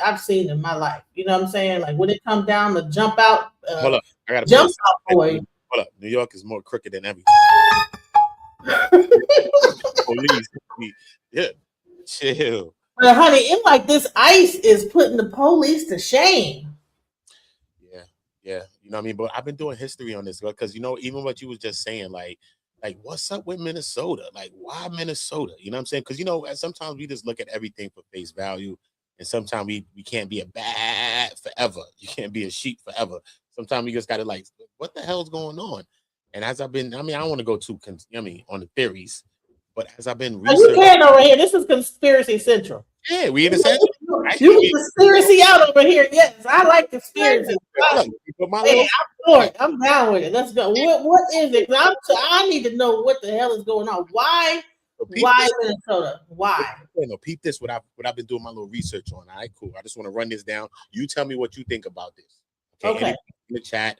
I've seen in my life. You know what I'm saying? Like when it comes down to jump out, Hold up, I gotta put jump this. out boy. Hold up, New York is more crooked than everything. Police, yeah, chill. But honey, it's like this ice is putting the police to shame. Yeah, yeah. You know what I mean? But I've been doing history on this because even what you was just saying, like what's up with Minnesota? Like, why Minnesota? You know what I'm saying? Because sometimes we just look at everything for face value, and sometimes we can't be a bat forever. You can't be a sheep forever. Sometimes we just gotta like, what the hell's going on? And as I've been, I mean, I don't want to go too, on the theories, but as I've been Are you researching, can over here? This is conspiracy central. yeah, we in the same. You can conspiracy out over here. Yes, I like conspiracy. Look, my Hey, little I'm for it. I'm down with it. Let's go. What is it? 'Cause I need to know what the hell is going on. Why? so peep Why this. Minnesota? Why? No, peep this. What I've been doing my little research on. All right, cool. I just want to run this down. You tell me what you think about this. Okay, Okay. anybody in the chat.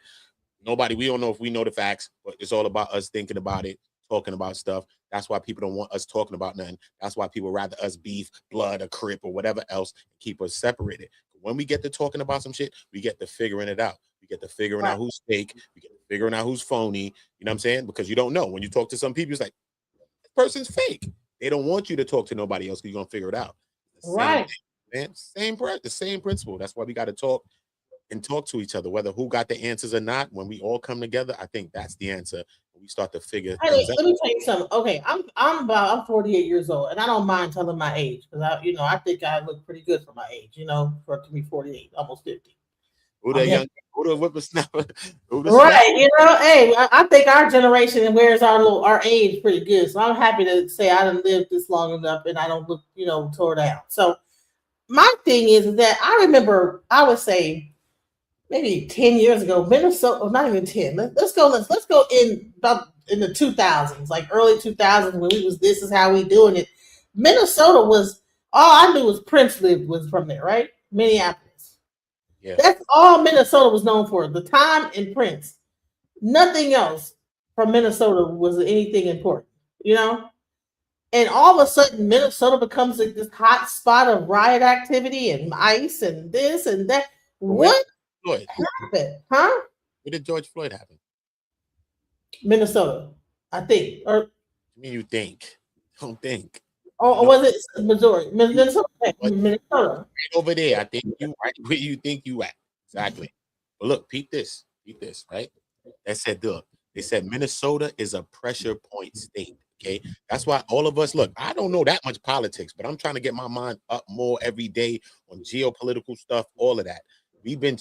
Nobody. We don't know if we know the facts, but it's all about us thinking about it, talking about stuff. That's why people don't want us talking about nothing. That's why people rather us beef, blood, or crip, or whatever else, keep us separated. When we get to talking about some shit, we get to figuring it out. We get to figuring Right. out who's fake. We get to figuring out who's phony. You know what I'm saying? Because you don't know. When you talk to some people, it's like, this person's fake. They don't want you to talk to nobody else because you're gonna figure it out. The same Right. thing, man. The same principle. That's why we got to talk and talk to each other, whether who got the answers or not. When we all come together, I think that's the answer. We start to figure Honey, things out. let me tell you something. Okay, I'm 48 years old, and I don't mind telling my age because I think I look pretty good for my age. For to be 48, almost 50. Who I'm that heavy. young, who the whippersnapper, who the snap? Right, hey, I think our generation wears our age pretty good. So I'm happy to say I done lived this long enough and I don't look, tore down. So my thing is that I remember I would say maybe 10 years ago, Minnesota, or not even 10. Let's go in about in the 2000s, like early 2000s when we was this is how we doing it. Minnesota was all I knew was Prince lived was from there, right? Minneapolis. Yeah, That's all Minnesota was known for. The time in Prince. Nothing else from Minnesota was anything important, you know? And all of a sudden, Minnesota becomes like this hot spot of riot activity and ICE and this and that. but where did What Floyd? happened? Huh? Where did George Floyd happen? Minnesota, I think. I mean, you think? Don't think. Or No, was it Missouri? you Minnesota. what Minnesota. right over there. I think you right where you think you at. Exactly. But look, peep this. Peep this, right? They said Minnesota is a pressure point state. Okay. That's why all of us look, I don't know that much politics, but I'm trying to get my mind up more every day on geopolitical stuff, all of that. We've been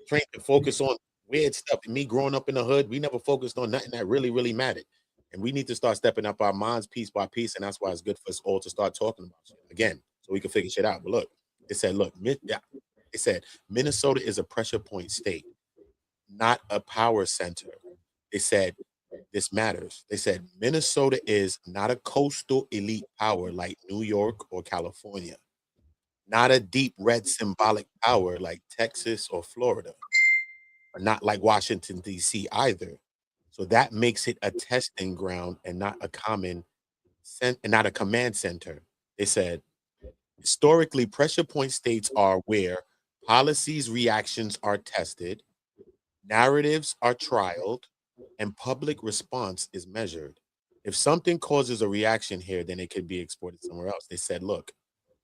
trained to focus on weird stuff. And me growing up in the hood, we never focused on nothing that really, really mattered. And we need to start stepping up our minds piece by piece. And that's why it's good for us all to start talking about shit again, so we can figure shit out. But look, yeah, it said Minnesota is a pressure point state, not a power center. They said this matters. They said Minnesota is not a coastal elite power like New York or California, not a deep red symbolic power like Texas or Florida, or not like Washington, D.C. either. So that makes it a testing ground and not a and not a command center. They said historically, pressure point states are where policies, reactions are tested, narratives are trialed, and public response is measured. If something causes a reaction here, then it could be exported somewhere else. They said, look,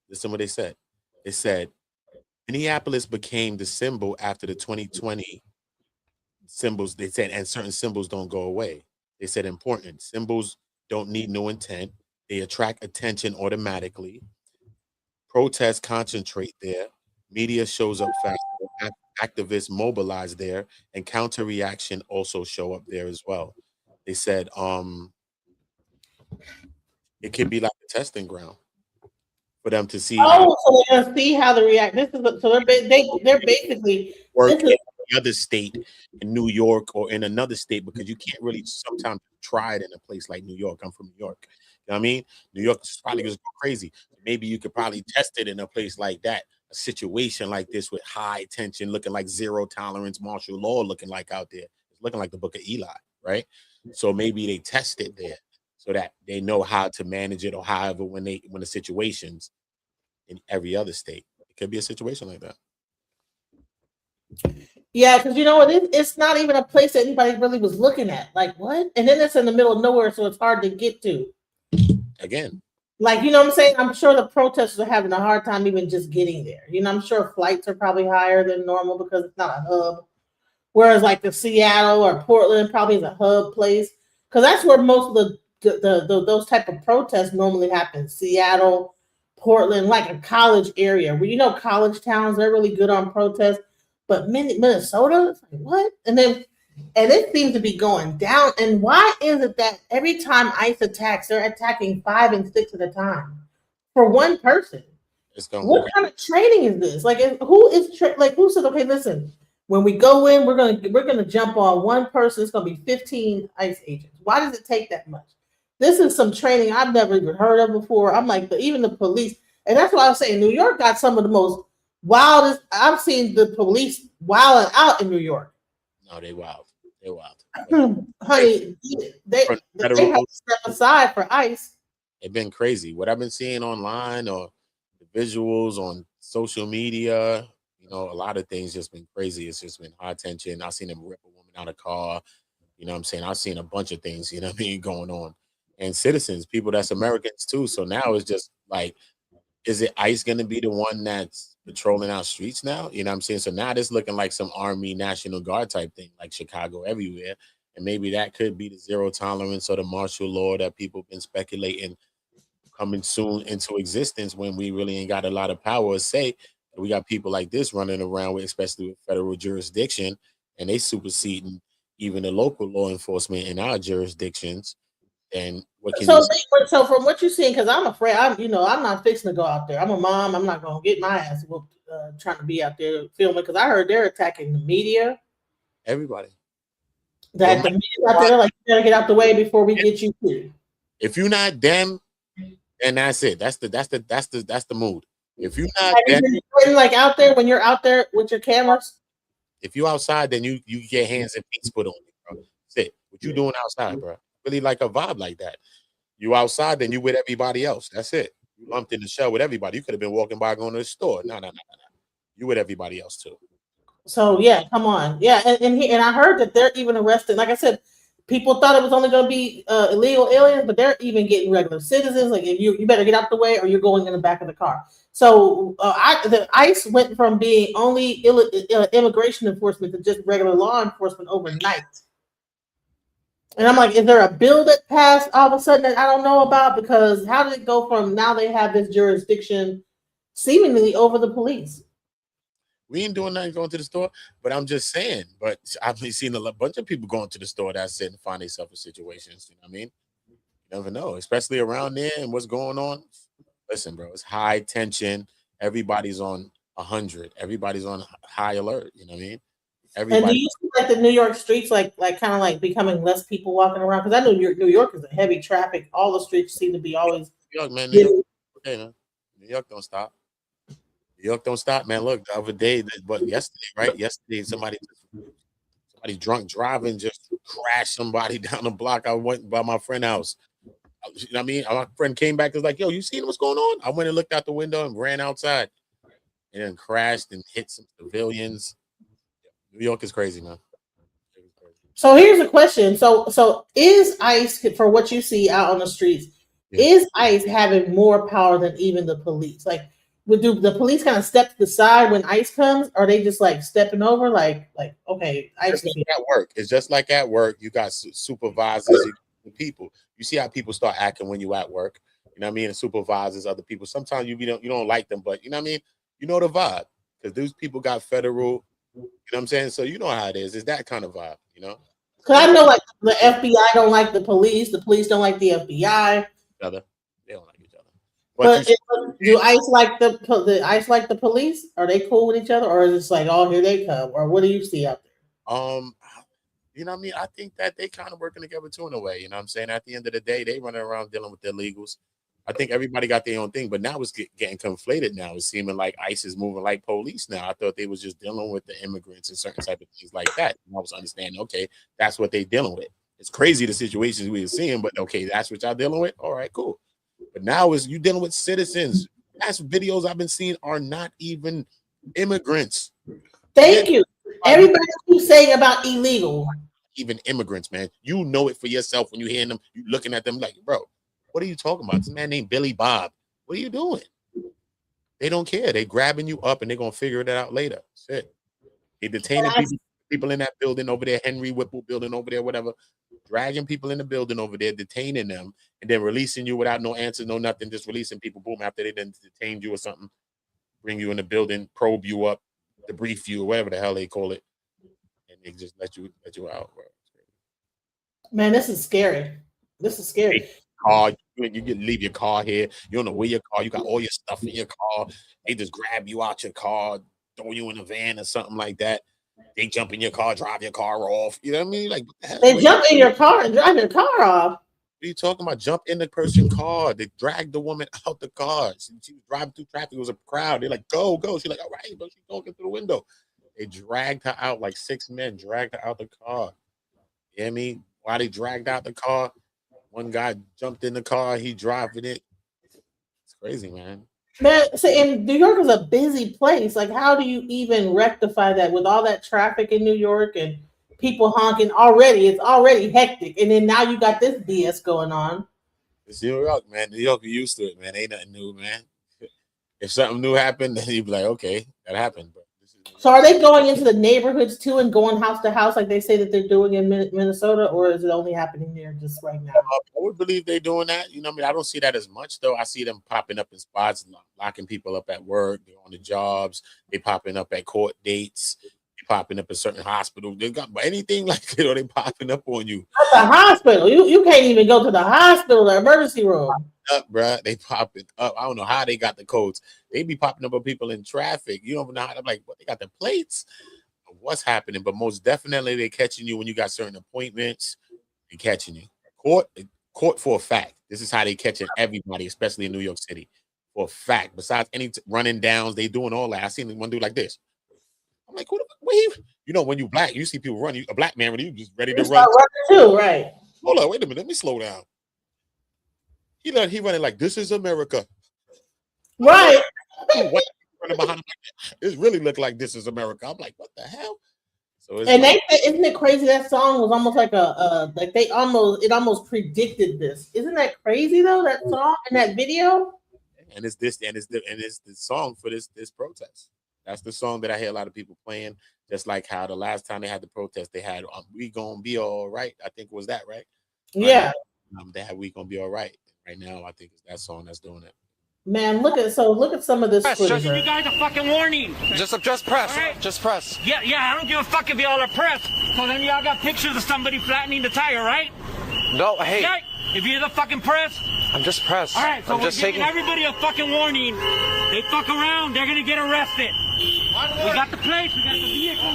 listen to what they said. They said Minneapolis became the symbol after the 2020 symbols. They said, and certain symbols don't go away. They said important symbols don't need no intent. They attract attention automatically. Protests concentrate there. Media shows up faster. Activists mobilize there, and counter reaction also show up there as well. They said it could be like a testing ground for them to see how Oh, so they're gonna see how they react. This is so they're basically work this in is another state, in New York or in another state, because you can't really sometimes try it in a place like New York. I'm from New York. You know what I mean? New York is probably going to go crazy. Maybe you could probably test it in a place like that, a situation like this with high tension, looking like zero tolerance, martial law looking like out there. It's looking like the book of Eli, right? So maybe they test it there so that they know how to manage it, or however when the situations in every other state. could be a situation like that. Yeah, because you know what? It's not even a place that anybody really was looking at. Like, what? And then it's in the middle of nowhere, so it's hard to get to. Again, Like, you know what I'm saying? I'm sure the protesters are having a hard time even just getting there. You know, I'm sure flights are probably higher than normal because it's not a hub. Whereas, like the Seattle or Portland probably is a hub place because that's where most of the those type of protests normally happen. Seattle, Portland, like a college area where you know college towns they're really good on protests. But Minnesota, it's like what? And it seems to be going down. And why is it that every time ICE attacks, they're attacking 5 and 6 at a time for one person? it's going. What kind of training is this? Like, who said, okay, listen, when we go in, we're gonna jump on one person. It's gonna be 15 ICE agents. Why does it take that much? This is some training I've never even heard of before. I'm like, even the police, and that's why I was saying New York got some of the most wildest. I've seen the police wilding out in New York. No, they wild. They're wild. Honey, they have to step aside for ICE. It's been crazy. What I've been seeing online or the visuals on social media, you know, a lot of things just been crazy. It's just been high tension. I've seen them rip a woman out of a car. You know what I'm saying? I've seen a bunch of things, you know what I mean, going on. And citizens, people that's Americans too. So now it's just like, is it ICE going to be the one that's patrolling our streets now? You know what I'm saying? So now it's looking like some Army National Guard type thing, like Chicago everywhere. And maybe that could be the zero tolerance or the martial law that people been speculating coming soon into existence when we really ain't got a lot of power to say. We got people like this running around with, especially with federal jurisdiction, and they superseding even the local law enforcement in our jurisdictions. And what can you so from what you're seeing, because I'm afraid I'm not fixing to go out there. I'm a mom. I'm not gonna get my ass whooped trying to be out there filming because I heard they're attacking the media. Everybody. That the media out there like you gotta get out the way before we get you too. If you're not them, then that's it. That's the mood. If you're not them, like out there when you're out there with your cameras. If you outside, then you get hands and feet put on you, bro. That's it. What you doing outside, bro? Really like a vibe like that. You outside, then you with everybody else. That's it. You lumped in the show with everybody. You could have been walking by going to the store. No. You with everybody else too. So yeah, come on. Yeah, and I heard that they're even arrested. Like I said, people thought it was only going to be illegal aliens, but they're even getting regular citizens. Like if you better get out the way, or you're going in the back of the car. So the ICE went from being only immigration enforcement to just regular law enforcement overnight. And I'm like, is there a bill that passed all of a sudden that I don't know about? Because how did it go from now they have this jurisdiction seemingly over the police? We ain't doing nothing going to the store, but I'm just saying. But I've seen a bunch of people going to the store that sit and find themselves in situations. You know what I mean? You never know, especially around there and what's going on. Listen, bro, it's high tension. Everybody's on 100. Everybody's on high alert. You know what I mean? Everybody. And do you see like the New York streets like kind of like becoming less people walking around? Because I know New York is a heavy traffic. All the streets seem to be always. New York, man. New York don't stop. New York don't stop, man. Look, the other day, but yesterday, right? Yesterday, somebody drunk driving just crashed somebody down the block. I went by my friend's house. You know what I mean? My friend came back and was like, yo, you seen what's going on? I went and looked out the window and ran outside and then crashed and hit some civilians. New York is crazy, man. So here's a question. So is ICE, for what you see out on the streets, is ICE having more power than even the police? Like, would the police kind of step to the side when ICE comes? Or are they just like stepping over? Like okay, ICE like at work. It's just like at work. You got supervisors, people. You see how people start acting when you at work. You know what I mean? And supervisors, other people. Sometimes you don't like them, but you know what I mean? You know the vibe. Because these people got federal, you know what I'm saying? So you know how it is. It's that kind of vibe, you know? Because I know like the FBI don't like the police don't like the FBI. They don't like each other. But do ICE like the ICE like the police? Are they cool with each other? Or is it like, oh, here they come? Or what do you see out there? You know what I mean? I think that they kind of working together too in a way. You know what I'm saying? At the end of the day, they running around dealing with their illegals. I think everybody got their own thing, but now it's getting conflated now. It's seeming like ICE is moving like police now. I thought they was just dealing with the immigrants and certain type of things like that. And I was understanding, okay, that's what they dealing with. It's crazy the situations we were seeing, but okay, that's what y'all dealing with? All right, cool. But now is you dealing with citizens, last videos I've been seeing are not even immigrants. Thank you. Everybody keeps saying about illegal. Even immigrants, man. You know it for yourself when you hear them, you looking at them like, bro, what are you talking about? This man named Billy Bob. What are you doing? They don't care. They grabbing you up and they're gonna figure it out later. That's it. They detaining people in that building over there, Henry Whipple building over there, whatever, dragging people in the building over there, detaining them, and then releasing you without no answers, no nothing, just releasing people, boom, after they done detained you or something, bring you in the building, probe you up, debrief you, or whatever the hell they call it, and they just let you out, bro. Man, this is scary. This is scary. Car, you leave your car here. You don't know where your car. You got all your stuff in your car. They just grab you out your car, throw you in a van or something like that. They jump in your car, drive your car off. You know what I mean? Like they jump in your car and drive your car off. What are you talking about? Jump in the person's car. They dragged the woman out the car. She was driving through traffic. It was a crowd. They're like, go, go. She's like, all right, but she's talking through the window. They dragged her out, like 6 men dragged her out the car. You know what I mean? While they dragged out the car, one guy jumped in the car. He driving it. It's crazy, man. Man, so in New York is a busy place. Like, how do you even rectify that with all that traffic in New York and people honking already? It's already hectic, and then now you got this BS going on. It's New York, man. New York, you used to it, man. Ain't nothing new, man. If something new happened, then you'd be like, okay, that happened. But so, are they going into the neighborhoods too and going house to house like they say that they're doing in Minnesota, or is it only happening there just right now? I would believe they're doing that. You know what I mean? I don't see that as much, though. I see them popping up in spots, locking people up at work. They're on the jobs. They popping up at court dates. They popping up in certain hospitals. They got anything like it, or they popping up on you. At the hospital. You can't even go to the hospital, the emergency room. Up, bro. They popping up. I don't know how they got the codes. They be popping up on people in traffic. You don't know how. I'm like, what? They got the plates. What's happening? But most definitely, they catching you when you got certain appointments. They catching you. Court for a fact. This is how they catching everybody, especially in New York City, for a fact. Besides any running downs, they doing all that. I seen one dude like this. I'm like, what? You know, when you black, you see people run. A black man, when you just ready to run too, right? Hold on, wait a minute. Let me slow down. He running like this is America, right? Running behind him, it really looked like this is America. I'm like, what the hell? So and like, isn't it crazy? That song was almost like like it almost predicted this. Isn't that crazy though? That song and that video. And it's the song for this protest. That's the song that I hear a lot of people playing. Just like how the last time they had the protest, they had "We Gonna Be All Right." I think it was that, right? Yeah. They had "We Gonna Be All Right." Right now, I think it's that song that's doing it. Man, look at some of this footage. You guys a fucking warning. Just press. Right? Just press. Yeah, I don't give a fuck if y'all are press. So then y'all got pictures of somebody flattening the tire, right? No, hey. Okay? If you're the fucking press. I'm just press. All right, so I'm we're giving everybody a fucking warning. They fuck around, they're gonna get arrested. We got the plates, we got the vehicle.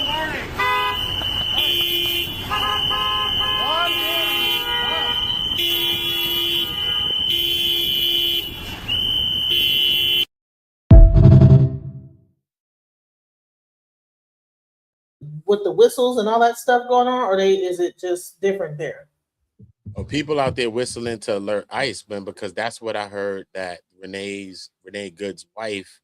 With the whistles and all that stuff going on, or is it just different there? Well, people out there whistling to alert ICE, man, because that's what I heard that Renee Good's wife,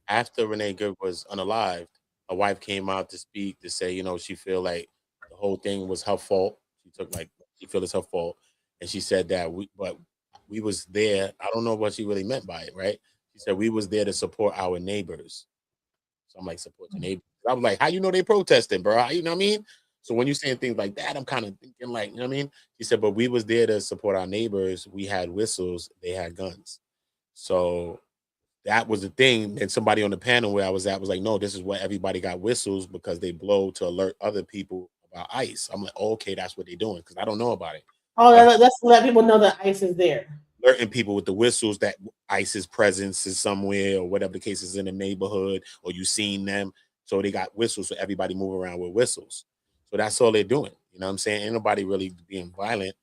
after Renee Good was unalived, her wife came out to speak to say, you know, she feel like the whole thing was her fault. She feel it's her fault, and she said that we was there. I don't know what she really meant by it, right? She said we was there to support our neighbors. So I'm like, support your neighbors. I was like, how you know they protesting, bro? You know what I mean? So when you're saying things like that, I'm kind of thinking like, you know what I mean? She said, but we was there to support our neighbors. We had whistles. They had guns. So that was the thing. And somebody on the panel where I was at was like, no, this is what everybody got whistles because they blow to alert other people about ICE. I'm like, oh, okay, that's what they're doing because I don't know about it. Oh, that's to let people know that ICE is there. Alerting people with the whistles that ICE's presence is somewhere or whatever the case is in the neighborhood or you seen them. So they got whistles so everybody move around with whistles. So that's all they're doing. You know what I'm saying? Ain't nobody really being violent.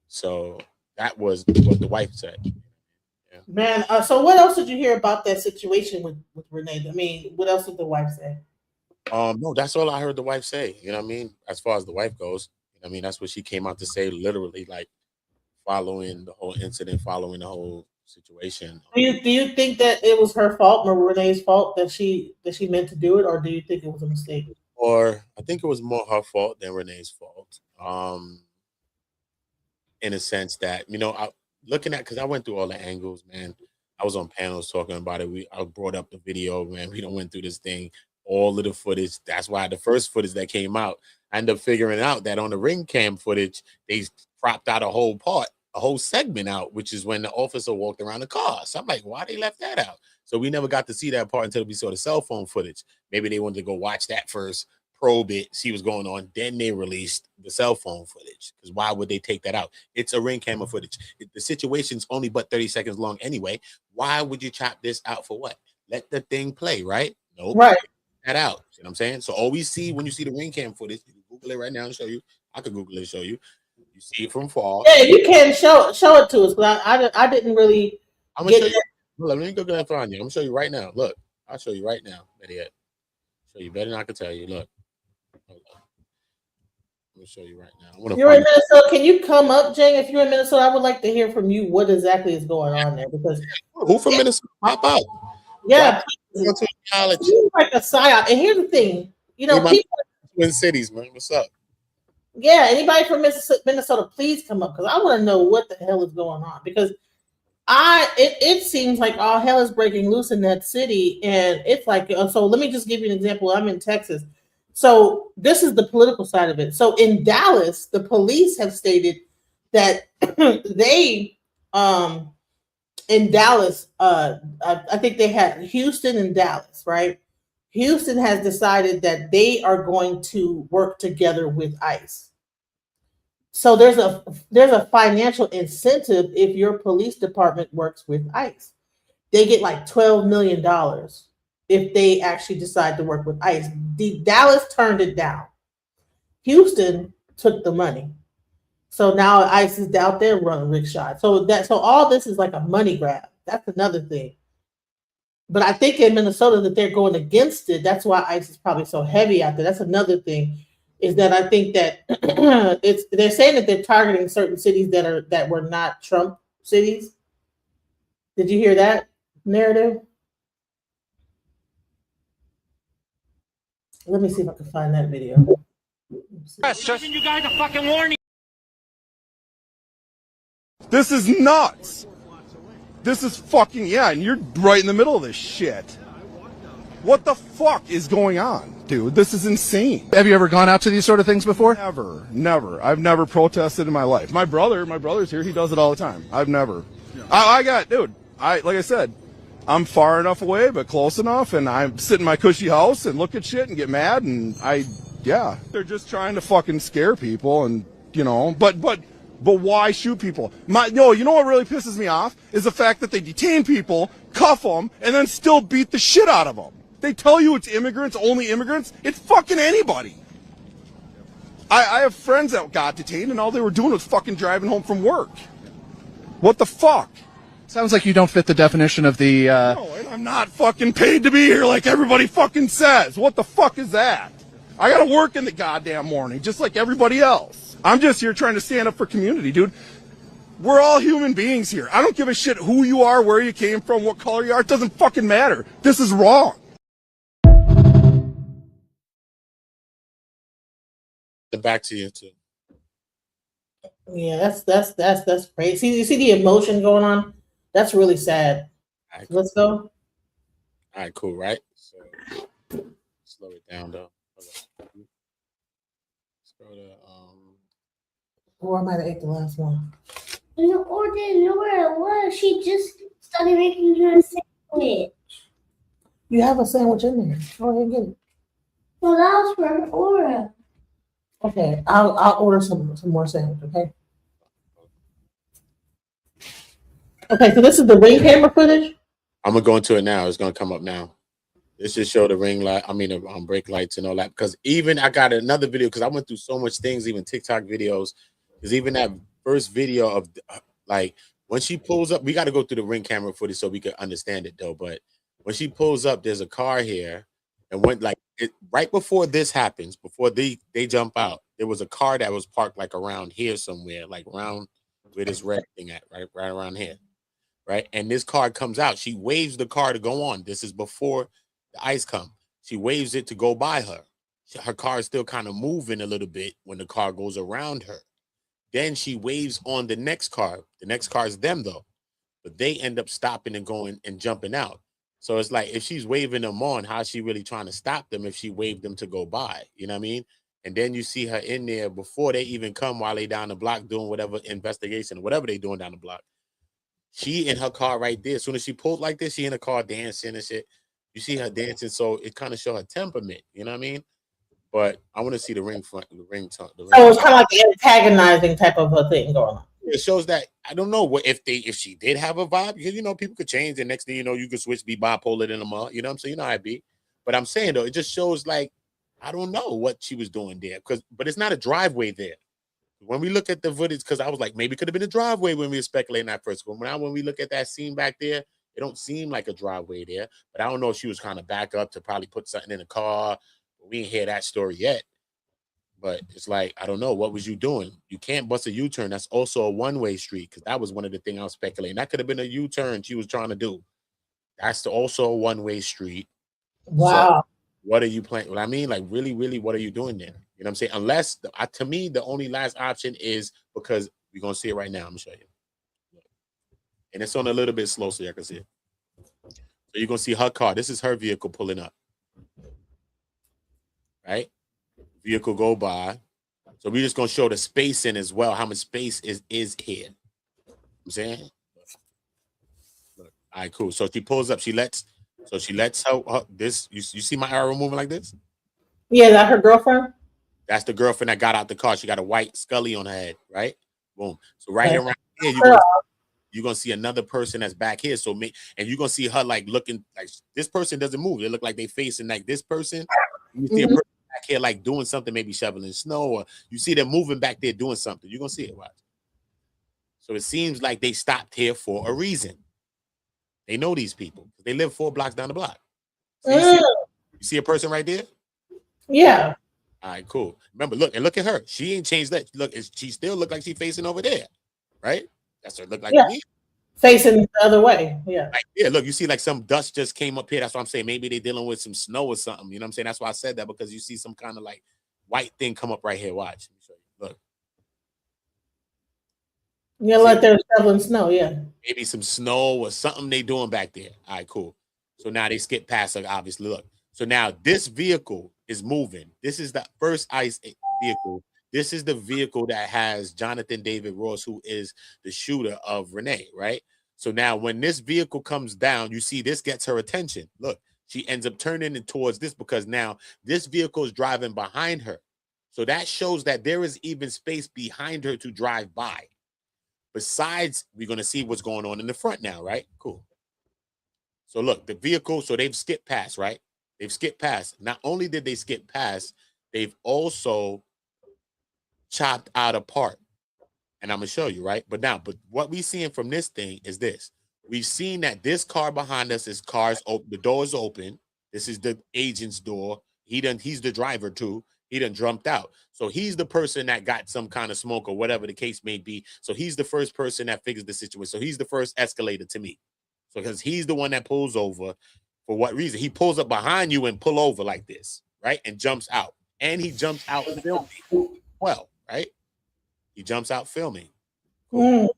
So that was what the wife said. Yeah. Man, so what else did you hear about that situation with Renee? I mean, what else did the wife say? No, that's all I heard the wife say. You know what I mean? As far as the wife goes, you know what I mean? That's what she came out to say, literally, like following the whole incident, following the whole situation. Do you think that it was her fault, Renee's fault, that she meant to do it, or do you think it was a mistake? Or I think it was more her fault than Renee's fault. In a sense that, looking at, because I went through all the angles, man. I was on panels talking about it. I brought up the video, man. We don't went through this thing, all of the footage. That's why the first footage that came out, I ended up figuring out that on the ring cam footage, they cropped out a whole segment out, which is when the officer walked around the car. So I'm like, why they left that out? So we never got to see that part until we saw the cell phone footage. Maybe they wanted to go watch that first, probe it, see what's going on. Then they released the cell phone footage. Because why would they take that out? It's a ring camera footage. The situation's only but 30 seconds long anyway. Why would you chop this out for what? Let the thing play, right? Nope. Right. That out. You know what I'm saying? So all we see when you see the ring cam footage, you can Google it right now and show you. I could Google it and show you. You see it from far. Yeah, you can show it to us, but I didn't really. I'm gonna show you. Let me go and find you. I'm gonna show you right now. Look, I'll show you right now. Better yet, show you better than I can tell you. Look, hold on. I'm gonna show you right now. You're in Minnesota. Can you come up, Jay? If you're in Minnesota, I would like to hear from you what exactly is going on there. Because who from Minnesota? Pop out. Yeah, it's like a psyop. And here's the thing, people. Twin Cities, man. What's up? Yeah, anybody from Minnesota, please come up because I want to know what the hell is going on. Because it seems like all hell is breaking loose in that city, and it's like so. Let me just give you an example. I'm in Texas, so this is the political side of it. So in Dallas, the police have stated that they in Dallas, I think they had Houston and Dallas, right? Houston has decided that they are going to work together with ICE. So there's a financial incentive if your police department works with ICE. They get like $12 million if they actually decide to work with ICE. Dallas turned it down. Houston took the money. So now ICE is out there running rickshaw. So all this is like a money grab. That's another thing. But I think in Minnesota that they're going against it. That's why ICE is probably so heavy out there. That's another thing, is that I think that they're saying that they're targeting certain cities that were not Trump cities. Did you hear that narrative? Let me see if I can find that video. Giving you guys a fucking warning. This is nuts. This is fucking, and you're right in the middle of this shit. What the fuck is going on, dude? This is insane. Have you ever gone out to these sort of things before? Never. I've never protested in my life. My brother's here. He does it all the time. I've never. Like I said, I'm far enough away, but close enough, and I sit in my cushy house and look at shit and get mad, and they're just trying to fucking scare people, and but why shoot people? You know what really pisses me off is the fact that they detain people, cuff them, and then still beat the shit out of them. They tell you it's immigrants, only immigrants. It's fucking anybody. I have friends that got detained, and all they were doing was fucking driving home from work. What the fuck? Sounds like you don't fit the definition of the... No, and I'm not fucking paid to be here like everybody fucking says. What the fuck is that? I gotta work in the goddamn morning, just like everybody else. I'm just here trying to stand up for community, dude. We're all human beings here. I don't give a shit who you are, where you came from, what color you are. It doesn't fucking matter. This is wrong. Back to you too. Yeah, that's crazy. You see the emotion going on? That's really sad. Right, Let's go. All right, cool, right? So slow it down though. Let's go to Or I might have ate the last one. No, or didn't know where it was. She just started making her a sandwich. You have a sandwich in there. Go ahead and get it. Well, that was for Aura. Okay, I'll order some more sandwich. Okay. Okay, so this is the ring camera footage. I'm gonna go into it now. It's gonna come up now. This just show the ring light. I mean, the brake lights and all that. Because even I got another video because I went through so much things, even TikTok videos. Because even that first video of like when she pulls up, we got to go through the ring camera footage so we can understand it though. But when she pulls up, there's a car here, and when right before this happens, before they jump out, there was a car that was parked like around here somewhere, like around where this red thing at, right around here. right? And this car comes out. She waves the car to go on. This is before the ice come. She waves it to go by her. Her car is still kind of moving a little bit when the car goes around her. Then she waves on the next car. The next car is them though, but they end up stopping and going and jumping out. So it's like if she's waving them on, how's she really trying to stop them if she waved them to go by? You know what I mean? And then you see her in there before they even come while they down the block doing whatever investigation, whatever they doing down the block. She in her car right there. As soon as she pulled like this, she in the car dancing and shit. You see her dancing, so it kind of show her temperament. You know what I mean? But I want to see the ring front, the ring. So it's kind of like an antagonizing type of a thing going on. It shows that I don't know what if she did have a vibe, because people could change, and next thing you know, you could switch, be bipolar in a month. You know what I'm saying? You know how I be. But I'm saying though, it just shows like I don't know what she was doing there, but it's not a driveway there. When we look at the footage, because I was like, maybe it could have been a driveway when we were speculating at first. But now when we look at that scene back there, it don't seem like a driveway there. But I don't know if she was kind of back up to probably put something in the car. We ain't hear that story yet. But it's like, I don't know. What was you doing? You can't bust a U-turn. That's also a one-way street, because that was one of the things I was speculating. That could have been a U-turn she was trying to do. That's also a one-way street. Wow. So what are you planning? What I mean, like, really, what are you doing there? You know what I'm saying? Unless, to me, the only last option is, because we're going to see it right now. I'm going to show you. And it's on a little bit slow so you can see it. So you're going to see her car. This is her vehicle pulling up. Right? Vehicle go by. So we're just going to show the spacing as well, how much space is here. I'm saying? Look. All right, cool. So she pulls up. She lets her this. You see my arrow moving like this? Yeah, that her girlfriend? That's the girlfriend that got out the car. She got a white Scully on her head, right? Boom. So right Okay. around here, you're gonna see another person that's back here. So and you're gonna see her like looking like this person doesn't move. They look like they facing like this person. You see a person back here like doing something, maybe shoveling snow, or you see them moving back there doing something. You're gonna see it. Watch. So it seems like they stopped here for a reason. They know these people. They live 4 blocks down the block. So you see a person right there? Yeah. All right, cool. Remember, look at her. She ain't changed that. Look, she still look like she facing over there, right? That's what it look like to me. Facing the other way. Yeah. Like, yeah, look, you see like some dust just came up here. That's what I'm saying. Maybe they're dealing with some snow or something. You know what I'm saying? That's why I said that, because you see some kind of like white thing come up right here. Watch. Let me show you. Look. Yeah, like they're shoveling snow, yeah. Maybe some snow or something they doing back there. All right, cool. So now they skip past, like, obviously. Look. So now this vehicle is moving. This is the first ICE vehicle. This is the vehicle that has Jonathan David Ross, who is the shooter of Renee, right? So now when this vehicle comes down, you see this gets her attention. Look, she ends up turning it towards this, because now this vehicle is driving behind her. So that shows that there is even space behind her to drive by. Besides, we're going to see what's going on in the front now, right? Cool. So look, the vehicle, so they've skipped past, right? They've skipped past. Not only did they skip past, they've also chopped out a part. And I'm going to show you, right? But what we're seeing from this thing is this. We've seen that this car behind us is cars open. The door is open. This is the agent's door. He's the driver too. He done jumped out. So he's the person that got some kind of smoke or whatever the case may be. So he's the first person that figures the situation. So he's the first escalator to me. So because he's the one that pulls over. For what reason? He pulls up behind you and pull over like this, right? And jumps out. And he jumps out filming. Well, right? He jumps out filming. Cool.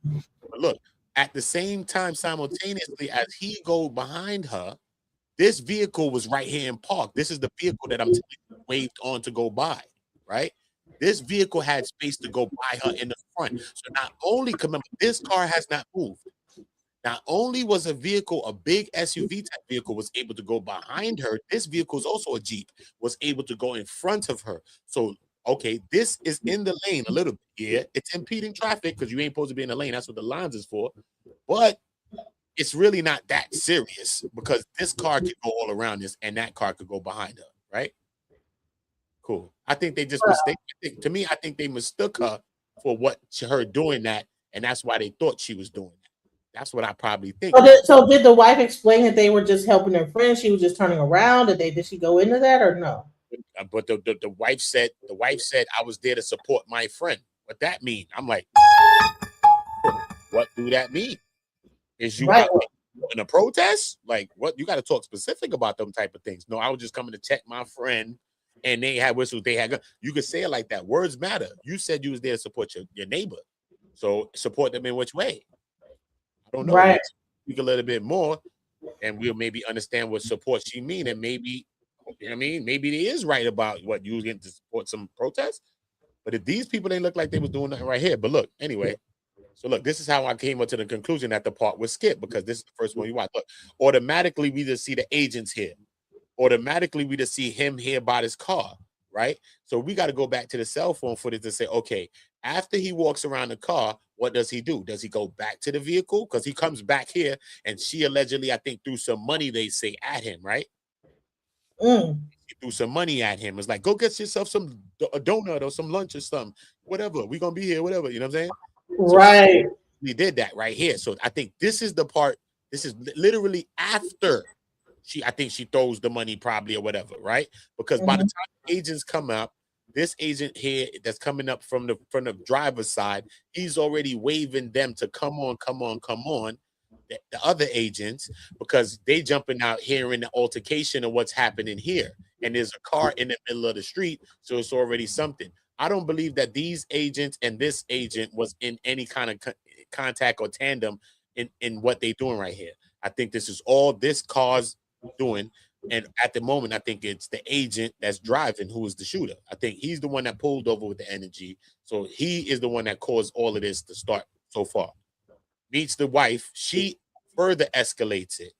But look, at the same time, simultaneously, as he go behind her, this vehicle was right here in park. This is the vehicle that I'm waved on to go by, right? This vehicle had space to go by her in the front. So not only, remember, this car has not moved. Not only was a vehicle, a big SUV type vehicle, was able to go behind her, this vehicle is also a Jeep, was able to go in front of her. So, okay, this is in the lane a little bit. Yeah, it's impeding traffic because you ain't supposed to be in the lane. That's what the lines is for. But it's really not that serious, because this car could go all around this and that car could go behind her, right? Cool. I think they just mistaken. To me, I think they mistook her for her doing that, and that's why they thought she was doing that. That's what I probably think. So did the wife explain that they were just helping her friend? She was just turning around. Did she go into that or no? But the wife said I was there to support my friend. What that mean? I'm like, what do that mean? Is you Right. out in a protest? Like what? You got to talk specific about them type of things. No, I was just coming to check my friend, and they had whistles. They had. You could say it like that. Words matter. You said you was there to support your neighbor, so support them in which way? I don't know. Right. Maybe speak a little bit more, and we'll maybe understand what support she mean, and maybe, you know what I mean, maybe it is right about what you was getting to support some protests. But if these people didn't look like they was doing nothing right here, but look, anyway. So look, this is how I came up to the conclusion that the part was skipped because this is the first one you watch. Look, automatically we just see the agents here. Automatically we just see him here by his car, right? So we got to go back to the cell phone footage to say, okay, after he walks around the car, what does he do? Does he go back to the vehicle? Because he comes back here and she allegedly, I think, threw some money, they say, at him, right? She threw some money at him. It's like, go get yourself a donut or some lunch or something. Whatever. We're going to be here, whatever. You know what I'm saying? Right. So we did that right here. So I think this is the part. This is literally after I think she throws the money probably or whatever, right? Because by the time agents come up, this agent here that's coming up from the driver's side, he's already waving them to come on. The other agents, because they jumping out here in the altercation of what's happening here. And there's a car in the middle of the street. So it's already something. I don't believe that these agents and this agent was in any kind of contact or tandem in what they're doing right here. I think this is all this car's doing. And at the moment, I think it's the agent that's driving who is the shooter. I think he's the one that pulled over with the energy. So he is the one that caused all of this to start so far. Meets the wife. She further escalates it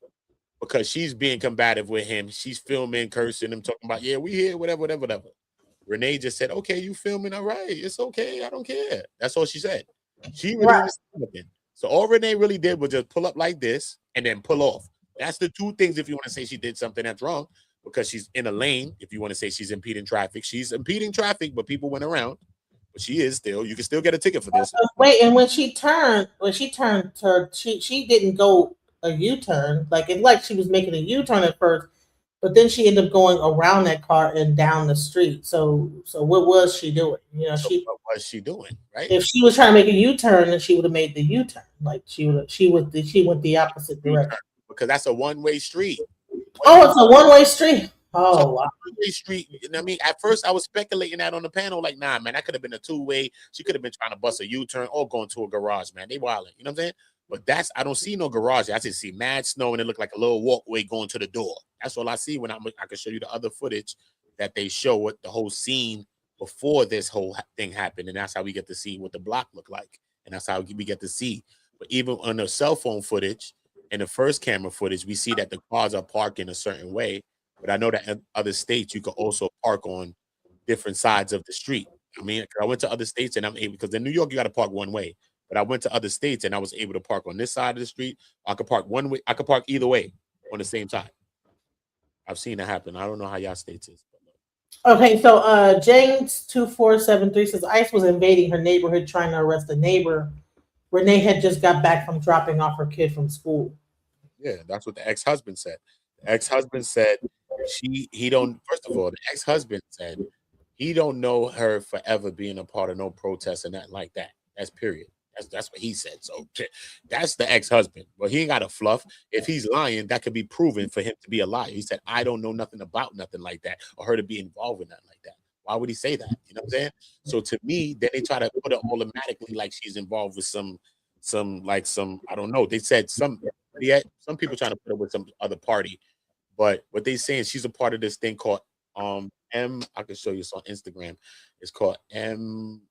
because she's being combative with him. She's filming, cursing him, talking about, yeah, we here, whatever. Renee just said, okay, you filming, all right, it's okay, I don't care. That's all she said. She really didn't say nothing. So all Renee really did was just pull up like this and then pull off. That's the two things if you want to say she did something that's wrong, because she's in a lane. If you want to say she's impeding traffic, but people went around. But she is still, you can still get a ticket for this. Wait, and when she turned she didn't go a U-turn. Like it like she was making a U-turn at first, but then she ended up going around that car and down the street. So what was she doing? You know, So what was she doing? Right? if she was trying to make a U-turn, then she would have made the U-turn. Like she went the opposite direction. Because that's a one-way street. Oh, it's a one-way street. Oh, wow. One-way street. You know what I mean? At first, I was speculating that on the panel, like, nah, man, that could have been a two-way. She could have been trying to bust a U-turn or going to a garage, man. They wilding. You know what I'm saying? But I don't see no garage. I just see mad snow and it looked like a little walkway going to the door. That's all I see when I can show you the other footage that they show what the whole scene before this whole thing happened. And that's how we get to see what the block looked like. And that's how we get to see. But even on the cell phone footage and the first camera footage, we see that the cars are parked in a certain way. But I know that in other states, you could also park on different sides of the street. I mean, I went to other states and I'm able, because in New York, you got to park one way. But I went to other states and I was able to park on this side of the street. I could park one way. I could park either way on the same time. I've seen that happen. I don't know how y'all states is. Okay, so James 2473 says ICE was invading her neighborhood trying to arrest a neighbor. Renee had just got back from dropping off her kid from school. Yeah, that's what the ex-husband said. The ex-husband said he don't, first of all, the ex-husband said he don't know her forever being a part of no protest and nothing like that. That's period. That's what he said. So that's the ex-husband. Well, he ain't got a fluff. If he's lying, that could be proven for him to be a liar. He said, I don't know nothing about nothing like that or her to be involved with nothing like that. Why would he say that? You know what I'm saying? So to me, then they try to put it automatically like she's involved with some, I don't know. They said some people trying to put it with some other party, but what they saying, she's a part of this thing called I can show you this on Instagram. It's called M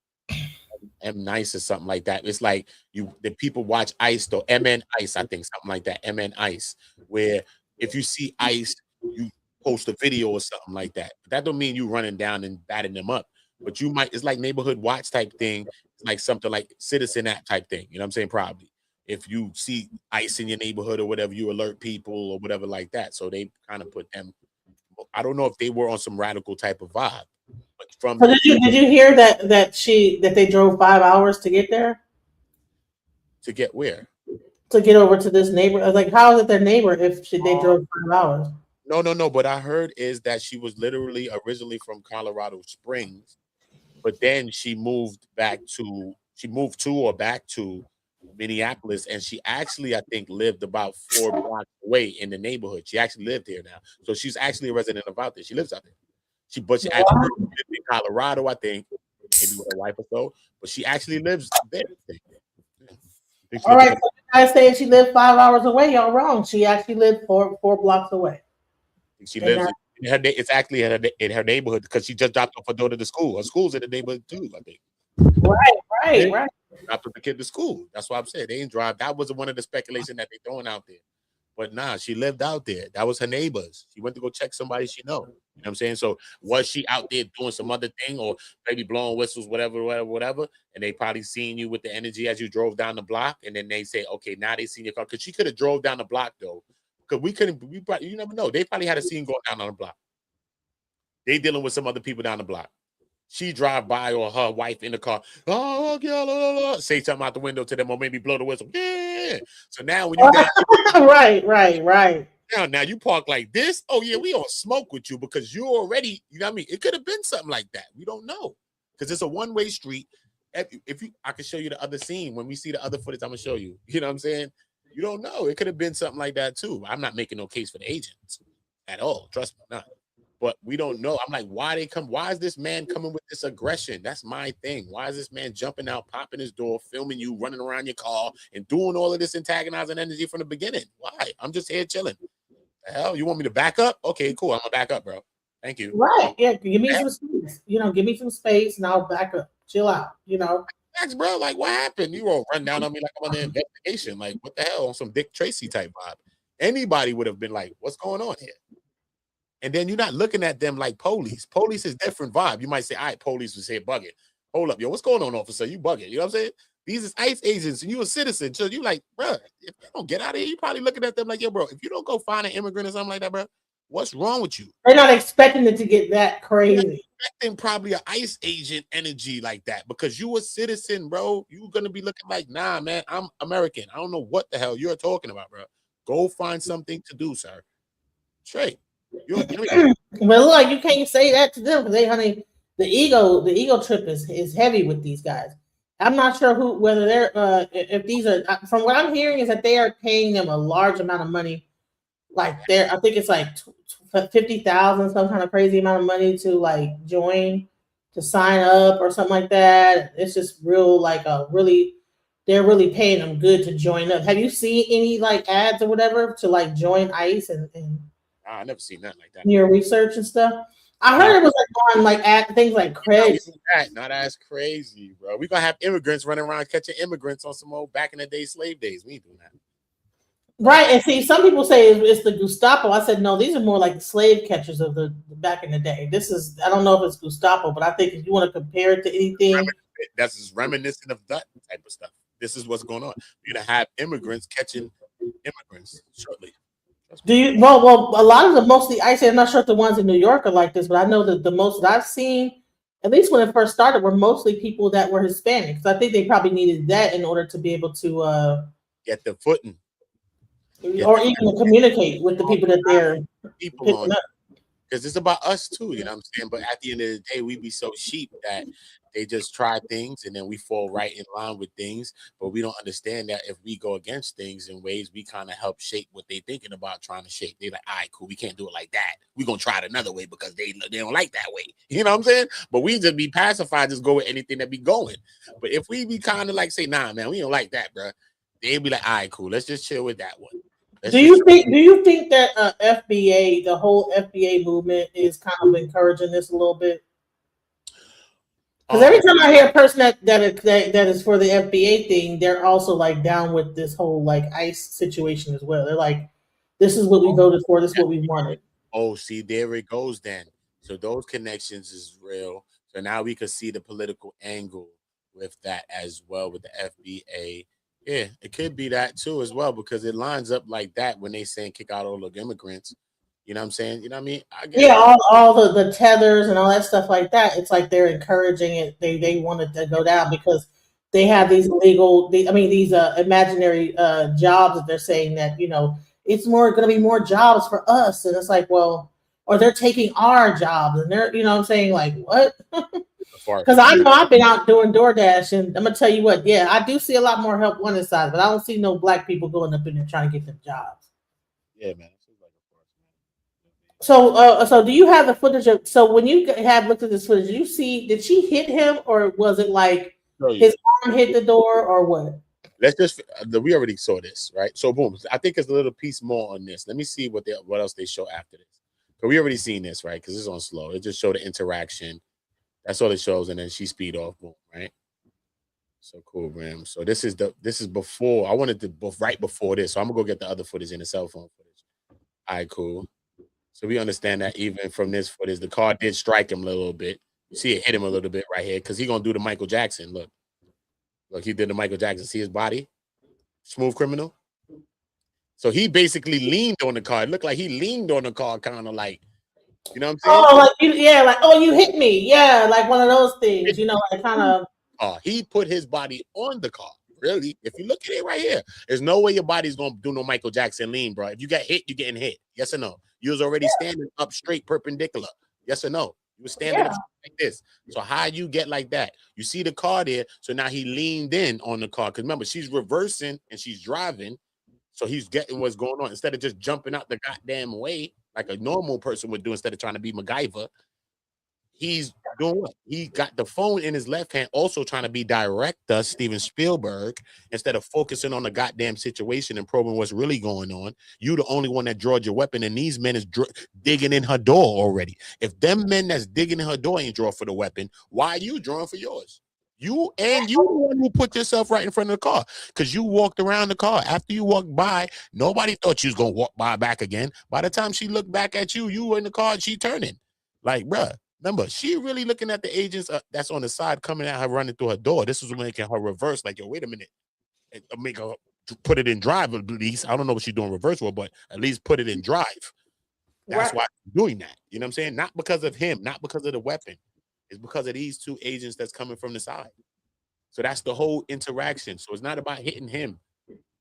Nice or something like that. It's like the people watch ICE or MN ICE, I think something like that. MN ICE, where if you see ICE, you post a video or something like that. But that don't mean you running down and batting them up. But you might, it's like neighborhood watch type thing, it's like something like Citizen Act type thing. You know what I'm saying? Probably. If you see ICE in your neighborhood or whatever, you alert people or whatever like that. So they kind of put them. I don't know if they were on some radical type of vibe. But from So did you hear that they drove 5 hours to get there? To get where? To get over to this neighbor. I was like, how is it their neighbor if they drove 5 hours? No. What I heard is that she was literally originally from Colorado Springs, but then she moved to Minneapolis, and she actually, I think, lived about 4 blocks away in the neighborhood. She actually lived here now, so she's actually a resident of out there. She lives out there. She actually lived in Colorado, I think, maybe with her wife or so, but she actually lives there. All right, so you guys saying she lived 5 hours away? Y'all wrong. She actually lived four blocks away. She lives in her. It's actually in her neighborhood because she just dropped off her daughter to school. Her school's in the neighborhood too, I think. Right. Dropped the kid to school. That's why I'm saying they ain't drive. That was one of the speculation that they throwing out there. But nah, she lived out there. That was her neighbors. She went to go check somebody she know. You know what I'm saying? So was she out there doing some other thing or maybe blowing whistles, whatever, and they probably seen you with the energy as you drove down the block, and then they say, okay, now they seen your car. Because she could have drove down the block though. Because you never know. They probably had a scene going down on the block. They dealing with some other people down the block. She drive by or her wife in the car, say something out the window to them or maybe blow the whistle. Yeah. So now when you got right. Now you park like this. Oh yeah, we on smoke with you because you already, you know what I mean? It could have been something like that. We don't know. Because it's a one-way street. If you I can show you the other scene. When we see the other footage, I'm gonna show you. You know what I'm saying? You don't know. It could have been something like that too. I'm not making no case for the agents at all. Trust me, not. But we don't know. I'm like, why is this man coming with this aggression? That's my thing. Why is this man jumping out, popping his door, filming you, running around your car, and doing all of this antagonizing energy from the beginning? Why? I'm just here chilling. The hell? You want me to back up? Okay, cool. I'm gonna back up, bro. Thank you. Right. Yeah. Give me some space. Give me some space and I'll back up. Chill out. Thanks, bro. Like, what happened? You won't run down on me like I'm on an investigation. Like, what the hell? On some Dick Tracy type vibe. Anybody would have been like, what's going on here? And then you're not looking at them like police. Police is different vibe. You might say, all right, police would say bugging. Hold up, yo, what's going on, officer? You bugging. You know what I'm saying? These is ICE agents and you a citizen. So you like, bro, if you don't get out of here, you probably looking at them like, yo, bro, if you don't go find an immigrant or something like that, bro, what's wrong with you? They're not expecting it to get that crazy. They're expecting probably an ICE agent energy like that because you a citizen, bro. You're going to be looking like, nah, man, I'm American. I don't know what the hell you're talking about, bro. Go find something to do, sir. Straight. But look, you can't say that to them because the ego trip is heavy with these guys. I'm not sure whether they're if these are, from what I'm hearing is that they are paying them a large amount of money. Like I think it's like 50,000, some kind of crazy amount of money to like join, to sign up or something like that. It's just real they're really paying them good to join up. Have you seen any like ads or whatever to like join ICE and I never seen nothing like that. Your research and stuff. I heard it was like on like things like Craigslist. Not as crazy, bro. We gonna have immigrants running around catching immigrants on some old back in the day slave days. We ain't doing that. Right, and see, some people say it's the Gestapo. I said no, these are more like the slave catchers of the back in the day. This is, I don't know if it's Gestapo, but I think if you want to compare it to anything, that's just reminiscent of that type of stuff. This is what's going on. You're gonna have immigrants catching immigrants shortly. Do you? Well, a lot of the mostly ICE. I'm not sure if the ones in New York are like this, but I know that the most that I've seen, at least when it first started, were mostly people that were Hispanic. So I think they probably needed that in order to be able to get the footing, or even to communicate with the people that they're picking up. Because it's about us too, you know what I'm saying? But at the end of the day, we be so sheep that they just try things and then we fall right in line with things. But we don't understand that if we go against things in ways, we kind of help shape what they thinking about trying to shape. They're like, all right, cool, we can't do it like that. We're going to try it another way because they don't like that way. You know what I'm saying? But we just be pacified, just go with anything that be going. But if we be kind of like say, nah, man, we don't like that, bro. They be like, all right, cool, let's just chill with that one. Do you think that FBA, the whole FBA movement, is kind of encouraging this a little bit? Because every time I hear a person that is for the FBA thing, they're also like down with this whole like ICE situation as well. They're like, this is what we voted for. This is what we wanted. Oh, see, there it goes then. So those connections is real. So now we can see the political angle with that as well with the FBA. Yeah, it could be that too as well because it lines up like that when they saying kick out all the immigrants. You know what I'm saying? You know what I mean? All the tethers and all that stuff like that. It's like they're encouraging it. They want it to go down because they have these these imaginary jobs that they're saying that, you know, it's more going to be more jobs for us. And it's like, well, or they're taking our jobs and they're, you know what I'm saying? Like, what? Because I know I've been out doing DoorDash, and I'm gonna tell you what, yeah, I do see a lot more help wanted side, but I don't see no black people going up in there trying to get them jobs. Yeah, man. So do you have the footage of? So when you have looked at this footage, did she hit him, or was it like his arm hit the door, or what? Let's just we already saw this, right? So boom, I think it's a little piece more on this. Let me see what else they show after this. So we already seen this, right? Because it's on slow. It just showed the interaction. That's all it shows, and then she speed off, boom, right? So cool, Ram. So this is before. I wanted to right before this, so I'm gonna go get the other footage in the cell phone footage. All right, cool. So we understand that even from this footage, the car did strike him a little bit. You see it hit him a little bit right here because he's gonna do the Michael Jackson. Look, he did the Michael Jackson. See his body? Smooth Criminal. So he basically leaned on the car. It looked like he leaned on the car, kind of like, you know what I'm saying? Oh, like you hit me, yeah, like one of those things, like kind of. He put his body on the car. Really, if you look at it right here, there's no way your body's gonna do no Michael Jackson lean, bro. If you get hit, you're getting hit. Yes or no? You was already standing up straight, perpendicular. Yes or no? You were standing up like this. So how you get like that? You see the car there. So now he leaned in on the car. Because remember, she's reversing and she's driving. So he's getting what's going on. Instead of just jumping out the goddamn way like a normal person would do instead of trying to be MacGyver, he's doing what? He got the phone in his left hand, also trying to be director Steven Spielberg, instead of focusing on the goddamn situation and probing what's really going on. You the only one that drawed your weapon, and these men is digging in her door already. If them men that's digging in her door ain't draw for the weapon, why are you drawing for yours? You the one who put yourself right in front of the car, because you walked around the car. After you walked by, nobody thought you was gonna walk by back again. By the time she looked back at you, you were in the car and she turning. Like, bruh, remember, she really looking at the agents that's on the side coming at her, running through her door. This is making her reverse. Like, yo, wait a minute, and make her put it in drive at least. I don't know what she's doing reverse for, but at least put it in drive. That's why she's doing that. You know what I'm saying? Not because of him, not because of the weapon. It's because of these two agents that's coming from the side. So that's the whole interaction. So it's not about hitting him.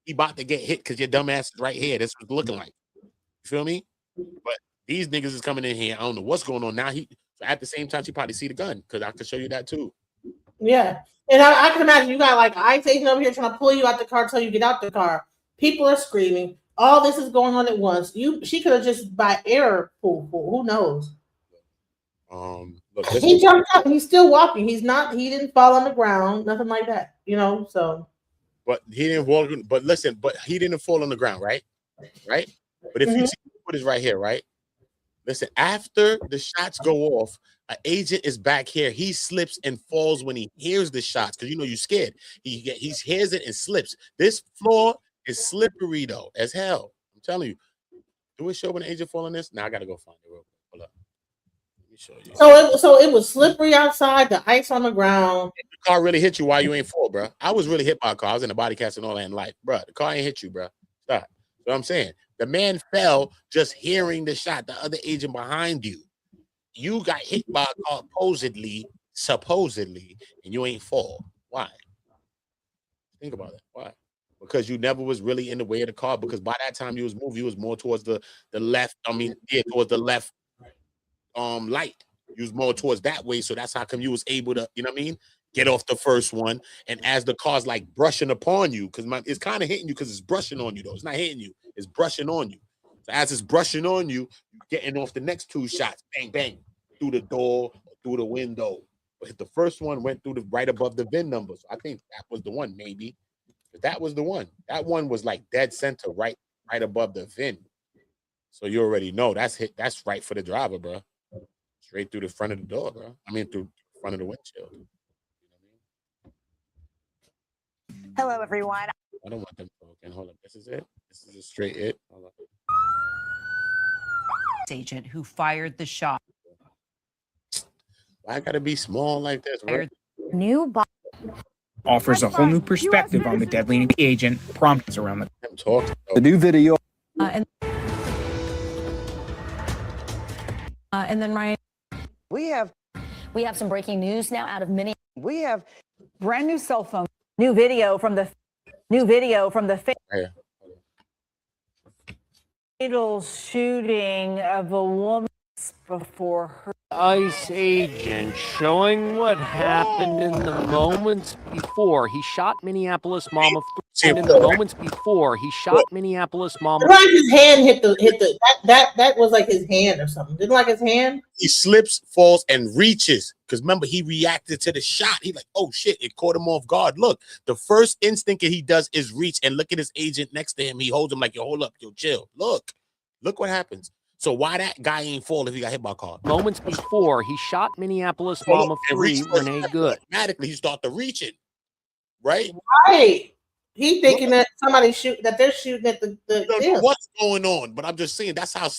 He about to get hit because your dumb ass is right here. That's what it's looking like. You feel me? But these niggas is coming in here. I don't know what's going on now. So at the same time, she probably see the gun, because I can show you that too. Yeah. And I can imagine you got like ICE agent over here trying to pull you out the car, tell you get out the car. People are screaming. All this is going on at once. She could have just by error pulled. Who knows? Look, he jumped up. He's still walking. He didn't fall on the ground. Nothing like that. So. But he didn't walk. But listen, he didn't fall on the ground, right? Right. But if you see the footage right here, right? Listen, after the shots go off, an agent is back here. He slips and falls when he hears the shots, because you're scared. He hears it and slips. This floor is slippery though, as hell. I'm telling you. Do it show when an agent fall on this? Now I gotta go find it real quick. Hold up. Let me show you. So it was slippery outside, the ice on the ground. The car really hit you while you ain't fall, bro. I was really hit by a car. I was in a body cast and all that in life, bro. The car ain't hit you, bro. Stop. So I'm saying, the man fell just hearing the shot. The other agent behind you, you got hit by a car supposedly, and you ain't fall. Why? Think about it. Why? Because you never was really in the way of the car. Because by that time you was moving, you was more towards the left. Towards the left light. You was more towards that way. So that's how come you was able to, get off the first one. And as the car's like brushing upon you, because it's kind of hitting you because it's brushing on you, though. It's not hitting you, it's brushing on you. So as it's brushing on you, you're getting off the next two shots, bang, bang, through the door, through the window. But the first one went through right above the VIN number. So I think that was the one, maybe. But that was the one. That one was like dead center, right above the VIN. So you already know that's right for the driver, bro. Straight through the front of the door, bro. Through the front of the windshield. Hello, everyone. I don't want them talking. Hold up. This is it. This is a straight it. Hold up. Agent who fired the shot. Why I gotta be small like this? Right? New offers a whole new perspective on the deadly agent. Prompts around the new video. And then Ryan, we have some breaking news now out of Minneapolis. We have brand new cell phone. New video from the fatal shooting of a woman before her. ICE agent showing what happened in the moments Before he shot Minneapolis mom of See, in the moments before he shot Minneapolis mom of Right, his hand hit the that was like his hand or something. Didn't like his hand. he slips, falls, and reaches. Because remember, he reacted to the shot. He like, oh shit, it caught him off guard. Look, the first instinct that he does is reach and look at his agent next to him. He holds him like, yo, hold up, yo, chill. Look what happens. So why that guy ain't fall if he got hit by a car? moments before he shot Minneapolis mom of And 3, reach Renee Good. Automatically, he start to reaching, right? Right. He thinking that they're shooting at the You don't know yeah. what's going on, but I'm just saying that's how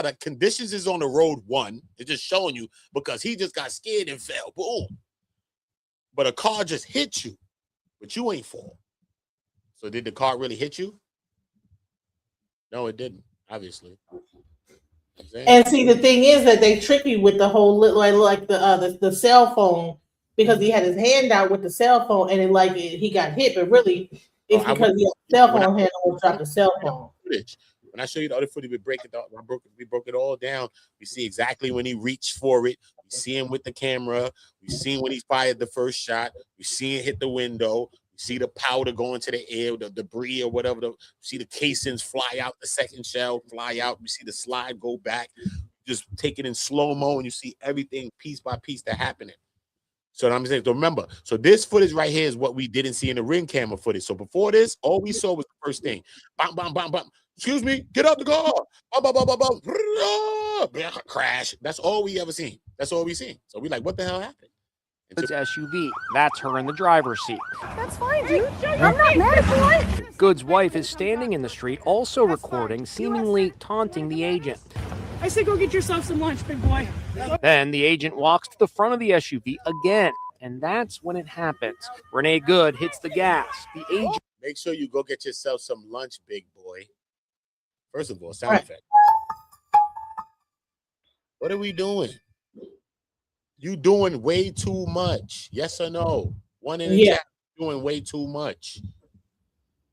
the conditions is on the road. One, they're just showing you because he just got scared and fell. Boom. But a car just hit you, but you ain't fall. So did the car really hit you? No, it didn't. Obviously. And see, the thing is that they trick you with the whole like the cell phone because he had his hand out with the cell phone and he got hit, but really it's because the cell phone hand dropped the cell phone. Footage. When I show you the other footage, we broke it all down. We see exactly when he reached for it. We see him with the camera. We see when he fired the first shot. We see it hit the window. We see the powder go into the air, the debris or whatever. We see the casings fly out, the second shell fly out. We see the slide go back. Just take it in slow-mo, and you see everything piece by piece that happening. So I'm saying, so remember, so this footage right here is what we didn't see in the ring camera footage. So before this, all we saw was the first thing. Bam, bam, bam, bam. Excuse me, get out the car. Bam, bam, bam, bam, bam. Crash. That's all we ever seen. That's all we seen. So we like, what the hell happened? Good's SUV. That's her in the driver's seat. That's fine, dude. I'm not mad at you. Good's wife is standing in the street, also recording, seemingly taunting the agent. I say go get yourself some lunch, big boy. Then the agent walks to the front of the SUV again, and that's when it happens. Renee Good hits the gas. The agent. Make sure you go get yourself some lunch, big boy. First of all, sound effect. What are we doing? You doing way too much. Yes or no? One in the chat doing way too much.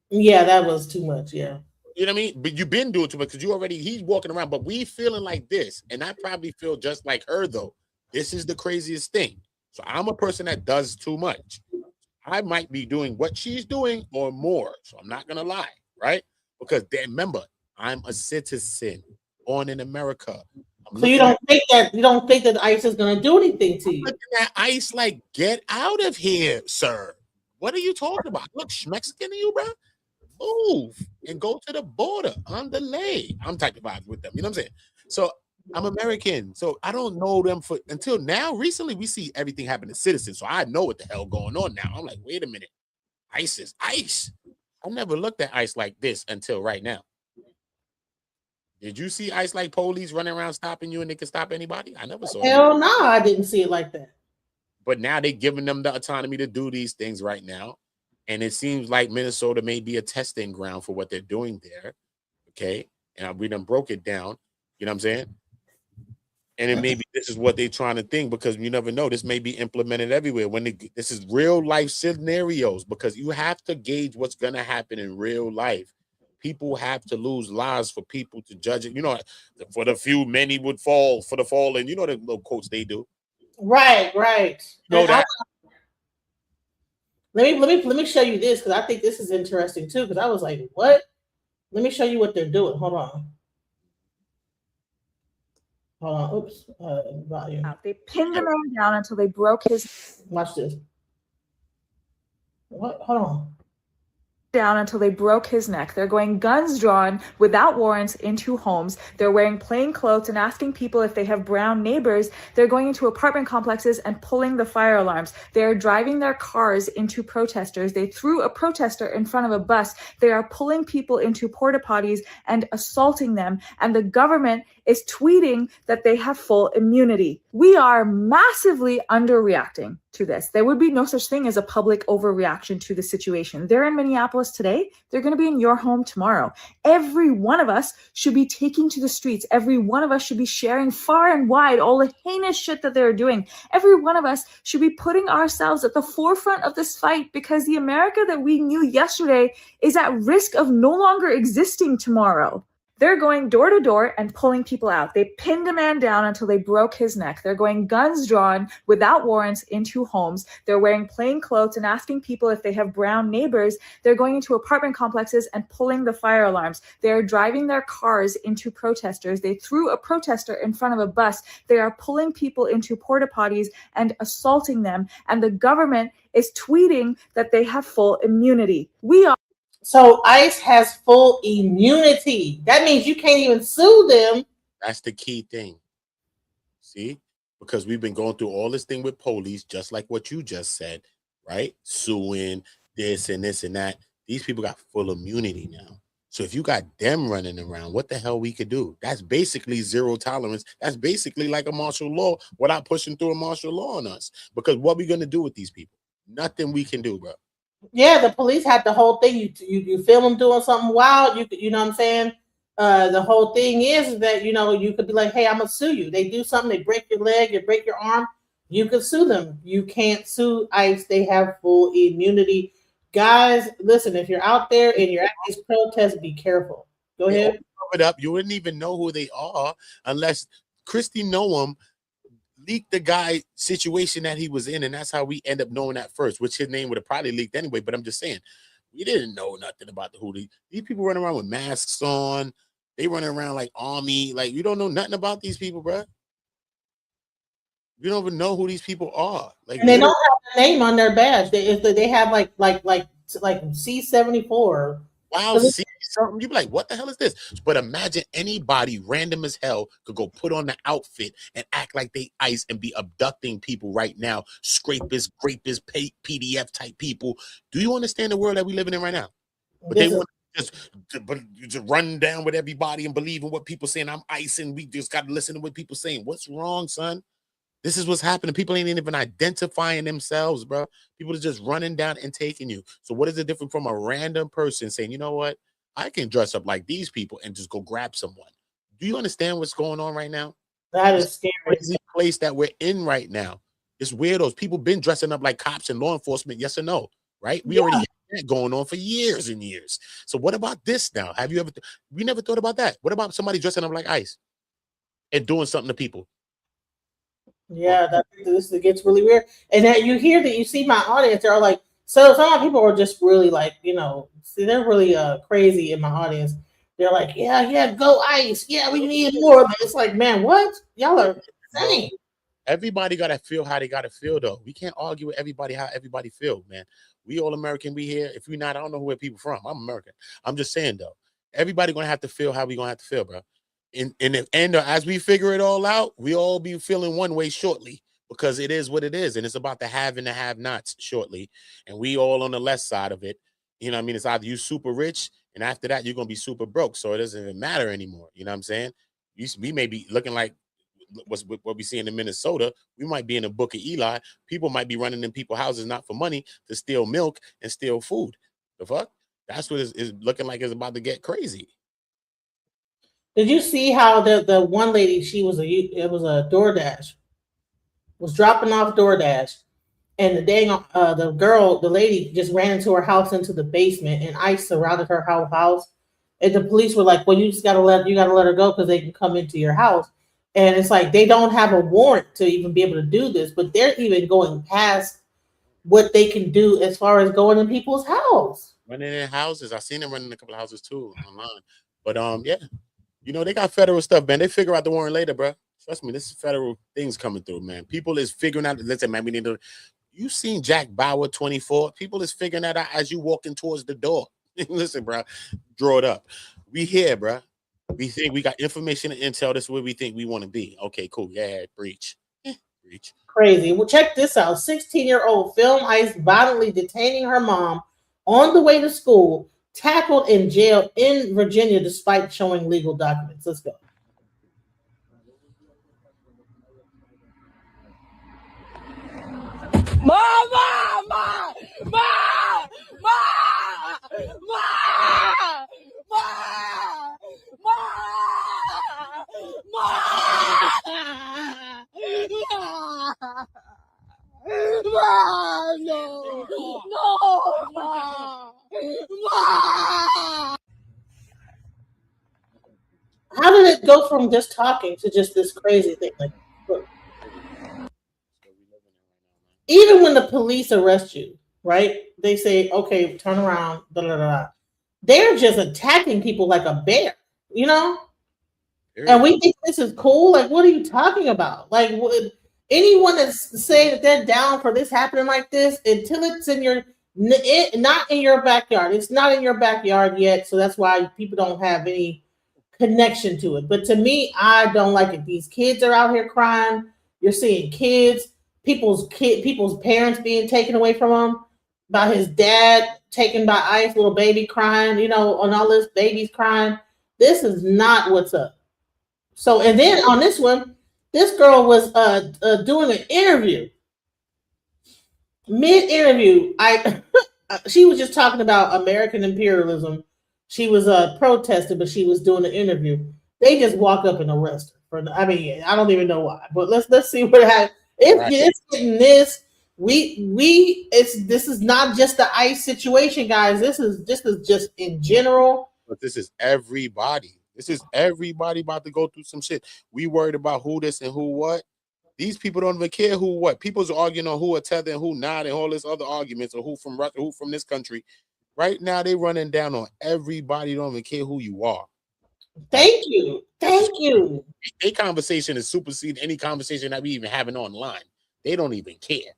Yeah, that was too much. Yeah. You know what I mean? But you've been doing too much because he's walking around, but we feeling like this. And I probably feel just like her, though. This is the craziest thing. So I'm a person that does too much. I might be doing what she's doing or more. So I'm not going to lie, right? Because remember, I'm a citizen born in America. So you don't think that ICE is going to do anything to you? Looking at ICE like, get out of here, sir. What are you talking about? Look, Mexican to you, bro. Move and go to the border on delay. I'm type of vibes with them. You know what I'm saying? So I'm American. So I don't know them until now. Recently, we see everything happen to citizens. So I know what the hell going on now. I'm like, wait a minute. ICE is ICE. I never looked at ICE like this until right now. Did you see ICE like police running around stopping you and they can stop anybody? I never saw Hell no, I didn't see it like that. But now they're giving them the autonomy to do these things right now. And it seems like Minnesota may be a testing ground for what they're doing there. Okay. And we done broke it down. You know what I'm saying? And it may be this is what they're trying to think because you never know. This may be implemented everywhere. This is real life scenarios because you have to gauge what's going to happen in real life. People have to lose lives for people to judge it. You know, for the few, many would fall for the fallen. You know the little quotes they do. Right. Know that. Let me show you this because I think this is interesting too. Because I was like, what? Let me show you what they're doing. Hold on. Oops. Volume. They pinned the man down until they broke his. Watch this. What? Hold on. Down until they broke his neck. They're going guns drawn without warrants into homes. They're wearing plain clothes and asking people if they have brown neighbors. They're going into apartment complexes and pulling the fire alarms. They're driving their cars into protesters. They threw a protester in front of a bus. They are pulling people into porta potties and assaulting them. And the government is tweeting that they have full immunity. We are massively underreacting to this. There would be no such thing as a public overreaction to the situation. They're in Minneapolis today. They're going to be in your home tomorrow. Every one of us should be taking to the streets. Every one of us should be sharing far and wide all the heinous shit that they're doing. Every one of us should be putting ourselves at the forefront of this fight because the America that we knew yesterday is at risk of no longer existing tomorrow. They're going door to door and pulling people out. They pinned a man down until they broke his neck. They're going guns drawn without warrants into homes. They're wearing plain clothes and asking people if they have brown neighbors. They're going into apartment complexes and pulling the fire alarms. They're driving their cars into protesters. They threw a protester in front of a bus. They are pulling people into porta potties and assaulting them. And the government is tweeting that they have full immunity. So ICE has full immunity. That means you can't even sue them. That's the key thing. See? Because we've been going through all this thing with police, just like what you just said, right? Suing this and this and that. These people got full immunity now. So if you got them running around, what the hell we could do? That's basically zero tolerance. That's basically like a martial law without pushing through a martial law on us. Because what are we going to do with these people? Nothing we can do, bro. Yeah, the police had the whole thing. You film them doing something wild. You know what I'm saying? The whole thing is that, you know, you could be like, hey, I'm going to sue you. They do something. They break your leg. They break your arm. You could sue them. You can't sue ICE. They have full immunity. Guys, listen, if you're out there and you're at these protests, be careful. Go ahead. Cover it up. You wouldn't even know who they are unless Kristi Noem leaked the guy situation that he was in, and that's how we end up knowing that first, which his name would have probably leaked anyway. But I'm just saying, we didn't know nothing about these people running around with masks on. They running around like army. Like, you don't know nothing about these people, bro. You don't even know who these people are. Like, and they don't have a name on their badge. They have like C-74. Wow, see something. You be like, what the hell is this? But imagine anybody random as hell could go put on the outfit and act like they ICE and be abducting people right now. Scrapers, grapists, PDF type people. Do you understand the world that we living in right now? But they want to run down with everybody and believe in what people saying. I'm ICE and we just got to listen to what people saying. What's wrong, son? This is what's happening. People ain't even identifying themselves, bro. People are just running down and taking you. So what is the difference from a random person saying, you know what? I can dress up like these people and just go grab someone. Do you understand what's going on right now? That is scary. Crazy place that we're in right now. It's weirdos. People been dressing up like cops and law enforcement, yes or no? Right? We already had that going on for years and years. So what about this now? Have you ever? We never thought about that. What about somebody dressing up like ICE and doing something to people? Yeah, this gets really weird. And that you hear that, you see my audience, they're like, so some of people are just really like, you know, see, they're really crazy in my audience. They're like, yeah, go ICE. Yeah, we need more. But it's like, man, what? Y'all are insane. Everybody got to feel how they got to feel, though. We can't argue with everybody how everybody feel, man. We all American. We here. If we're not, I don't know where people from. I'm American. I'm just saying, though. Everybody going to have to feel how we going to have to feel, bro. And as we figure it all out, we all be feeling one way shortly, because it is what it is. And it's about the have and the have-nots shortly. And we all on the left side of it. You know what I mean? It's either you super rich, and after that, you're going to be super broke. So it doesn't even matter anymore. You know what I'm saying? We may be looking like what we see in Minnesota. We might be in a Book of Eli. People might be running in people's houses, not for money, to steal milk and steal food. The fuck? That's what is looking like it's about to get crazy. Did you see how the one lady, it was a DoorDash, was dropping off DoorDash, and the lady just ran into her house, into the basement, and ICE surrounded her house, and the police were like, well, you gotta let her go because they can come into your house. And it's like, they don't have a warrant to even be able to do this, but they're even going past what they can do as far as going in people's house. Running in houses. I've seen them running in a couple of houses too online. But yeah. You know, they got federal stuff, man. They figure out the warrant later, bro. Trust me, this is federal things coming through, man. People is figuring out, listen, man, we need to. You seen Jack Bauer 24? People is figuring that out as you walking towards the door. Listen, bro, draw it up. We here, bro. We think we got information and intel. This is where we think we want to be. Okay, cool. Yeah, breach. Breach. Crazy. Well, check this out. 16-year-old film ICE violently detaining her mom on the way to school, tackled in jail in Virginia despite showing legal documents. Let's go. How did it go from just talking to just this crazy thing? Like, look. Even when the police arrest you, right? They say, okay, turn around, da da da. They're just attacking people like a bear, you know? And we think this is cool. Like, what are you talking about? Like, anyone that's saying that they're down for this happening like this, until it's in your, not in your backyard. It's not in your backyard yet, so that's why people don't have any connection to it. But to me, I don't like it. These kids are out here crying. You're seeing kids, people's parents being taken away from them, by his dad taken by ICE, little baby crying, you know, on all this, babies crying. This is not what's up. So, and then on this one, this girl was doing an interview. Mid-interview, she was just talking about American imperialism. She was protesting, but she was doing an interview. They just walk up and arrest her. I mean, I don't even know why, but let's see what happens. It's getting this. This is not just the ICE situation, guys. This is just in general. But this is everybody. This is everybody about to go through some shit. We worried about who this and who what. These people don't even care who what. People's arguing on who are tethered and who not, and all this other arguments, or who from Russia, who from this country. Right now, they running down on everybody. Don't even care who you are. Thank you. A conversation is superseding any conversation that we even having online. They don't even care.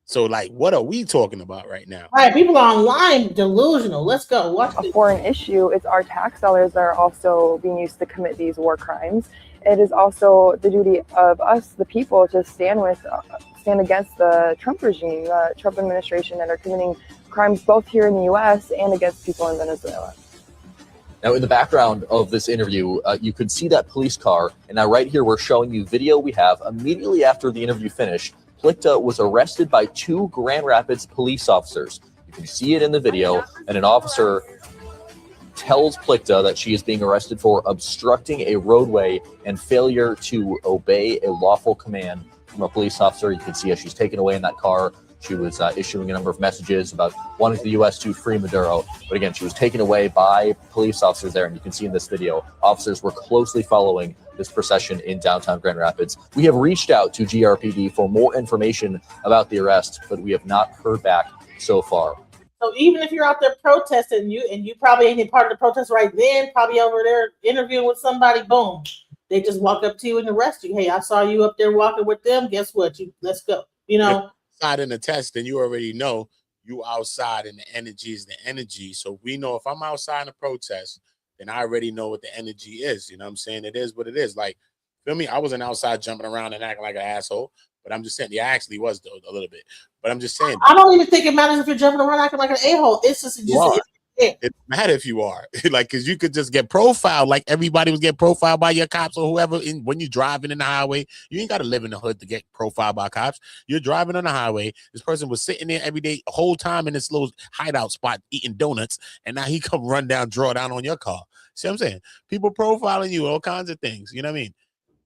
So, like, what are we talking about right now? All right, people are online delusional. Let's go. Watch a foreign issue. It's our tax dollars that are also being used to commit these war crimes. It is also the duty of us, the people, to stand against the Trump regime, the Trump administration, that are committing crimes both here in the U.S. and against people in Venezuela. Now, in the background of this interview, you could see that police car. And now right here, we're showing you video we have immediately after the interview finished. Plickta was arrested by 2 Grand Rapids police officers. You can see it in the video, and an officer tells Plickta that she is being arrested for obstructing a roadway and failure to obey a lawful command from a police officer. You can see as she's taken away in that car. She was issuing a number of messages about wanting the U.S. to free Maduro. But again, she was taken away by police officers there. And you can see in this video, officers were closely following this procession in downtown Grand Rapids. We have reached out to GRPD for more information about the arrest, but we have not heard back so far. So even if you're out there protesting, and you probably ain't part of the protest right then, probably over there interviewing with somebody, boom, they just walk up to you and arrest you. Hey, I saw you up there walking with them. Guess what? Let's go. You know. Outside in the test, then you already know you outside, and the energy is the energy. So we know if I'm outside in a protest, then I already know what the energy is. You know what I'm saying? It is what it is. Like, feel me? I wasn't outside jumping around and acting like an asshole, but I'm just saying, yeah, I actually was though, a little bit. But I'm just saying, I don't even think it matters if you're jumping around acting like an a-hole. It's just it matters if you are like, because you could just get profiled like everybody was getting profiled by your cops or whoever. When you're driving in the highway, you ain't got to live in the hood to get profiled by cops. You're driving on the highway. This person was sitting there every day, the whole time in this little hideout spot eating donuts, and now he come run down, draw down on your car. See what I'm saying? People profiling you, all kinds of things. You know what I mean?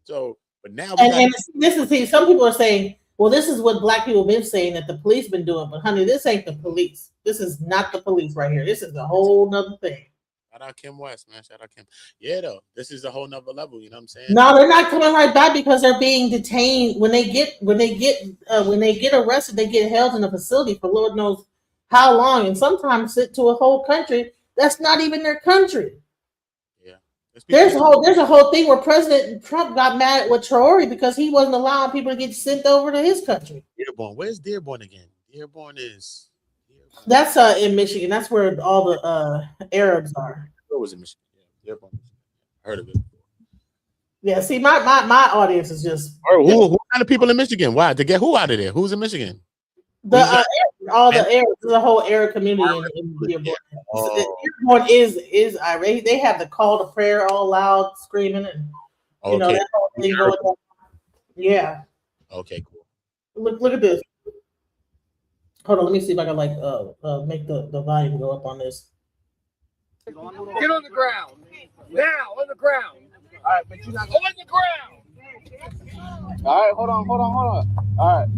So, but now some people are saying, well, this is what Black people been saying that the police been doing, but honey, this ain't the police. This is not the police right here. This is a whole nother thing. Shout out Kim West, man. Shout out Kim. Yeah, though, this is a whole nother level. You know what I'm saying? No, they're not coming right back because they're being detained. When they get arrested, they get held in a facility for Lord knows how long, and sometimes sent to a whole country that's not even their country. There's a whole thing where President Trump got mad with Traore because he wasn't allowing people to get sent over to his country. Dearborn, where's Dearborn again? Dearborn is. That's in Michigan. That's where all the Arabs are. Where was it, Michigan? Yeah, Dearborn. Heard of it. Yeah. See, my audience is just. Who kind of people in Michigan? Why to get who out of there? Who's in Michigan? The Arabs, the whole Arab community in Dearborn. Dearborn is irate. They have the call to prayer all loud, screaming, and you know that whole thing going on. Yeah. Okay, cool. Look at this. Hold on, let me see if I can make the volume go up on this. Get on the ground. Now, on the ground. All right, but you're not on the ground. All right, hold on. All right.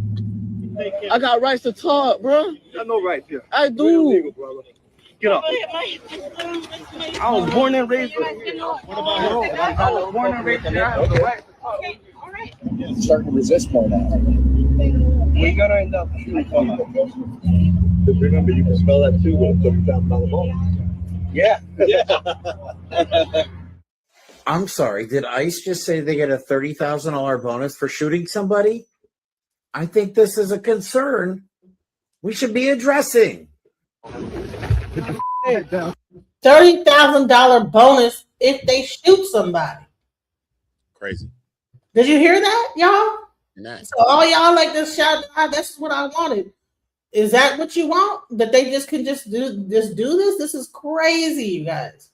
I got rights to talk, bro. I got no rights here. I do. Illegal, brother. Get up. I was born and raised here. What about him? I was born and raised here. I have the right to talk. You're starting to resist more now. We're gonna end up. Remember, you can spell that too with a $30,000 bonus. Yeah. I'm sorry, did ICE just say they get a $30,000 bonus for shooting somebody? I think this is a concern we should be addressing. $30,000 bonus if they shoot somebody. Crazy. Did you hear that, y'all? Nice. So all y'all like this shout out, that's what I wanted. Is that what you want? That they just can just do this? This is crazy, you guys.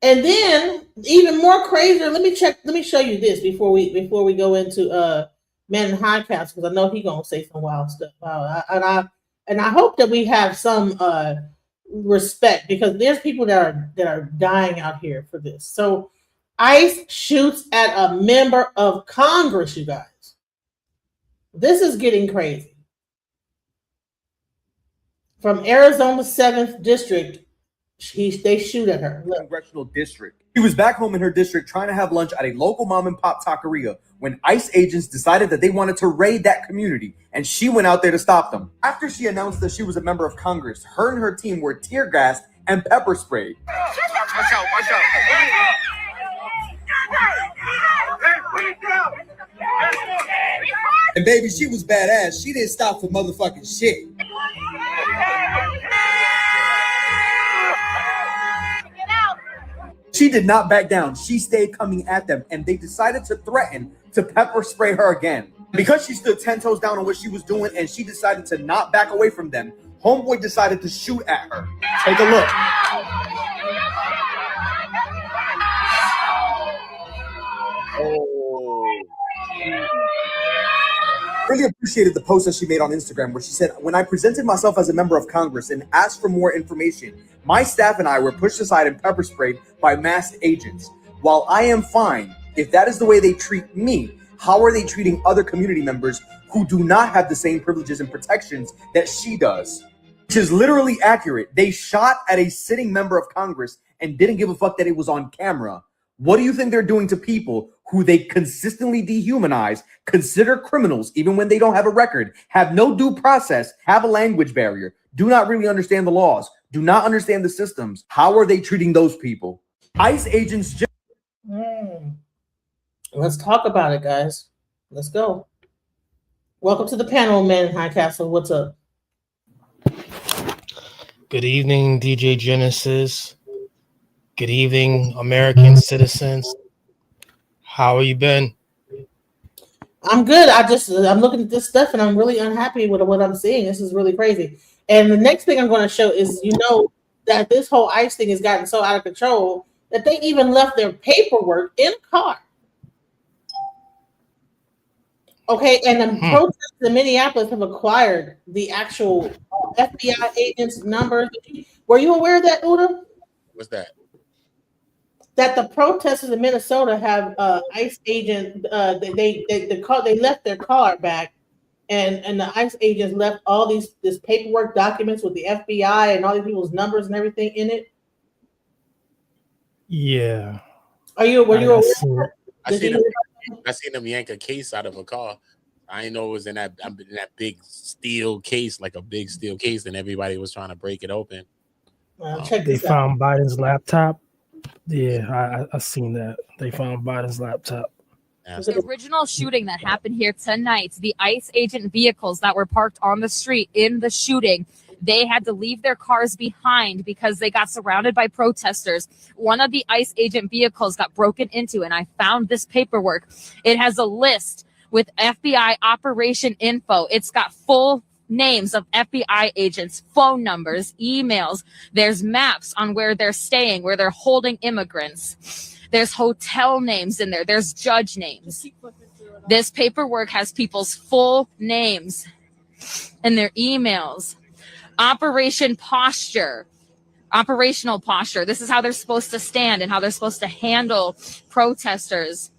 And then even more crazier, let me show you this before we go into Man in High Castle, because I know he's gonna say some wild stuff. And I hope that we have some respect, because there's people that are dying out here for this. So ICE shoots at a member of Congress, you guys. This is getting crazy. From Arizona 7th District, they shoot at her. Congressional district. She was back home in her district trying to have lunch at a local mom and pop taqueria when ICE agents decided that they wanted to raid that community, and she went out there to stop them. After she announced that she was a member of Congress, her and her team were tear gassed and pepper sprayed. Watch out. And baby, she was badass. She didn't stop for motherfucking shit. She did not back down. She stayed coming at them, and they decided to threaten to pepper spray her again. Because she stood 10 toes down on what she was doing and she decided to not back away from them, homeboy decided to shoot at her. Take a look. Really appreciated the post that she made on Instagram where she said, when I presented myself as a member of Congress and asked for more information, my staff and I were pushed aside and pepper sprayed by masked agents. While I am fine, if that is the way they treat me, how are they treating other community members who do not have the same privileges and protections that she does? Which is literally accurate. They shot at a sitting member of Congress and didn't give a fuck that it was on camera. What do you think they're doing to people who they consistently dehumanize, consider criminals even when they don't have a record, have no due process, have a language barrier, do not really understand the laws, do not understand the systems? How are they treating those people? ICE agents just... Let's talk about it, guys. Let's go. Welcome to the panel, Man in High Castle. What's up? Good evening, DJ Genesis. Good evening, American citizens. How have you been? I'm good. I'm looking at this stuff and I'm really unhappy with what I'm seeing. This is really crazy. And the next thing I'm going to show is, that this whole ICE thing has gotten so out of control that they even left their paperwork in a car. Okay, and the protests in Minneapolis have acquired the actual FBI agents' numbers. Were you aware of that, Uda? What's that? That the protesters in Minnesota have ICE agent. They left their car back, and the ICE agents left all this paperwork documents with the FBI and all these people's numbers and everything in it. Yeah. Were you aware? I seen them yank a case out of a car. I didn't know it was in that big steel case, like a big steel case, and everybody was trying to break it open. They found Biden's laptop. Yeah, I seen that. They found Biden's laptop. The original shooting that happened here tonight, the ICE agent vehicles that were parked on the street in the shooting, they had to leave their cars behind because they got surrounded by protesters. One of the ICE agent vehicles got broken into, and I found this paperwork. It has a list with FBI operation info. It's got full names of FBI agents, phone numbers, emails. There's maps on where they're staying, where they're holding immigrants. There's hotel names in there. There's judge names. This paperwork has people's full names and their emails. Operational posture. This is how they're supposed to stand and how they're supposed to handle protesters.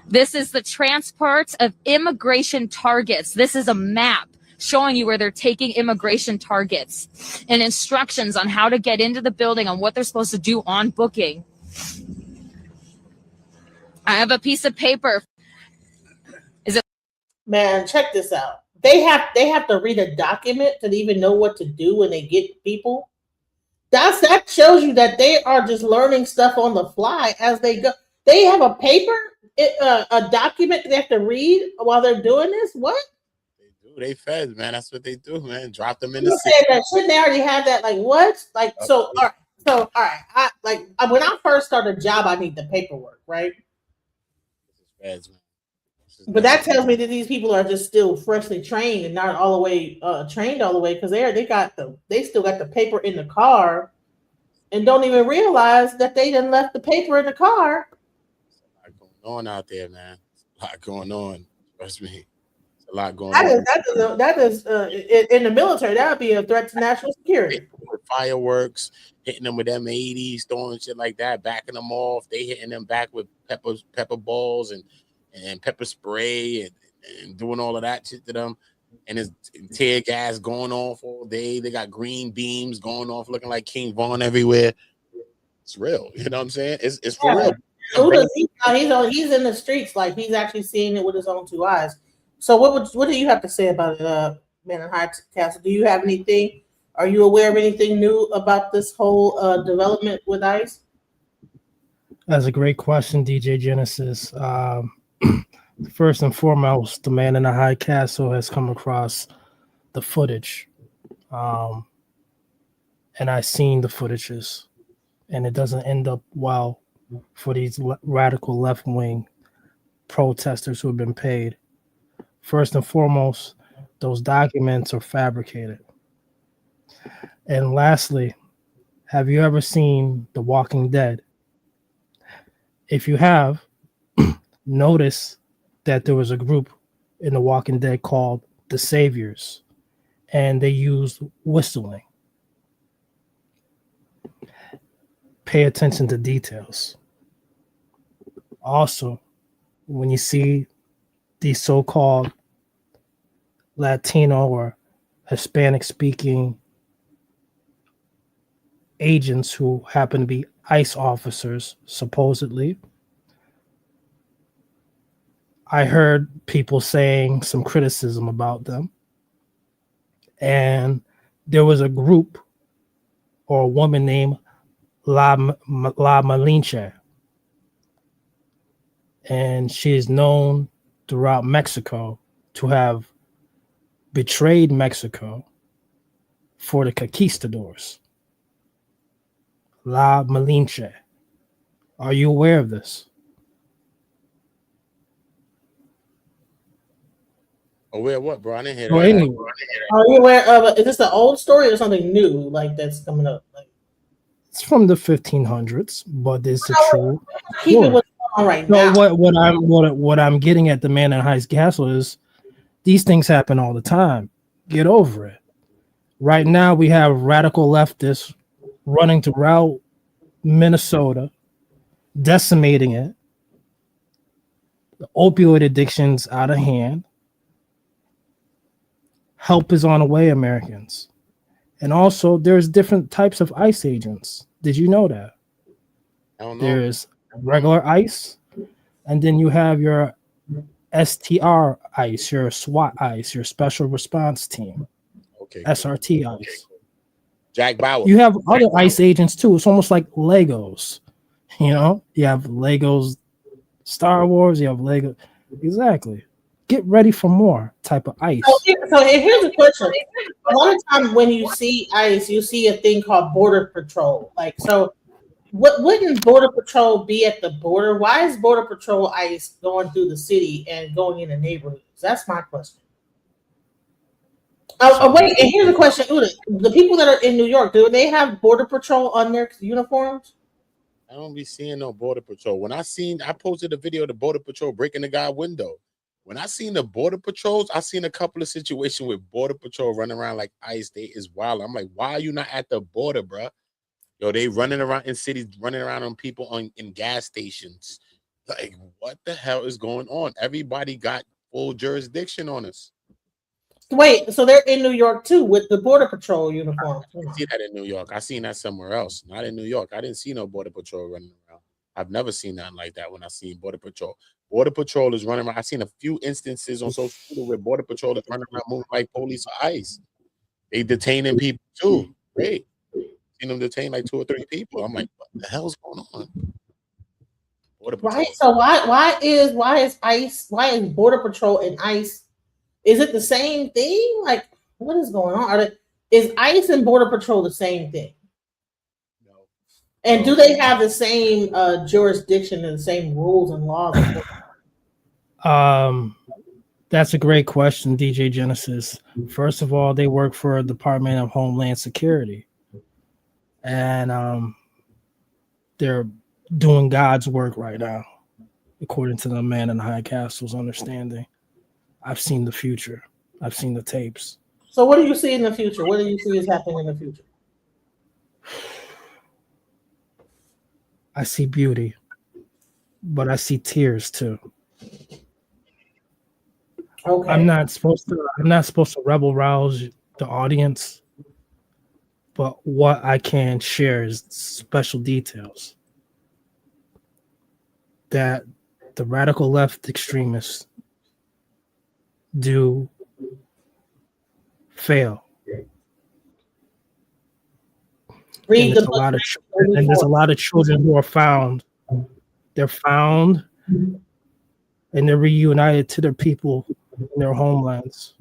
This is the transport of immigration targets. This is a map. showing you where they're taking immigration targets and instructions on how to get into the building, on what they're supposed to do on booking. I have a piece of paper. Is it? Man, check this out. They have to read a document to even know what to do when they get people. That shows you that they are just learning stuff on the fly as they go. They have a paper, a document they have to read while they're doing this. What? They feds, man. That's what they do, man. Drop them in You the said that shouldn't they already have that? Like what? Like so? All right. When I first started a job, I need the paperwork, right? Feds, man. But that tells me that these people are just still freshly trained and not all the way trained all the way, because they still got the paper in the car and don't even realize that they done left the paper in the car. There's a lot going on out there, man. A lot going on. Trust me. There's a lot going on. That is in the military, that would be a threat to national security. With fireworks, hitting them with M80s, throwing shit like that, backing them off. They hitting them back with pepper balls and pepper spray and doing all of that shit to them, and it's tear gas going off all day. They got green beams going off, looking like King Von everywhere. It's real, you know what I'm saying? It's for real. He's in the streets, like he's actually seeing it with his own two eyes. So what do you have to say about it, Man in High Castle? Do you have anything? Are you aware of anything new about this whole development with ICE? That's a great question, DJ Genesis. First and foremost, the Man in the High Castle has come across the footage, and I've seen the footages, and it doesn't end up well for these radical left-wing protesters who have been paid. First and foremost, those documents are fabricated. And lastly, have you ever seen The Walking Dead? If you have, notice that there was a group in The Walking Dead called the Saviors, and they used whistling. Pay attention to details. Also, when you see these so-called Latino or Hispanic-speaking agents who happen to be ICE officers, supposedly, I heard people saying some criticism about them. And there was a group or a woman named La Malinche. And she is known throughout Mexico to have betrayed Mexico for the conquistadors. La Malinche. Are you aware of this? Aware of what, bro? I didn't hear Well, that. anyway. Are you aware of? Is this an old story or something new, like that's coming up? Like, It's from the 1500s, but it's a true. keep it story. what's going on right No, now. what I'm getting at the Man in High Castle is these things happen all the time. Get over it. Right now we have radical leftists running throughout Minnesota, decimating it. The opioid addiction's out of hand. Help is on the way, Americans. And also there's different types of ICE agents. Did you know that? I don't know. There's regular ICE, and then you have your STR ICE, your SWAT ICE, your Special Response Team, Okay. SRT ICE. Jack Bauer. You have other ICE agents too. It's almost like Legos. You know, you have Legos Star Wars, you have Lego. Exactly. Get ready for more type of ICE. So here's a question. A lot of time when you see ICE, you see a thing called Border Patrol. Like, so wouldn't Border Patrol be at the border? Why is Border Patrol ICE going through the city and going into neighborhoods? That's my question. Wait, and here's a question, Uda. The people that are in New York, do they have Border Patrol on their uniforms? I don't be seeing no Border Patrol. I posted a video of the Border Patrol breaking the guy's window. When I seen the Border Patrols, I seen a couple of situations with Border Patrol running around like ICE. They is wild. I'm like, why are you not at the border, bro? Yo, they running around in cities, running around on people in gas stations. Like, what the hell is going on? Everybody got full jurisdiction on us. Wait, so they're in New York too with the Border Patrol uniform. I didn't see that in New York. I seen that somewhere else. Not in New York. I didn't see no Border Patrol running around. I've never seen nothing like that when I seen Border Patrol. Border Patrol is running around. I've seen a few instances on social media where Border Patrol is running around moving like police or ICE. They detaining people too. Great. Seen them detain like 2 or 3 people. I'm like, what the hell's going on? Border Patrol. Right. So why is Border Patrol and ICE? Is it the same thing? Like, what is going on? Is ICE and Border Patrol the same thing? No. And do they have the same jurisdiction and the same rules and laws? That's a great question, DJ Genesis. First of all, they work for the Department of Homeland Security, and they're doing God's work right now, according to the man in the high castle's understanding. I've seen the future. I've seen the tapes. So what do you see in the future? What do you see is happening in the future? I see beauty, but I see tears too. Okay. I'm not supposed to rebel rouse the audience, but what I can share is special details that the radical left extremists do fail. And there's a lot of children who are found. They're found and they're reunited to their people in their homelands.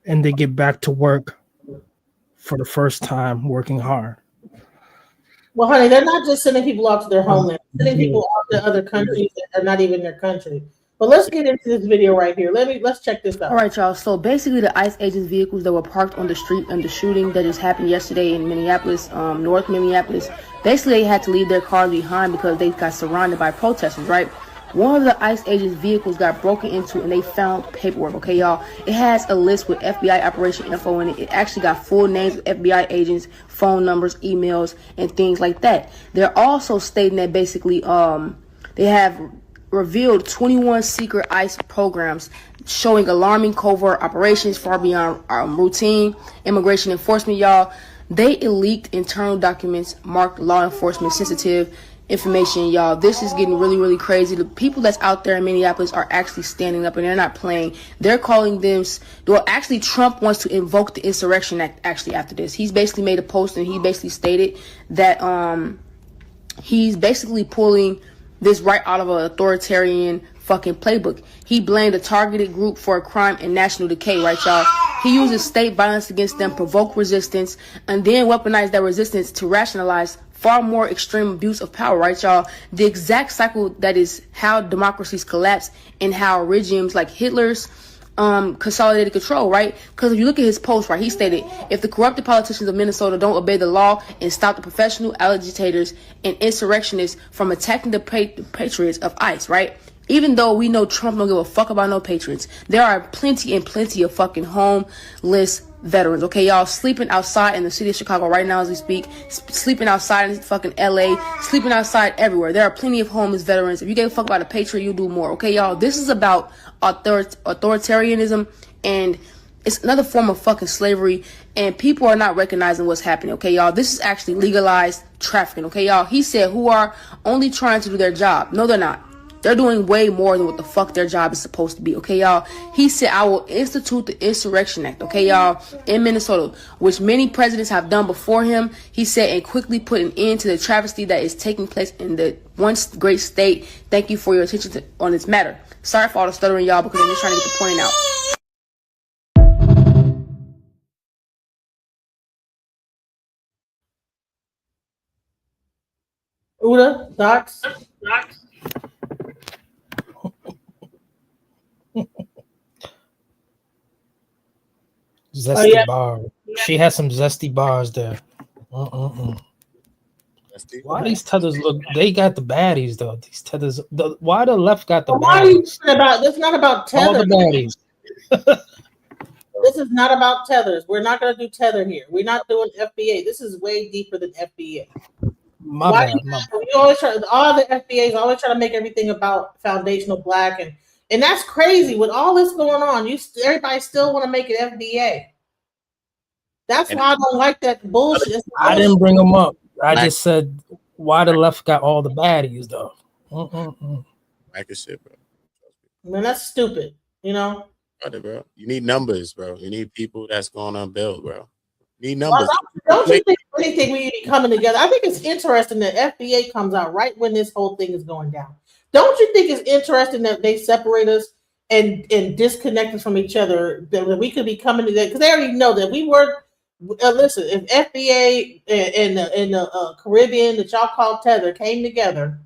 And they get back to work for the first time, working hard. Well, honey, they're not just sending people off to their homeland. They're sending people off to other countries that are not even their country. But let's get into this video right here. Let's check this out. All right, y'all. So basically, the ICE agents' vehicles that were parked on the street in the shooting that just happened yesterday in Minneapolis, North Minneapolis, basically they had to leave their cars behind because they got surrounded by protesters, right? One of the ICE agents' vehicles got broken into and they found paperwork, okay, y'all? It has a list with FBI operation info in it. It actually got full names of FBI agents, phone numbers, emails, and things like that. They're also stating that basically they have revealed 21 secret ICE programs showing alarming covert operations far beyond routine immigration enforcement, y'all. They leaked internal documents marked law enforcement sensitive information, y'all. This is getting really, really crazy. The people that's out there in Minneapolis are actually standing up and they're not playing. They're calling them, well, actually Trump wants to invoke the Insurrection Act actually after this. He's basically made a post and he basically stated that he's basically pulling this right out of an authoritarian fucking playbook. He blamed a targeted group for a crime and national decay, right, y'all? He uses state violence against them, provoke resistance, and then weaponize that resistance to rationalize far more extreme abuse of power, right, y'all? The exact cycle that is how democracies collapse and how regimes like Hitler's consolidated control, right? Because if you look at his post, right, he stated, if the corrupted politicians of Minnesota don't obey the law and stop the professional agitators and insurrectionists from attacking the patriots of ICE, right? Even though we know Trump don't give a fuck about no patriots, there are plenty of fucking homeless veterans, okay, y'all, sleeping outside in the city of Chicago right now as we speak, sleeping outside in fucking LA, sleeping outside everywhere. There are plenty of homeless veterans. If you give a fuck about a patriot, you'll do more, okay, y'all? This is about authoritarianism, and it's another form of fucking slavery, and people are not recognizing what's happening, okay, y'all? This is actually legalized trafficking, okay, y'all? He said, who are only trying to do their job. No, they're not. They're doing way more than what the fuck their job is supposed to be, okay, y'all? He said, I will institute the Insurrection Act, okay, y'all, in Minnesota, which many presidents have done before him. He said, and quickly put an end to the travesty that is taking place in the once great state. Thank you for your attention on this matter. Sorry for all the stuttering, y'all, because I'm just trying to get the point out. Uda, Docs? Zesty bar. She has some zesty bars there. Why these tethers look? They got the baddies though. These tethers. Why the left got the baddies? Why are you talking about? This is not about tethers. All the baddies. This is not about tethers. We're not going to do tether here. We're not doing FBA. This is way deeper than FBA. My bad. You always try, all the FBAs always try to make everything about foundational black and And that's crazy. With all this going on, everybody still want to make it FBA. That's why I don't like that bullshit. I didn't bring them up. I just said why the left got all the baddies though. Like a shit, bro. Man, that's stupid. You know. Bro. You need numbers, bro. You need people that's going on build, bro. You need numbers. Don't you think anything we need to be coming together? I think it's interesting that FBA comes out right when this whole thing is going down. Don't you think it's interesting that they separate us and disconnect us from each other? That we could be coming together because they already know that we were. Listen, if FBA and the Caribbean that y'all call Tether came together,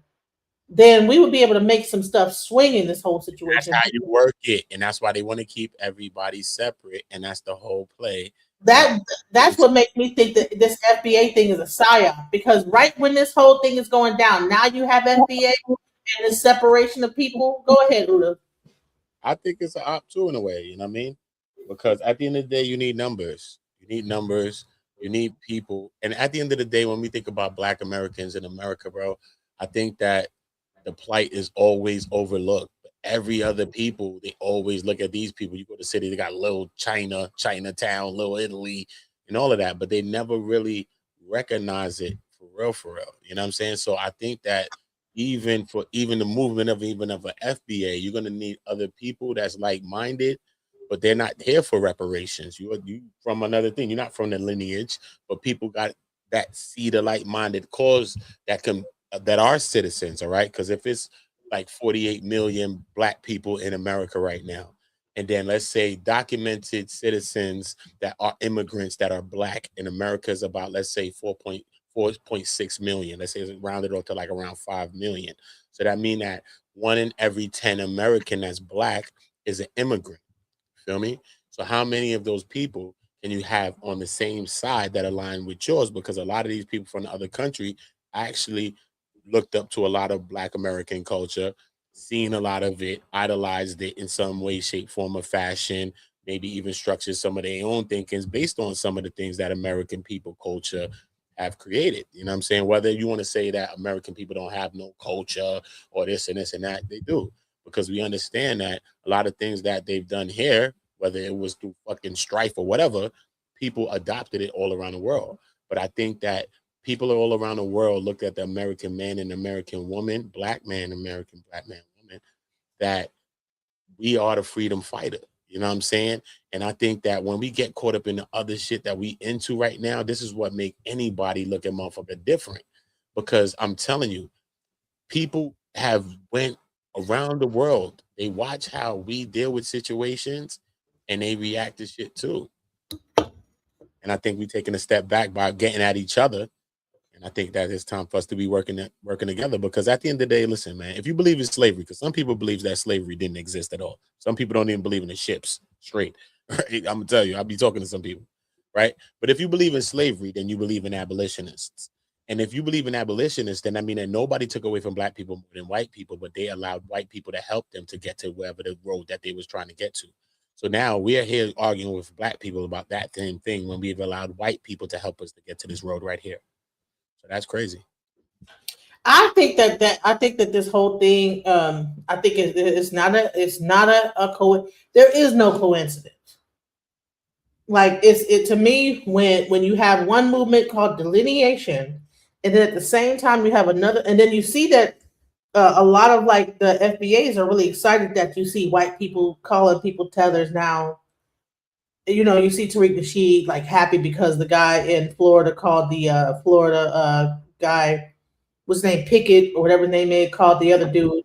then we would be able to make some stuff swing in this whole situation. That's how you work it, and that's why they want to keep everybody separate, and that's the whole play. That's what makes me think that this FBA thing is a psyop, because right when this whole thing is going down, now you have FBA and the separation of people. Go ahead, Uda. I think it's an op too in a way, you know what I mean? Because at the end of the day, you need numbers. You need numbers. You need people. And at the end of the day, when we think about Black Americans in America, bro, I think that the plight is always overlooked. Every other people, they always look at these people. You go to the city, they got little China, Chinatown, little Italy, and all of that, but they never really recognize it for real. You know what I'm saying? So I think that even the movement of an FBA, you're gonna need other people that's like-minded, but they're not here for reparations. You from another thing. You're not from the lineage, but people got that see the like-minded cause that are citizens, all right? Because if it's like 48 million Black people in America right now, and then let's say documented citizens that are immigrants that are Black in America is about, let's say 4.6 million. Let's say it's rounded off to like around 5 million. So that means that 1 in every 10 American that's Black is an immigrant. Feel me? So how many of those people can you have on the same side that align with yours? Because a lot of these people from the other country actually looked up to a lot of Black American culture, seen a lot of it, idolized it in some way, shape, form, or fashion, maybe even structured some of their own thinkings based on some of the things that American people culture have created. You know what I'm saying? Whether you want to say that American people don't have no culture or this and this and that, they do. Because we understand that a lot of things that they've done here, whether it was through fucking strife or whatever, people adopted it all around the world. But I think that people all around the world look at the American man and American woman, Black man, American Black man, woman, that we are the freedom fighter. You know what I'm saying? And I think that when we get caught up in the other shit that we into right now, this is what make anybody look at motherfucker different. Because I'm telling you, people have went around the world. They watch how we deal with situations and they react to shit too. And I think we're taking a step back by getting at each other. And I think that it's time for us to be working together, because at the end of the day, listen, man, if you believe in slavery, because some people believe that slavery didn't exist at all. Some people don't even believe in the ships straight. Right? I'm gonna tell you, I'll be talking to some people, right? But if you believe in slavery, then you believe in abolitionists. And if you believe in abolitionists, then I mean that nobody took away from Black people more than white people, but they allowed white people to help them to get to wherever the road that they was trying to get to. So now we are here arguing with Black people about that same thing when we've allowed white people to help us to get to this road right here. So that's crazy. I think that this whole thing, I think it's not a there is no coincidence. Like it to me, when you have one movement called delineation, and then at the same time you have another, and then you see that a lot of like the FBAs are really excited that you see white people calling people tethers now. You know, you see Tariq Nasheed like happy because the guy in Florida called the Florida guy, what's his name, Pickett or whatever name they called the other dude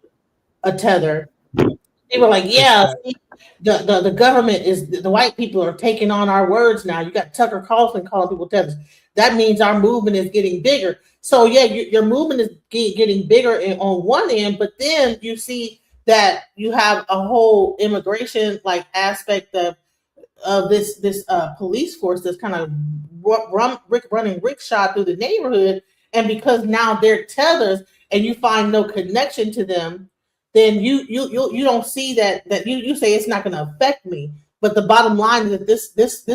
a tether. They were like, yeah, see, the government is, the white people are taking on our words now. You got Tucker Carlson calling people tethers. That means our movement is getting bigger. So yeah, your movement is getting bigger on one end, but then you see that you have a whole immigration like aspect of this police force that's kind of running rickshaw through the neighborhood, and because now they're tethers and you find no connection to them, then you don't see that you say it's not going to affect me. But the bottom line is that this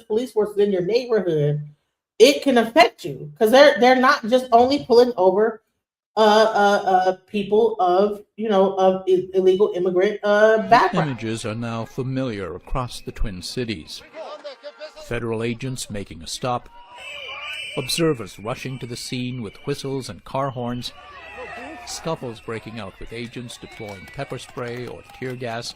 police force is in your neighborhood, it can affect you because they're not just only pulling over people of illegal immigrant background. Images are now familiar across the Twin Cities. Federal agents making a stop, observers rushing to the scene with whistles and car horns, scuffles breaking out with agents deploying pepper spray or tear gas,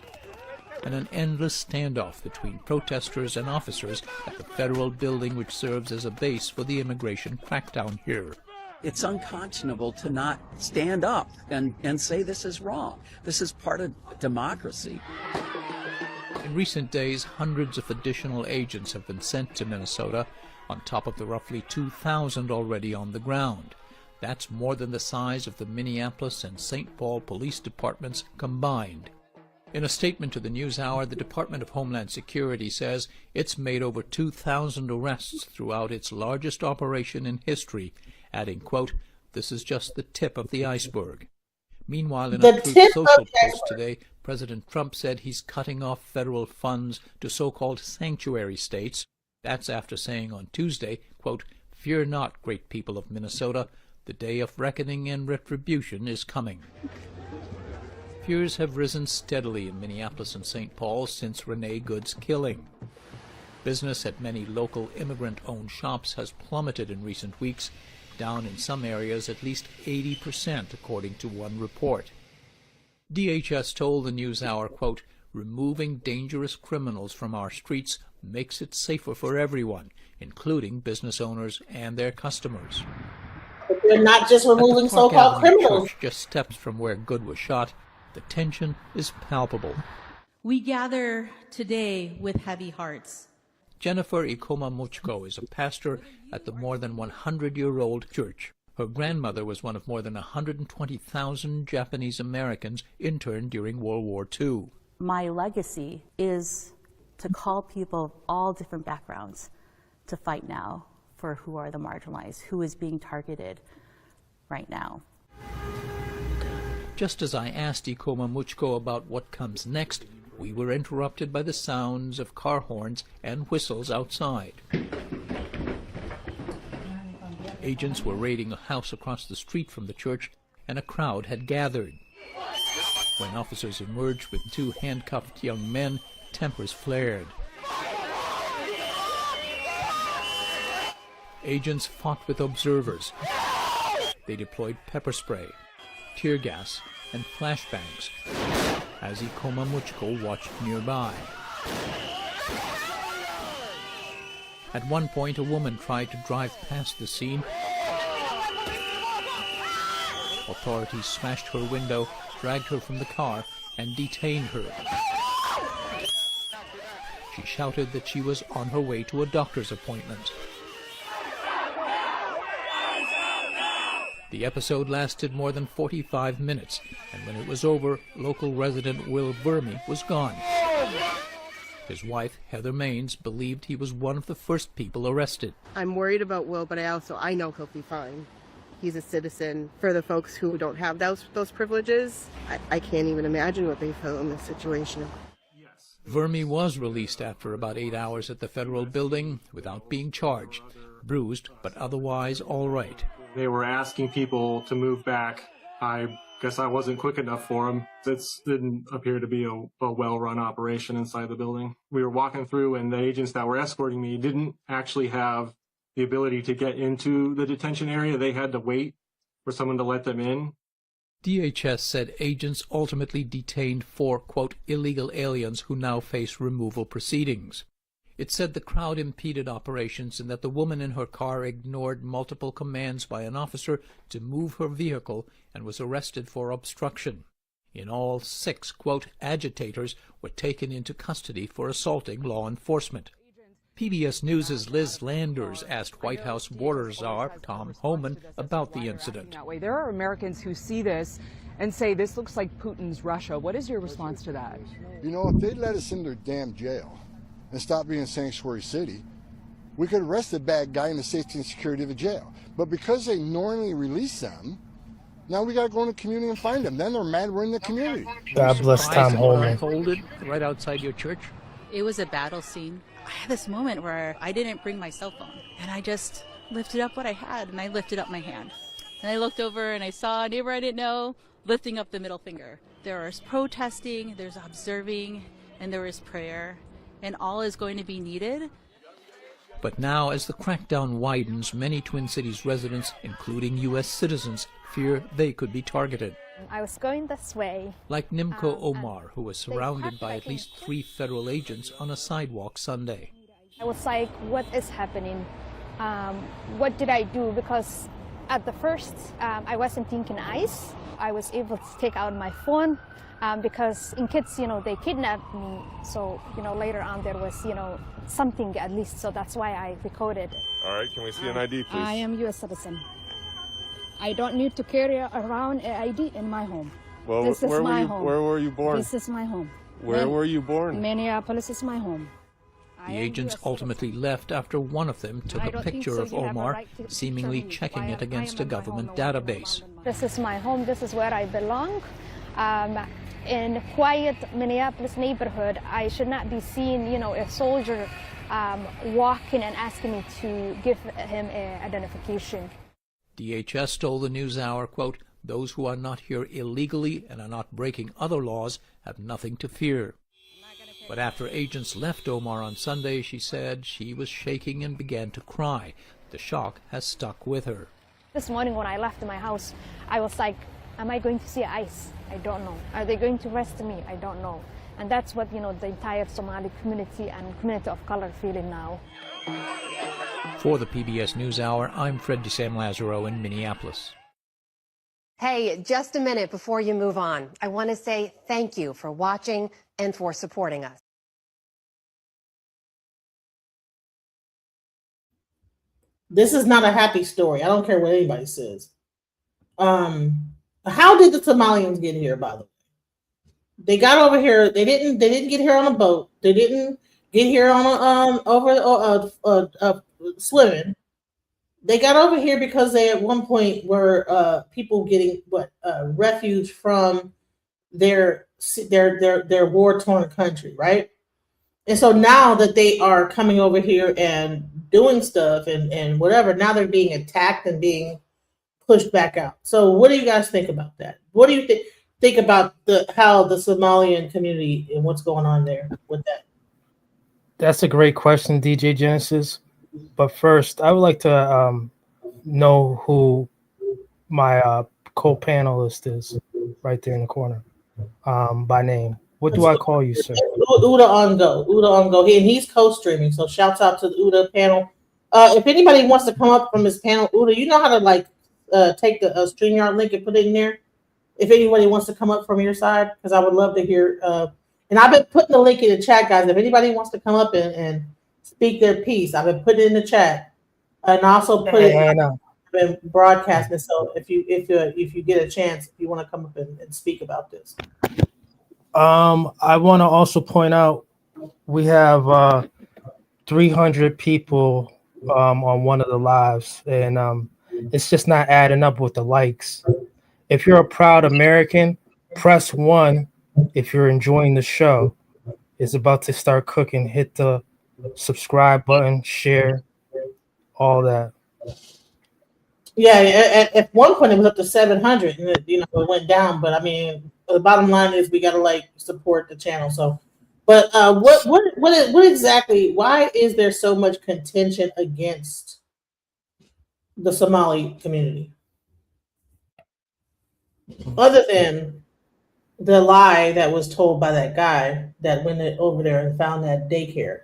and an endless standoff between protesters and officers at the federal building which serves as a base for the immigration crackdown here. It's unconscionable to not stand up and say this is wrong. This is part of democracy. In recent days, hundreds of additional agents have been sent to Minnesota, on top of the roughly 2,000 already on the ground. That's more than the size of the Minneapolis and St. Paul police departments combined. In a statement to the NewsHour, the Department of Homeland Security says it's made over 2,000 arrests throughout its largest operation in history, adding, quote, "This is just the tip of the iceberg." Meanwhile, in a Truth Social post today, President Trump said he's cutting off federal funds to so-called sanctuary states. That's after saying on Tuesday, quote, "Fear not, great people of Minnesota, the day of reckoning and retribution is coming." Fears have risen steadily in Minneapolis and St. Paul since Renee Good's killing. Business at many local immigrant-owned shops has plummeted in recent weeks, down in some areas at least 80%, according to one report. DHS told the NewsHour, quote, "Removing dangerous criminals from our streets makes it safer for everyone, including business owners and their customers." But they're not just removing so-called criminals. Church, just steps from where Good was shot, the tension is palpable. We gather today with heavy hearts. Jennifer Ikoma Muchko is a pastor at the more than 100-year-old church. Her grandmother was one of more than 120,000 Japanese Americans interned during World War II. My legacy is to call people of all different backgrounds to fight now for who are the marginalized, who is being targeted right now. Just as I asked Ikoma Muchko about what comes next, we were interrupted by the sounds of car horns and whistles outside. Agents were raiding a house across the street from the church, and a crowd had gathered. When officers emerged with two handcuffed young men, tempers flared. Agents fought with observers. They deployed pepper spray, tear gas, and flashbangs as Ikoma Muchko watched nearby. At one point, a woman tried to drive past the scene. Authorities smashed her window, dragged her from the car, and detained her. She shouted that she was on her way to a doctor's appointment. The episode lasted more than 45 minutes, and when it was over, local resident Will Vermi was gone. His wife, Heather Maines, believed he was one of the first people arrested. I'm worried about Will, but I know he'll be fine. He's a citizen. For the folks who don't have those privileges, I can't even imagine what they feel in this situation. Vermi was released after about 8 hours at the federal building without being charged, bruised but otherwise all right. They were asking people to move back. I guess I wasn't quick enough for them. It didn't appear to be a well-run operation inside the building. We were walking through, and the agents that were escorting me didn't actually have the ability to get into the detention area. They had to wait for someone to let them in. DHS said agents ultimately detained 4, quote, illegal aliens who now face removal proceedings. It said the crowd impeded operations and that the woman in her car ignored multiple commands by an officer to move her vehicle and was arrested for obstruction. In all, 6, quote, agitators were taken into custody for assaulting law enforcement. PBS News' Liz Landers asked White House border czar Tom Homan about the incident. There are Americans who see this and say this looks like Putin's Russia. What is your response to that? You know, if they'd let us in their damn jail and stop being a sanctuary city, we could arrest the bad guy in the safety and security of a jail. But because they normally release them, now we got to go in the community and find them. Then they're mad we're in the community. God bless Tom Homan. Unfolded right outside your church? It was a battle scene. I had this moment where I didn't bring my cell phone, and I just lifted up what I had, and I lifted up my hand. And I looked over and I saw a neighbor I didn't know lifting up the middle finger. There is protesting, there's observing, and there is prayer, and all is going to be needed. But now, as the crackdown widens, many Twin Cities residents, including U.S. citizens, fear they could be targeted. I was going this way. Like Nimco Omar, who was surrounded by at least 3 federal agents on a sidewalk Sunday. I was like, what is happening? What did I do? Because at the first, I wasn't thinking ICE. I was able to take out my phone because in kids, they kidnapped me. So, later on there was, something at least. So that's why I recorded it. All right, can we see an ID, please? I am U.S. citizen. I don't need to carry around an ID in my home. Well, this is my home. Where were you born? This is my home. Where were you born? Minneapolis is my home. The agents ultimately left after one of them took a picture of Omar, seemingly checking it against a government database. This is my home. This is where I belong. In quiet Minneapolis neighborhood, I should not be seeing, a soldier walking and asking me to give him an identification. DHS told the NewsHour, quote, "Those who are not here illegally and are not breaking other laws have nothing to fear." But after agents left Omar on Sunday, she said she was shaking and began to cry. The shock has stuck with her. This morning when I left my house, I was like, am I going to see ICE? I don't know. Are they going to arrest me? I don't know. And that's what, the entire Somali community and community of color feeling now. For the PBS NewsHour, I'm Fred DeSam Lazaro in Minneapolis. Hey, just a minute before you move on. I want to say thank you for watching and for supporting us. This is not a happy story. I don't care what anybody says. How did the Somalians get here, by the way? They got over here. They didn't get here on a boat. They didn't get here on swimming. They got over here because they at one point were people getting refuge from their war-torn country, right? And so now that they are coming over here and doing stuff and whatever, now they're being attacked and being pushed back out. So what do you guys think about that? What do you think about how the Somalian community and what's going on there with that? That's a great question, DJ Genesis. But first, I would like to know who my co-panelist is right there in the corner by name. What do I call you, sir? Uda Ongo. And he's co-streaming, so shouts out to the Uda panel. If anybody wants to come up from his panel, Uda, you know how to take the StreamYard link and put it in there? If anybody wants to come up from your side, because I would love to hear. And I've been putting the link in the chat, guys. If anybody wants to come up and speak their piece, I've been putting it in the chat, and also put it in broadcasting. So if you get a chance, if you want to come up and speak about this. I want to also point out we have 300 people on one of the lives, and it's just not adding up with the likes. If you're a proud American, press 1. If you're enjoying the show, it's about to start cooking. Hit the subscribe button, share, all that. Yeah, at one point it was up to 700, and it went down. But I mean, the bottom line is we gotta support the channel. So, but what exactly? Why is there so much contention against the Somali community, other than the lie that was told by that guy that went over there and found that daycare?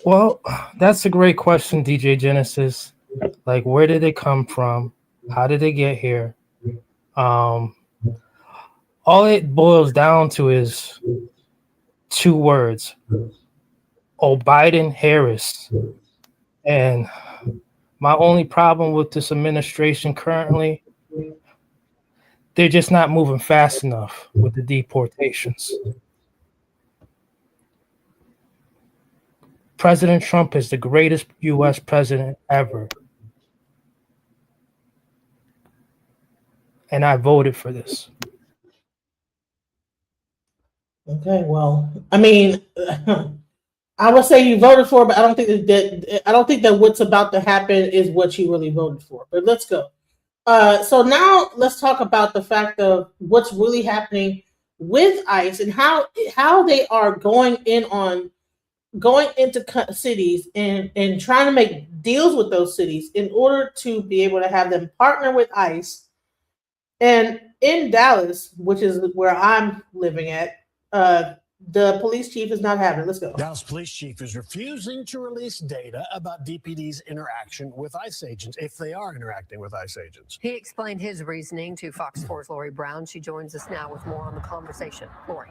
Well, that's a great question, DJ Genesis. Like, where did they come from? How did they get here? All it boils down to is 2 words: Biden Harris. And my only problem with this administration currently, they're just not moving fast enough with the deportations. President Trump is the greatest U.S. president ever. And I voted for this. Okay, well, I mean, I would say you voted for, but I don't think that what's about to happen is what you really voted for. But let's go. So now let's talk about the fact of what's really happening with ICE and how they are going into cities and trying to make deals with those cities in order to be able to have them partner with ICE. And in Dallas, which is where I'm living at, the police chief is not having it. Let's go. Dallas police chief is refusing to release data about DPD's interaction with ICE agents, if they are interacting with ICE agents. He explained his reasoning to Fox 4's Lori Brown. She joins us now with more on the conversation. Lori.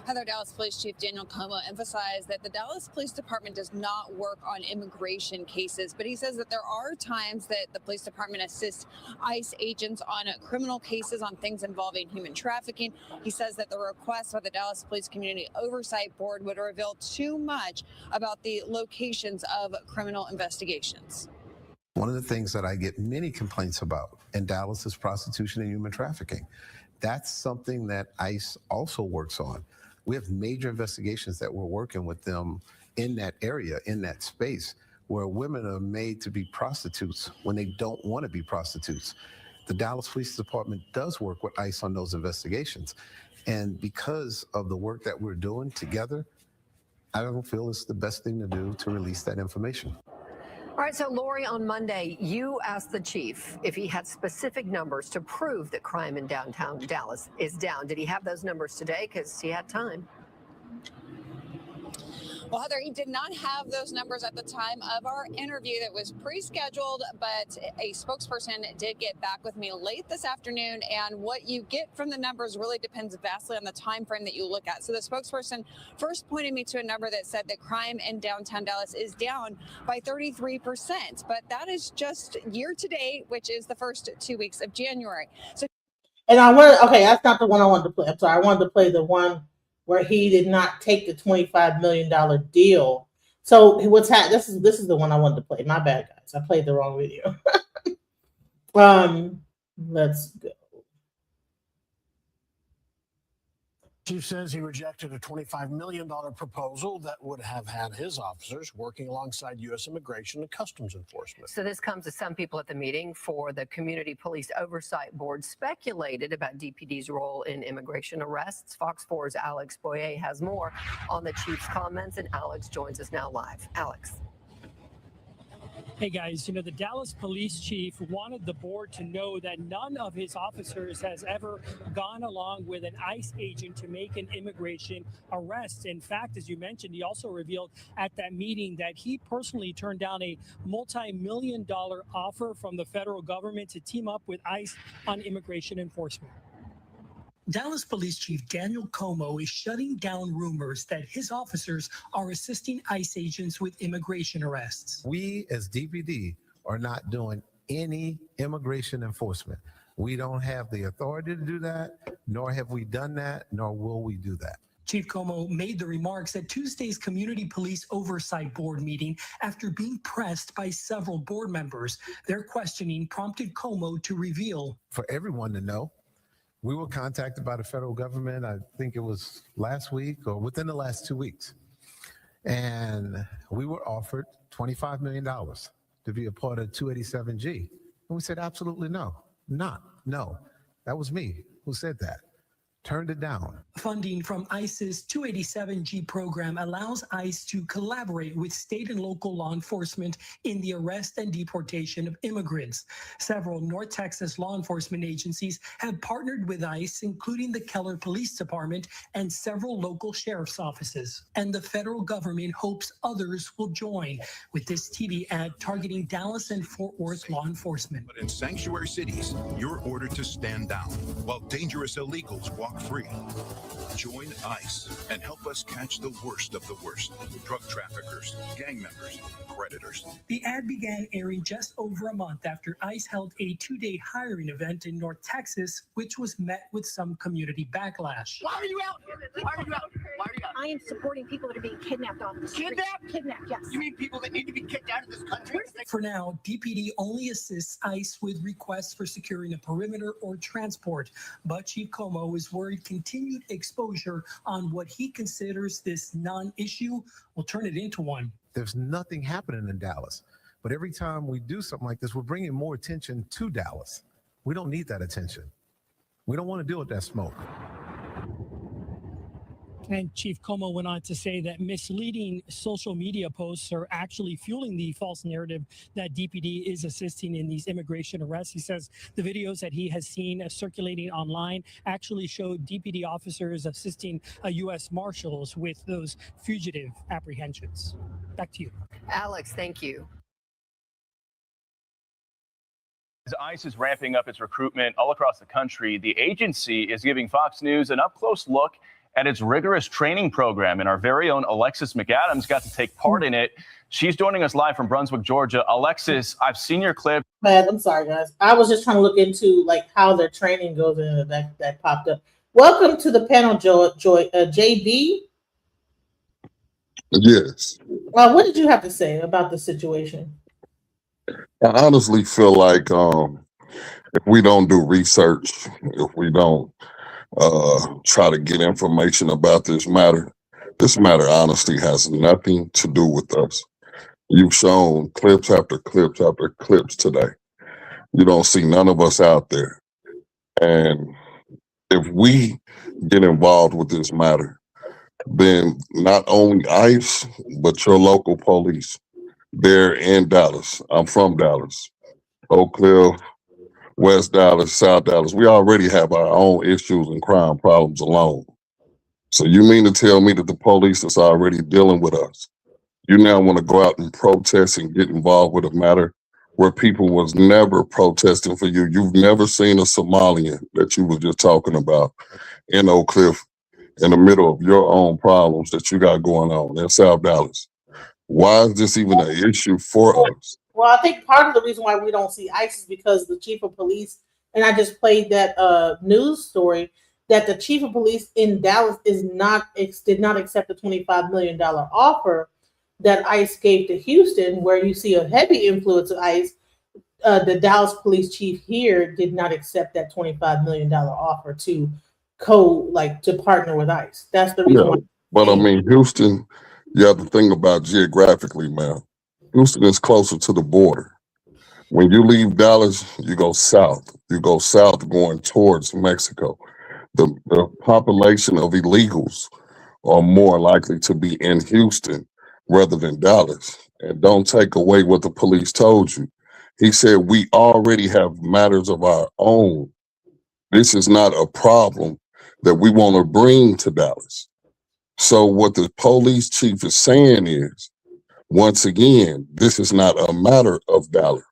Heather, Dallas Police Chief Daniel Como emphasized that the Dallas Police Department does not work on immigration cases, but he says that there are times that the police department assists ICE agents on criminal cases on things involving human trafficking. He says that the request by the Dallas Police Community Oversight Board would reveal too much about the locations of criminal investigations. One of the things that I get many complaints about in Dallas is prostitution and human trafficking. That's something that ICE also works on. We have major investigations that we're working with them in that area, in that space, where women are made to be prostitutes when they don't want to be prostitutes. The Dallas Police Department does work with ICE on those investigations. And because of the work that we're doing together, I don't feel it's the best thing to do to release that information. All right, so Lori, on Monday, you asked the chief if he had specific numbers to prove that crime in downtown Dallas is down. Did he have those numbers today? Because he had time. Well, Heather, he did not have those numbers at the time of our interview that was pre-scheduled, but a spokesperson did get back with me late this afternoon, and what you get from the numbers really depends vastly on the time frame that you look at. So the spokesperson first pointed me to a number that said that crime in downtown Dallas is down by 33%, but that is just year to date, which is the first 2 weeks of January. So, and that's not the one I wanted to play. I'm sorry, I wanted to play the one where he did not take the $25 million deal. So what's happening? This is the one I wanted to play. My bad, guys. I played the wrong video. Let's go. Chief says he rejected a $25 million proposal that would have had his officers working alongside U.S. Immigration and Customs Enforcement. So this comes as some people at the meeting for the Community Police Oversight Board speculated about DPD's role in immigration arrests. Fox 4's Alex Boyer has more on the chief's comments, and Alex joins us now live. Alex. Hey guys, the Dallas police chief wanted the board to know that none of his officers has ever gone along with an ICE agent to make an immigration arrest. In fact, as you mentioned, he also revealed at that meeting that he personally turned down a multi-million-dollar offer from the federal government to team up with ICE on immigration enforcement. Dallas Police Chief Daniel Como is shutting down rumors that his officers are assisting ICE agents with immigration arrests. We as DPD are not doing any immigration enforcement. We don't have the authority to do that, nor have we done that, nor will we do that. Chief Como made the remarks at Tuesday's Community Police Oversight Board meeting after being pressed by several board members. Their questioning prompted Como to reveal. For everyone to know, we were contacted by the federal government, I think it was last week or within the last 2 weeks. And we were offered $25 million to be a part of 287G. And we said, absolutely no. No. That was me who said that. Turned it down. Funding from ICE's 287G program allows ICE to collaborate with state and local law enforcement in the arrest and deportation of immigrants. Several North Texas law enforcement agencies have partnered with ICE, including the Keller Police Department and several local sheriff's offices. And the federal government hopes others will join with this TV ad targeting Dallas and Fort Worth law enforcement. But in sanctuary cities, you're ordered to stand down while dangerous illegals walk free. Join ICE and help us catch the worst of the worst. Drug traffickers, gang members, predators. The ad began airing just over a month after ICE held a 2-day hiring event in North Texas, which was met with some community backlash. Why are you out? Why are you out? Why are you out? I am supporting people that are being kidnapped off the street. Kidnapped, yes. You mean people that need to be kicked out of this country? For now, DPD only assists ICE with requests for securing a perimeter or transport. But Chief Como is worried continued exposure on what he considers this non-issue will turn it into one. There's nothing happening in Dallas. But every time we do something like this, we're bringing more attention to Dallas. We don't need that attention. We don't want to deal with that smoke. And Chief Como went on to say that misleading social media posts are actually fueling the false narrative that DPD is assisting in these immigration arrests. He says the videos that he has seen circulating online actually show DPD officers assisting U.S. Marshals with those fugitive apprehensions. Back to you. Alex, thank you. As ICE is ramping up its recruitment all across the country, the agency is giving Fox News an up-close look at its rigorous training program, and our very own Alexis McAdams got to take part in it. She's joining us live from Brunswick, Georgia. Alexis, I've seen your clip. I'm sorry, guys. I was just trying to look into like how their training goes, and that popped up. Welcome to the panel, JB. Yes. What did you have to say about the situation? I honestly feel like if we don't do research, if we don't try to get information about this matter honestly has nothing to do with us. You've shown clips after clips after clips today. You don't see none of us out there. And if we get involved with this matter, then not only ICE, but your local police, they're in Dallas. I'm from Dallas, Oak Cliff, West Dallas, South Dallas. We already have our own issues and crime problems alone. So you mean to tell me that the police is already dealing with us? You now want to go out and protest and get involved with a matter where people was never protesting for you. You've never seen a Somalian that you were just talking about in Oak Cliff in the middle of your own problems that you got going on in South Dallas. Why is this even an issue for us? Well, I think part of the reason why we don't see ICE is because the chief of police, and I just played that news story, that the chief of police in Dallas did not accept the $25 million offer that ICE gave to Houston, where you see a heavy influence of ICE. The Dallas police chief here did not accept that $25 million offer to partner with ICE. That's the reason why. But I mean, Houston, you have to think about geographically, man. Houston is closer to the border. When you leave Dallas, you go south. You go south going towards Mexico. The population of illegals are more likely to be in Houston rather than Dallas. And don't take away what the police told you. He said, we already have matters of our own. This is not a problem that we want to bring to Dallas. So what the police chief is saying is, once again, this is not a matter of Dallas.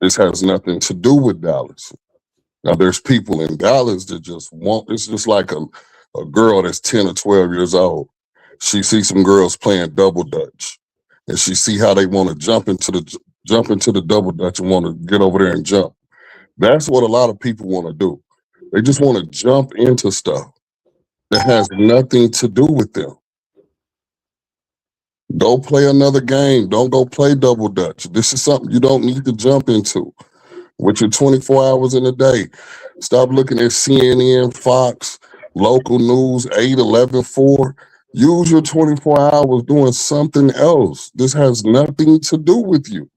This has nothing to do with Dallas. Now, there's people in Dallas that just want, it's just like a girl that's 10 or 12 years old. She sees some girls playing double dutch, and she see how they want to jump into the double dutch and want to get over there and jump. That's what a lot of people want to do. They just want to jump into stuff that has nothing to do with them. Go play another game. Don't go play double dutch. This is something you don't need to jump into with your 24 hours in a day. Stop looking at CNN, Fox, local news, 8, 11, 4. Use your 24 hours doing something else. This has nothing to do with you.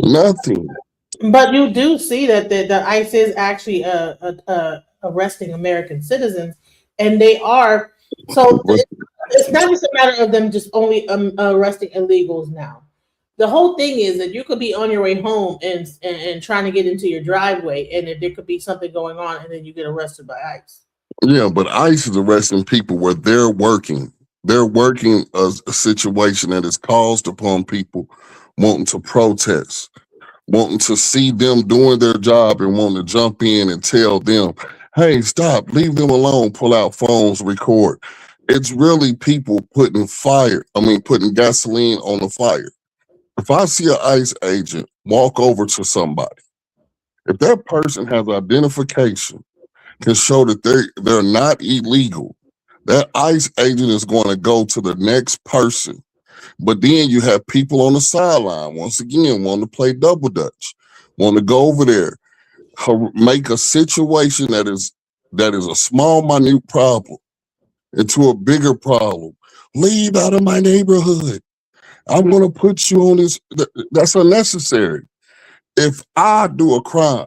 Nothing. But you do see that the ICE is actually arresting American citizens, and they are. So it's not just a matter of them just only arresting illegals now. The whole thing is that you could be on your way home and trying to get into your driveway, and there could be something going on, and then you get arrested by ICE. Yeah, but ICE is arresting people where they're working. They're working a situation that is caused upon people wanting to protest, wanting to see them doing their job and wanting to jump in and tell them, hey, stop, leave them alone, pull out phones, record. It's really people putting gasoline on the fire. If I see an ICE agent walk over to somebody, if that person has identification can show that they're not illegal, that ICE agent is going to go to the next person. But then you have people on the sideline, once again, want to play double dutch, want to go over there, make a situation that is a small, minute problem into a bigger problem. Leave out of my neighborhood. I'm going to put you on this. That's unnecessary. If I do a crime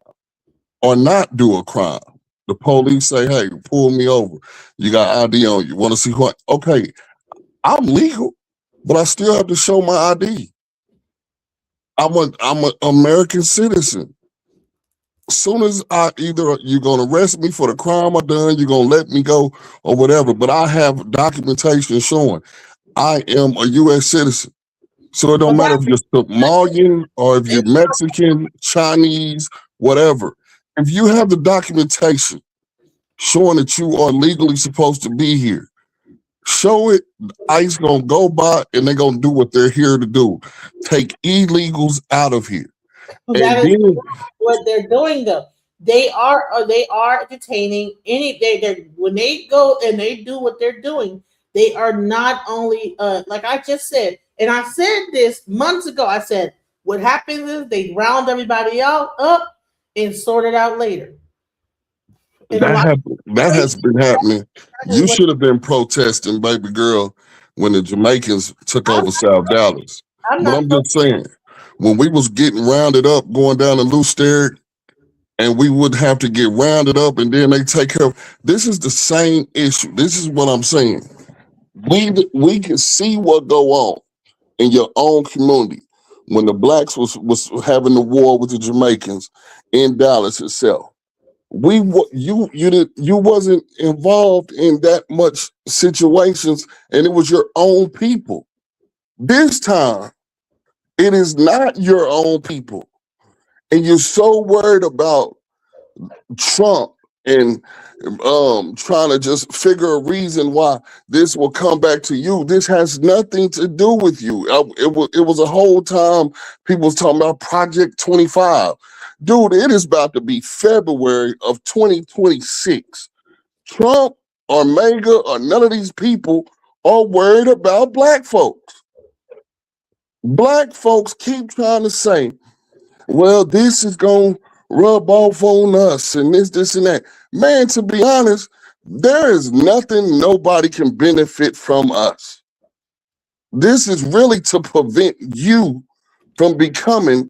or not do a crime, the police say, hey, pull me over. You got ID on you. Want to see what? Okay, I'm legal, but I still have to show my ID. I'm an American citizen. As soon as either you're going to arrest me for the crime I done, you're going to let me go or whatever, but I have documentation showing I am a U.S. citizen. So it don't matter if you're Somalian or if you're Mexican, Chinese, whatever. If you have the documentation showing that you are legally supposed to be here, show it. ICE gonna go by and they're gonna do what they're here to do. Take illegals out of here. That is what they're doing, though. They are detaining they when they go and they do what they're doing. They are not only like I just said, and I said this months ago. I said what happens is they round everybody up and sort it out later. That has been happening. You should have been protesting, baby girl, when the Jamaicans took over South Dallas. But I'm just saying, when we was getting rounded up going down to Lou Sterritt, and we would have to get rounded up and then they take care of, this is the same issue. This is what I'm saying. We can see what go on in your own community when the blacks was having the war with the Jamaicans in Dallas itself. You wasn't involved in that much situations, and it was your own people. This time, it is not your own people, and you're so worried about Trump and trying to just figure a reason why this will come back to you. This has nothing to do with you. It was a whole time people was talking about Project 25. Dude, it is about to be February of 2026. Trump or MAGA or none of these people are worried about black folks. Black folks keep trying to say, well, this is going to rub off on us and this and that. Man, to be honest, there is nothing nobody can benefit from us. This is really to prevent you from becoming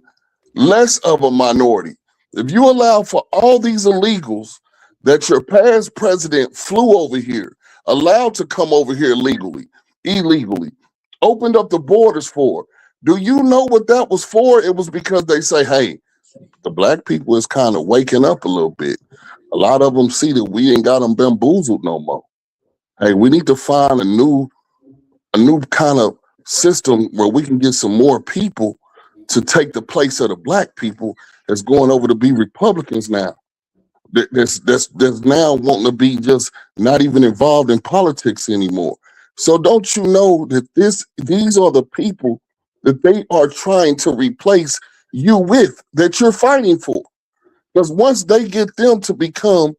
less of a minority. If you allow for all these illegals that your past president flew over here, allowed to come over here illegally, opened up the borders for, do you know what that was for? It was because they say, hey, the black people is kind of waking up a little bit. A lot of them see that we ain't got them bamboozled no more. Hey, we need to find a new kind of system where we can get some more people to take the place of the black people that's going over to be Republicans now. That's now wanting to be just not even involved in politics anymore. So don't you know that these are the people that they are trying to replace you with, that you're fighting for? Because once they get them to become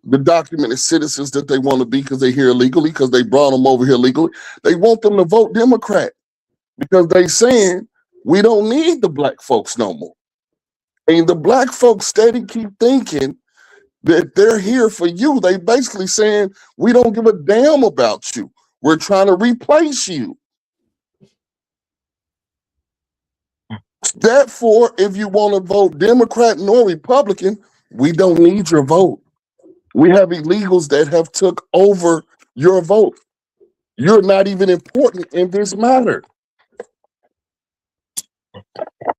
the documented citizens that they want to be because they're here illegally, because they brought them over here legally, they want them to vote Democrat because they saying we don't need the black folks no more. And the black folks steady keep thinking that they're here for you. They basically saying we don't give a damn about you. We're trying to replace you. Therefore, if you want to vote Democrat nor Republican, we don't need your vote. We have illegals that have took over your vote. You're not even important in this matter.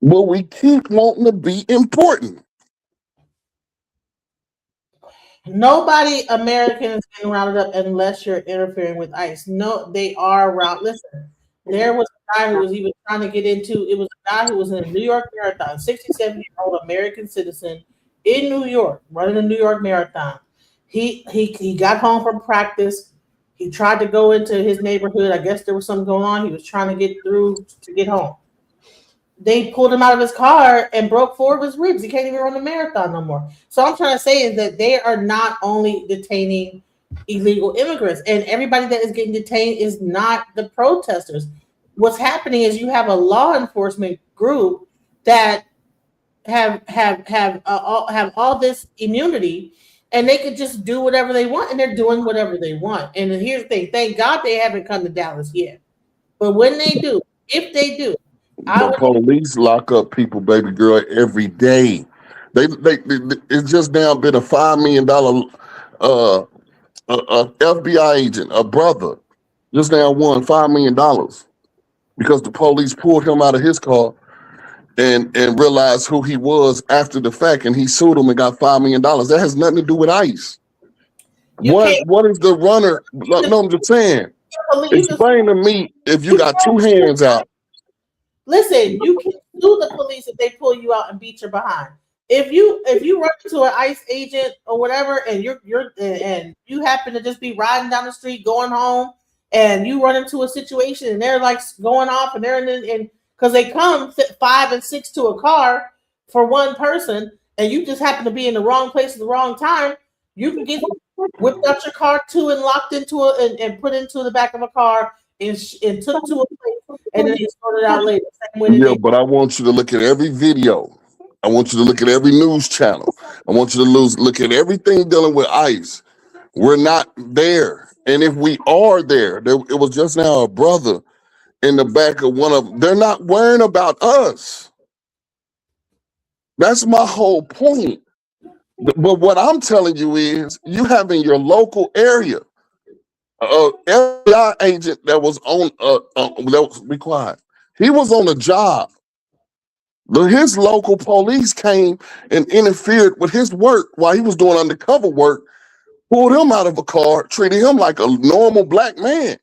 But we keep wanting to be important. Nobody American is getting rounded up unless you're interfering with ICE. No, they are around. Listen, there was a guy who was even trying to get into, it was a guy who was in a New York Marathon, 67-year-old American citizen in New York, running a New York Marathon. He got home from practice. He tried to go into his neighborhood. I guess there was something going on. He was trying to get through to get home. they pulled him out of his car and broke 4 of his ribs. He can't even run a marathon no more. So I'm trying to say is that they are not only detaining illegal immigrants, and everybody that is getting detained is not the protesters. What's happening is you have a law enforcement group that have all this immunity, and they could just do whatever they want, and they're doing whatever they want. And here's the thing: thank God they haven't come to Dallas yet. But when they do, if they do, The police lock up people, baby girl, every day. They it's just now been a $5 million FBI agent, a brother, just now won $5 million because the police pulled him out of his car and realized who he was after the fact, and he sued him and got $5 million. That has nothing to do with ICE. What is the runner? No, I'm just saying. Explain to me if you got 2 hands out. Listen, you can sue the police if they pull you out and beat your behind. If you run into an ICE agent or whatever, and you happen to just be riding down the street going home, and you run into a situation and they're like going off, and they're in because they come 5 and 6 to a car for one person, and you just happen to be in the wrong place at the wrong time, you can get whipped out your car too and locked into and put into the back of a car and took to a place, and then you sort it out later. Yeah, but I want you to look at every video. I want you to look at every news channel. I want you to look at everything dealing with ICE. We're not there. And if we are there, it was just now a brother in the back of one of them. They're not worrying about us. That's my whole point. But what I'm telling you is you have in your local area FBI agent that was on that was be quiet. He was on a job. His local police came and interfered with his work while he was doing undercover work, pulled him out of a car, treated him like a normal black man.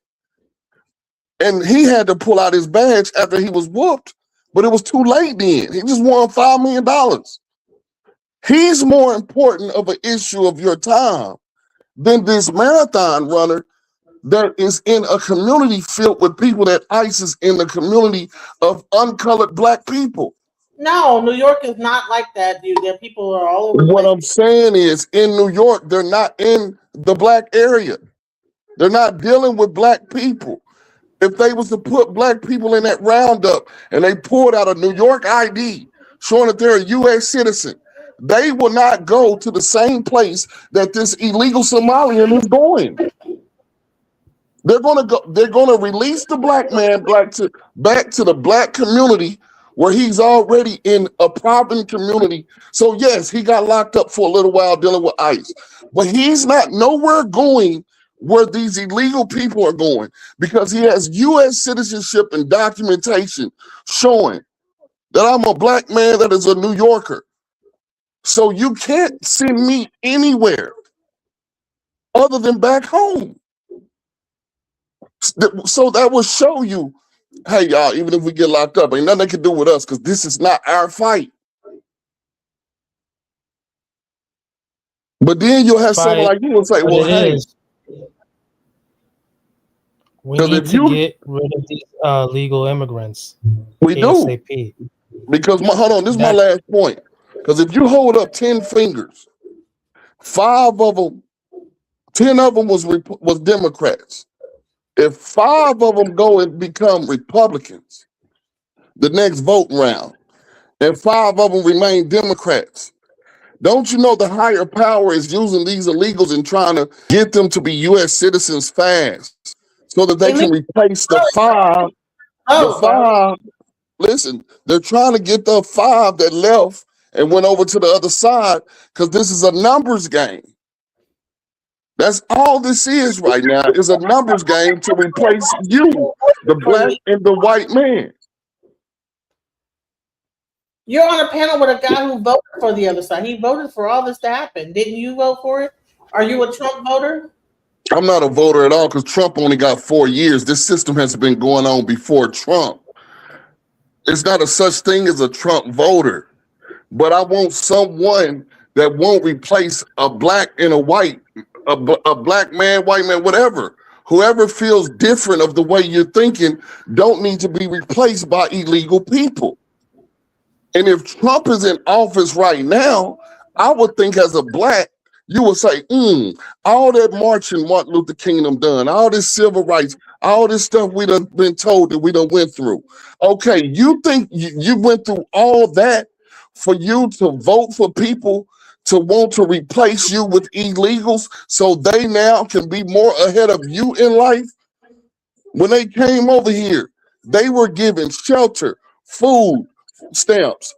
And he had to pull out his badge after he was whooped, but it was too late then. He just won $5 million. He's more important of an issue of your time than this marathon runner that is in a community filled with people that ICE is in the community of uncolored black people. No, New York is not like that, dude. There people are all over. What I'm saying is in New York, they're not in the black area. They're not dealing with black people. If they was to put black people in that roundup and they pulled out a New York ID showing that they're a U.S. citizen, they will not go to the same place that this illegal Somalian is going. They're going to release the black man back to the black community where he's already in a problem community. So yes, he got locked up for a little while dealing with ICE, but he's not nowhere going where these illegal people are going because he has U.S. citizenship and documentation showing that I'm a black man that is a New Yorker. So you can't send me anywhere other than back home. So that will show you, hey, y'all, even if we get locked up, ain't nothing they can do with us because this is not our fight. But then you'll have someone like you and say, well, hey. We need to get rid of these legal immigrants. We do. Because, hold on, this is my last point. Because if you hold up 10 fingers, 10 of them was Democrats. If 5 of them go and become Republicans, the next vote round, and 5 of them remain Democrats, don't you know the higher power is using these illegals and trying to get them to be U.S. citizens fast so that they can replace the 5. The 5. Listen, they're trying to get the 5 that left and went over to the other side because this is a numbers game. That's all this is right now, is a numbers game to replace you, the black and the white man. You're on a panel with a guy who voted for the other side. He voted for all this to happen. Didn't you vote for it? Are you a Trump voter? I'm not a voter at all because Trump only got 4 years. This system has been going on before Trump. It's not a such thing as a Trump voter. But I want someone that won't replace a black and a white, a black man, white man, whatever. Whoever feels different of the way you're thinking don't need to be replaced by illegal people. And if Trump is in office right now, I would think as a black, you would say, all that marching Martin Luther King done, all this civil rights, all this stuff we done been told that we done went through. Okay, you think you went through all that for you to vote for people to want to replace you with illegals so they now can be more ahead of you in life? When they came over here, they were given shelter, food stamps,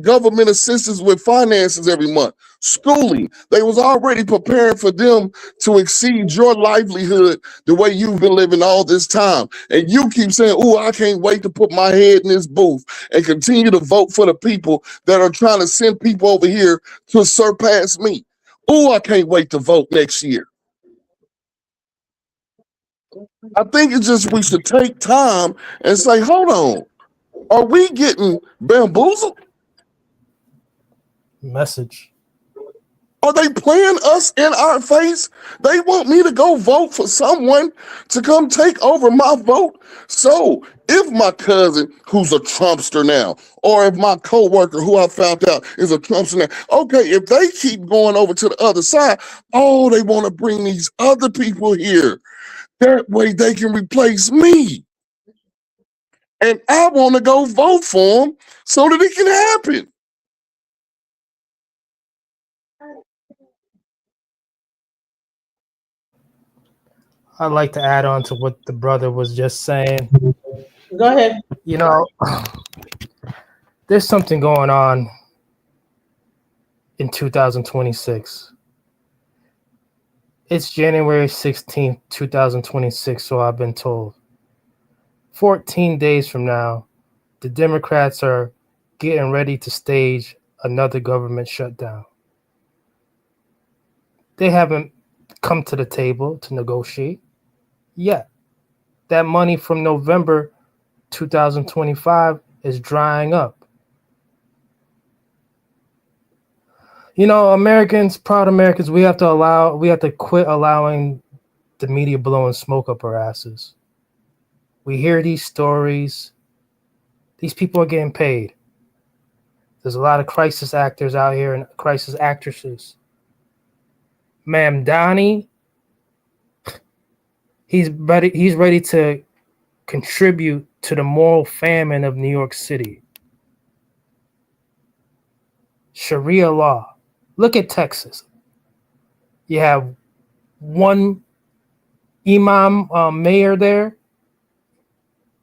government assistance with finances every month, schooling. They was already preparing for them to exceed your livelihood the way you've been living all this time. And you keep saying, oh, I can't wait to put my head in this booth and continue to vote for the people that are trying to send people over here to surpass me. Oh, I can't wait to vote next year. I think it's just we should take time and say, hold on, are we getting bamboozled? Message. Are they playing us in our face? They want me to go vote for someone to come take over my vote. So if my cousin, who's a Trumpster now, or if my coworker who I found out is a Trumpster now, okay, if they keep going over to the other side, oh, they want to bring these other people here. That way they can replace me. And I want to go vote for them so that it can happen. I'd like to add on to what the brother was just saying. Go ahead. You know, there's something going on in 2026. It's January 16th, 2026, so I've been told. 14 days from now, the Democrats are getting ready to stage another government shutdown. They haven't come to the table to negotiate yet. That money from November 2025 is drying up. You know, Americans, proud Americans, we have to quit allowing the media blowing smoke up our asses. We hear these stories. These people are getting paid. There's a lot of crisis actors out here and crisis actresses. Ma'am Donnie, he's ready to contribute to the moral famine of New York City. Sharia law. Look at Texas. You have one imam mayor there.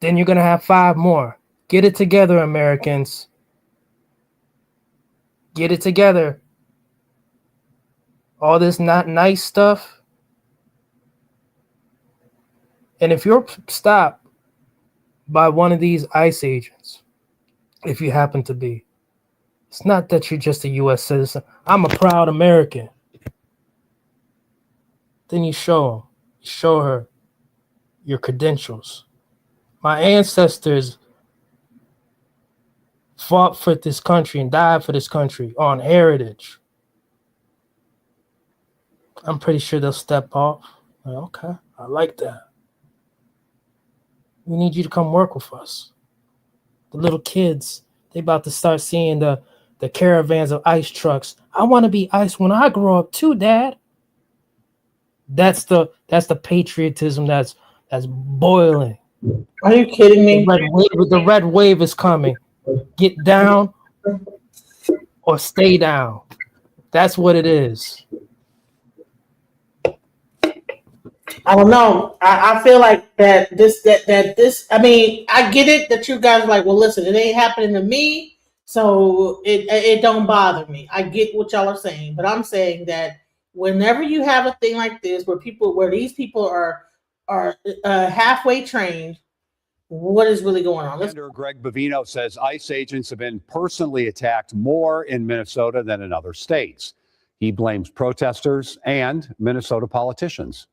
Then you're going to have 5 more. Get it together, Americans. Get it together. All this not nice stuff. And if you're stopped by one of these ICE agents, if you happen to be, it's not that you're just a U.S. citizen. I'm a proud American. Then you show her your credentials. My ancestors fought for this country and died for this country on heritage. I'm pretty sure they'll step off. Okay, I like that. We need you to come work with us. The little kids, they about to start seeing the caravans of ICE trucks. I want to be ICE when I grow up too, Dad. That's the patriotism that's boiling. Are you kidding me? The red wave is coming. Get down or stay down. That's what it is. I don't know. I feel like this. I mean, I get it that you guys are like, well, listen, it ain't happening to me, so it don't bother me. I get what y'all are saying, but I'm saying that whenever you have a thing like this, where these people are halfway trained, what is really going on? Senator Greg Bovino says ICE agents have been personally attacked more in Minnesota than in other states. He blames protesters and Minnesota politicians.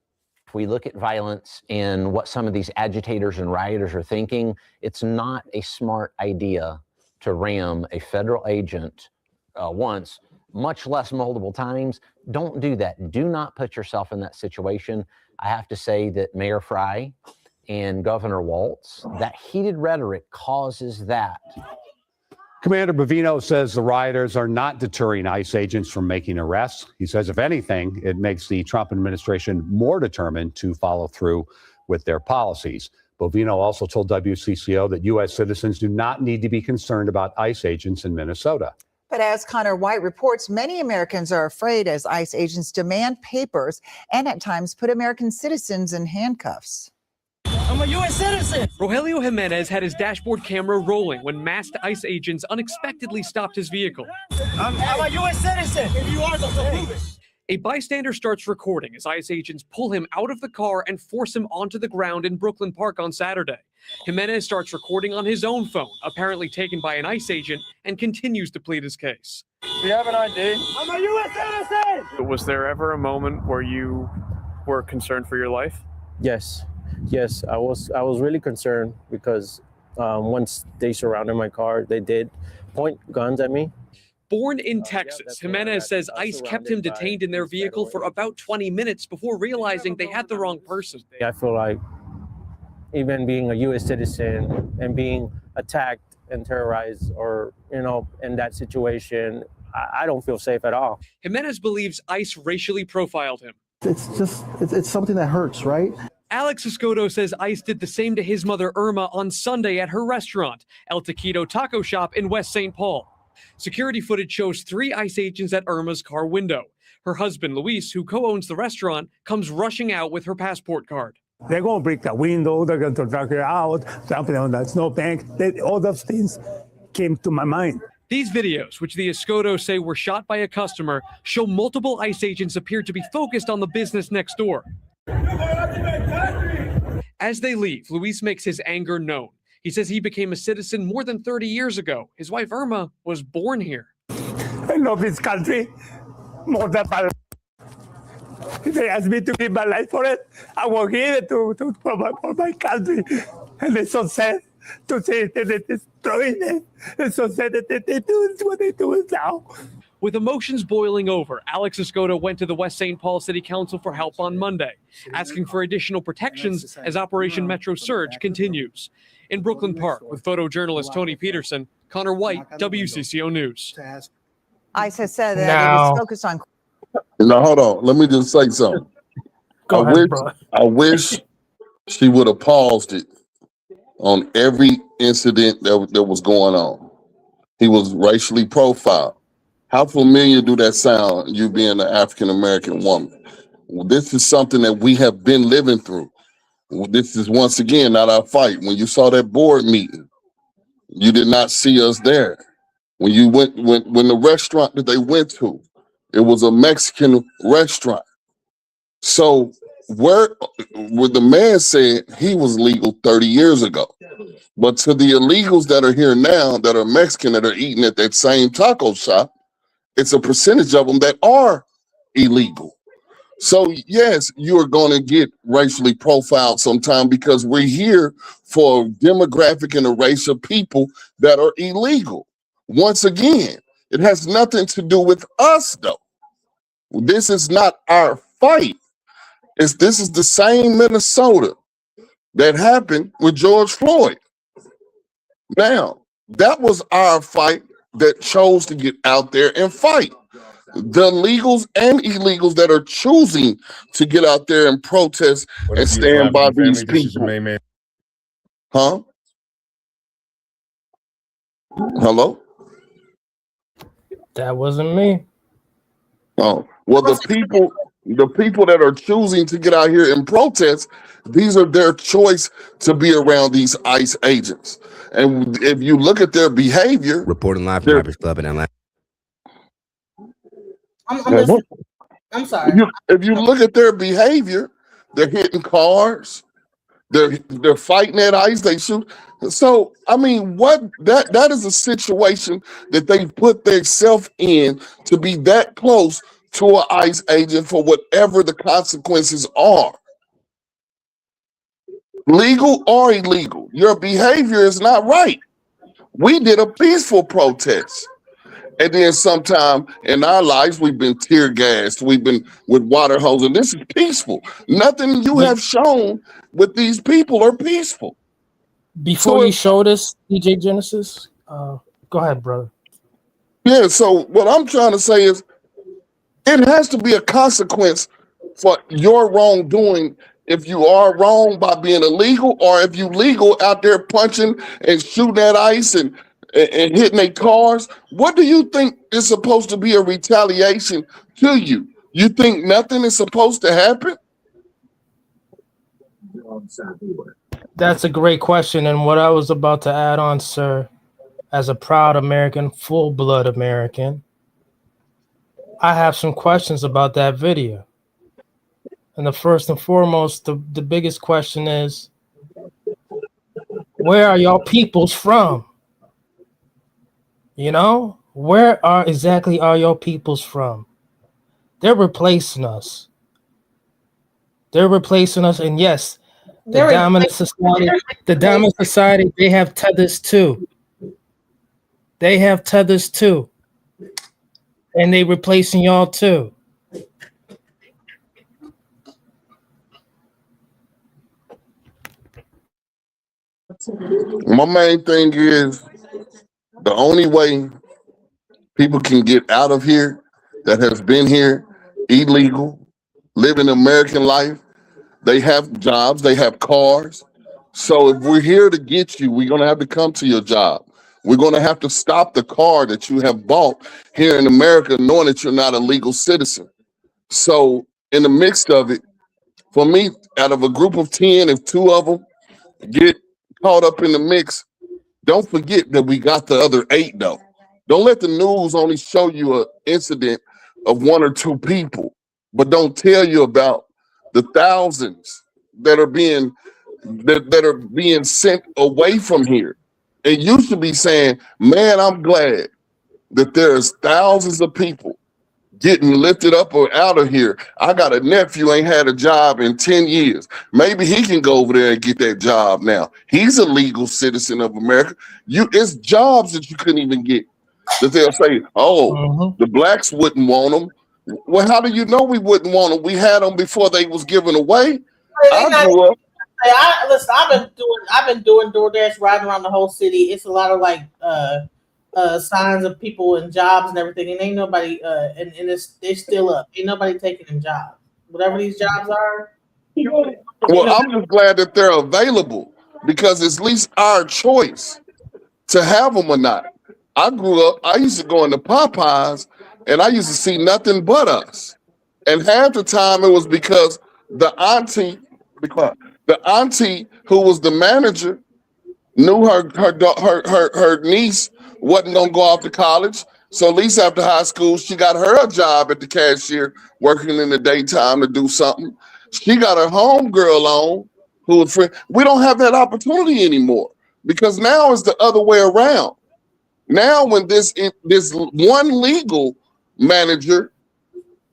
If we look at violence and what some of these agitators and rioters are thinking, it's not a smart idea to ram a federal agent once, much less multiple times. Don't do that. Do not put yourself in that situation. I have to say that Mayor Frey and Governor Walz, that heated rhetoric causes that Commander Bovino says the rioters are not deterring ICE agents from making arrests. He says, if anything, it makes the Trump administration more determined to follow through with their policies. Bovino also told WCCO that U.S. citizens do not need to be concerned about ICE agents in Minnesota. But as Connor White reports, many Americans are afraid as ICE agents demand papers and at times put American citizens in handcuffs. I'm a U.S. citizen. Rogelio Jimenez had his dashboard camera rolling when masked ICE agents unexpectedly stopped his vehicle. I'm a U.S. citizen. If you are, so prove it. A bystander starts recording as ICE agents pull him out of the car and force him onto the ground in Brooklyn Park on Saturday. Jimenez starts recording on his own phone, apparently taken by an ICE agent, and continues to plead his case. Do you have an ID? I'm a U.S. citizen. Was there ever a moment where you were concerned for your life? Yes, I was really concerned because once they surrounded my car, they did point guns at me. Born in Texas, Jimenez says ICE kept him detained in their vehicle for about 20 minutes before realizing they had the wrong person. I feel like even being a U.S. citizen and being attacked and terrorized or, in that situation, I don't feel safe at all. Jimenez believes ICE racially profiled him. It's something that hurts, right? Alex Escoto says ICE did the same to his mother Irma on Sunday at her restaurant, El Taquito Taco Shop in West St. Paul. Security footage shows 3 ICE agents at Irma's car window. Her husband, Luis, who co-owns the restaurant, comes rushing out with her passport card. They're going to break the window. They're going to drag her out, jumping on that snowbank. All those things came to my mind. These videos, which the Escotos say were shot by a customer, show multiple ICE agents appear to be focused on the business next door. As they leave, Luis makes his anger known. He says he became a citizen more than 30 years ago. His wife, Irma, was born here. I love this country more than my life. They asked me to give my life for it. I was here for my country. And it's so sad to see that they're destroying it. It's so sad that they do what they do now. With emotions boiling over, Alex Escoto went to the West St. Paul City Council for help on Monday, asking for additional protections as Operation Metro Surge continues. In Brooklyn Park, with photojournalist Tony Peterson, Connor White, WCCO News. ICE has said that it is focused on. Now, hold on. Let me just say something. I wish she would have paused it on every incident that was going on. He was racially profiled. How familiar do that sound, you being an African-American woman? Well, this is something that we have been living through. This is, once again, not our fight. When you saw that board meeting, you did not see us there. When you went, when the restaurant that they went to, it was a Mexican restaurant. So where the man said he was legal 30 years ago. But to the illegals that are here now, that are Mexican, that are eating at that same taco shop, it's a percentage of them that are illegal. So yes, you're going to get racially profiled sometime because we're here for a demographic and a race of people that are illegal. Once again, it has nothing to do with us, though. This is not our fight. This is the same Minnesota that happened with George Floyd. Now, that was our fight that chose to get out there and fight. The legals and illegals that are choosing to get out there and protest and stand by these people. Huh? Hello? That wasn't me. Oh, well, the people that are choosing to get out here and protest, these are their choice to be around these ICE agents. And if you look at their behavior, reporting live from Rappers Club in Atlanta. I'm sorry. If you look at their behavior, they're hitting cars, they're fighting at ICE, they shoot. So I mean, that is a situation that they put themselves in to be that close to an ICE agent for whatever the consequences are. Legal or illegal, your behavior is not right. We did a peaceful protest. And then sometime in our lives, we've been tear gassed. We've been with water hose, and this is peaceful. Nothing you have shown with these people are peaceful. Before you showed us DJ Genesis, Go ahead, brother. Yeah, so what I'm trying to say is it has to be a consequence for your wrongdoing if you are wrong by being illegal, or if you legal out there punching and shooting at ICE and hitting their cars. What do you think is supposed to be a retaliation to you? You think nothing is supposed to happen? That's a great question. And what I was about to add on, sir, as a proud American, full-blood American, I have some questions about that video. And the first and foremost, the biggest question is, where are y'all peoples from? You know, where exactly are your peoples from? They're replacing us. They're replacing us. And yes, the dominant society, they have tethers too. They have tethers too. And they replacing y'all too. My main thing is the only way people can get out of here that has been here illegal, living American life, they have jobs, they have cars. So if we're here to get you, we're going to have to come to your job. We're going to have to stop the car that you have bought here in America, knowing that you're not a legal citizen. So in the mix of it, for me, out of a group of 10, if 2 of them get caught up in the mix, don't forget that we got the other 8 though. Don't let the news only show you an incident of 1 or 2 people, but don't tell you about the thousands that are being sent away from here. And you should be saying, man, I'm glad that there's thousands of people getting lifted up or out of here. I got a nephew ain't had a job in 10 years. Maybe he can go over there and get that job now. He's a legal citizen of America. It's jobs that you couldn't even get. That they'll say, oh, the blacks wouldn't want them. Well, how do you know we wouldn't want them? We had them before they was given away. I grew up. Listen, I've been doing DoorDash, riding around the whole city. It's a lot of like signs of people and jobs and everything, and ain't nobody and they're still up. Ain't nobody taking them jobs. Whatever these jobs are. Well, I'm just glad that they're available because it's at least our choice to have them or not. I grew up, I used to go into Popeyes and I used to see nothing but us. And half the time it was because the auntie who was the manager knew her niece wasn't gonna go off to college. So at least after high school, she got her a job at the cashier, working in the daytime to do something. She got her homegirl on who was friend. We don't have that opportunity anymore because now it's the other way around. Now, when this one legal manager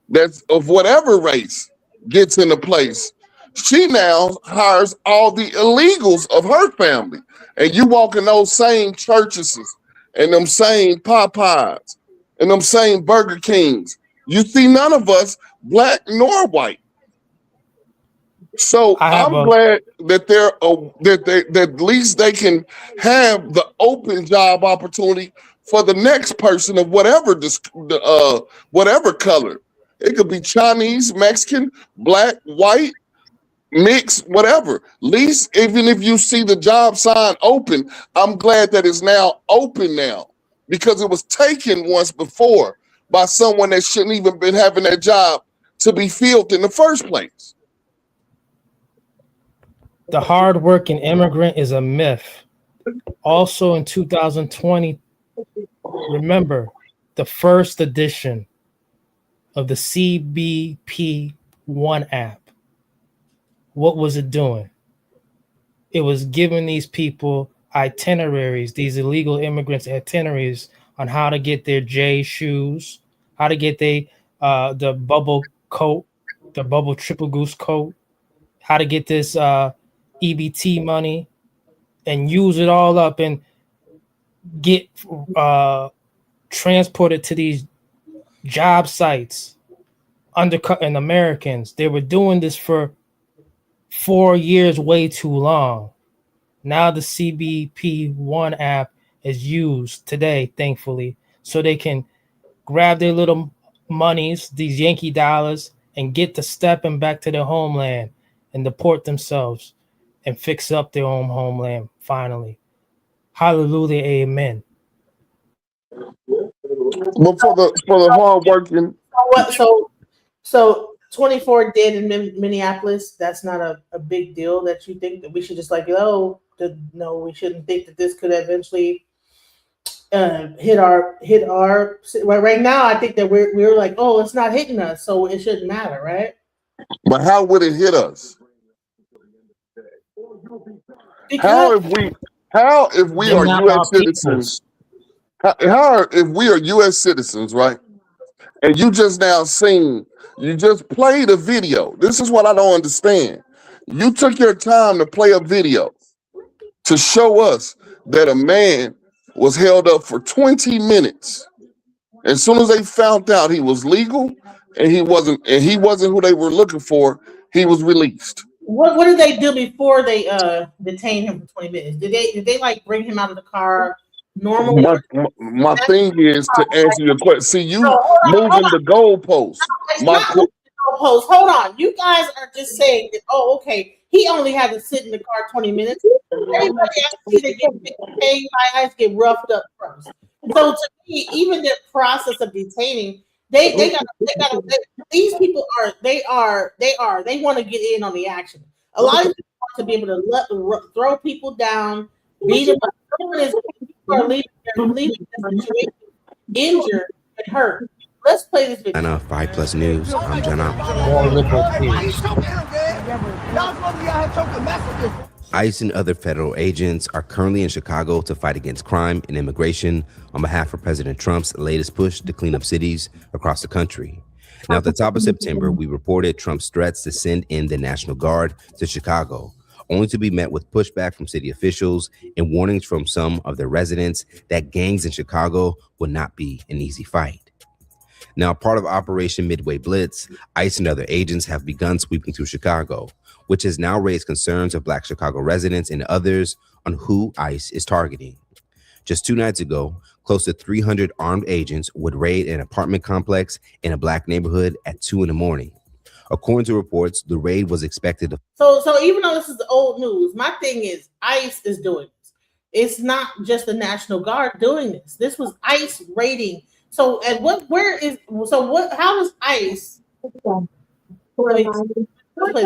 that's of whatever race gets into place, she now hires all the illegals of her family. And you walk in those same churches and them same Popeyes and them same Burger Kings. You see none of us, black nor white. So I'm glad that that at least they can have the open job opportunity for the next person of whatever color. It could be Chinese, Mexican, black, white, mixed, whatever. At least even if you see the job sign open, I'm glad that it's now open now because it was taken once before by someone that shouldn't even been having that job to be filled in the first place. The hardworking immigrant is a myth. Also in 2020, remember the first edition of the CBP One app. What was it doing? It was giving these people itineraries, these illegal immigrants itineraries on how to get their J shoes, how to get the bubble coat, the bubble triple goose coat, how to get this EBT money and use it all up and get transported to these job sites, undercutting Americans. They were doing this for 4 years, way too long. Now the CBP One app is used today, thankfully, so they can grab their little monies, these Yankee dollars, and get to stepping back to their homeland and deport themselves and fix up their own homeland finally. Hallelujah, amen. But for the hard working, So 24 dead in Minneapolis. That's not a big deal. That you think that we should just no, we shouldn't think that this could eventually hit our. Right now, I think that we're like, oh, it's not hitting us, so it shouldn't matter, right? but how would it hit us? How if we are U.S. citizens? How if we are U.S. citizens, right? And you just now seen, you just played a video. This is what I don't understand. You took your time to play a video to show us that a man was held up for 20 minutes. As soon as they found out he was legal and he wasn't who they were looking for, he was released. What did they do before they detained him for 20 minutes? Did they like bring him out of the car normally? My thing is to answer your question. See, you moving the goalposts. Hold on. You guys are just saying that, oh, okay, he only had to sit in the car 20 minutes. Everybody else either get paid by ICE, get roughed up first. So to me, even the process of detaining, they these people they want to get in on the action. A lot of people want to be able to throw people down, beat them up. People are leaving the situation injured and hurt. Let's play this video. On 5+ News, I'm John ICE and other federal agents are currently in Chicago to fight against crime and immigration on behalf of President Trump's latest push to clean up cities across the country. Now, at the top of September, we reported Trump's threats to send in the National Guard to Chicago, only to be met with pushback from city officials and warnings from some of their residents that gangs in Chicago would not be an easy fight. Now, part of Operation Midway Blitz, ICE and other agents have begun sweeping through Chicago, which has now raised concerns of Black Chicago residents and others on who ICE is targeting. Just 2 nights ago, close to 300 armed agents would raid an apartment complex in a Black neighborhood at 2 a.m. According to reports, the raid was expected to. So even though this is old news, my thing is ICE is doing this. It's not just the National Guard doing this. This was ICE raiding. So and how does ICE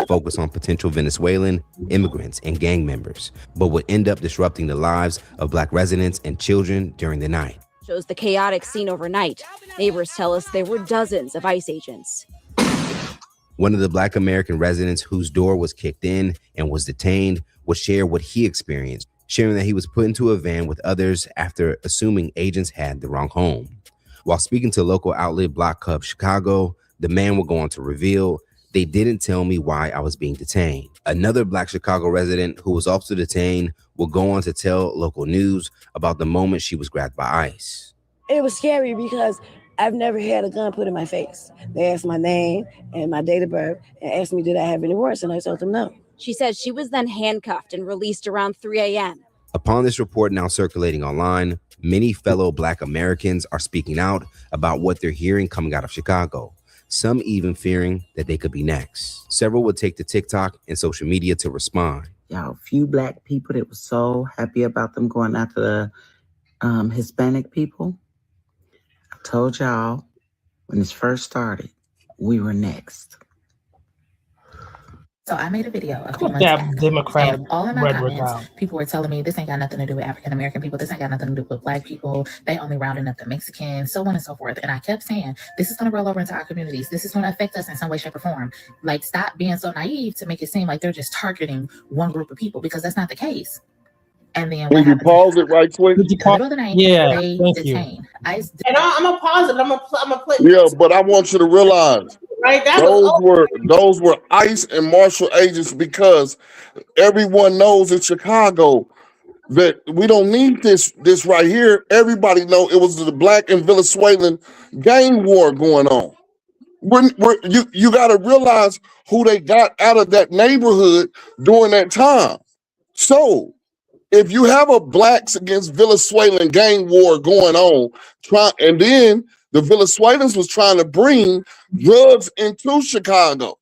focus on potential Venezuelan immigrants and gang members, but would end up disrupting the lives of Black residents and children during the night? Shows the chaotic scene overnight. Neighbors tell us there were dozens of ICE agents. One of the Black American residents whose door was kicked in and was detained would share what he experienced, sharing that he was put into a van with others after assuming agents had the wrong home. While speaking to local outlet Block Hub Chicago, the man would go on to reveal, "They didn't tell me why I was being detained." Another Black Chicago resident who was also detained will go on to tell local news about the moment she was grabbed by ICE. It was scary because I've never had a gun put in my face. They asked my name and my date of birth and asked me, did I have any warrants? And I told them no. She said she was then handcuffed and released around 3 a.m. Upon this report now circulating online, many fellow Black Americans are speaking out about what they're hearing coming out of Chicago, some even fearing that they could be next. Several would take to TikTok and social media to respond. Y'all, few Black people that was so happy about them going after the Hispanic people. I told y'all when this first started, we were next. So I made a video a few months That back, Democrat and all in my rhetoric comments, out. people were telling me this ain't got nothing to do with African American people. This ain't got nothing to do with Black people. They only rounding up the Mexicans, so on and so forth. And I kept saying, this is going to roll over into our communities. This is going to affect us in some way, shape, or form. Like, stop being so naive to make it seem like they're just targeting one group of people, because that's not the case. And then Can you pause it right quick? Yeah, they thank you. detain. And I'm gonna pause it. I'm gonna play. Yeah, but I want you to realize Right, that those were ICE and marshal agents, because everyone knows in Chicago that we don't need this right here. Everybody know it was the Black and Venezuelan gang war going on. You got to realize who they got out of that neighborhood during that time. So if you have a blacks against Venezuelan gang war going on, and then the Venezuelans was trying to bring drugs into Chicago.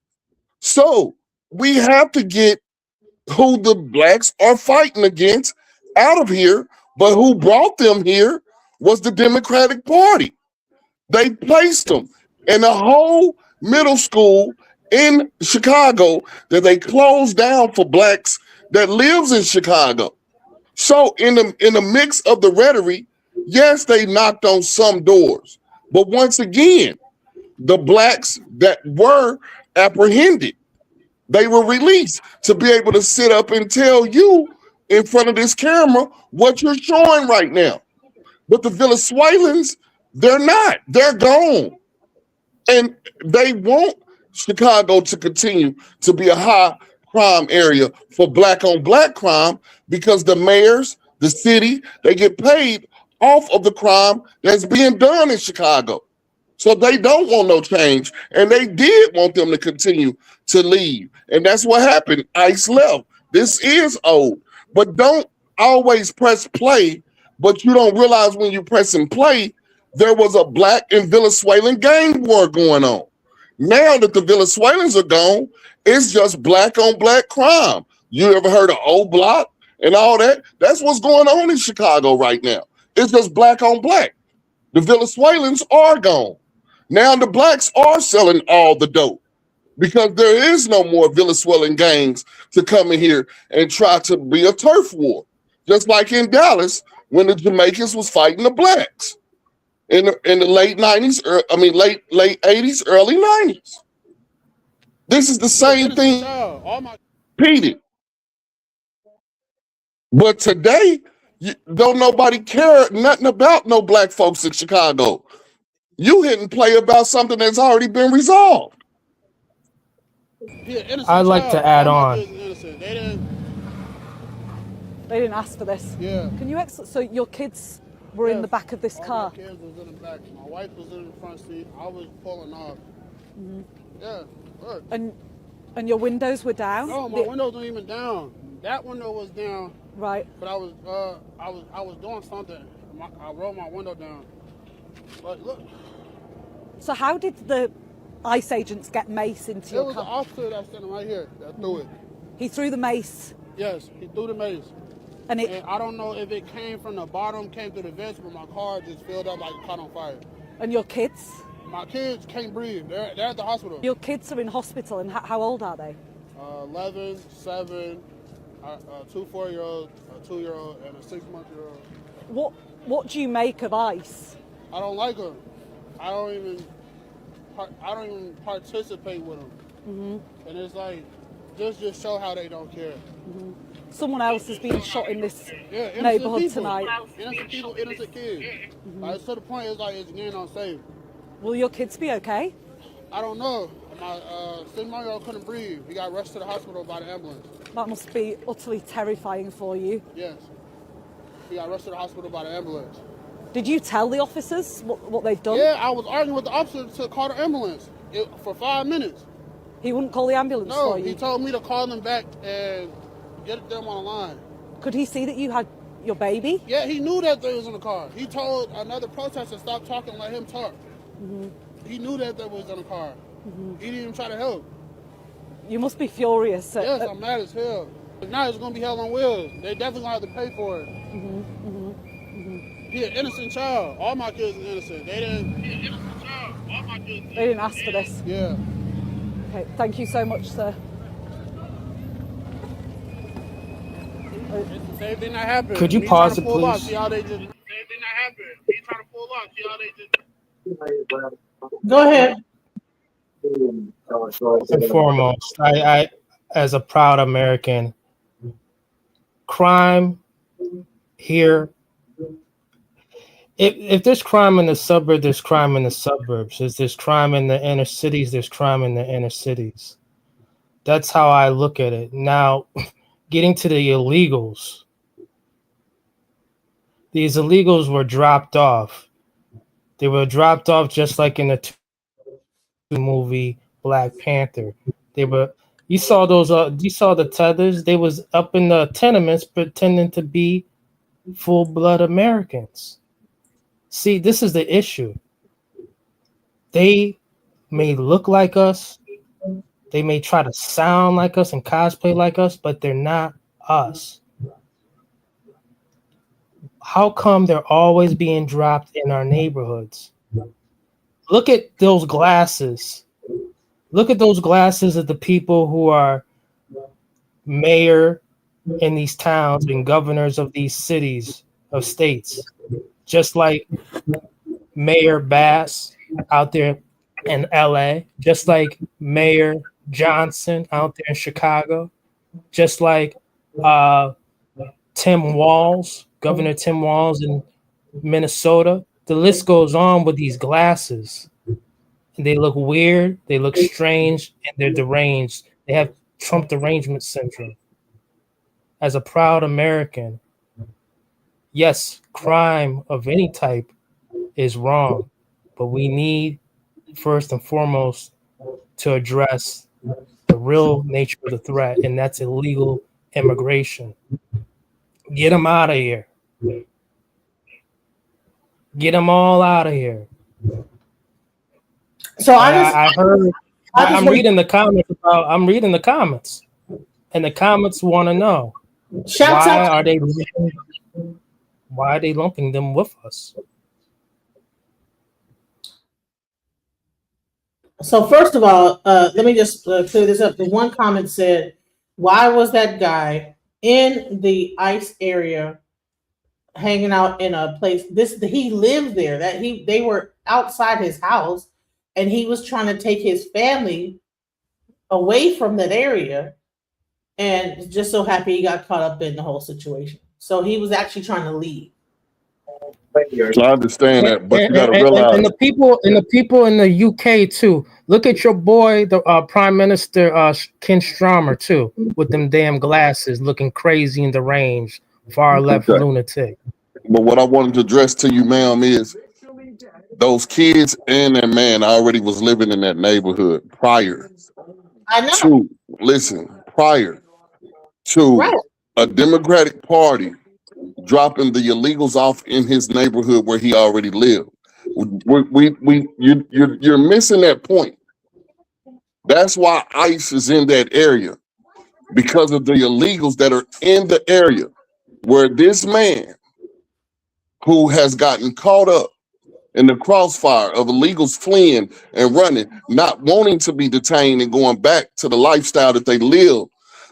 So we have to get who the blacks are fighting against out of here, but who brought them here was the Democratic Party. They placed them in a whole middle school in Chicago that they closed down for blacks that lives in Chicago. So in the mix of the rhetoric, yes, they knocked on some doors, but once again, the blacks that were apprehended, they were released to be able to sit up and tell you in front of this camera what you're showing right now. But the Venezuelans, they're not. They're gone. And they want Chicago to continue to be a high crime area for black on black crime because the mayors, the city, they get paid off of the crime that's being done in Chicago. So they don't want no change. And they did want them to continue to leave. And that's what happened. ICE left. This is old. But don't always press play, but you don't realize when you press and play, there was a black and Venezuelan gang war going on. Now that the Venezuelans are gone, it's just black on black crime. You ever heard of O Block and all that? That's what's going on in Chicago right now. It's just black on black. The Venezuelans are gone. Now the blacks are selling all the dope because there is no more Venezuelan gangs to come in here and try to be a turf war. Just like in Dallas when the Jamaicans was fighting the blacks in the late 90s, late 80s, early 90s. This is the same thing repeated. But today, don't nobody care nothing about no black folks in Chicago. You hitting play about something that's already been resolved. I'd like to add on. They didn't ask for this. Yeah. Can you so your kids were in the back of this car? My kids was in the back. My wife was in the front seat. I was pulling off. Mm-hmm. Yeah. Look. And your windows were down? No, my windows weren't even down. That window was down. Right. But I was doing something. I rolled my window down. But look. So how did the ICE agents get mace into your car? It was the officer that's standing right here that threw it. He threw the mace? Yes, he threw the mace. And I don't know if it came from the bottom, came through the vents, but my car just filled up like it caught on fire. And your kids? My kids can't breathe. They're at the hospital. Your kids are in hospital, and how old are they? 11, 7, 2 4-year-olds, a 2-year-old, and a 6-month-year-old. What do you make of ICE? I don't like them. I don't even participate with them. Mm-hmm. And it's like, just show how they don't care. Mm-hmm. Someone else has been shot in this innocent neighborhood people, tonight. Innocent people, innocent kids. Mm-hmm. Like, to the point, it's like it's getting unsafe. Will your kids be okay? I don't know. My 6-month-year-old couldn't breathe. He got rushed to the hospital by the ambulance. That must be utterly terrifying for you. Yes. He got rushed to the hospital by the ambulance. Did you tell the officers what they've done? Yeah, I was arguing with the officer to call the ambulance for 5 minutes. He wouldn't call the ambulance for you? No, he told me to call them back and get them on the line. Could he see that you had your baby? Yeah, he knew that they was in the car. He told another protester to stop talking and let him talk. Mm-hmm. He knew that they was in the car. Mm-hmm. He didn't even try to help. You must be furious. Yes, I'm mad as hell. Now it's going to be hell on wheels. They definitely going to have to pay for it. Mm-hmm. Mm-hmm. Mm-hmm. He an innocent child. All my kids are innocent. They didn't ask for this. Yeah. Okay, thank you so much, sir. It's the same thing that happened. Could you pause it, please? See how they just. Same thing that happened. He trying to pull up. See how they just. Go ahead. First and foremost, I as a proud American, crime here. If there's crime in the suburb, there's crime in the suburbs. If there's crime in the inner cities, there's crime in the inner cities. That's how I look at it. Now, getting to the illegals. These illegals were dropped off. They were dropped off just like in the movie Black Panther. They were, You saw those. You saw the tethers. They was up in the tenements pretending to be full-blood Americans. See, this is the issue. They may look like us. They may try to sound like us and cosplay like us, but they're not us. How come they're always being dropped in our neighborhoods? Look at those glasses. Look at those glasses of the people who are mayor in these towns and governors of these cities of states. Just like Mayor Bass out there in LA, just like Mayor Johnson out there in Chicago, just like Tim Walz, Governor Tim Walz in Minnesota. The list goes on with these glasses. And they look weird, they look strange, and they're deranged. They have Trump derangement syndrome. As a proud American, yes, crime of any type is wrong, but we need, first and foremost, to address the real nature of the threat, and that's illegal immigration. Get them out of here. Get them all out of here. So I heard. I'm reading the comments I'm reading the comments, and the comments want to know why are they lumping them with us? So first of all, let me just clear this up. The one comment said, "Why was that guy in the ICE area hanging out in a place? He lived there. They were outside his house, and he was trying to take his family away from that area, and just so happy he got caught up in the whole situation. So he was actually trying to leave." I understand that, but you gotta realize, and the people in the UK too. Look at your boy, the Prime Minister Ken Starmer too, with them damn glasses, looking crazy and deranged, far left lunatic. but what I wanted to address to you, ma'am, is those kids and that man already was living in that neighborhood prior to a Democratic Party dropping the illegals off in his neighborhood where he already lived. You're missing that point. That's why ICE is in that area, because of the illegals that are in the area where this man who has gotten caught up in the crossfire of illegals fleeing and running, not wanting to be detained and going back to the lifestyle that they live,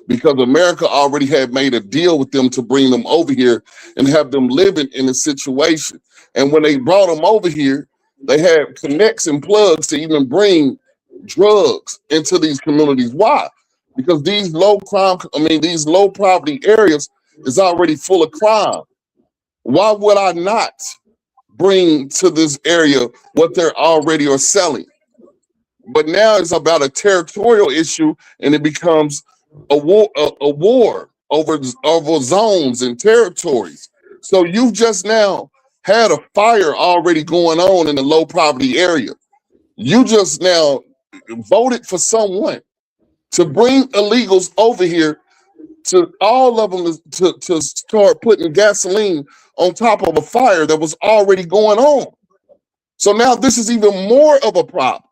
because America already had made a deal with them to bring them over here and have them living in a situation. And when they brought them over here, they had connects and plugs to even bring drugs into these communities. Why? Because these low poverty areas is already full of crime. Why would I not bring to this area what they're already are selling? But now it's about a territorial issue, and it becomes a war over zones and territories. So you've just now had a fire already going on in the low poverty area. You just now voted for someone to bring illegals over here, to all of them to start putting gasoline on top of a fire that was already going on. So now this is even more of a problem.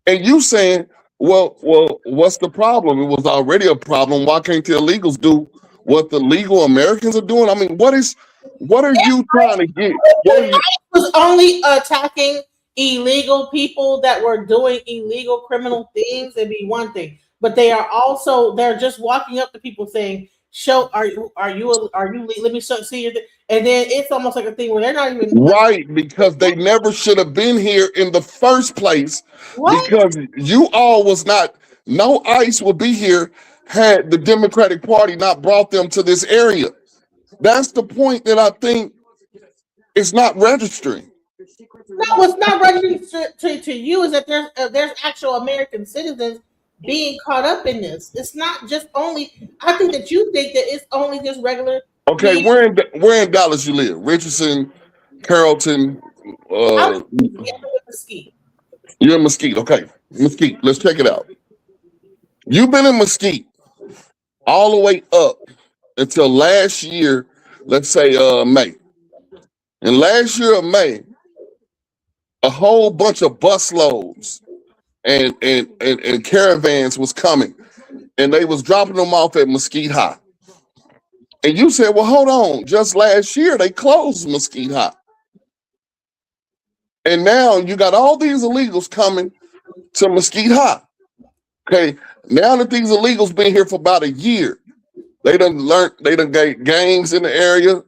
And you saying, well, what's the problem? It was already a problem. Why can't the illegals do what the legal Americans are doing? I mean, what are you trying to get? ICE was only attacking illegal people that were doing illegal criminal things. It'd be one thing, but they're just walking up to people saying, are you let me see your thing. And then it's almost like a thing where they're not even right, because they never should have been here in the first place. Because you all was not, no ICE would be here had the Democratic Party not brought them to this area. That's the point that I think is not registering. No, what's not registering to you is that there's actual American citizens being caught up in this. It's not just only. I think that you think that it's only just regular. Okay, where in Dallas you live? Richardson, Carrollton. Mesquite. You're in Mesquite. Okay, Mesquite. Let's check it out. You've been in Mesquite all the way up until last year, let's say May. And last year of May, a whole bunch of busloads and caravans was coming, and they was dropping them off at Mesquite High. And you said, well, hold on, just last year they closed Mesquite High. And now you got all these illegals coming to Mesquite High. Okay, now that these illegals been here for about a year, they done got gangs in the area.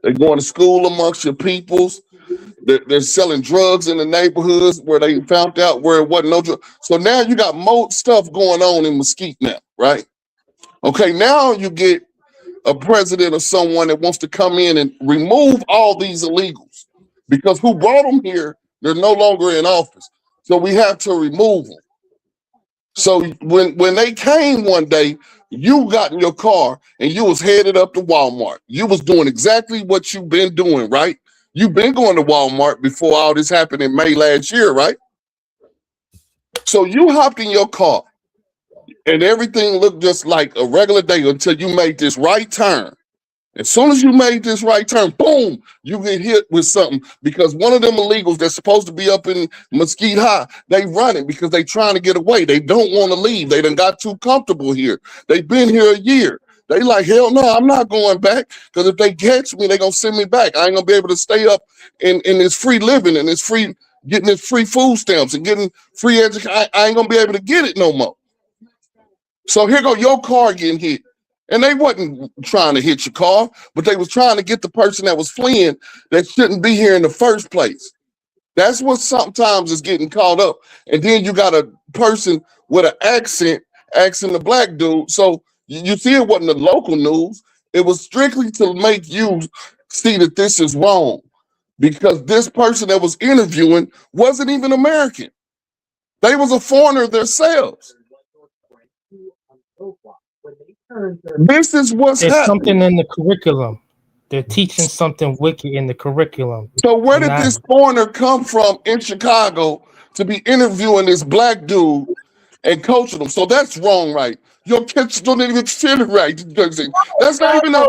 They're going to school amongst your peoples. They're selling drugs in the neighborhoods where they found out where it wasn't no drug. So now you got more stuff going on in Mesquite now, right? Okay, now you get a president or someone that wants to come in and remove all these illegals because who brought them here, they're no longer in office. So we have to remove them. So when they came one day, you got in your car and you was headed up to Walmart. You was doing exactly what you've been doing, right? You've been going to Walmart before all this happened in May last year, right? So you hopped in your car and everything looked just like a regular day until you made this right turn. As soon as you made this right turn, boom, you get hit with something because one of them illegals that's supposed to be up in Mesquite High, they running because they trying to get away. They don't want to leave. They done got too comfortable here. They've been here a year. They like, hell no, I'm not going back because if they catch me, they going to send me back. I ain't going to be able to stay up in this free living and this free, getting this free food stamps and getting free education. I ain't going to be able to get it no more. So here go your car getting hit. And they wasn't trying to hit your car, but they was trying to get the person that was fleeing that shouldn't be here in the first place. That's what sometimes is getting caught up. And then you got a person with an accent asking the black dude. So you see it wasn't the local news. It was strictly to make you see that this is wrong because this person that was interviewing wasn't even American. They was a foreigner themselves. This is what's There's happening. something in the curriculum. They're teaching something wicked in the curriculum. So where did this foreigner come from in Chicago to be interviewing this black dude and coaching him? So that's wrong, right? Your kids don't even feel it right. That's not even No.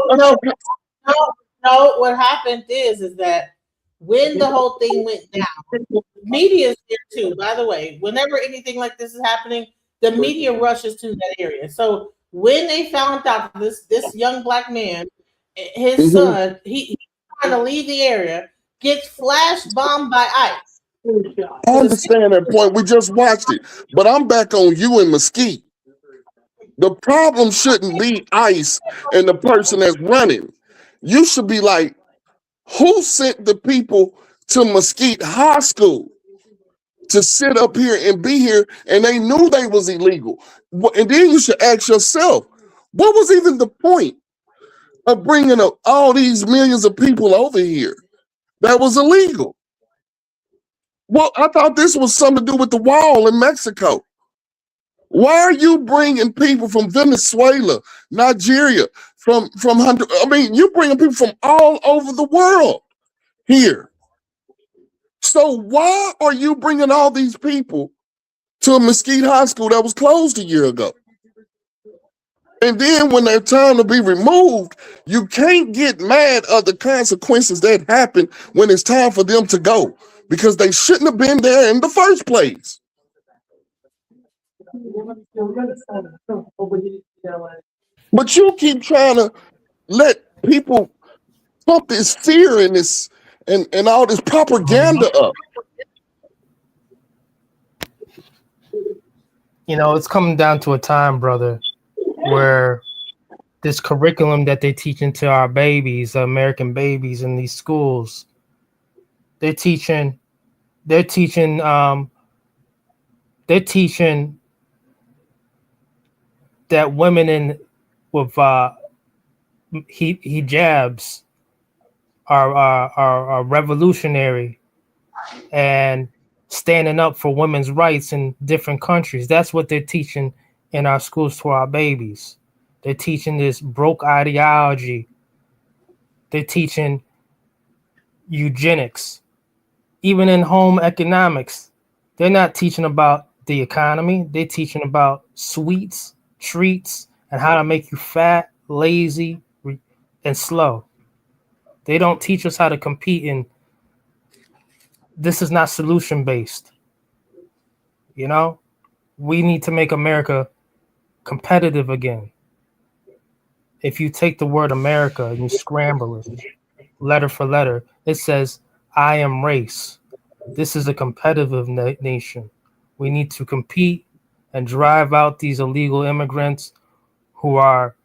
What happened is that when the whole thing went down, media is there too. By the way, whenever anything like this is happening, the media rushes to that area. So when they found out this young black man, his son, he's trying to leave the area, gets flash bombed by ICE. I understand that point. We just watched it. But I'm back on you in Mesquite. The problem shouldn't be ICE and the person that's running. You should be like, who sent the people to Mesquite High School to sit up here and be here and they knew they was illegal? And then you should ask yourself, what was even the point of bringing up all these millions of people over here that was illegal? Well, I thought this was something to do with the wall in Mexico. Why are you bringing people from Venezuela, Nigeria, from Honduras? I mean, you bringing people from all over the world here. So why are you bringing all these people to a Mesquite High School that was closed a year ago? And then when they're time to be removed, you can't get mad at the consequences that happen when it's time for them to go because they shouldn't have been there in the first place. But you keep trying to let people pump this fear in this and all this propaganda up. You know, it's coming down to a time, brother, where this curriculum that they're teaching to our babies, American babies in these schools, they're teaching that women with hijabs are revolutionary and standing up for women's rights in different countries. That's what they're teaching in our schools to our babies. They're teaching this broke ideology. They're teaching eugenics. Even in home economics, they're not teaching about the economy. They're teaching about sweets, treats, and how to make you fat, lazy, and slow. They don't teach us how to compete in. This is not solution based. You know, we need to make America competitive again. If you take the word America and you scramble it, letter for letter, it says, I am race. This is a competitive nation. We need to compete and drive out these illegal immigrants who are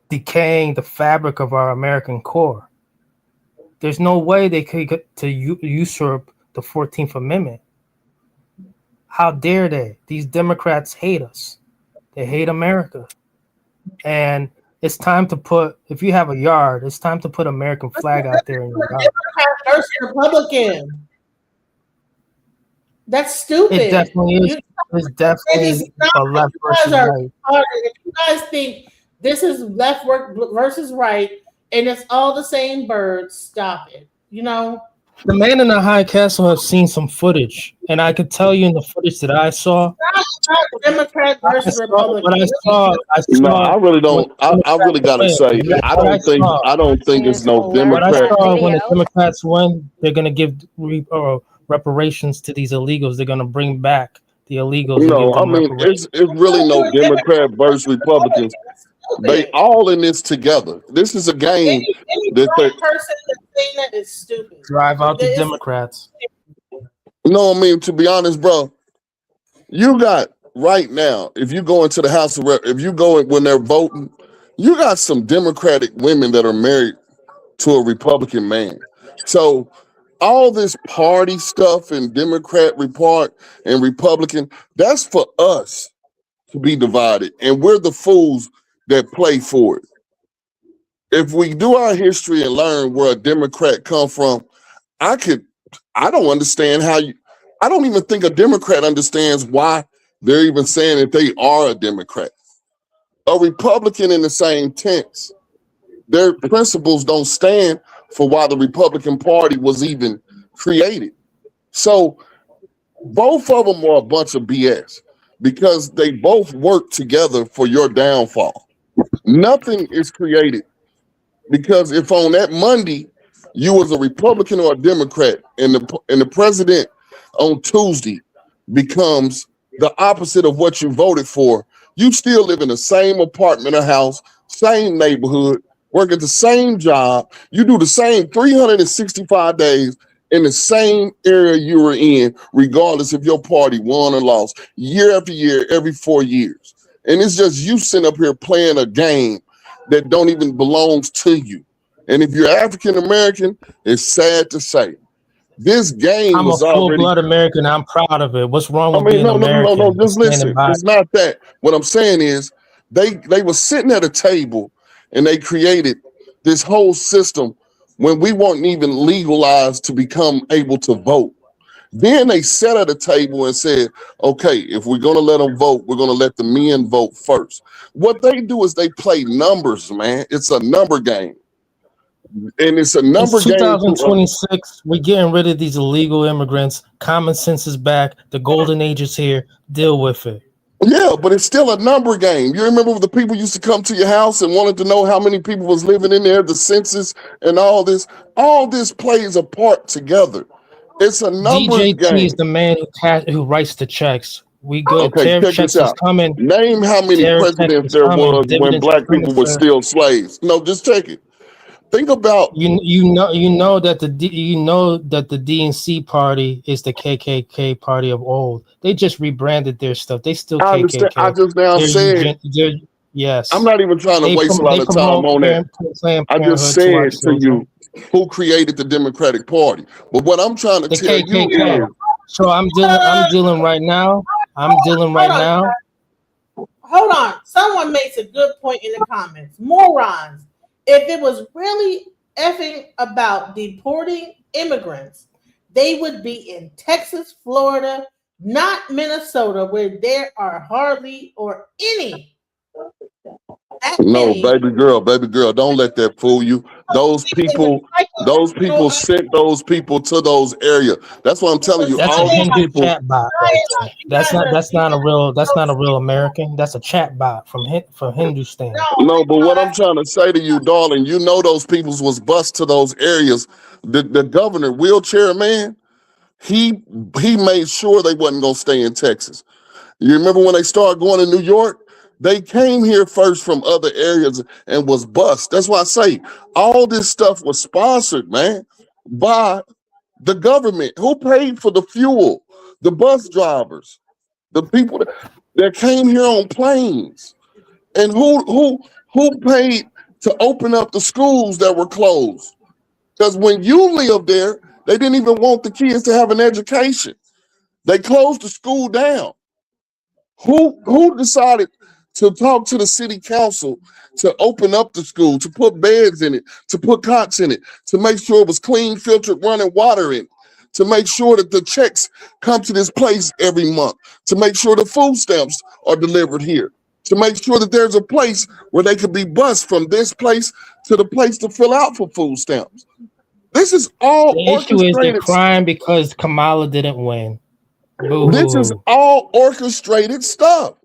decaying the fabric of our American core. There's no way they could get to usurp the 14th Amendment. How dare they? These Democrats hate us. They hate America. And it's time to put, if you have a yard, it's time to put American flag out there in your yard. Democrat versus Republican. That's stupid. It definitely is. It's definitely a left versus right. If you guys think this is left versus right, and it's all the same birds, stop it. You know? The man in the high castle has seen some footage, and I could tell you in the footage that I saw. Democrat versus Republican. What I saw. No, I really don't. I really gotta say, I don't think it's no Democrat. What I saw when the Democrats win, they're gonna give reparations to these illegals. They're gonna bring back the illegals. No, I mean it's really no Democrat versus Republicans. They all in this together. This is a game that person that's saying that is stupid. Drive out the Democrats. No, I mean, to be honest, bro, you got right now, if you go into the House of Rep, if you go in when they're voting, you got some Democratic women that are married to a Republican man. So all this party stuff and Democrat report and Republican, that's for us to be divided. And we're the fools that play for it. If we do our history and learn where a Democrat come from, I don't understand I don't even think a Democrat understands why they're even saying that they are a Democrat. A Republican in the same tense. Their principles don't stand for why the Republican Party was even created. So both of them are a bunch of BS because they both work together for your downfall. Nothing is created because if on that Monday you was a Republican or a Democrat and the president on Tuesday becomes the opposite of what you voted for, you still live in the same apartment or house, same neighborhood, work at the same job. You do the same 365 days in the same area you were in, regardless if your party won or lost, year after year, every 4 years. And it's just you sitting up here playing a game that don't even belongs to you. And if you're African American, it's sad to say, this game I'm a full-blood American. I'm proud of it. What's wrong with being American? No. Just listen. It's not that. What I'm saying is, they were sitting at a table and they created this whole system when we weren't even legalized to become able to vote. Then they sat at a table and said, okay, if we're going to let them vote, we're going to let the men vote first. What they do is they play numbers, man. It's a number game. And it's a number game. 2026, we're getting rid of these illegal immigrants. Common sense is back. The golden age is here. Deal with it. Yeah, but it's still a number game. You remember when the people used to come to your house and wanted to know how many people was living in there, the census and all this? All this plays a part together. It's a number game. DJT is the man who writes the checks. We go. Okay, check checks this out. Is coming. Name how many presidents there was when black people were still slaves. No, just check it. Think about you know that the DNC party is the KKK party of old. They just rebranded their stuff. They still I KKK. I just now said yes. I'm not even trying to waste a lot of time on that. I just said to you who created the Democratic Party. But what I'm trying to tell you is, so I'm dealing right now. Hold on. Someone makes a good point in the comments. Morons. If it was really effing about deporting immigrants, they would be in Texas, Florida, not Minnesota, where there are hardly or any. No, baby girl, don't let that fool you. those people sent those people to those areas. That's what I'm telling you. That's All a these Hindu people. chat bot. Right there. That's not a real American. That's a chat bot from Hindustan. No, but what I'm trying to say to you, darling, you know those peoples was bused to those areas. The governor, wheelchair man, he made sure they wasn't gonna stay in Texas. You remember when they started going to New York? They came here first from other areas and was bust. That's why I say all this stuff was sponsored, man, by the government. Who paid for the fuel? The bus drivers, the people that came here on planes. And who paid to open up the schools that were closed? Because when you lived there, they didn't even want the kids to have an education. They closed the school down. Who decided to talk to the city council to open up the school, to put beds in it, to put cots in it, to make sure it was clean, filtered, running water in it, to make sure that the checks come to this place every month, to make sure the food stamps are delivered here, to make sure that there's a place where they could be bused from this place to the place to fill out for food stamps. This is all The issue is they're orchestrated. crying because Kamala didn't win. This is Boo-hoo. all orchestrated stuff.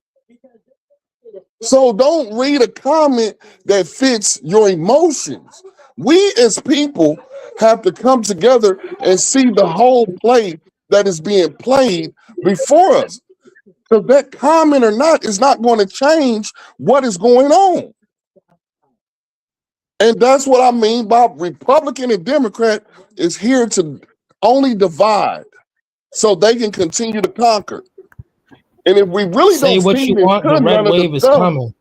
So don't read a comment that fits your emotions. We as people have to come together and see the whole play that is being played before us. Because that comment or not is not going to change what is going on. And that's what I mean by Republican and Democrat is here to only divide so they can continue to conquer. And if we really Say don't what feed you want, into the red none of wave the is stuff, coming.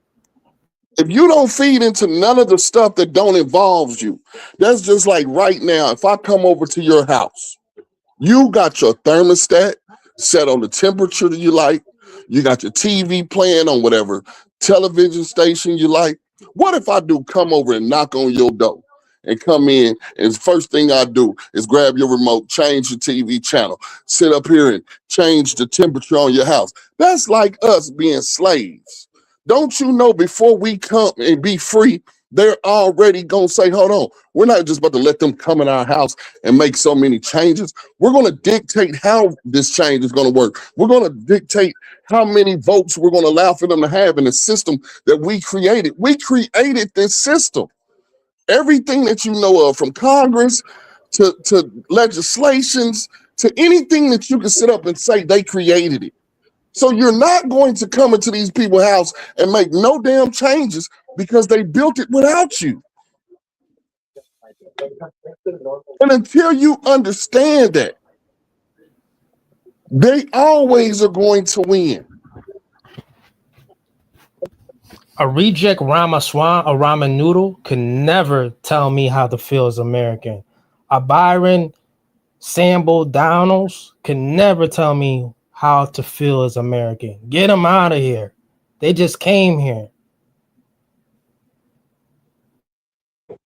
if you don't feed into none of the stuff that don't involve you, that's just like right now, if I come over to your house, you got your thermostat set on the temperature that you like, you got your TV playing on whatever television station you like. What if I do come over and knock on your door and come in, and the first thing I do is grab your remote, change your TV channel, sit up here and change the temperature on your house? That's like us being slaves. Don't you know before we come and be free, they're already gonna say, hold on, we're not just about to let them come in our house and make so many changes. We're gonna dictate how this change is gonna work. We're gonna dictate how many votes we're gonna allow for them to have in the system that we created. We created this system. Everything that you know of, from Congress to legislations, to anything that you can sit up and say they created it. So you're not going to come into these people's house and make no damn changes because they built it without you. And until you understand that, they always are going to win. A reject Ramaswamy, a ramen noodle, can never tell me how to feel as American. A Byron Sambo Donalds can never tell me how to feel as American. Get them out of here. They just came here.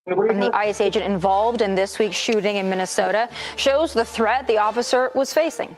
And the ICE agent involved in this week's shooting in Minnesota shows the threat the officer was facing.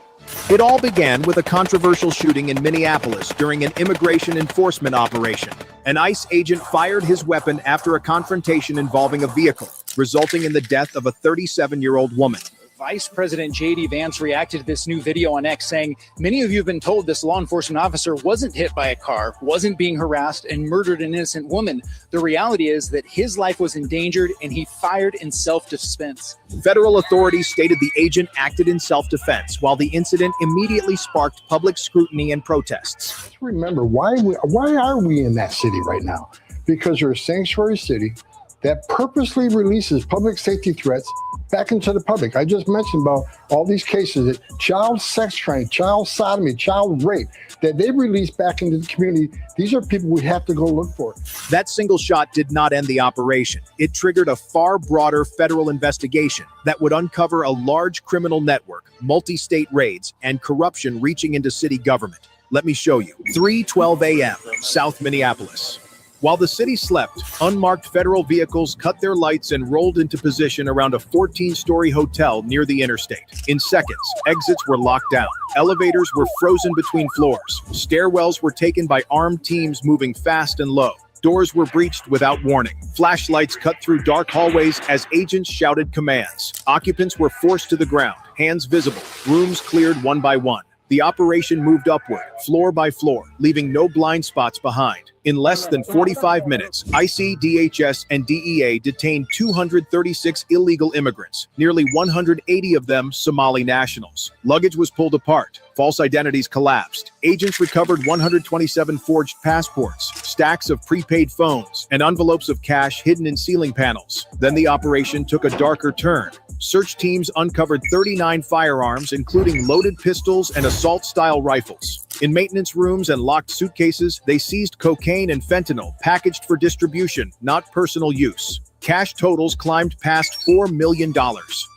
It all began with a controversial shooting in Minneapolis during an immigration enforcement operation. An ICE agent fired his weapon after a confrontation involving a vehicle, resulting in the death of a 37-year-old woman. Vice President J.D. Vance reacted to this new video on X, saying, "Many of you have been told this law enforcement officer wasn't hit by a car, wasn't being harassed, and murdered an innocent woman. The reality is that his life was endangered and he fired in self-defense." Federal authorities stated the agent acted in self-defense, while the incident immediately sparked public scrutiny and protests. Remember, why are we in that city right now? Because we're a sanctuary city that purposely releases public safety threats back into the public. I just mentioned about all these cases that child sex trafficking, child sodomy, child rape, that they release back into the community. These are people we have to go look for. That single shot did not end the operation. It triggered a far broader federal investigation that would uncover a large criminal network, multi-state raids, and corruption reaching into city government. Let me show you. 3:12 a.m., South Minneapolis. While the city slept, unmarked federal vehicles cut their lights and rolled into position around a 14-story hotel near the interstate. In seconds, exits were locked down. Elevators were frozen between floors. Stairwells were taken by armed teams moving fast and low. Doors were breached without warning. Flashlights cut through dark hallways as agents shouted commands. Occupants were forced to the ground, hands visible, rooms cleared one by one. The operation moved upward, floor by floor, leaving no blind spots behind. In less than 45 minutes, IC, DHS, and DEA detained 236 illegal immigrants, nearly 180 of them Somali nationals. Luggage was pulled apart. False identities collapsed. Agents recovered 127 forged passports, stacks of prepaid phones, and envelopes of cash hidden in ceiling panels. Then the operation took a darker turn. Search teams uncovered 39 firearms, including loaded pistols and assault-style rifles. In maintenance rooms and locked suitcases, they seized cocaine and fentanyl packaged for distribution, not personal use. Cash totals climbed past $4 million.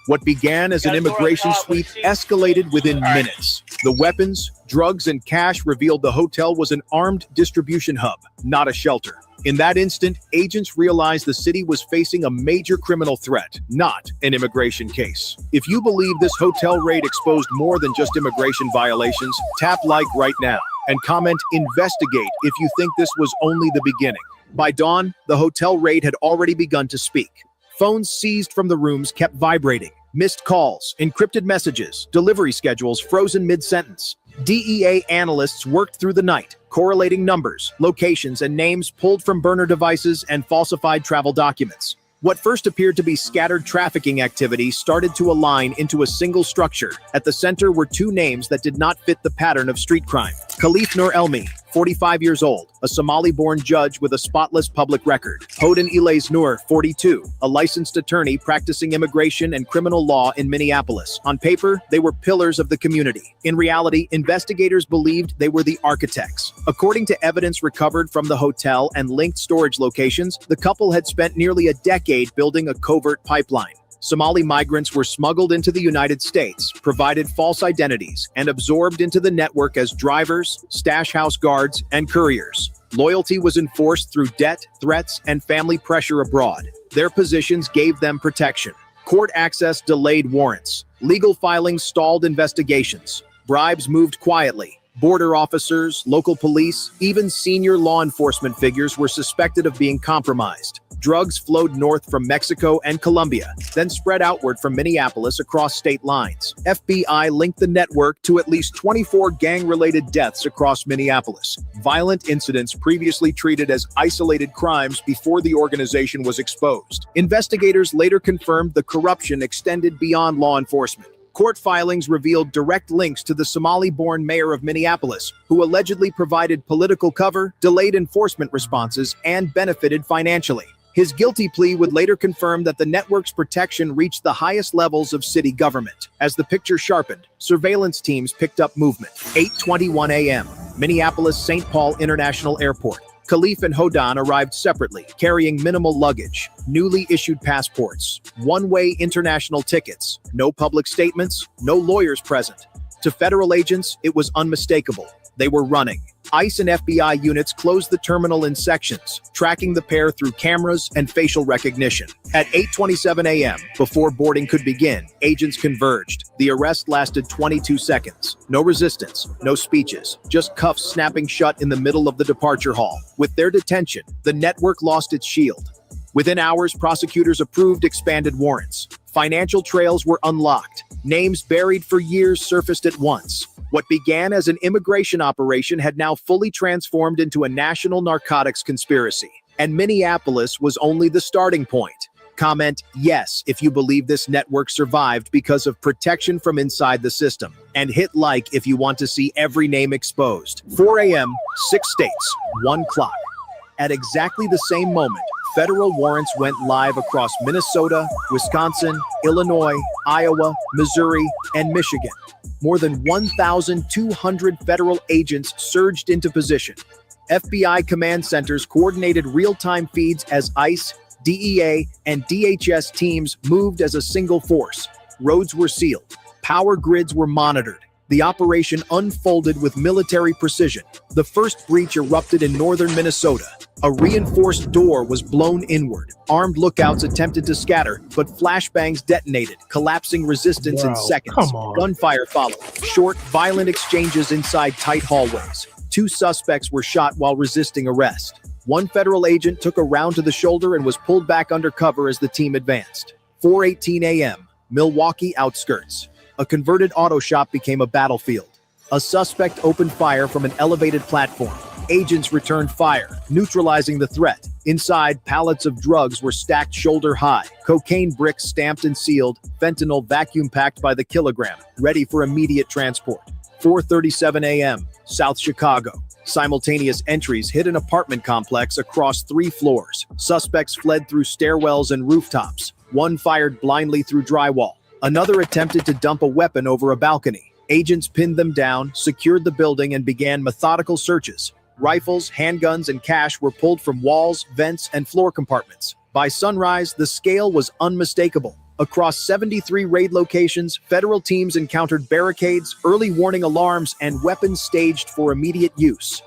What began as an immigration sweep escalated within minutes. The weapons, drugs, and cash revealed the hotel was an armed distribution hub, not a shelter. In that instant, agents realized the city was facing a major criminal threat, not an immigration case. If you believe this hotel raid exposed more than just immigration violations, tap like right now and comment investigate if you think this was only the beginning. By dawn, the hotel raid had already begun to speak. Phones seized from the rooms kept vibrating. Missed calls, encrypted messages, delivery schedules frozen mid-sentence. DEA analysts worked through the night, correlating numbers, locations, and names pulled from burner devices and falsified travel documents. What first appeared to be scattered trafficking activity started to align into a single structure. At the center were two names that did not fit the pattern of street crime. Khalif Nur Elmi, 45 years old, a Somali-born judge with a spotless public record. Hoden Ilays Nur, 42, a licensed attorney practicing immigration and criminal law in Minneapolis. On paper, they were pillars of the community. In reality, investigators believed they were the architects. According to evidence recovered from the hotel and linked storage locations, the couple had spent nearly a decade building a covert pipeline. Somali migrants were smuggled into the United States, provided false identities, and absorbed into the network as drivers, stash house guards, and couriers. Loyalty was enforced through debt, threats, and family pressure abroad. Their positions gave them protection. Court access delayed warrants. Legal filings stalled investigations. Bribes moved quietly. Border officers, local police, even senior law enforcement figures were suspected of being compromised. Drugs flowed north from Mexico and Colombia, then spread outward from Minneapolis across state lines. FBI linked the network to at least 24 gang-related deaths across Minneapolis, violent incidents previously treated as isolated crimes before the organization was exposed. Investigators later confirmed the corruption extended beyond law enforcement. Court filings revealed direct links to the Somali-born mayor of Minneapolis, who allegedly provided political cover, delayed enforcement responses, and benefited financially. His guilty plea would later confirm that the network's protection reached the highest levels of city government. As the picture sharpened, surveillance teams picked up movement. 8:21 a.m., Minneapolis-St. Paul International Airport. Khalif and Hodan arrived separately, carrying minimal luggage, newly issued passports, one-way international tickets, no public statements, no lawyers present. To federal agents, it was unmistakable. They were running. ICE and FBI units closed the terminal in sections, tracking the pair through cameras and facial recognition. At 8:27 a.m., before boarding could begin, agents converged. The arrest lasted 22 seconds. No resistance, no speeches, just cuffs snapping shut in the middle of the departure hall. With their detention, the network lost its shield. Within hours, prosecutors approved expanded warrants. Financial trails were unlocked. Names buried for years surfaced at once. What began as an immigration operation had now fully transformed into a national narcotics conspiracy. And Minneapolis was only the starting point. Comment yes if you believe this network survived because of protection from inside the system. And hit like if you want to see every name exposed. 4 a.m., 6 states, 1 clock. At exactly the same moment, federal warrants went live across Minnesota, Wisconsin, Illinois, Iowa, Missouri, and Michigan. More than 1,200 federal agents surged into position. FBI command centers coordinated real-time feeds as ICE, DEA, and DHS teams moved as a single force. Roads were sealed. Power grids were monitored. The operation unfolded with military precision. The first breach erupted in northern Minnesota. A reinforced door was blown inward. Armed lookouts attempted to scatter, but flashbangs detonated, collapsing resistance in seconds. Gunfire followed. Short, violent exchanges inside tight hallways. 2 suspects were shot while resisting arrest. One federal agent took a round to the shoulder and was pulled back under cover as the team advanced. 4:18 a.m., Milwaukee outskirts. A converted auto shop became a battlefield. A suspect opened fire from an elevated platform. Agents returned fire, neutralizing the threat. Inside, pallets of drugs were stacked shoulder high. Cocaine bricks stamped and sealed, fentanyl vacuum packed by the kilogram, ready for immediate transport. 4:37 a.m., South Chicago. Simultaneous entries hit an apartment complex across 3 floors. Suspects fled through stairwells and rooftops. One fired blindly through drywall. Another attempted to dump a weapon over a balcony. Agents pinned them down, secured the building, and began methodical searches. Rifles, handguns, and cash were pulled from walls, vents, and floor compartments. By sunrise, the scale was unmistakable. Across 73 raid locations, federal teams encountered barricades, early warning alarms, and weapons staged for immediate use.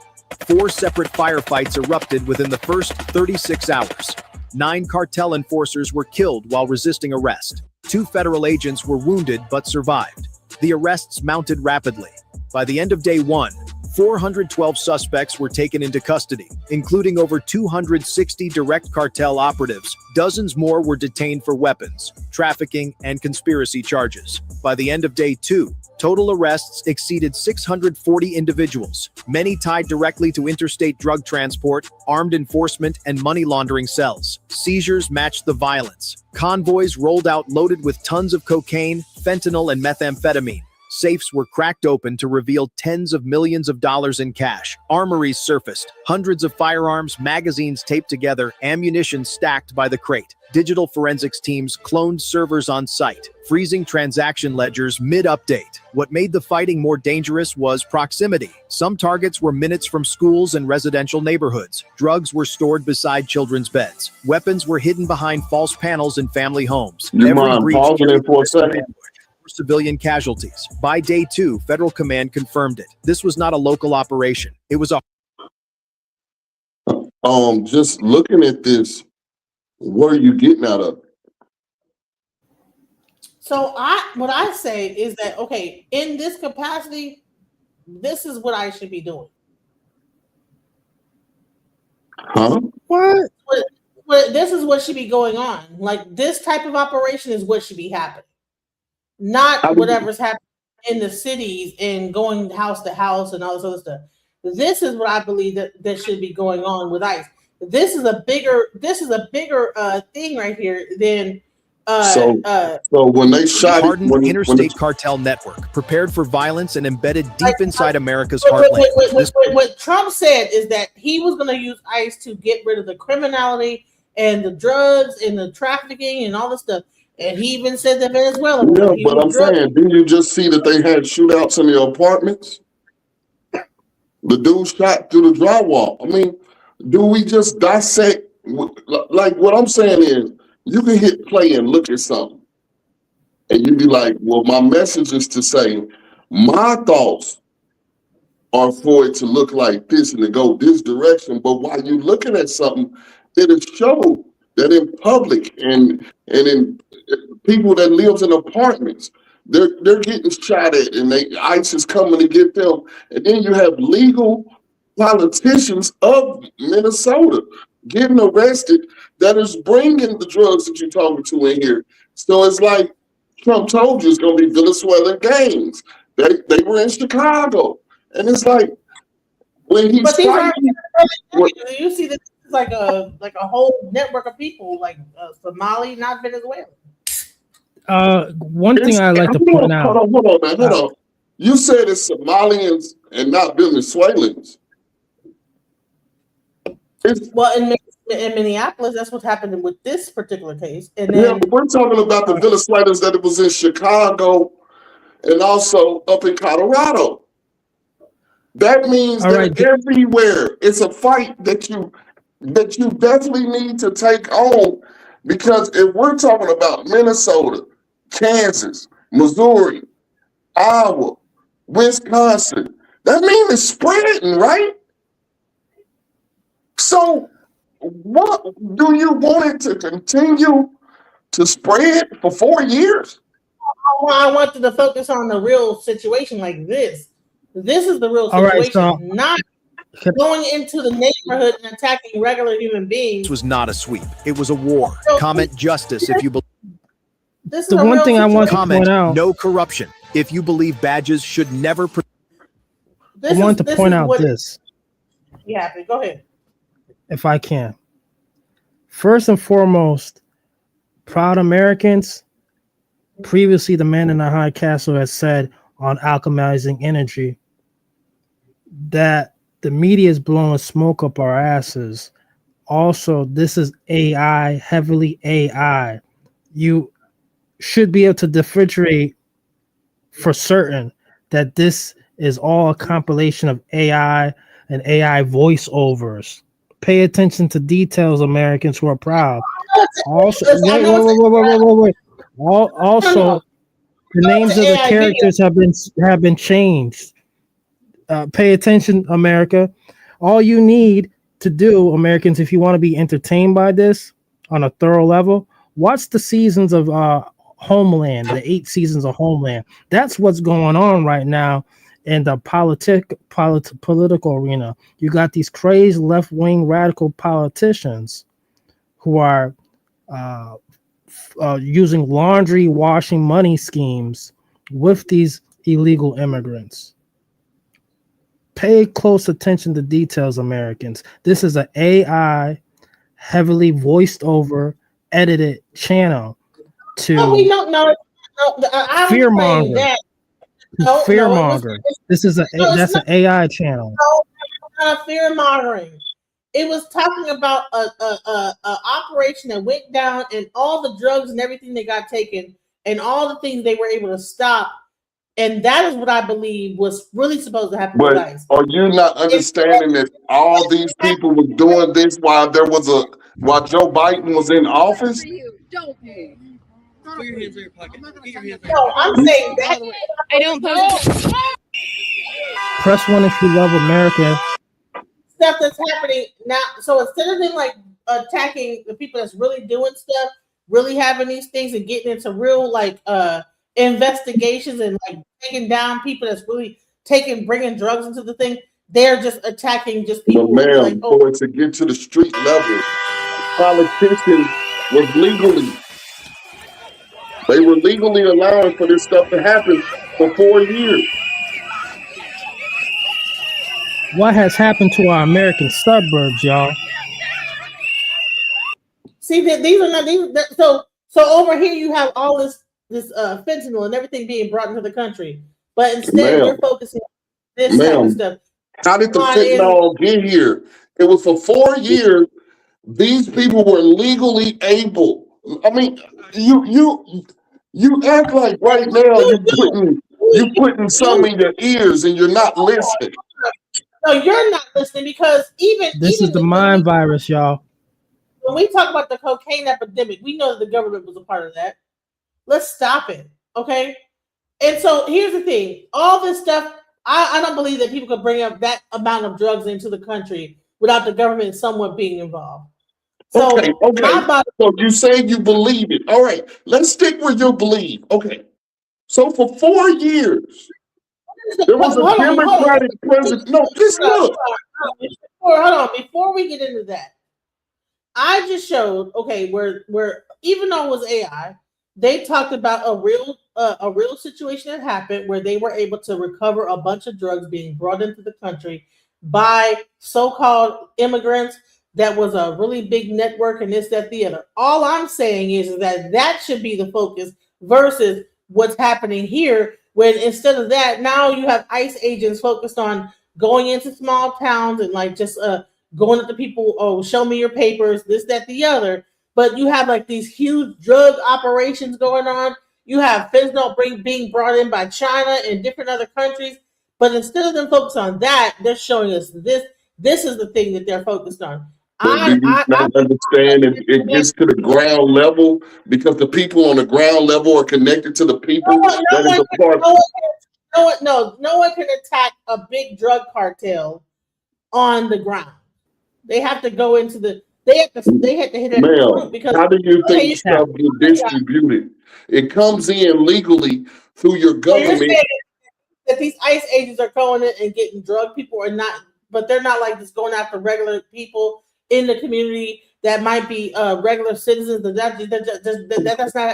4 separate firefights erupted within the first 36 hours. 9 cartel enforcers were killed while resisting arrest. 2 federal agents were wounded but survived. The arrests mounted rapidly. By the end of day 1, 412 suspects were taken into custody, including over 260 direct cartel operatives. Dozens more were detained for weapons, trafficking, and conspiracy charges. By the end of day 2, total arrests exceeded 640 individuals, many tied directly to interstate drug transport, armed enforcement, and money laundering cells. Seizures matched the violence. Convoys rolled out loaded with tons of cocaine, fentanyl, and methamphetamine. Safes were cracked open to reveal tens of millions of dollars in cash. Armories surfaced, hundreds of firearms, magazines taped together, ammunition stacked by the crate. Digital forensics teams cloned servers on site, freezing transaction ledgers mid-update. What made the fighting more dangerous was proximity. Some targets were minutes from schools and residential neighborhoods. Drugs were stored beside children's beds. Weapons were hidden behind false panels in family homes. You mind pausing it for a second? Civilian casualties. By day 2, federal command confirmed it. This was not a local operation. It was a just looking at this, what are you getting out of it? So what I say is that, okay, in this capacity, this is what I should be doing. Huh? What? This is what should be going on. Like, this type of operation is what should be happening. Not whatever's happening in the cities and going house to house and all this other stuff. This is what I believe that should be going on with ICE. This is a bigger thing right here than so when they shot hardened interstate cartel network, prepared for violence and embedded deep inside America's heartland. What Trump said is that he was going to use ICE to get rid of the criminality and the drugs and the trafficking and all this stuff. And he even said that Venezuela. Yeah, but I'm saying, didn't you just see that they had shootouts in the apartments? The dude shot through the drywall. I mean, do we just dissect? Like, what I'm saying is, you can hit play and look at something, and you be like, well, my message is to say, my thoughts are for it to look like this and to go this direction. But while you're looking at something, it'll show that in public and in people that lives in apartments, they're getting shot at, and ICE is coming to get them. And then you have legal politicians of Minnesota getting arrested that is bringing the drugs that you're talking to in here. So it's like Trump told you it's going to be Venezuelan gangs. They were in Chicago, and it's like when he's you see this is like a whole network of people, like Somali, not Venezuela. One thing I like to point out. Hold on. You said it's Somalians and not Venezuelans. Well, in Minneapolis, that's what happened with this particular case. And then, but we're talking about the Venezuelans that it was in Chicago and also up in Colorado. That means everywhere it's a fight that you definitely need to take on, because if we're talking about Minnesota, Kansas, Missouri, Iowa, Wisconsin, that means it's spreading, right? So what do you want it to continue to spread for 4 years? I wanted to focus on the real situation like this. This is the real situation, going into the neighborhood and attacking regular human beings. This was not a sweep. It was a war. Comment justice if you believe. This is The a one real thing I want to situation. point out, No corruption if you believe badges should never. I want to This point is out what this, happened. Go ahead. if I can. First and foremost, proud Americans. Previously, the man in the high castle has said on alchemizing energy that the media is blowing smoke up our asses. Also, this is AI, heavily AI. You should be able to differentiate for certain that this is all a compilation of AI and AI voiceovers. Pay attention to details, Americans who are proud. Also, wait. Also, the names of the characters have been changed. Pay attention, America. All you need to do, Americans, if you want to be entertained by this on a thorough level, watch the seasons of Homeland, the 8 seasons of Homeland. That's what's going on right now in the political arena. You got these crazy left-wing radical politicians who are using laundry washing money schemes with these illegal immigrants. Pay close attention to details, Americans. This is an AI, heavily voiced over, edited channel No, we don't know. No, I'm fear saying monger. that. Fear monger. This is that's an AI channel. No, it's not a fear mongering. It was talking about a operation that went down and all the drugs and everything that got taken and all the things they were able to stop. And that is what I believe was really supposed to happen. But are you not understanding that all these people were doing this while Joe Biden was in office? Don't move. Put your hands in your pocket. No, I'm saying that. I don't pose. Press 1 if you love America. Stuff that's happening now. So instead of them like attacking the people that's really doing stuff, really having these things and getting into real like investigations and like taking down people that's really bringing drugs into the thing, they're just attacking just people. But ma'am, like, oh, to get to the street level, politicians was they were legally allowing for this stuff to happen for 4 years. What has happened to our American suburbs, y'all? see that these are not these. So over here you have all this fentanyl and everything being brought into the country, but instead we're focusing on this type of stuff. How did the fentanyl get here? It was for 4 years. These people were legally able. I mean, you act like right now you putting some in your ears and you're not listening. No, you're not listening because this is the mind virus, y'all. When we talk about the cocaine epidemic, we know that the government was a part of that. Let's stop it, okay? And so here's the thing: all this stuff, I don't believe that people could bring up that amount of drugs into the country without the government somewhat being involved. So, okay. So you say you believe it. All right, let's stick with your belief. Okay. So for 4 years, there was a Democratic president. No, just look. Hold on. Before we get into that, I just showed, okay, where even though it was AI, they talked about a real situation that happened where they were able to recover a bunch of drugs being brought into the country by so-called immigrants. That was a really big network and this, that, the other. All I'm saying is that should be the focus versus what's happening here, when instead of that, now you have ICE agents focused on going into small towns and like just going up to people, oh, show me your papers, this, that, the other. But you have like these huge drug operations going on. You have fentanyl being brought in by China and different other countries. But instead of them focus on that, they're showing us this. This is the thing that they're focused on. Do you not understand it gets to the ground level because the people on the ground level are connected to the people? No one can attack a big drug cartel on the ground. They have to go into they have to hit it. Ma'am, because how do you think stuff gets distributed? It comes in legally through your government. That these ICE agents are going in and getting drug people are not but they're not like just going after regular people in the community that might be regular citizens. That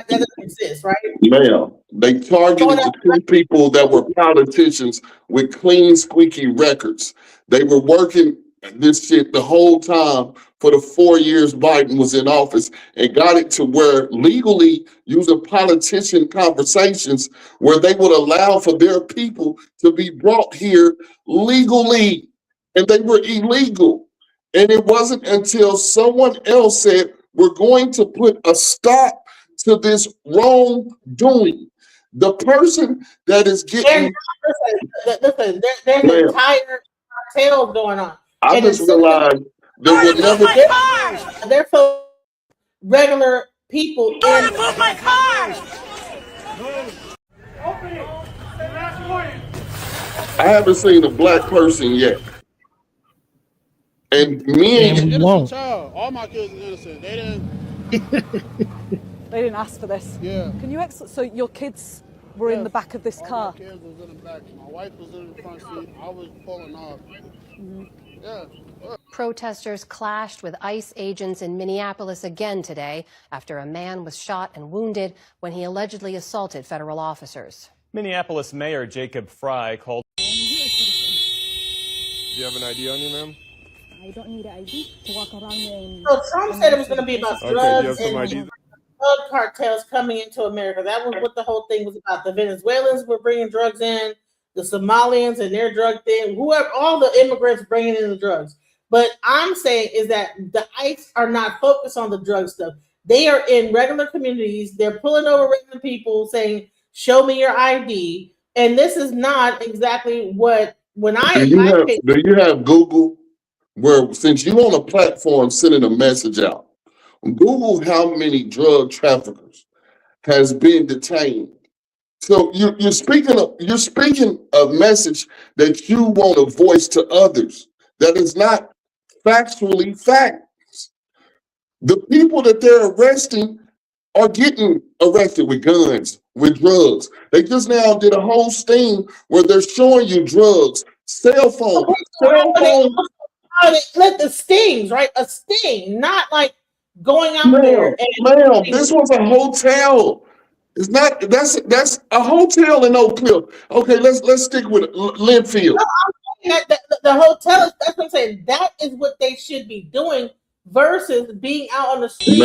doesn't exist, right? Ma'am, they targeted the two people that were politicians with clean, squeaky records. They were working this shit the whole time for the 4 years Biden was in office and got it to where legally using politician conversations where they would allow for their people to be brought here legally, and they were illegal. And it wasn't until someone else said, we're going to put a stop to this wrongdoing. The person that is getting... Listen, there's entire cartels going on. I just realized there would never... They're for regular people. Move my car! I haven't seen a black person yet. And me and All my kids are innocent. They didn't ask for this. Yeah. Can you so your kids were in the back of this car? My kids was in the back. My wife was in the front seat. I was pulling off. Yeah. Protesters clashed with ICE agents in Minneapolis again today after a man was shot and wounded when he allegedly assaulted federal officers. Minneapolis Mayor Jacob Frey called. Do you have an ID on you, ma'am? I don't need an ID to walk around and... So Trump said it was going to be about drugs and ID? drug cartels coming into America. That was what the whole thing was about. The Venezuelans were bringing drugs in, the Somalians and their drug thing, whoever, all the immigrants bringing in the drugs. But I'm saying is that the ICE are not focused on the drug stuff. They are in regular communities. They're pulling over regular people saying, show me your ID. And this is not exactly what, when do you have Google? Where since you're on a platform sending a message out, Google how many drug traffickers has been detained. So you're speaking a message that you want to voice to others that is not factually facts. The people that they're arresting are getting arrested with guns, with drugs. They just now did a whole sting where they're showing you drugs, cell phone. Let the stings, right? A sting, not like going out there. Ma'am, this was a hotel. It's not. That's a hotel in Oak Cliff. Okay, let's stick with Linfield. No, the hotel. That's what I'm saying. That is what they should be doing versus being out on the street.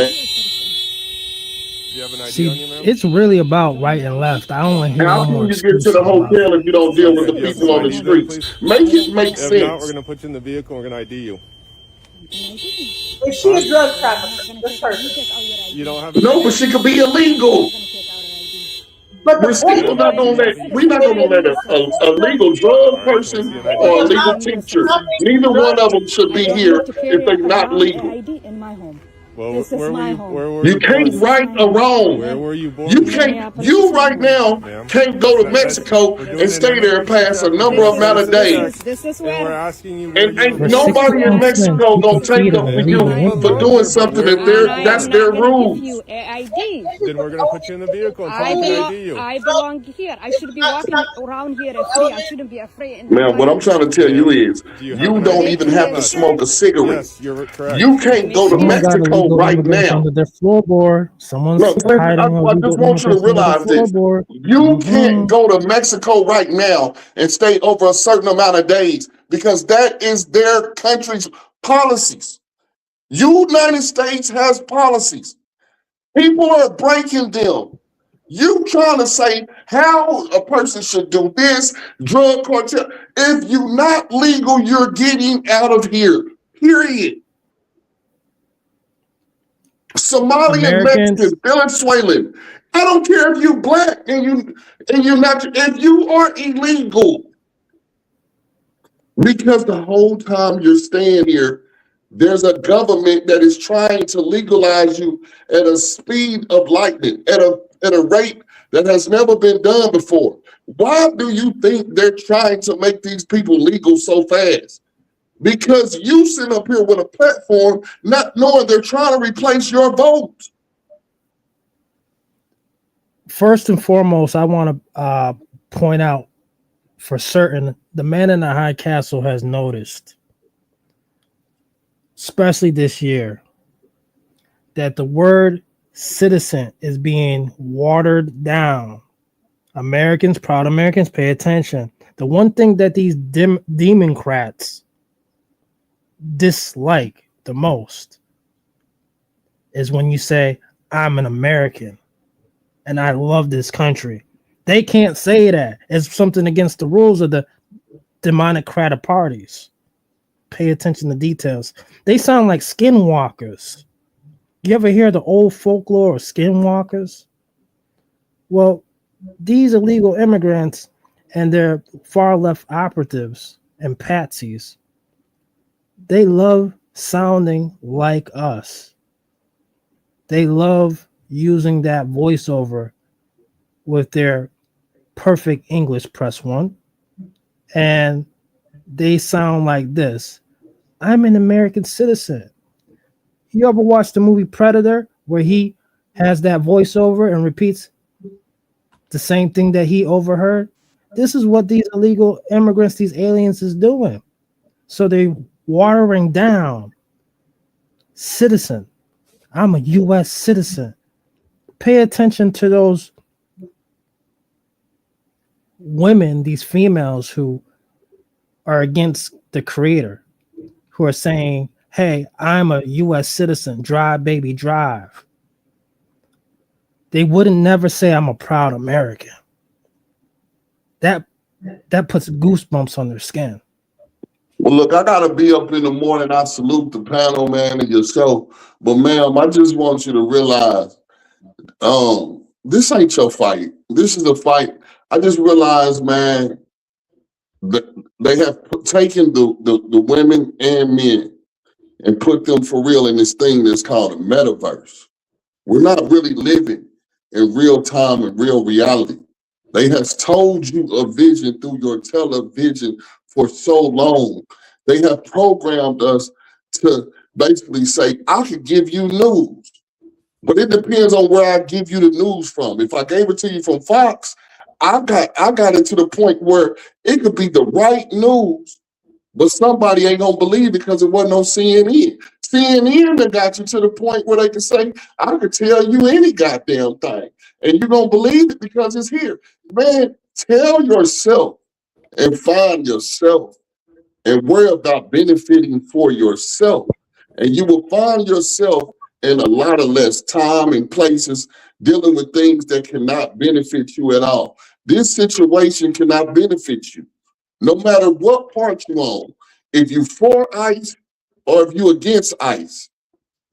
Do you have an ID on you, ma'am? It's really about right and left. I don't want to hear How no more can you get to the hotel if you don't deal with the people on the streets? Make it make sense. If not, we're going to put you in the vehicle and we're going to ID you. Is she a drug trafficker? This person. You don't have No, but she could be illegal. But we're still not gonna let a legal drug person or a legal teacher. Neither one of them should be here if they're not legal. in my home. Well, This is my home. You can't right or wrong. Where were you born? You can't. You right now can't go to Mexico and stay there past a number of amount of days. This is We're where asking you. And ain't nobody in Mexico gonna take up for you for doing something that's their rules. you ID. Then we're gonna put you in the vehicle and tell you to ID you. I belong here. I should be walking around here free. I shouldn't be afraid. Man, what I'm trying to tell you is, you don't even have to smoke a cigarette. Yes, you're correct. You can't go to Mexico right now. Under their floorboard. Someone's hiding. I just want you to realize this. You can't go to Mexico right now and stay over a certain amount of days because that is their country's policies. United States has policies. People are breaking them. You trying to say how a person should do this, drug cartel. If you're not legal, you're getting out of here. Period. Somalian, Mexican, Venezuelan. I don't care if you're black and you're not. If you are illegal, because the whole time you're staying here, there's a government that is trying to legalize you at a speed of lightning, at a rate that has never been done before. Why do you think they're trying to make these people legal so fast? Because you sit up here with a platform not knowing they're trying to replace your vote. First and foremost, I want to point out for certain, the man in the high castle has noticed especially this year, that the word citizen is being watered down. Americans, proud Americans, pay attention. The one thing that these Democrats dislike the most is when you say, I'm an American and I love this country. They can't say that. It's something against the rules of the Democratic parties. Pay attention to details. They sound like skinwalkers. You ever hear the old folklore of skinwalkers? Well, these illegal immigrants and their far left operatives and patsies, they love sounding like us. They love using that voiceover with their perfect English, press 1. And they sound like this. I'm an American citizen. You ever watch the movie Predator where he has that voiceover and repeats the same thing that he overheard? This is what these illegal immigrants, these aliens is doing. So they're watering down citizen. I'm a U.S. citizen. Pay attention to those women, these females who are against the creator, who are saying, hey, I'm a U.S. citizen, drive, baby, drive. They wouldn't never say I'm a proud American. That puts goosebumps on their skin. Well, look, I gotta be up in the morning. I salute the panel, man, and yourself. But ma'am, I just want you to realize, this ain't your fight. This is a fight. I just realized, man, that they have taken the women and men and put them for real in this thing that's called a metaverse. We're not really living in real time and real reality. They have told you a vision through your television for so long. They have programmed us to basically say, I could give you news, but it depends on where I give you the news from. If I gave it to you from Fox, I got it to the point where it could be the right news, but somebody ain't gonna believe it because it wasn't on CNN. CNN that got you to the point where they can say, I could tell you any goddamn thing, and you're gonna believe it because it's here. Man, tell yourself and find yourself and worry about benefiting for yourself. And you will find yourself in a lot of less time and places dealing with things that cannot benefit you at all. This situation cannot benefit you, no matter what part you're on. If you for ICE or if you against ICE,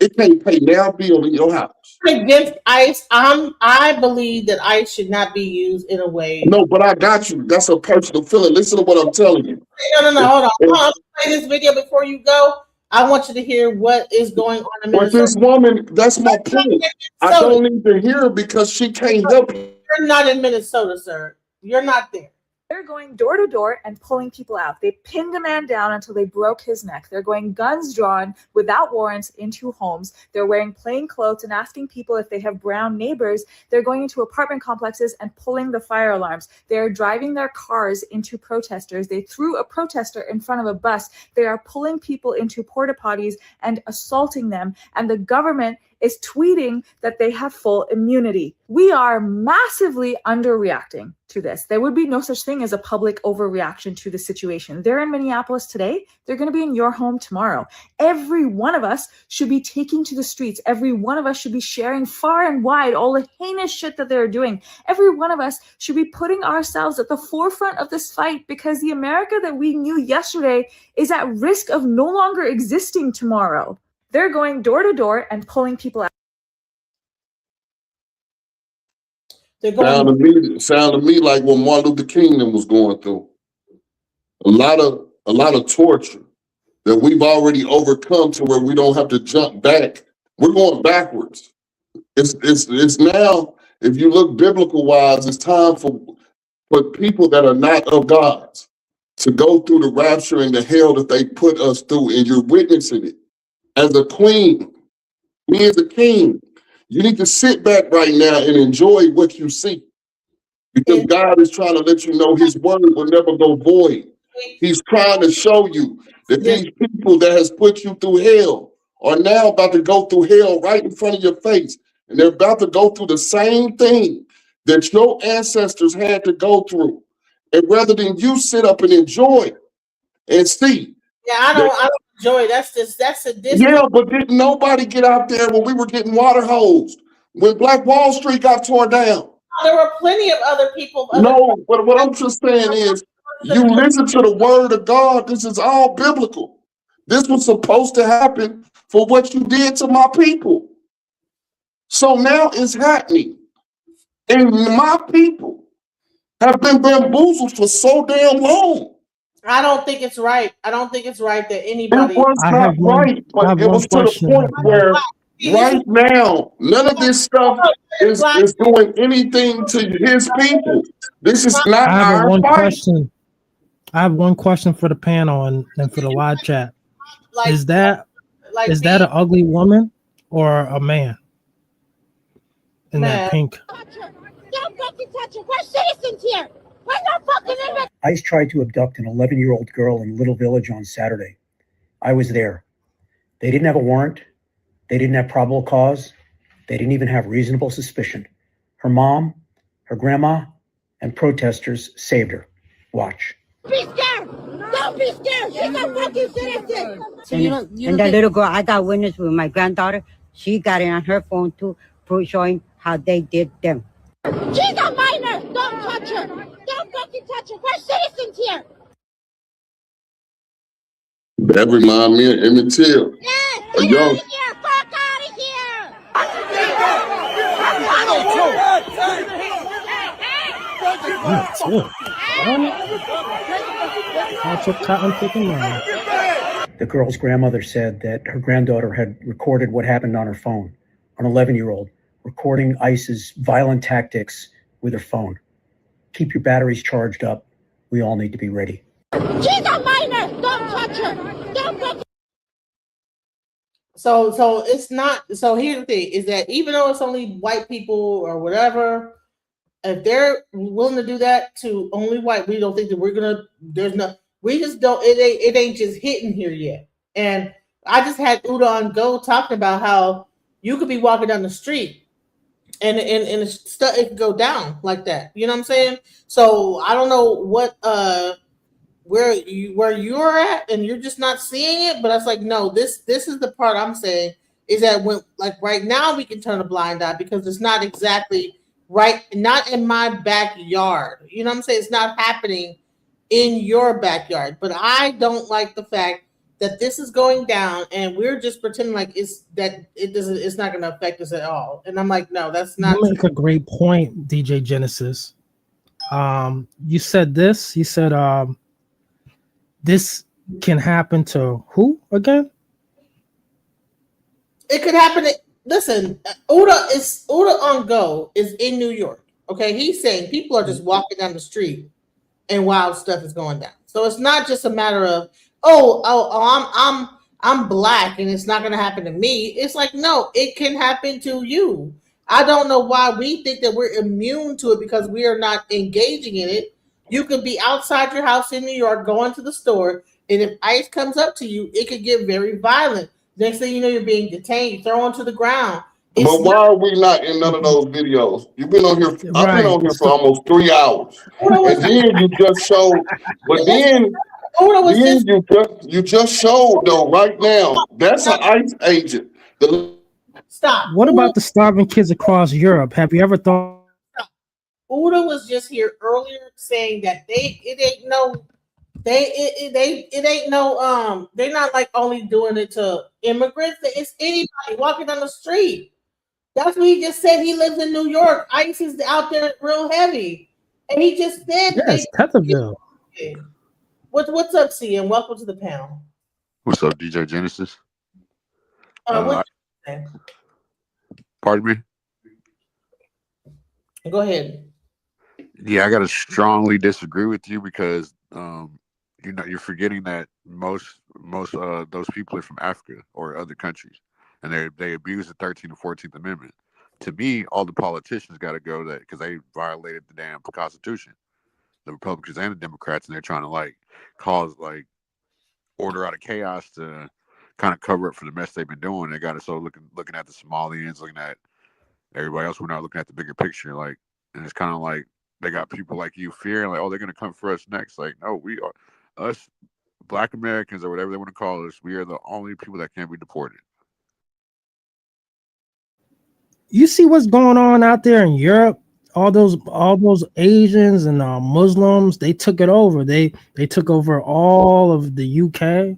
it can't pay now bill in your house. Against ICE, I believe that ICE should not be used in a way. No, but I got you. That's a personal feeling. Listen to what I'm telling you. No, hold on. I'll play this video before you go. I want you to hear what is going on in Minnesota. But this woman, that's my point. I don't need to hear her because she can't help you. You're not in Minnesota, sir. You're not there. They're going door to door and pulling people out. They pinned a man down until they broke his neck. They're going guns drawn without warrants into homes. They're wearing plain clothes and asking people if they have brown neighbors. They're going into apartment complexes and pulling the fire alarms. They're driving their cars into protesters. They threw a protester in front of a bus. They are pulling people into porta potties and assaulting them. And the government is tweeting that they have full immunity. We are massively underreacting to this. There would be no such thing as a public overreaction to the situation. They're in Minneapolis today. They're going to be in your home tomorrow. Every one of us should be taking to the streets. Every one of us should be sharing far and wide all the heinous shit that they're doing. Every one of us should be putting ourselves at the forefront of this fight because the America that we knew yesterday is at risk of no longer existing tomorrow. They're going door to door and pulling people out. Sound to me like what Martin Luther King was going through. A lot of torture that we've already overcome to where we don't have to jump back. We're going backwards. It's now, if you look biblical wise, it's time for people that are not of God's to go through the rapture and the hell that they put us through, and you're witnessing it. As a queen, me as a king, you need to sit back right now and enjoy what you see. Because God is trying to let you know his word will never go void. He's trying to show you that these people that has put you through hell are now about to go through hell right in front of your face. And they're about to go through the same thing that your ancestors had to go through. And rather than you sit up and enjoy it and see. Yeah, I don't enjoy it. That's a different. Yeah, but didn't nobody get out there when we were getting water hosed? When Black Wall Street got torn down? There were plenty of other people. No, but what I'm just saying is, you listen to the word of God. This is all biblical. This was supposed to happen for what you did to my people. So now it's happening. And my people have been bamboozled for so damn long. I don't think it's right. I don't think it's right that anybody. It was not right, but it was to the point where right now, none of this stuff is doing anything to his people. This is not our fight. I have one question for the panel and for the live chat. Is that an ugly woman or a man in that pink? Don't fucking touch it. We're citizens here. We're not fucking in. ICE tried to abduct an 11-year-old girl in Little Village on Saturday. I was there. They didn't have a warrant. They didn't have probable cause. They didn't even have reasonable suspicion. Her mom, her grandma, and protesters saved her. Watch. Be scared. Don't be scared. She's a fucking citizen. So and the little girl, I got witness with my granddaughter. She got it on her phone too, showing how they did them. She's a minor. Don't touch her. Don't fucking touch her. We're citizens here. That reminds me of Emmett Till. Yes, a young. Fuck out of here. The girl's grandmother said that her granddaughter had recorded what happened on her phone, an 11-year-old, recording ICE's violent tactics with her phone. Keep your batteries charged up. We all need to be ready. She's a minor. Don't touch her. Don't fucking. So it's not. So here's the thing: is that even though it's only white people or whatever, if they're willing to do that to only white, we don't think that we're gonna. There's no. We just don't. It ain't just hitting here yet. And I just had Uda on Go talking about how you could be walking down the street and it could go down like that. You know what I'm saying? So I don't know what where you're at, and you're just not seeing it. But I was like, no, this is the part I'm saying is that when like right now we can turn a blind eye because it's not exactly right, not in my backyard. You know what I'm saying? It's not happening in your backyard. But I don't like the fact that this is going down and we're just pretending like it's not going to affect us at all. And I'm like, no, that's not. You make a great point, DJ Genesis. You said this. You said this can happen to who again? It could happen. Listen, Uda on Go is in New York. Okay, he's saying people are just walking down the street and wild stuff is going down. So it's not just a matter of I'm black and it's not going to happen to me. It's like, no, it can happen to you. I don't know why we think that we're immune to it because we are not engaging in it. You could be outside your house in New York, going to the store, and if ICE comes up to you, it could get very violent. Next thing you know, you're being detained, thrown to the ground. But why are we not in none of those videos? You've been on here. I've been on here for almost 3 hours, and then you just showed. But then you just showed though right now. That's an ICE agent. Stop. What about the starving kids across Europe? Have you ever thought? Uda was just here earlier saying that they're not like only doing it to immigrants. It's anybody walking down the street. That's what he just said. He lives in New York. ICE is out there real heavy, and he just said, "Yes, Tetherville." What's up, CM? Welcome to the panel. What's up, DJ Genesis? Pardon me? Go ahead. Yeah, I gotta strongly disagree with you because you're forgetting that most those people are from Africa or other countries, and they abuse the 13th and 14th Amendment. To me, all the politicians got to go that because they violated the damn Constitution. the Republicans and the Democrats, and they're trying to like cause like order out of chaos to kind of cover up for the mess they've been doing. They got us so looking at the Somalians, looking at everybody else. We're not looking at the bigger picture, like, and it's kind of like they got people like you fearing like, oh, they're gonna come for us next. Like, no, we are us Black Americans or whatever they want to call us. We are the only people that can't be deported. You see what's going on out there in Europe? All those Asians and Muslims, they took it over. They took over all of the UK,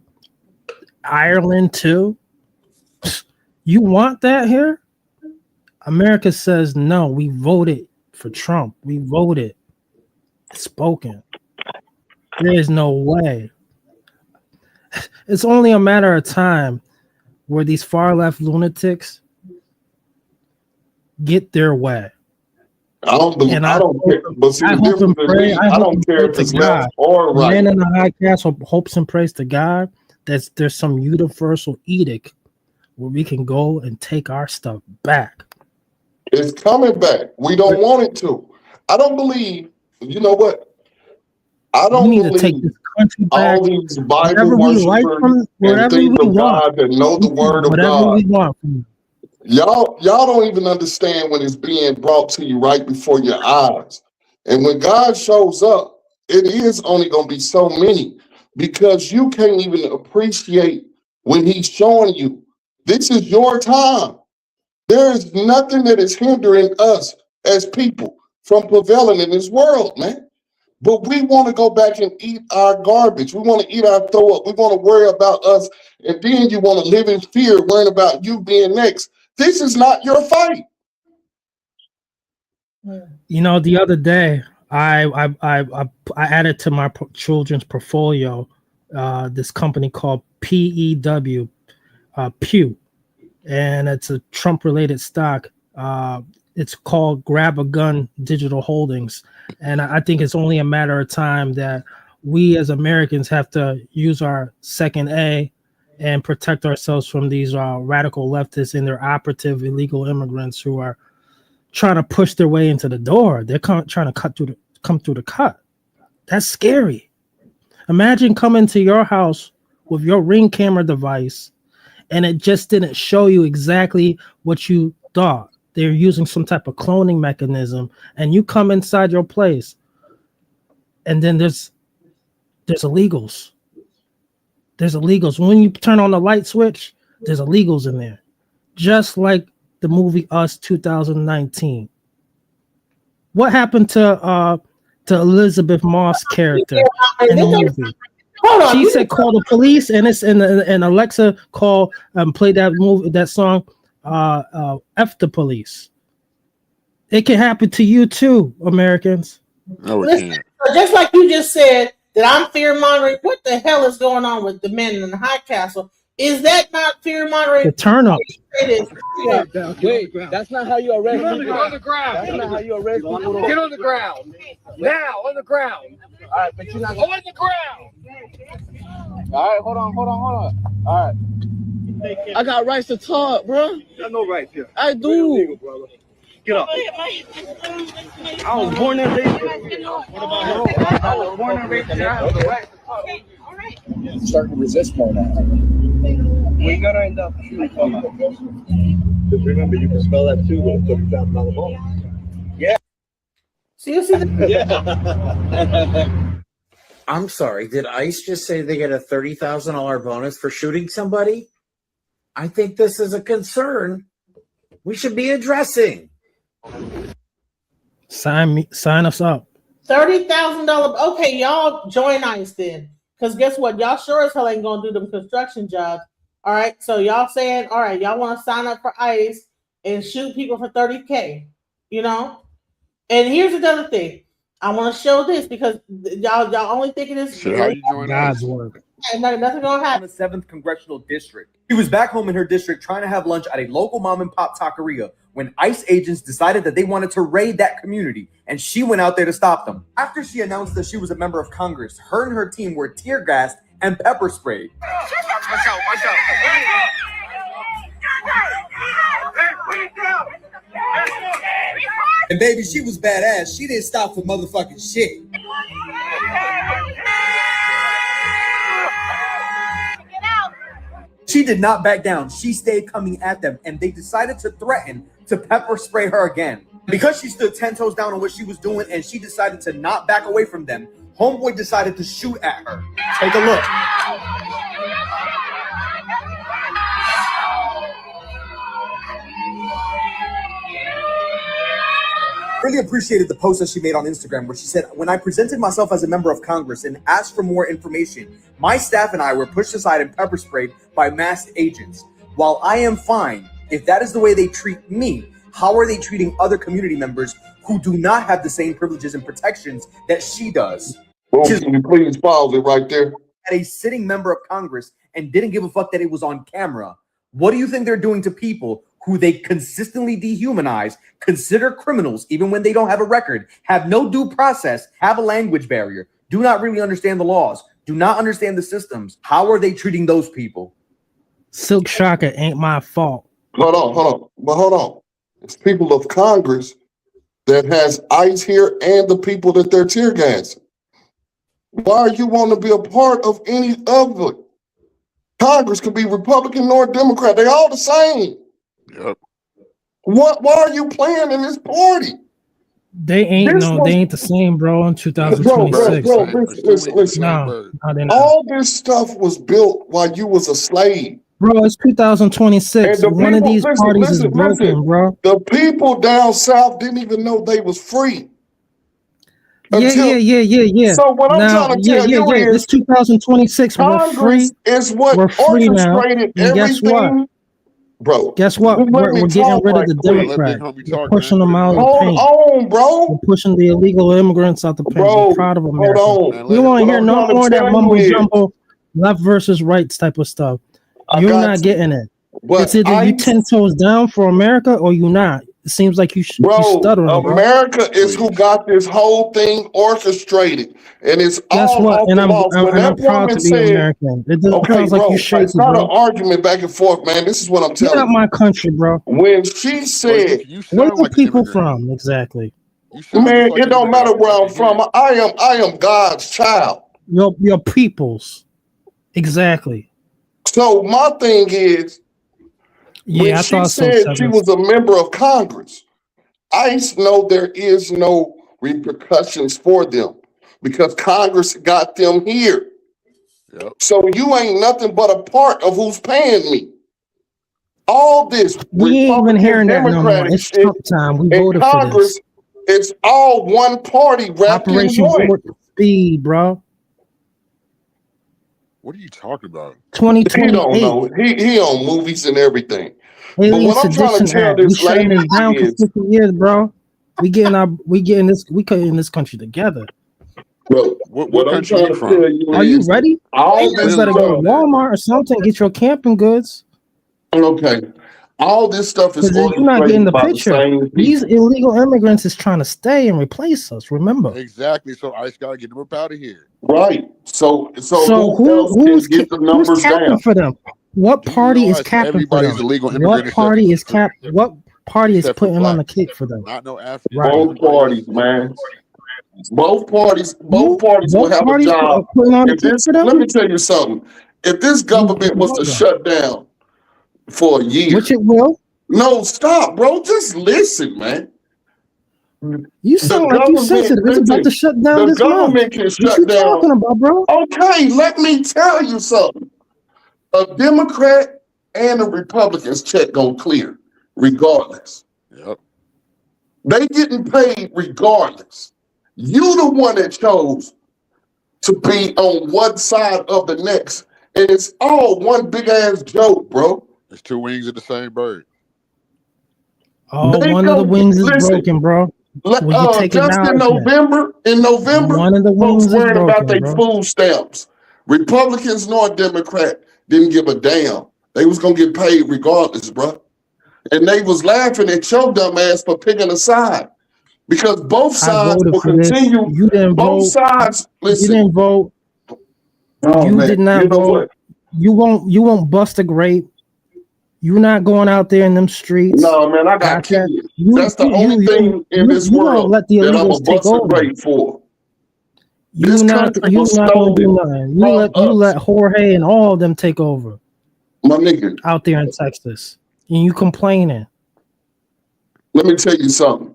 Ireland too. You want that here? America says no. We voted for Trump. We voted. It's spoken. There is no way. It's only a matter of time where these far left lunatics get their way. I don't care. But see, the difference is me, I don't care if it's left or right. Man in the high castle hopes and prays to God that there's some universal edict where we can go and take our stuff back. It's coming back. We don't want it to. I don't believe, you know what? I don't believe to take this country back, all these Bible worshipers and things of God that know the word of God. Y'all don't even understand when it's being brought to you right before your eyes. And when God shows up, it is only going to be so many because you can't even appreciate when he's showing you this is your time. There is nothing that is hindering us as people from prevailing in this world, man. But we want to go back and eat our garbage. We want to eat our throw up. We want to worry about us. And then you want to live in fear, worrying about you being next. This is not your fight. You know, the other day, I added to my children's portfolio this company called PEW, Pew, and it's a Trump-related stock. It's called Grab a Gun Digital Holdings, and I think it's only a matter of time that we as Americans have to use our second A and protect ourselves from these radical leftists and their operative illegal immigrants who are trying to push their way into the door. They're trying to come through the cut. That's scary. Imagine coming to your house with your Ring camera device and it just didn't show you exactly what you thought. They're using some type of cloning mechanism, and you come inside your place, and then there's illegals. There's illegals. When you turn on the light switch, there's illegals in there. Just like the movie Us 2019. What happened to Elizabeth Moss character in the movie? She said call the police, and Alexa played that song F the police. It can happen to you too, Americans. No, it can't. Just like you just said that I'm fear mongering. What the hell is going on with the men in the high castle? Is that not fear mongering? The turn up. Wait, that's not how you arrest people. Get on the ground. That's not how you arrest people. Get on the ground. Now, on the ground. All right, but you're not on the ground. All right, hold on. All right. I got rights to talk, bro. You got no rights here. I do. Get up. I was born and raised here. I was born and raised here. I have the right to talk. You're starting to resist more now. We're gonna end up. Just remember, you can spell that too with a $30,000 bone. Yeah. So you see the. I'm sorry. Did ICE just say they get a $30,000 bonus for shooting somebody? I think this is a concern we should be addressing. Sign us up. $30,000. Okay, y'all join ICE then. Because guess what? Y'all sure as hell ain't going to do them construction jobs. All right. So y'all saying, all right, y'all want to sign up for ICE and shoot people for $30K, you know? And here's another thing. I want to show this because y'all only thinking this. So how you join God's work. And nothing going to happen. The 7th Congressional District. He was back home in her district trying to have lunch at a local mom and pop taqueria when ICE agents decided that they wanted to raid that community, and she went out there to stop them. After she announced that she was a member of Congress, her and her team were tear gassed and pepper sprayed. Watch out. And baby, she was badass. She didn't stop for motherfucking shit. she did not back down. She stayed coming at them, and they decided to threaten to pepper spray her again. Because she stood 10 toes down on what she was doing and she decided to not back away from them, homeboy decided to shoot at her. Take a look. Really appreciated the post that she made on Instagram where she said, when I presented myself as a member of Congress and asked for more information, my staff and I were pushed aside and pepper sprayed by masked agents. While I am fine, if that is the way they treat me, how are they treating other community members who do not have the same privileges and protections that she does? Can you please pause it right there? At a sitting member of Congress and didn't give a fuck that it was on camera. What do you think they're doing to people who they consistently dehumanize, consider criminals even when they don't have a record, have no due process, have a language barrier, do not really understand the laws, do not understand the systems? How are they treating those people? Silk Shocker ain't my fault. Hold on. It's people of Congress that has ICE here and the people that they're tear gassing. Why you want to be a part of any of it? Congress can be Republican or Democrat. They all the same. Yep. Why are you playing in this party? They ain't they ain't the same, bro. In 2026, listen. No, they're not. All this stuff was built while you was a slave. Bro, it's 2026. One of these parties is broken, bro. The people down south didn't even know they was free. Yeah. So what I'm trying to tell you is, it's 2026. We're free. Is what we're free now. orchestrated And guess what, everything. Bro, guess what? We're getting rid of the Democrats. We're pushing them out. Hold on, bro. We're pushing the illegal immigrants out the paint. We're proud of America. Hold on. We don't want to hear no more of that mumbo is- jumbo, left versus rights type of stuff. You're got not you. getting it. But It's either you 10 toes down for America or you not. It seems like you stuttering, bro. America is who got this whole thing orchestrated, and it's Guess all what? off And the I'm boss. When proud that to woman be said, American. It okay, sounds like bro, you shaky, it's not bro. an argument back and forth, man. This is what I'm Get telling out you. my country, bro. When she said, Where the people from exactly? man, it don't matter where I'm from. I am God's child. Your peoples, exactly. So my thing is, when I she thought so. said she was a member of Congress, ICE know there is no repercussions for them because Congress got them here. Yep. So you ain't nothing but a part of who's paying me. All this We ain't even hearing that no more. Democratic It's shit Trump time. We in voted for Congress, this. it's all one party wrapped Operation in joint. Warp Speed, bro. What are you talking about? He don't 2028. know. He on movies and everything. But Alien what I'm trying to Sedition tell Act. We this shutting lady this down for is, 50 years, bro. We getting this country together. bro, what I'm country trying you to from? tell you Are you is, ready? all You this better go to stuff, Walmart or something. Get your camping goods. okay, all this stuff is Because you're not getting orchestrated the by the picture. same people. These illegal immigrants is trying to stay and replace us. Remember. Exactly. So ICE gotta get them up out of here. Right. So So who else who's can get the numbers who's capping down? for them? What Do you party is realize capping for everybody's them? illegal What immigrant except party for- is cap? What party is except for putting on the blacks. kick for them? Not no Africans. Right. Both parties, man. Both parties will Both have a parties are job. putting on the If kick this, for them. let me tell you something. If this government was to shut down for a year, Which it will. no, stop, bro. Just listen, man. You sound like you sensitive. It's about to shut down The this month. government can What shut you down. talking about, bro? Okay, let me tell you something. A Democrat and a Republican's check gonna clear, regardless. Yep. They getting paid regardless. You the one that chose to be on one side of the next, and it's all one big ass joke, bro. There's two wings of the same bird. Oh, They one of the go- wings is listen, broken, bro. When you take it just down, in November, one of the wings folks is worried about broken, their bro. food stamps. Republicans nor Democrat didn't give a damn. They was gonna get paid regardless, bro. And they was laughing at your dumb ass for picking a side. Because both I sides voted will for this. continue. You didn't Both vote. sides, You listen. didn't vote. Oh, You man, did not you know vote. what? You won't bust a grape. You're not going out there in them streets. No, man, I got Gotcha. kids. That's the only thing in this you world won't let the that I'm a illegals take bust a over. grape for. You're This not country you're was not gonna do stolen nothing. You from let us. Jorge and all of them take over. My nigga, out there in Texas, and you complaining. let me tell you something.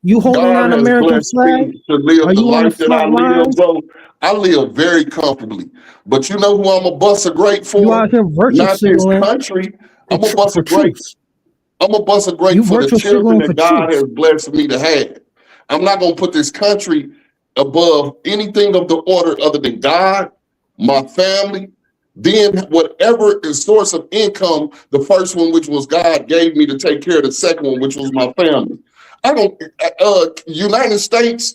You holding God down has American blessed flag? me to live Are the you on the life that I front live, lines? bro. I live very comfortably. But you know who I'm a bust a grape You for? out here virtue Not this signaling country. I'm a bust for a grape. truth. I'm a bust a grape You for the virtual children signaling for that God has truth. blessed me to have. I'm not gonna put this country above anything of the order other than God, my family, then whatever is source of income, the first one, which was God, gave me to take care of the second one, which was my family. I don't United States,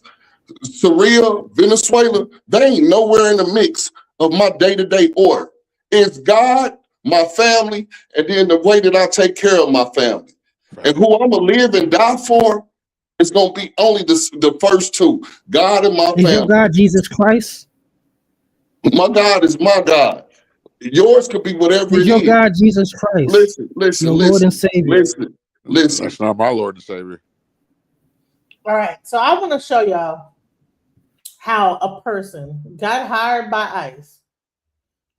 Syria, Venezuela, they ain't nowhere in the mix of my day-to-day order. It's God, my family, and then the way that I take care of my family. And who I'm gonna live and die for is gonna be only the first two, God and my Is your family. God Jesus Christ? My God is my God. Yours could be whatever Is it your is. God Jesus Christ Listen, your Lord and Savior? listen. That's not my Lord and Savior. All right, so I want to show y'all how a person got hired by ICE.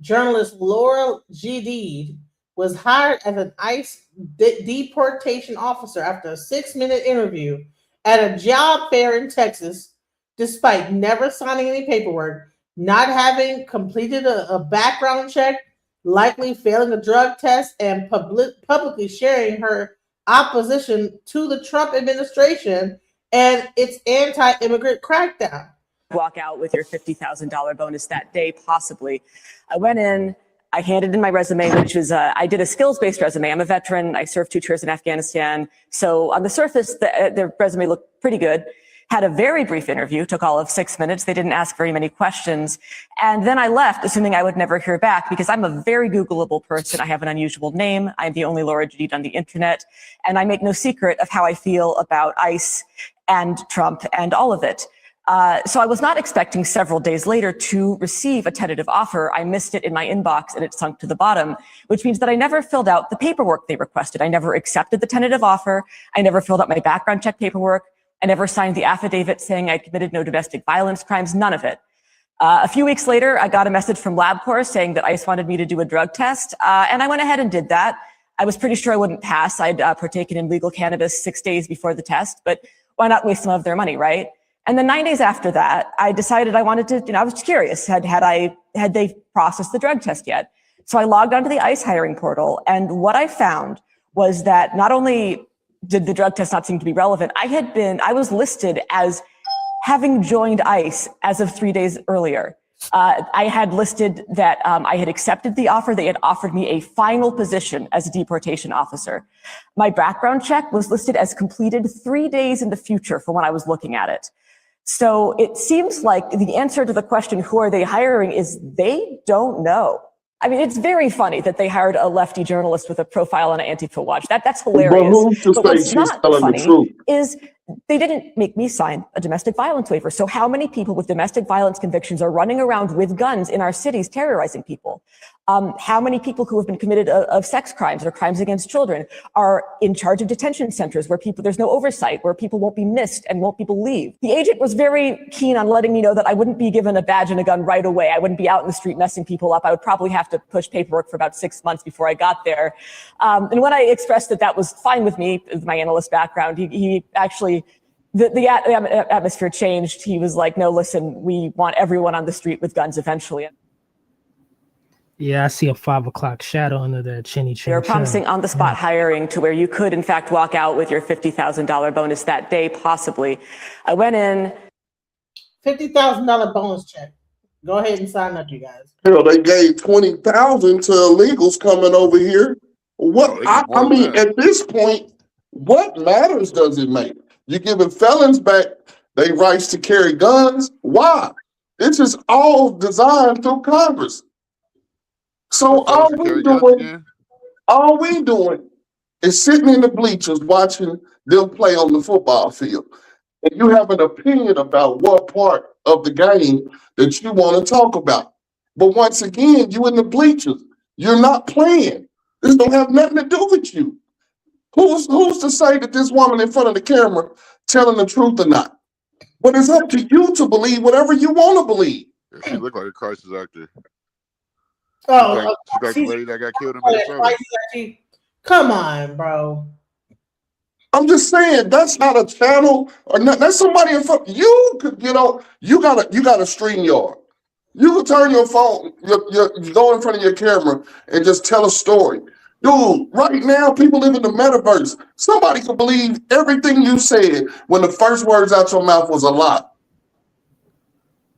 Journalist Laura G. Deed was hired as an ICE deportation officer after a 6-minute interview at a job fair in Texas, despite never signing any paperwork, not having completed a background check, likely failing a drug test, and publicly sharing her opposition to the Trump administration and its anti-immigrant crackdown. Walk out with your $50,000 bonus that day, possibly. I went in, I handed in my resume, which was, I did a skills-based resume. I'm a veteran. I served 2 tours in Afghanistan. So on the surface, the resume looked pretty good. Had a very brief interview, took all of 6 minutes. They didn't ask very many questions. And then I left, assuming I would never hear back, because I'm a very Googleable person. I have an unusual name. I'm the only Laura Deed on the internet. And I make no secret of how I feel about ICE and Trump and all of it. So I was not expecting several days later to receive a tentative offer. I missed it in my inbox and it sunk to the bottom, which means that I never filled out the paperwork they requested. I never accepted the tentative offer. I never filled out my background check paperwork. I never signed the affidavit saying I committed no domestic violence crimes, none of it. A few weeks later, I got a message from LabCorp saying that ICE wanted me to do a drug test, and I went ahead and did that. I was pretty sure I wouldn't pass. I'd partaken in legal cannabis 6 days before the test, but why not waste some of their money, right? And then 9 days after that, I decided I wanted to, I was curious, had they processed the drug test yet? So I logged onto the ICE hiring portal, and what I found was that not only did the drug test not seem to be relevant, I was listed as having joined ICE as of 3 days earlier. I had listed that I had accepted the offer. They had offered me a final position as a deportation officer. My background check was listed as completed 3 days in the future from when I was looking at it. So it seems like the answer to the question, who are they hiring, is they don't know. I mean, it's very funny that they hired a lefty journalist with a profile on Antifa Watch. That's hilarious. But what's not funny is they didn't make me sign a domestic violence waiver. So how many people with domestic violence convictions are running around with guns in our cities terrorizing people? How many people who have been committed of sex crimes or crimes against children are in charge of detention centers where there's no oversight, where people won't be missed and won't be believed? The agent was very keen on letting me know that I wouldn't be given a badge and a gun right away. I wouldn't be out in the street messing people up. I would probably have to push paperwork for about 6 months before I got there. And when I expressed that was fine with me, with my analyst background, he actually, the atmosphere changed. He was like, no, listen, we want everyone on the street with guns eventually. Yeah, I see a 5 o'clock shadow under that chinny chin. They were promising on-the-spot hiring to where you could, in fact, walk out with your $50,000 bonus that day, possibly. I went in. $50,000 bonus check. Go ahead and sign up, you guys. Hell, they gave $20,000 to illegals coming over here. What? I mean, at this point, what matters does it make? You're giving felons back their rights to carry guns. Why? It's just all designed through Congress. So all we doing is sitting in the bleachers watching them play on the football field. And you have an opinion about what part of the game that you want to talk about. But once again, you in the bleachers. You're not playing. This don't have nothing to do with you. Who's to say that this woman in front of the camera telling the truth or not? But it's up to you to believe whatever you want to believe. She looked like a crisis actor. Oh, She's like the lady that got killed in Minnesota. come on, bro. I'm just saying that's not a channel or not. That's somebody in front. You could get on. You got a StreamYard. You could turn your phone, you go in front of your camera and just tell a story. Dude, right now people live in the metaverse. Somebody could believe everything you said when the first words out your mouth was a lie.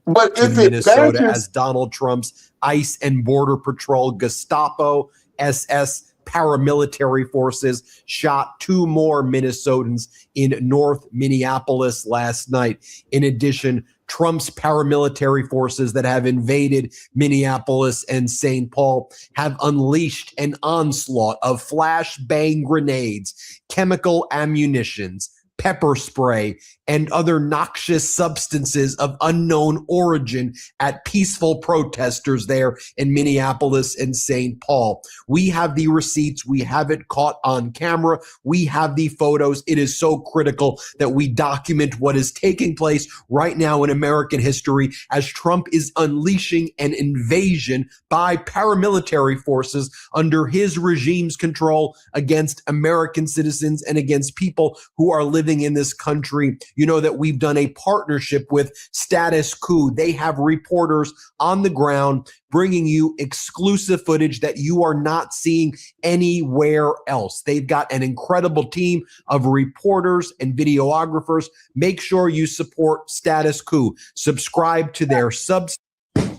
But if it Minnesota badges, as Donald Trump's ICE and Border Patrol, Gestapo, SS, paramilitary forces shot 2 more Minnesotans in North Minneapolis last night. In addition, Trump's paramilitary forces that have invaded Minneapolis and St. Paul have unleashed an onslaught of flashbang grenades, chemical ammunitions, pepper spray, and other noxious substances of unknown origin at peaceful protesters there in Minneapolis and St. Paul. We have the receipts. We have it caught on camera. We have the photos. It is so critical that we document what is taking place right now in American history as Trump is unleashing an invasion by paramilitary forces under his regime's control against American citizens and against people who are living in this country. You know that we've done a partnership with Status Coup. They have reporters on the ground bringing you exclusive footage that you are not seeing anywhere else. They've got an incredible team of reporters and videographers. Make sure you support Status Coup. Subscribe to their subs. Look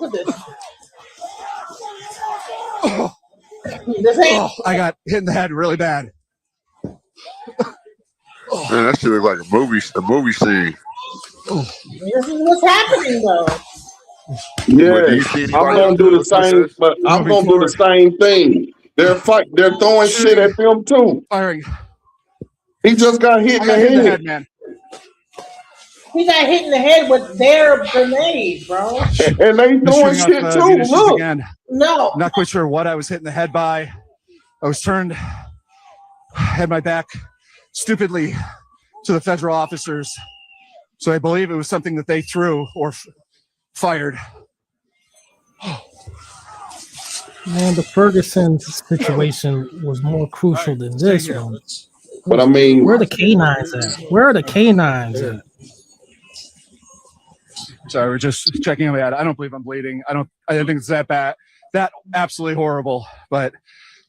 at this. I got hit in the head really bad. Man, that shit look like a movie scene. This is what's happening, though. yeah, I'm gonna do the same. But I'm gonna do the same thing. They're throwing shit at them too. Firing. He just got hit in the head. Man. He got hit in the head with their grenade, bro. And they doing shit too. Look. Again. No. I'm not quite sure what I was hitting the head by. I was turned, had my back stupidly to the federal officers. So I believe it was something that they threw or fired. Man, the Ferguson situation was more crucial than this one. But I mean, where are the canines at? Where are the canines at? Sorry, we're just checking on my head. I don't believe I'm bleeding. I don't think it's that bad. That absolutely horrible. But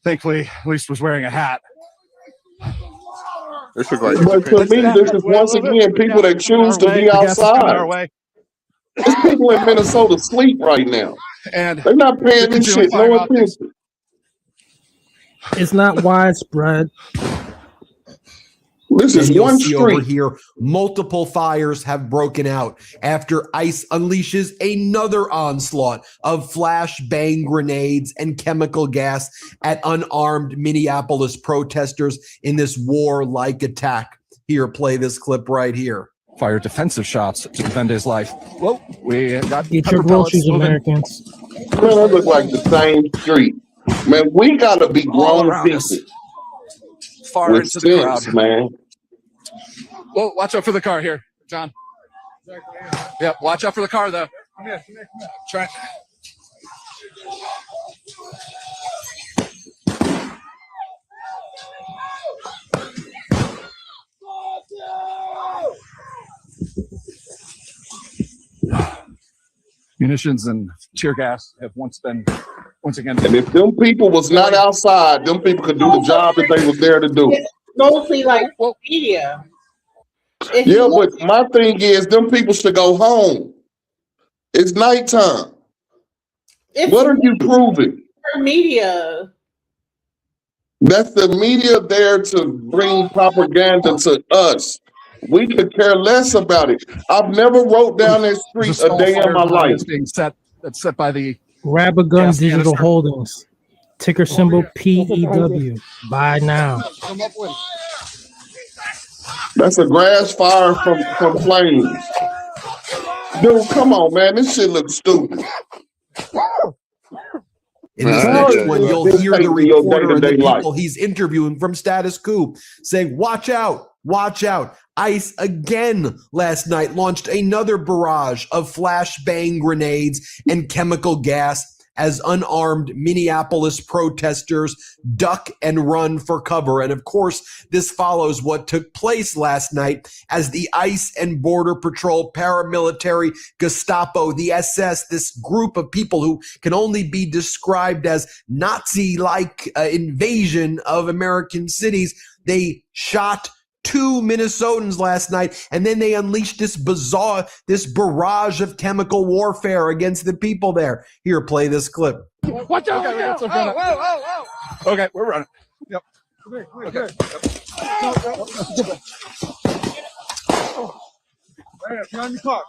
thankfully, at least was wearing a hat. This look like but to me, this is once again people that choose to be outside. There's people in Minnesota sleep right now. And they're not paying this shit no attention. It's not widespread. This is one street over street. here. Multiple fires have broken out after ICE unleashes another onslaught of flashbang grenades and chemical gas at unarmed Minneapolis protesters in this war-like attack. Here, play this clip right here. Fired defensive shots to defend his life. Whoa, we got Get your groceries, Americans. Man, that look like the same street. Man, we gotta be grown people. Far with into the sense, crowd. man. Whoa, watch out for the car here, John. Yep, watch out for the car, though. Come here. Try. Munitions and tear gas have once again. And if them people was not outside, them people could do the job that they was there to do. It's mostly like media. Yeah, but my thing is, them people should go home. It's nighttime. What are you proving? Media. That's the media there to bring propaganda to us. We could care less about it. I've never wrote down that street a day in my life. Being set, that's set by the Grab a gun, gas digital canister. holdings. Ticker symbol PEW. Buy now. That's a grass fire from flames. Dude, come on, man. This shit looks stupid. In this next one, you'll hear the reporter and the people he's interviewing from Status Coup saying, watch out. Watch out. ICE again last night launched another barrage of flashbang grenades and chemical gas as unarmed Minneapolis protesters duck and run for cover. And of course, this follows what took place last night as the ICE and Border Patrol, paramilitary, Gestapo, the SS, this group of people who can only be described as Nazi-like invasion of American cities, they shot 2 Minnesotans last night, and then they unleashed this barrage of chemical warfare against the people there. Here, play this clip. Watch out! Whoa! Okay, we're running. Yep. Okay. Behind the car.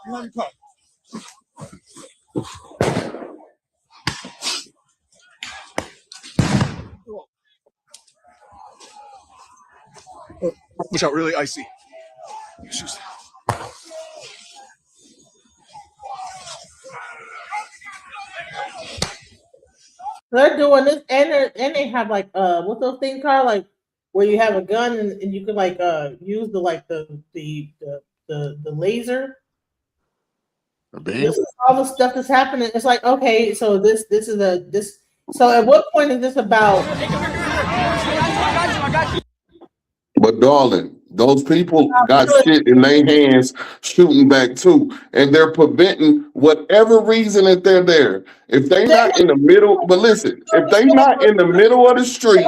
Watch out, really icy. They're doing this, and they have like what's those things called, like where you have a gun and you can like use the laser. This is all the stuff that's happening. It's like, okay, so this is this. So at what point is this about? But darling, those people got shit in their hands shooting back too. And they're preventing whatever reason that they're there. If they not in the middle, but listen, if they not in the middle of the street,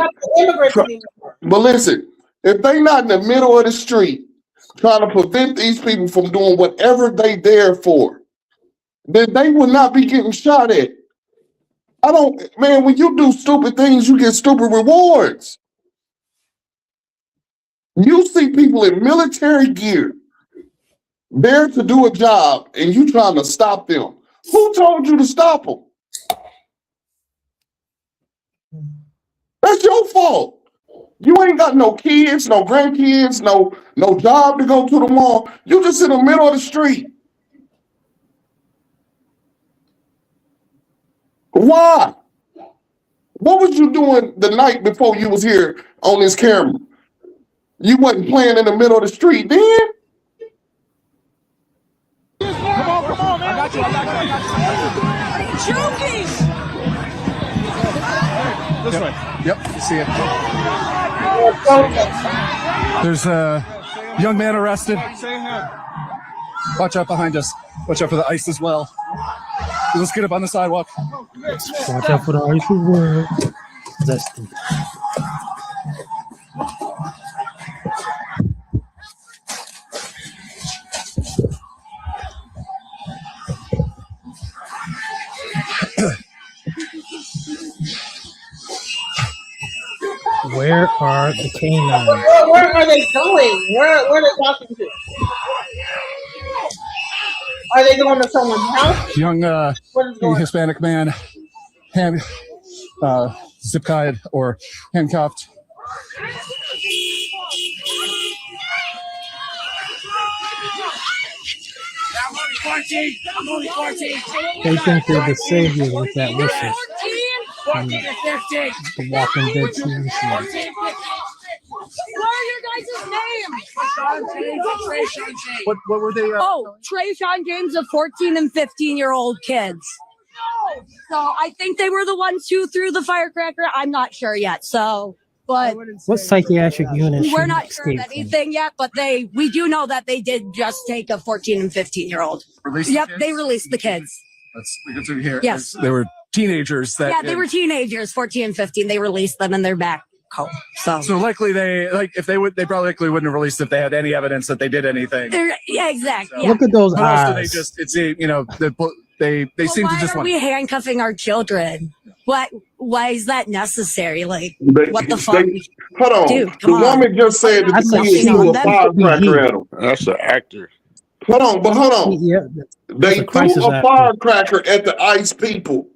but listen, if they not in the middle of the street trying to prevent these people from doing whatever they there for, then they will not be getting shot at. Man, when you do stupid things, you get stupid rewards. You see people in military gear there to do a job, and you trying to stop them. Who told you to stop them? That's your fault. You ain't got no kids, no grandkids, no job to go to the mall. You just in the middle of the street. Why? What was you doing the night before you was here on this camera? You wasn't playing in the middle of the street then? Come on, man. I got you. Joking. This way. Yep, you see it. There's a young man arrested. Watch out behind us. Watch out for the ice as well. Let's get up on the sidewalk. Watch out for the ice as well. Zesty. Where are the canines? Where are they going? Where are they walking to? Are they going to someone's house? Young Hispanic man, zip-tied or handcuffed. I'm only 14. They think they're the saviors with that whistle. 14 to 15. The Walking Dead TV show. What are your guys' names? What were they? Oh, Trayshawn James, of 14 and 15-year-old kids. So I think they were the ones who threw the firecracker. I'm not sure yet. So, but What psychiatric unit? we're should not sure of escape from? anything yet. But we do know that they did just take a 14 and 15-year-old. Yep, they released the kids. That's good to hear. Yes. They were teenagers. They were teenagers, 14 and 15. They released them and they're back home. So likely they probably likely wouldn't have released if they had any evidence that they did anything. Yeah, exactly. Look at those How else do they eyes. just? It's they seem to just Why are want. we handcuffing our children? Why is that necessary? Like, what the fuck? Hold on. Dude, The come on. woman just said that the kid threw a firecracker at him. That's an actor. Hold on. Yeah, They a threw crisis a actor. firecracker at the ICE people.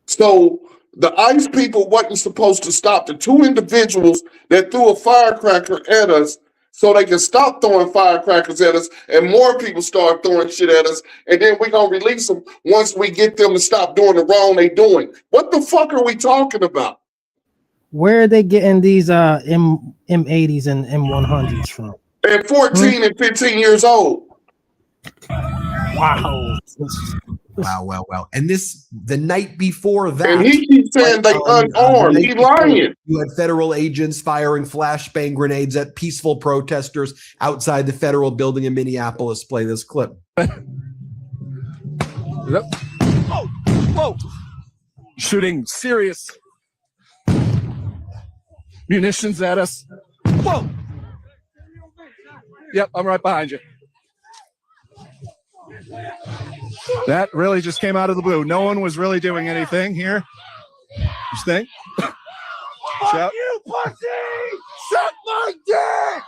So the ICE people wasn't supposed to stop the two individuals that threw a firecracker at us so they can stop throwing firecrackers at us and more people start throwing shit at us. And then we're going to release them once we get them to stop doing the wrong they doing. What the fuck are we talking about? Where are they getting these M80s and M100s from? at 14 and 15 years old. Wow. Wow. And this, the night before that. And he keeps saying they unarmed. He lying. You had federal agents firing flashbang grenades at peaceful protesters outside the federal building in Minneapolis. Play this clip. Whoa. Shooting serious munitions at us. Whoa. Yep, I'm right behind you. That really just came out of the blue. No one was really doing anything here. You think? Fuck you, pussy! Suck my dick!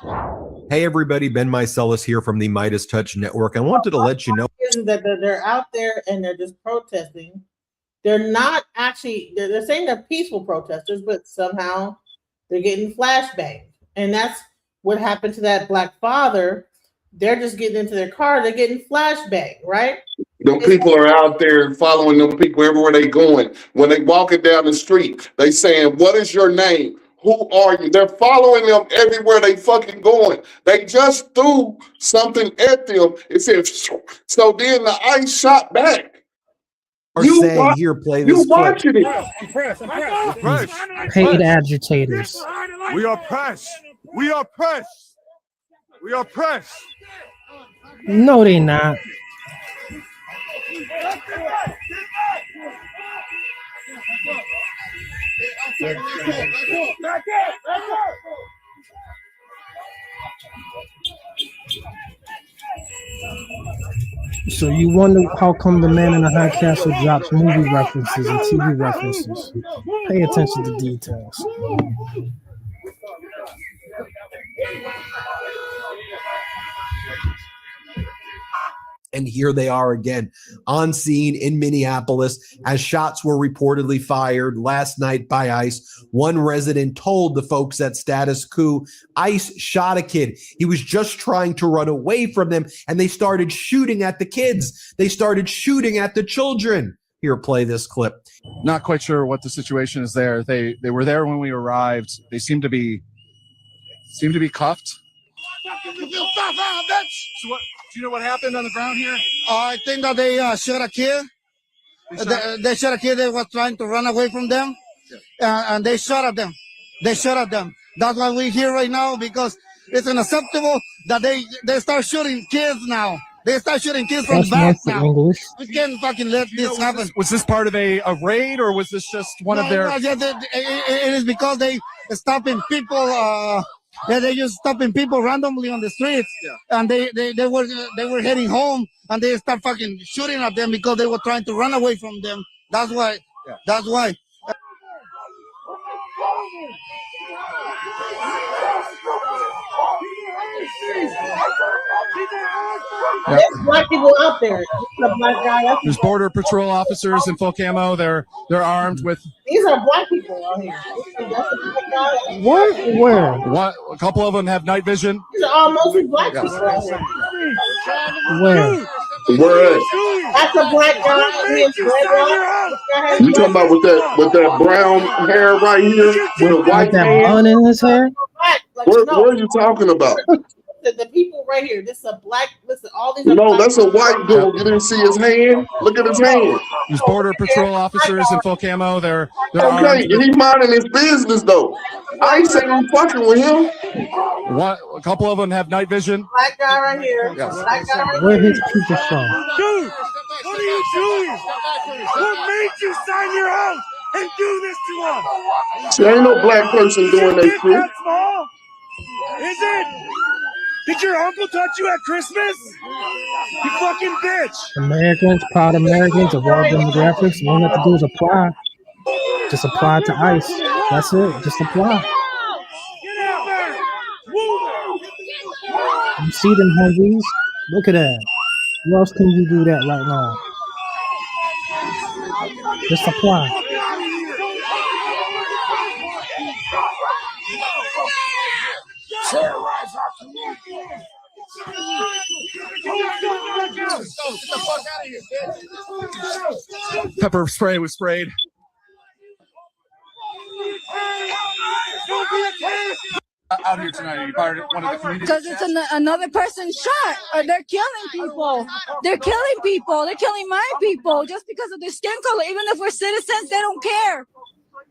Hey, everybody. Ben Meiselas here from the Midas Touch Network. I wanted to let you know that they're out there and they're just protesting. They're not actually, they're saying they're peaceful protesters, but somehow they're getting flashbanged. And that's what happened to that black father. They're just getting into their car, they're getting flashbanged, right? Them people are out there following them people everywhere they going. When they walking down the street, they saying, "What is your name? Who are you?" They're following them everywhere they fucking going. They just threw something at them. It said, so then the ICE shot back. You saying here, play this clip. Watching it. I'm pressed. Paid agitators. We are pressed. We are pressed. We are pressed. No, they not. So you wonder how come the Man in the High Castle drops movie references and TV references. Pay attention to details. And here they are again on scene in Minneapolis as shots were reportedly fired last night by ICE. One resident told the folks at Status Quo, ICE shot a kid. He was just trying to run away from them, and they started shooting at the kids. They started shooting at the children. Here, play this clip. Not quite sure what the situation is there. They were there when we arrived. They seem to be cuffed. So what, do you know what happened on the ground here? I think that they shot a kid. They shot a kid that was trying to run away from them, and they shot at them. They shot at them. That's why we're here right now, because it's unacceptable that they start shooting kids now. They start shooting kids from the back now. English. We can't fucking let this happen. Was this part of a raid, or was this just one of their? It is because they stopping people. They just stopping people randomly on the streets, and they were heading home, and they start fucking shooting at them because they were trying to run away from them. That's why. That's why. There's black people out there. The black guy. There's border patrol officers in full camo. They're armed with. These are black people out here. What? Where? A couple of them have night vision. These are all mostly black people out here. Where? Where? That's a black guy. You talking about with that brown hair right here with a white that man? bun in his hair? Where are you talking about? The people right here. This is a black. Listen, all these. No, that's a white dude. You didn't see his hand? Look at his hand. There's border patrol officers in full camo. They're okay, armed. and he's minding his business though. I ain't saying I'm fucking with him. A couple of them have night vision. Black guy right here. Black guy right Where here. his people from? Dude, what are you doing? What made you sign your oath and do this to us? There ain't no black person doing that shit. That small? Is it? Did your uncle touch you at Christmas? You fucking bitch. Americans, proud Americans of all demographics. All you have to do is apply. Just apply to ICE. That's it. Just apply. You see them Humvees? Look at that. Who else can you do that right now? Just apply. Pepper spray was sprayed. out here tonight? Are you part of one of the community? Because it's another person shot. Or they're killing people. They're killing people. They're killing my people just because of their skin color. Even if we're citizens, they don't care.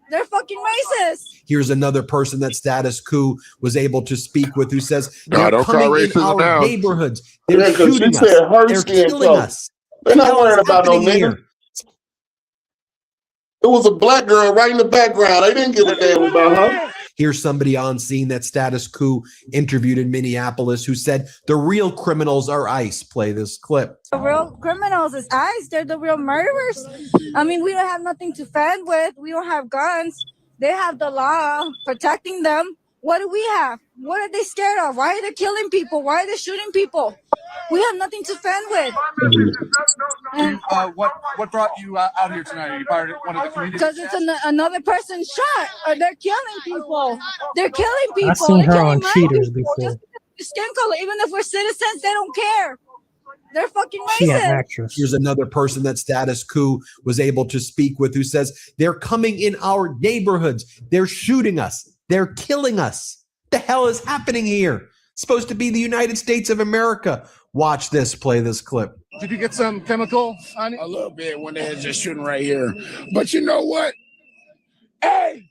They're fucking racist. Here's another person that Status Coup was able to speak with who says No, they're don't call coming in racism our now. neighborhoods. They're Yeah, 'cause shooting she us. said her They're skin killing color. us. They're What not the hell worrying is about no happening nigga. here? It was a black girl right in the background. They didn't give a damn about her. Here's somebody on scene that Status Coup interviewed in Minneapolis who said the real criminals are ICE. Play this clip. The real criminals is ICE. They're the real murderers. I mean, we don't have nothing to fend with. We don't have guns. They have the law protecting them. What do we have? What are they scared of? Why are they killing people? Why are they shooting people? We have nothing to fend with. And What brought you out here tonight? Are you part of one of the community? because it's another person shot. Or they're killing people. They're killing people. I've seen They're her killing on my Cheaters people before. just because of their skin color. Even if we're citizens, they don't care. They're fucking She an racist. actress. Here's another person that Status Coup was able to speak with who says they're coming in our neighborhoods. They're shooting us. They're killing us. The hell is happening here? It's supposed to be the United States of America. Watch this. Play this clip. Did you get some chemical on it? A little bit when they was just shooting right here. But you know what? Hey!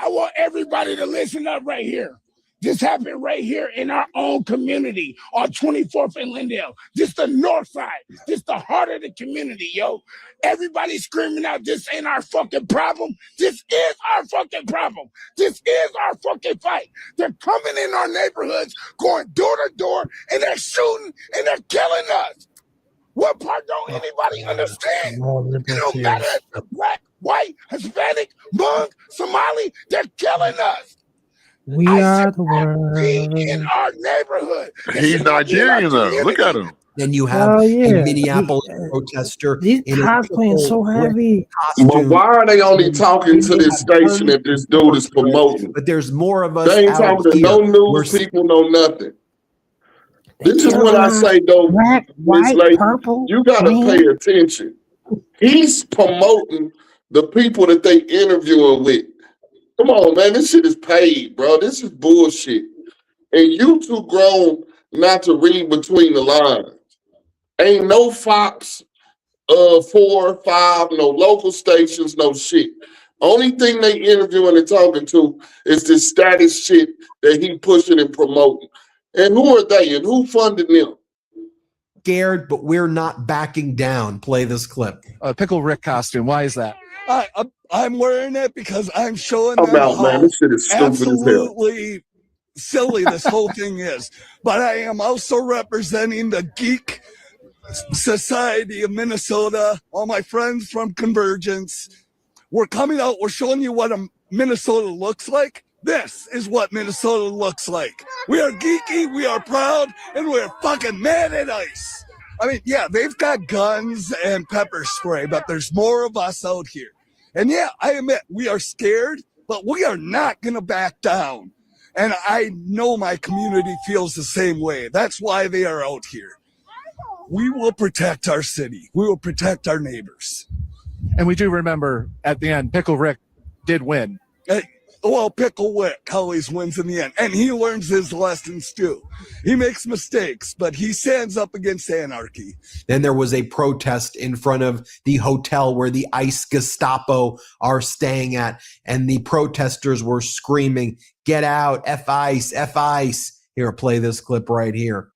I want everybody to listen up right here. This happened right here in our own community on 24th and Lindale. This the north side. This the heart of the community, yo. Everybody screaming out, this ain't our fucking problem. This is our fucking problem. This is our fucking fight. They're coming in our neighborhoods, going door to door, and they're shooting and they're killing us. What part don't anybody understand? It don't matter if they're black, white, Hispanic, Hmong, Somali, they're killing us. We are the world. In our neighborhood. He's Nigerian though. Look at him. Then you have Oh, yeah. a Minneapolis protester. These in a cosplaying so triple heavy. But why are they only talking to this station if this dude is promoting? But there's more of us. They ain't out talking to here. no We're news people, no nothing. This is what I killing say though, black, Miss white, Lady. purple, You gotta green. pay attention. He's promoting the people that they interviewing with. Come on, man. This shit is paid, bro. This is bullshit. And you too grown not to read between the lines. Ain't no Fox 4, 5, no local stations, no shit. Only thing they interviewing and talking to is this status shit that he pushing and promoting. And who are they and who funded them? Scared, but we're not backing down. Play this clip. Pickle Rick costume. Why is that? I'm wearing it because I'm showing I'm them out, how man. This shit is stupid as hell. absolutely silly this whole thing is. But I am also representing the geek society of Minnesota, all my friends from Convergence. We're coming out, we're showing you what Minnesota looks like. This is what Minnesota looks like. We are geeky, we are proud, and we're fucking mad at ICE. I mean, yeah, they've got guns and pepper spray, but there's more of us out here. And yeah, I admit we are scared, but we are not going to back down. And I know my community feels the same way. That's why they are out here. We will protect our city. We will protect our neighbors. And we do remember at the end, Pickle Rick did win. Well, Pickle Rick always wins in the end. And he learns his lessons too. He makes mistakes, but he stands up against anarchy. Then there was a protest in front of the hotel where the ICE Gestapo are staying at, and the protesters were screaming, "Get out, F ICE, F ICE." Here, play this clip right here.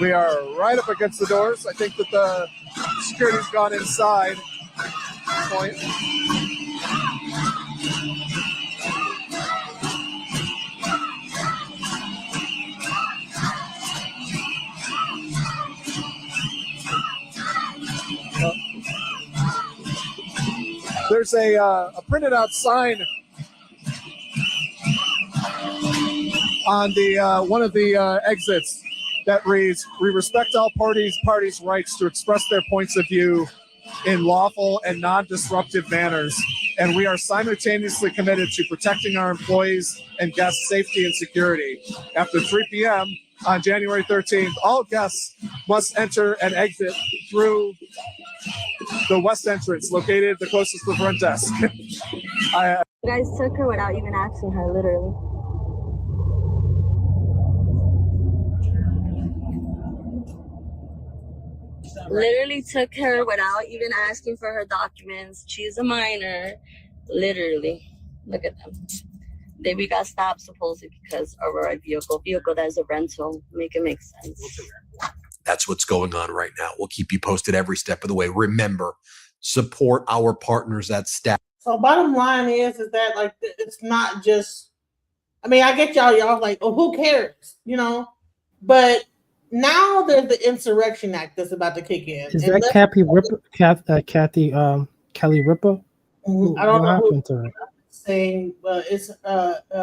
We are right up against the doors. I think that the security's gone inside. Point. There's a printed out sign on the one of the exits that reads, "We respect all parties' rights to express their points of view in lawful and non-disruptive manners, and we are simultaneously committed to protecting our employees' and guests' safety and security. After 3 p.m. on January 13th, all guests must enter and exit through the west entrance, located the closest to the front desk. You guys took her without even asking her, literally. Literally took her without even asking for her documents. She's a minor. Literally. Look at them. We got stopped supposedly because of our vehicle that is a rental. Make it make sense. That's what's going on right now. We'll keep you posted every step of the way. Remember, support our partners at STAT. So bottom line is that like it's not just. I mean, I get y'all like, oh, who cares, you know? But now there's the Insurrection Act that's about to kick in. Is that Kelly Ripa? I don't know who to her? saying, but it's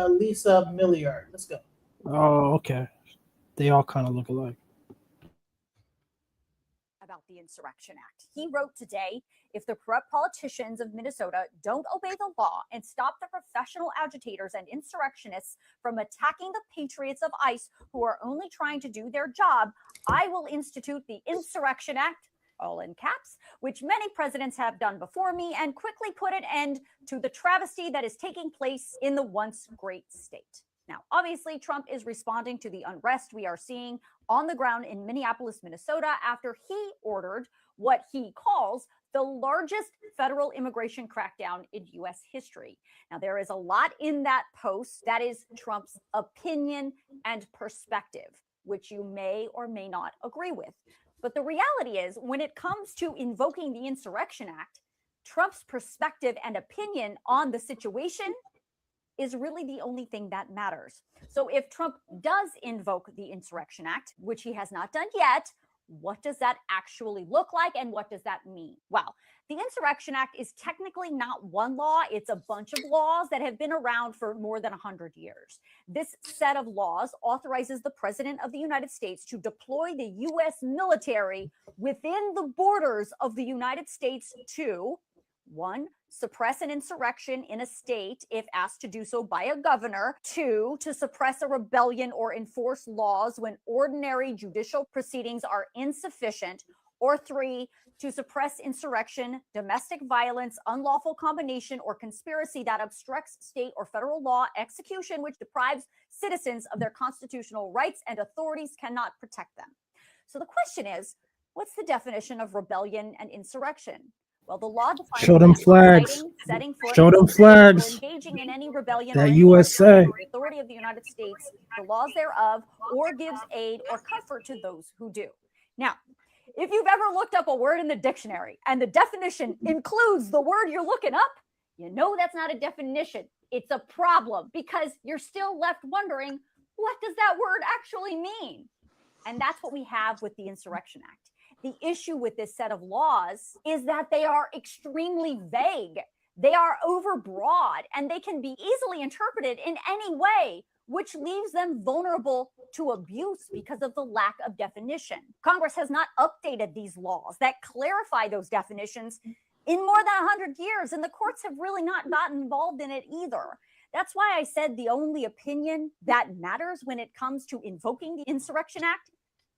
Lisa Milliard. Let's go. Oh, okay. They all kind of look alike. About the Insurrection Act. He wrote today, if the corrupt politicians of Minnesota don't obey the law and stop the professional agitators and insurrectionists from attacking the patriots of ICE who are only trying to do their job, I will institute the Insurrection Act, all in caps, which many presidents have done before me, and quickly put an end to the travesty that is taking place in the once great state. Now, obviously, Trump is responding to the unrest we are seeing on the ground in Minneapolis, Minnesota, after he ordered what he calls the largest federal immigration crackdown in U.S. history. Now, there is a lot in that post that is Trump's opinion and perspective, which you may or may not agree with. But the reality is, when it comes to invoking the Insurrection Act, Trump's perspective and opinion on the situation is really the only thing that matters. So if Trump does invoke the Insurrection Act, which he has not done yet, what does that actually look like and what does that mean? Well, the Insurrection Act is technically not one law. It's a bunch of laws that have been around for more than 100 years. This set of laws authorizes the President of the United States to deploy the U.S. military within the borders of the United States to, 1, suppress an insurrection in a state if asked to do so by a governor. 2, to suppress a rebellion or enforce laws when ordinary judicial proceedings are insufficient. Or 3, to suppress insurrection, domestic violence, unlawful combination, or conspiracy that obstructs state or federal law execution, which deprives citizens of their constitutional rights and authorities cannot protect them. So the question is, what's the definition of rebellion and insurrection? Well, the law defines Show them flags. setting foot, Show them flags. or engaging in any rebellion That or USA. authority of the United States, the laws thereof, or gives aid or comfort to those who do. Now, if you've ever looked up a word in the dictionary and the definition includes the word you're looking up, you know that's not a definition. It's a problem because you're still left wondering, what does that word actually mean? And that's what we have with the Insurrection Act. The issue with this set of laws is that they are extremely vague. They are overbroad and they can be easily interpreted in any way, which leaves them vulnerable to abuse because of the lack of definition. Congress has not updated these laws that clarify those definitions in more than 100 years, and the courts have really not gotten involved in it either. That's why I said the only opinion that matters when it comes to invoking the Insurrection Act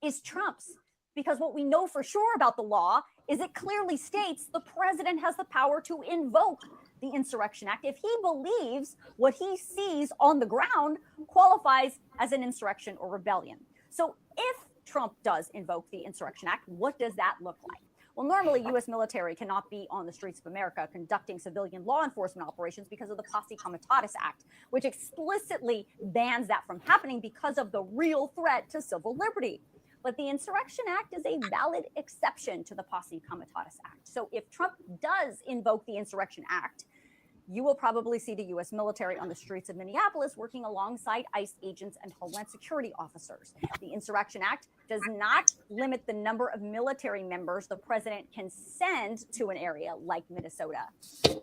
is Trump's. Because what we know for sure about the law is it clearly states the president has the power to invoke the Insurrection Act if he believes what he sees on the ground qualifies as an insurrection or rebellion. So if Trump does invoke the Insurrection Act, what does that look like? Well, normally, U.S. military cannot be on the streets of America conducting civilian law enforcement operations because of the Posse Comitatus Act, which explicitly bans that from happening because of the real threat to civil liberty. But the Insurrection Act is a valid exception to the Posse Comitatus Act. So if Trump does invoke the Insurrection Act, you will probably see the U.S. military on the streets of Minneapolis working alongside ICE agents and Homeland Security officers. The Insurrection Act does not limit the number of military members the president can send to an area like Minnesota.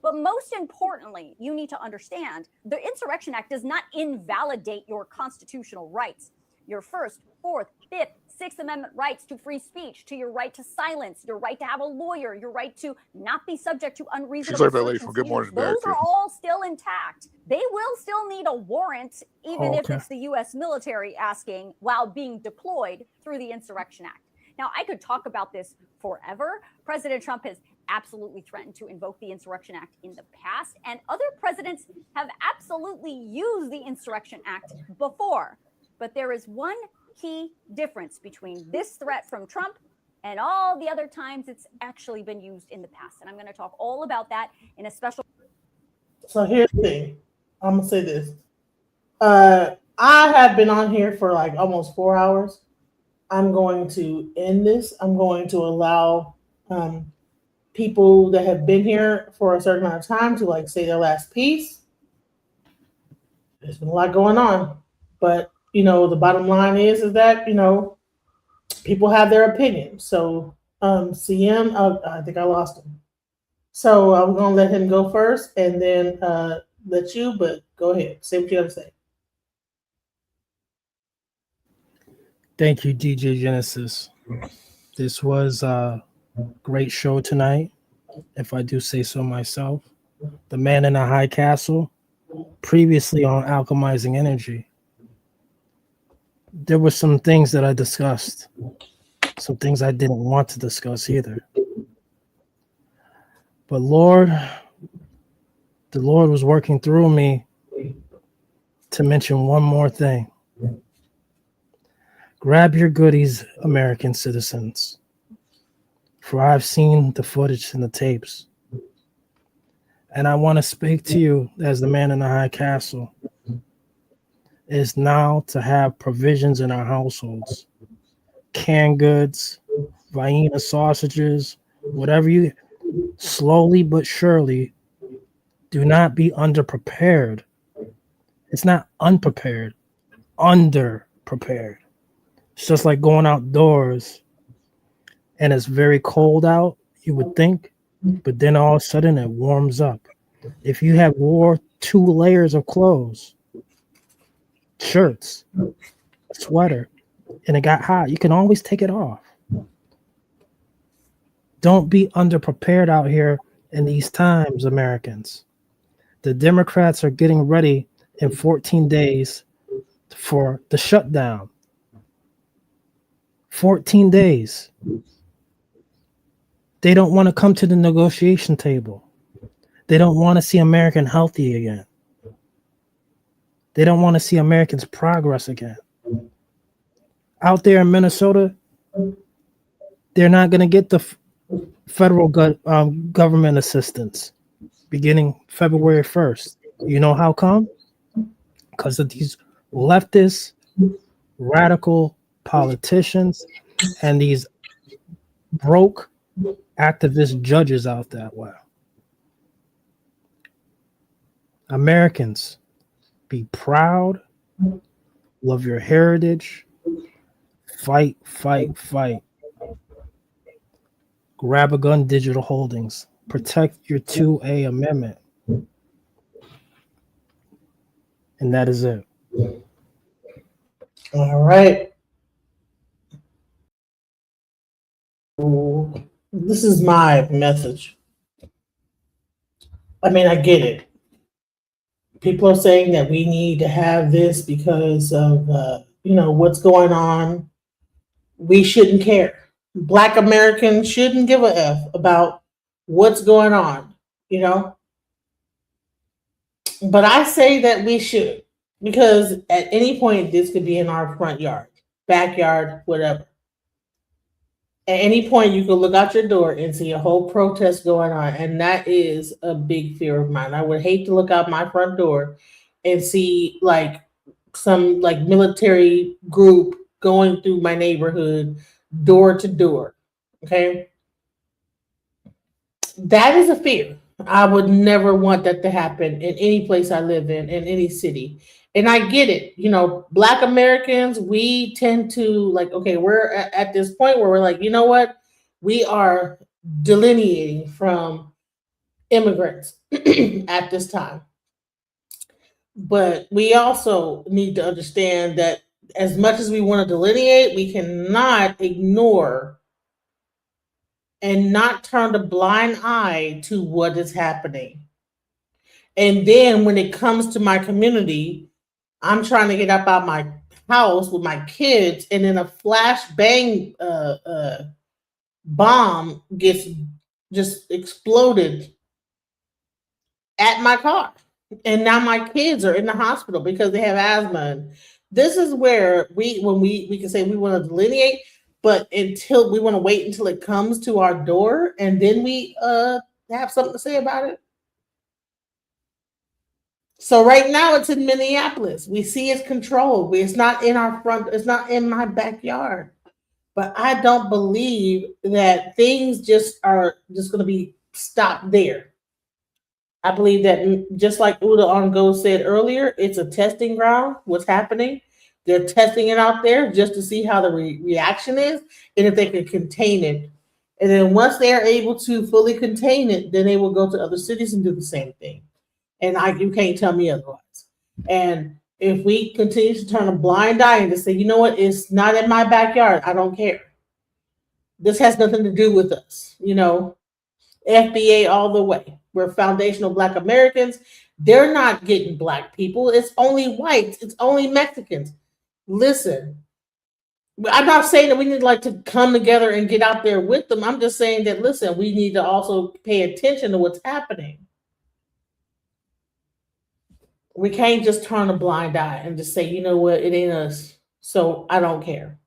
But most importantly, you need to understand the Insurrection Act does not invalidate your constitutional rights. Your First, Fourth, Fifth, Sixth Amendment rights to free speech, to your right to silence, your right to have a lawyer, your right to not be subject to unreasonable She's like that lady search from and Good seizures. Morning Those America. are all still intact. They will still need a warrant, even if it's the U.S. military asking while being deployed through the Insurrection Act. Now, I could talk about this forever. President Trump has absolutely threatened to invoke the Insurrection Act in the past, and other presidents have absolutely used the Insurrection Act before. But there is one key difference between this threat from Trump and all the other times it's actually been used in the past. And I'm going to talk all about that in a special. So here's the thing. I'm going to say this. I have been on here for like almost 4 hours. I'm going to end this. I'm going to allow people that have been here for a certain amount of time to like say their last piece. There's been a lot going on, but you know, the bottom line is that, you know, people have their opinion. So CM, I think I lost him. So I'm going to let him go first and then let you, but go ahead. Say what you got to say. Thank you, DJ Genesis. This was a great show tonight, if I do say so myself. The Man in the High Castle, previously on Alchemizing Energy. There were some things that I discussed, some things I didn't want to discuss either. But the Lord was working through me to mention one more thing. Grab your goodies, American citizens, for I've seen the footage and the tapes. And I want to speak to you as the Man in the High Castle. Is now to have provisions in our households. Canned goods, Vienna sausages, whatever you, slowly but surely, do not be underprepared. It's not unprepared, underprepared. It's just like going outdoors and it's very cold out, you would think, but then all of a sudden it warms up. If you have wore 2 layers of clothes, shirts, sweater, and it got hot, you can always take it off. Don't be underprepared out here in these times, Americans. The Democrats are getting ready in 14 days for the shutdown. 14 days. They don't want to come to the negotiation table. They don't want to see America healthy again. They don't want to see Americans progress again. Out there in Minnesota, they're not going to get the federal government assistance beginning February 1st. You know how come? Because of these leftist, radical politicians and these broke activist judges out that way. Americans, be proud, love your heritage, fight, fight, fight. Grab a Gun Digital Holdings. Protect your 2A amendment. And that is it. All right. This is my message. I mean, I get it. People are saying that we need to have this because of, what's going on. We shouldn't care. Black Americans shouldn't give a F about what's going on, But I say that we should, because at any point, this could be in our front yard, backyard, whatever. At any point, you could look out your door and see a whole protest going on, and that is a big fear of mine. I would hate to look out my front door and see some military group going through my neighborhood door to door. Okay. That is a fear. I would never want that to happen in any place I live in any city. And I get it. Black Americans, we tend to we're at this point where we're like, you know what? We are delineating from immigrants at this time. But we also need to understand that as much as we want to delineate, we cannot ignore and not turn a blind eye to what is happening. And then when it comes to my community, I'm trying to get up out my house with my kids, and then a flash bang bomb gets just exploded at my car. And now my kids are in the hospital because they have asthma. And this is where we can say we want to delineate, but until we want to wait until it comes to our door and then we have something to say about it. So right now it's in Minneapolis. We see it's controlled. It's not in our front, it's not in my backyard. But I don't believe that things just are just going to be stopped there. I believe that just like Uda Ongo said earlier, it's a testing ground. What's happening? They're testing it out there just to see how the reaction is and if they can contain it. And then once they are able to fully contain it, then they will go to other cities and do the same thing. And you can't tell me otherwise. And if we continue to turn a blind eye and to say, you know what, it's not in my backyard, I don't care. This has nothing to do with us, FBA all the way. We're foundational Black Americans. They're not getting Black people. It's only whites. It's only Mexicans. Listen, I'm not saying that we need to come together and get out there with them. I'm just saying that, listen, we need to also pay attention to what's happening. We can't just turn a blind eye and just say, you know what, it ain't us, so I don't care.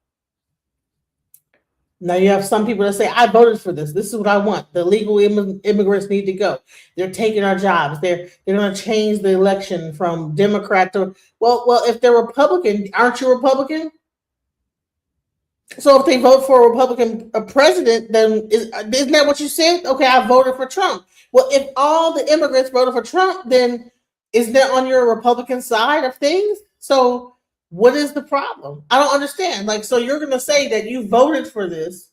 Now you have some people that say, I voted for this. This is what I want. The illegal immigrants need to go. They're taking our jobs. They're going to change the election from Democrat to, well, if they're Republican, aren't you Republican? So if they vote for a Republican president, then isn't that what you said? Okay, I voted for Trump. Well, if all the immigrants voted for Trump, then isn't that on your Republican side of things? So what is the problem? I don't understand. So you're going to say that you voted for this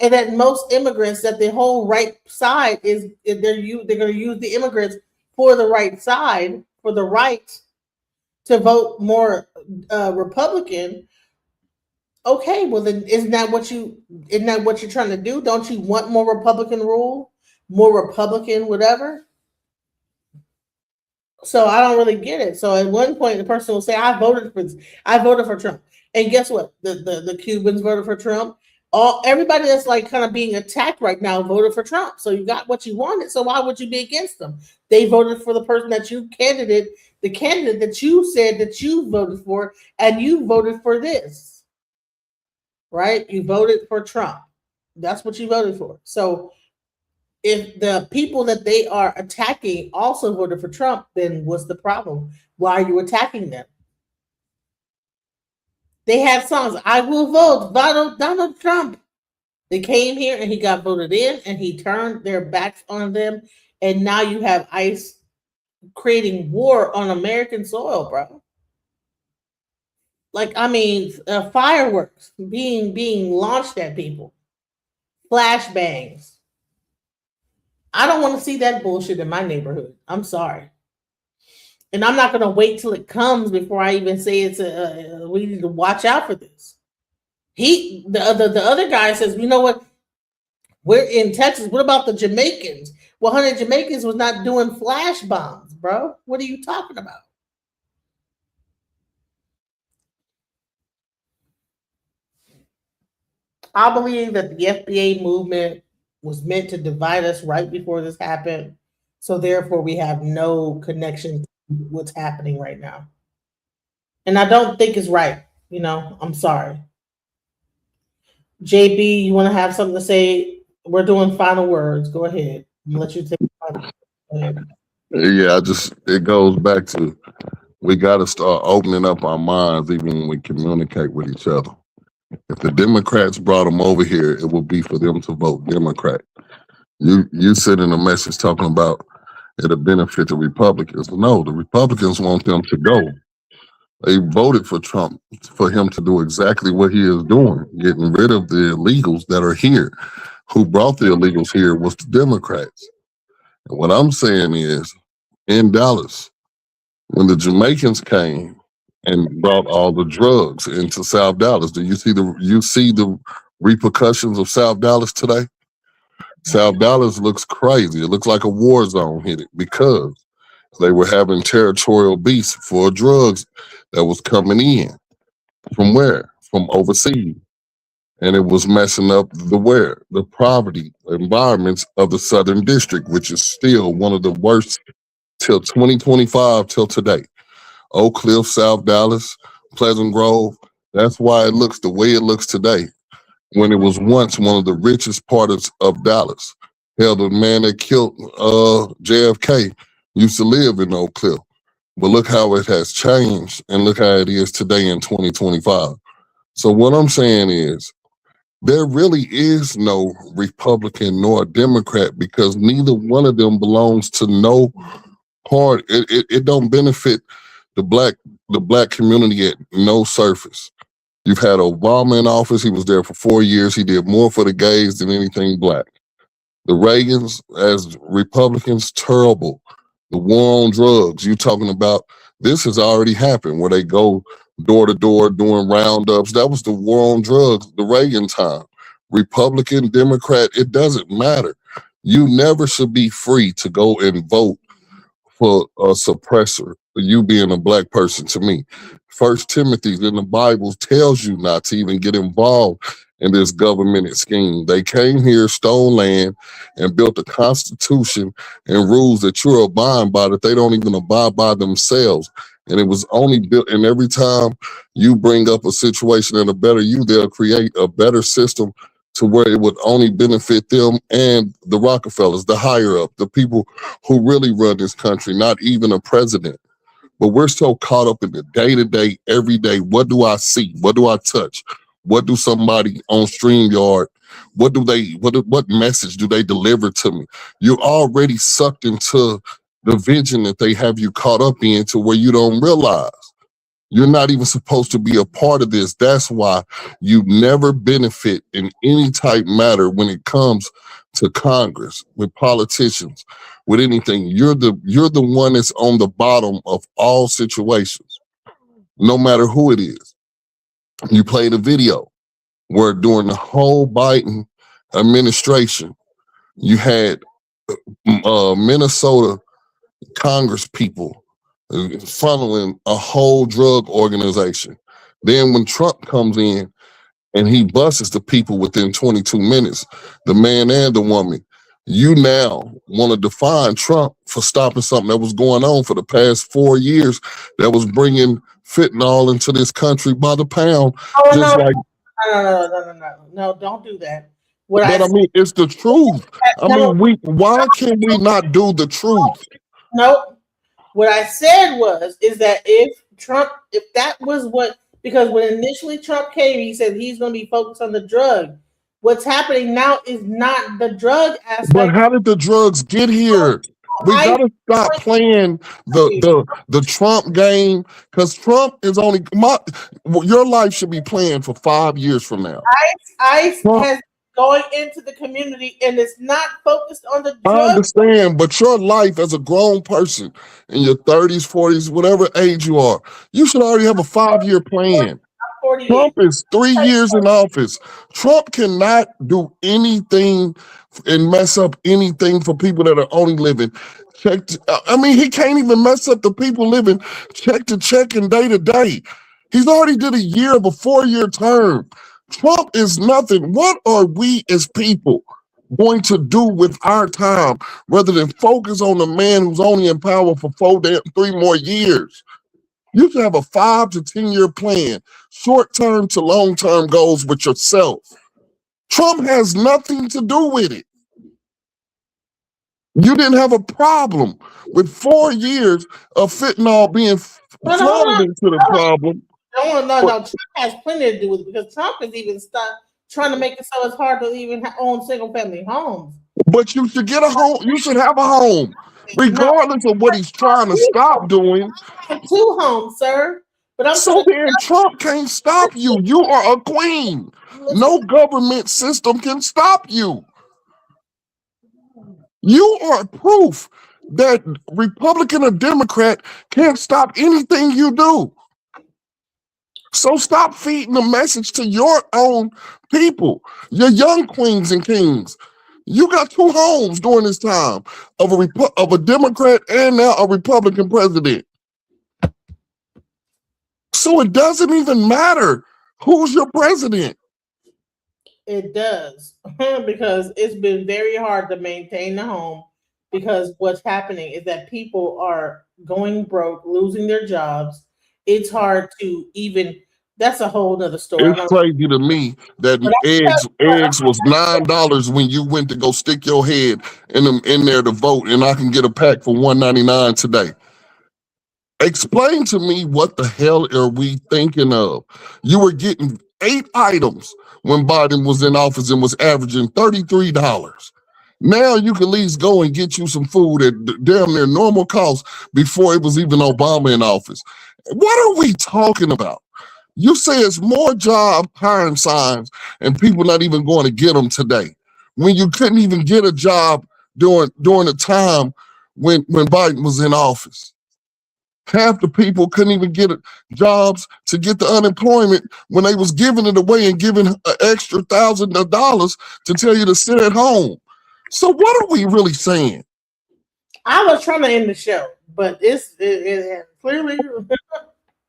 and that most immigrants, that the whole right side they're going to use the immigrants for the right side, for the right to vote more Republican. Okay, well then isn't that what you're trying to do? Don't you want more Republican rule, more Republican whatever? So I don't really get it. So at one point, the person will say, I voted for Trump. And guess what? The Cubans voted for Trump. Everybody that's kind of being attacked right now voted for Trump. So you got what you wanted. So why would you be against them? They voted for the person the candidate that you said that you voted for, and you voted for this. Right? You voted for Trump. That's what you voted for. So if the people that they are attacking also voted for Trump, then what's the problem? Why are you attacking them? They had songs, I will vote Donald Trump. They came here and he got voted in and he turned their backs on them. And now you have ICE creating war on American soil, bro. Fireworks being launched at people. Flashbangs. I don't want to see that bullshit in my neighborhood. I'm sorry. And I'm not going to wait till it comes before I even say we need to watch out for this. The other guy says, you know what? We're in Texas. What about the Jamaicans? Well, honey, Jamaicans was not doing flash bombs, bro. What are you talking about? I believe that the FBA movement was meant to divide us right before this happened. So therefore we have no connection to what's happening right now. And I don't think it's right. I'm sorry. JB, you want to have something to say? We're doing final words. Go ahead. I'm gonna let you take it. Yeah, it goes back to, we got to start opening up our minds even when we communicate with each other. If the Democrats brought them over here, it will be for them to vote Democrat. You said in a message talking about it'll benefit the Republicans. No, the Republicans want them to go. They voted for Trump for him to do exactly what he is doing, getting rid of the illegals that are here. Who brought the illegals here was the Democrats. And what I'm saying is, in Dallas, when the Jamaicans came and brought all the drugs into South Dallas, do you see the repercussions of South Dallas today? South Dallas looks crazy. It looks like a war zone hit it because they were having territorial beefs for drugs that was coming in. From where? From overseas. And it was messing up the poverty environments of the Southern District, which is still one of the worst till 2025 till today. Oak Cliff, South Dallas, Pleasant Grove. That's why it looks the way it looks today, when it was once one of the richest parts of Dallas. Hell, the man that killed JFK used to live in Oak Cliff. But look how it has changed, and look how it is today in 2025. So what I'm saying is, there really is no Republican nor Democrat, because neither one of them belongs to no part. It don't benefit the black community at no surface. You've had Obama in office. He was there for 4 years. He did more for the gays than anything black. The Reagans, as Republicans, terrible. The war on drugs, you talking about, this has already happened, where they go door to door doing roundups. That was the war on drugs, the Reagan time. Republican, Democrat, it doesn't matter. You never should be free to go and vote for a suppressor, you being a black person to me. First Timothy in the Bible tells you not to even get involved in this government scheme. They came here, stole land, and built a constitution and rules that you're abiding by that they don't even abide by themselves. And it was only built, and every time you bring up a situation that'll better you, they'll create a better system to where it would only benefit them and the Rockefellers, the higher up, the people who really run this country, not even a president. But we're so caught up in the day-to-day, every day. What do I see? What do I touch? What do somebody on StreamYard, what message do they deliver to me? You're already sucked into the vision that they have you caught up in, to where you don't realize you're not even supposed to be a part of this. That's why you never benefit in any type matter when it comes to Congress, with politicians, with anything. You're the one that's on the bottom of all situations, no matter who it is. You played a video where during the whole Biden administration, you had Minnesota Congress people funneling a whole drug organization. Then when Trump comes in and he busts the people within 22 minutes, the man and the woman, you now want to define Trump for stopping something that was going on for the past 4 years that was bringing fentanyl into this country by the pound. No, don't do that. I mean, it's the truth. Why can we not do the truth? No, what I said is that if that was because when initially Trump came, he said he's going to be focused on the drug. What's happening now is not the drug aspect. But how did the drugs get here? We gotta stop playing the Trump game, because Trump is only your life should be planned for 5 years from now. ICE has going into the community and it's not focused on the drug. I understand, but your life as a grown person in your 30s, 40s, whatever age you are, you should already have a 5-year plan. Trump is 3 years in office. Trump cannot do anything and mess up anything for people that are only living he can't even mess up the people living check to check and day to day. He's already did a year of a 4-year term. Trump is nothing. What are we as people going to do with our time rather than focus on the man who's only in power for 3 more years? You should have a 5 to 10 year plan, short-term to long-term goals with yourself. Trump has nothing to do with it. You didn't have a problem with 4 years of fentanyl being flooded into the problem. No, Trump has plenty to do with it, because Trump has even trying to make it so it's hard to even own single-family homes. But you should get a home. You should have a home, regardless of what he's trying to stop doing. I have 2 homes, sir. But Trump can't stop you. You are a queen. No government system can stop you. You are proof that Republican or Democrat can't stop anything you do. So stop feeding the message to your own people, your young queens and kings. You got 2 homes during this time of a Democrat and now a Republican president. So it doesn't even matter who's your president. It does because it's been very hard to maintain the home because what's happening is that people are going broke, losing their jobs. It's hard to even. That's a whole nother story. It's crazy to me that eggs was $9 when you went to go stick your head in there to vote, and I can get a pack for $1.99 today. Explain to me what the hell are we thinking of? You were getting 8 items when Biden was in office and was averaging $33. Now you can at least go and get you some food at damn near normal cost before it was even Obama in office. What are we talking about? You say it's more job hiring signs and people not even going to get them today. When you couldn't even get a job during the time when Biden was in office. Half the people couldn't even get jobs to get the unemployment when they was giving it away and giving an extra $1,000 to tell you to sit at home. So what are we really saying? I was trying to end the show, but it clearly.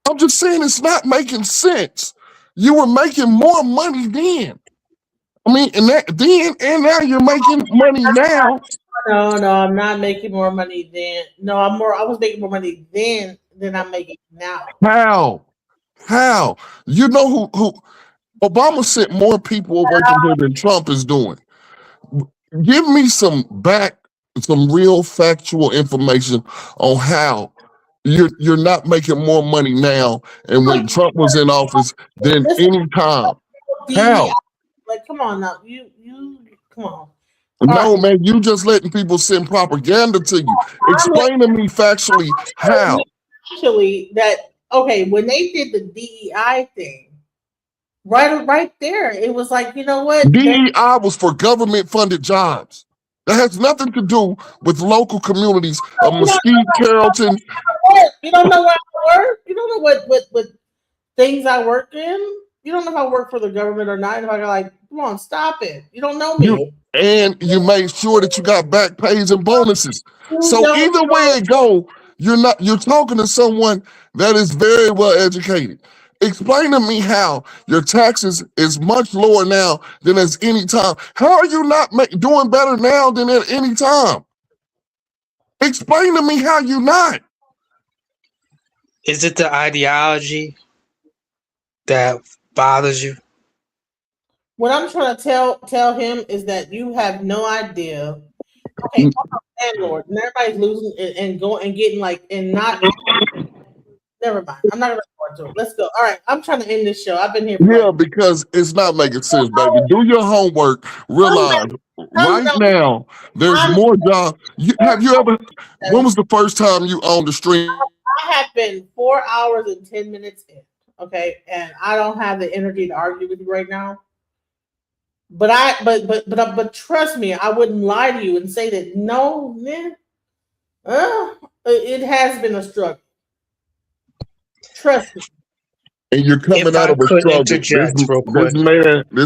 I'm just saying it's not making sense. You were making more money then. I mean, and now you're making money now. No, I'm not making more money then. No, I was making more money then than I'm making now. How? You know who Obama sent more people away from here than Trump is doing. Give me some real factual information on how you're not making more money now and when Trump was in office than any time. How? Like, come on now. You come on. No, man, you just letting people send propaganda to you. Explain to me factually how. Actually, when they did the DEI thing, right there, it was like, you know what? DEI was for government-funded jobs. That has nothing to do with local communities of Mesquite, Carrollton. You don't know where I work? You don't know what things I work in? You don't know if I work for the government or not. If I go like, come on, stop it. You don't know me. And you made sure that you got back pays and bonuses. So either way it go, you're talking to someone that is very well educated. Explain to me how your taxes is much lower now than at any time. How are you not doing better now than at any time? Explain to me how you not. Is it the ideology that bothers you? What I'm trying to tell him is that you have no idea. Okay, landlord, and everybody's losing and going and getting like and not. Never mind. I'm not gonna report to it. Let's go. All right, I'm trying to end this show. I've been here. Because it's not making sense, baby. Do your homework. Realize right now there's more jobs. Have you ever? When was the first time you owned a stream? I have been 4 hours and 10 minutes in. Okay, and I don't have the energy to argue with you right now. But trust me, I wouldn't lie to you and say that no, man. It has been a struggle. Trust me. And you're coming out of a struggle. This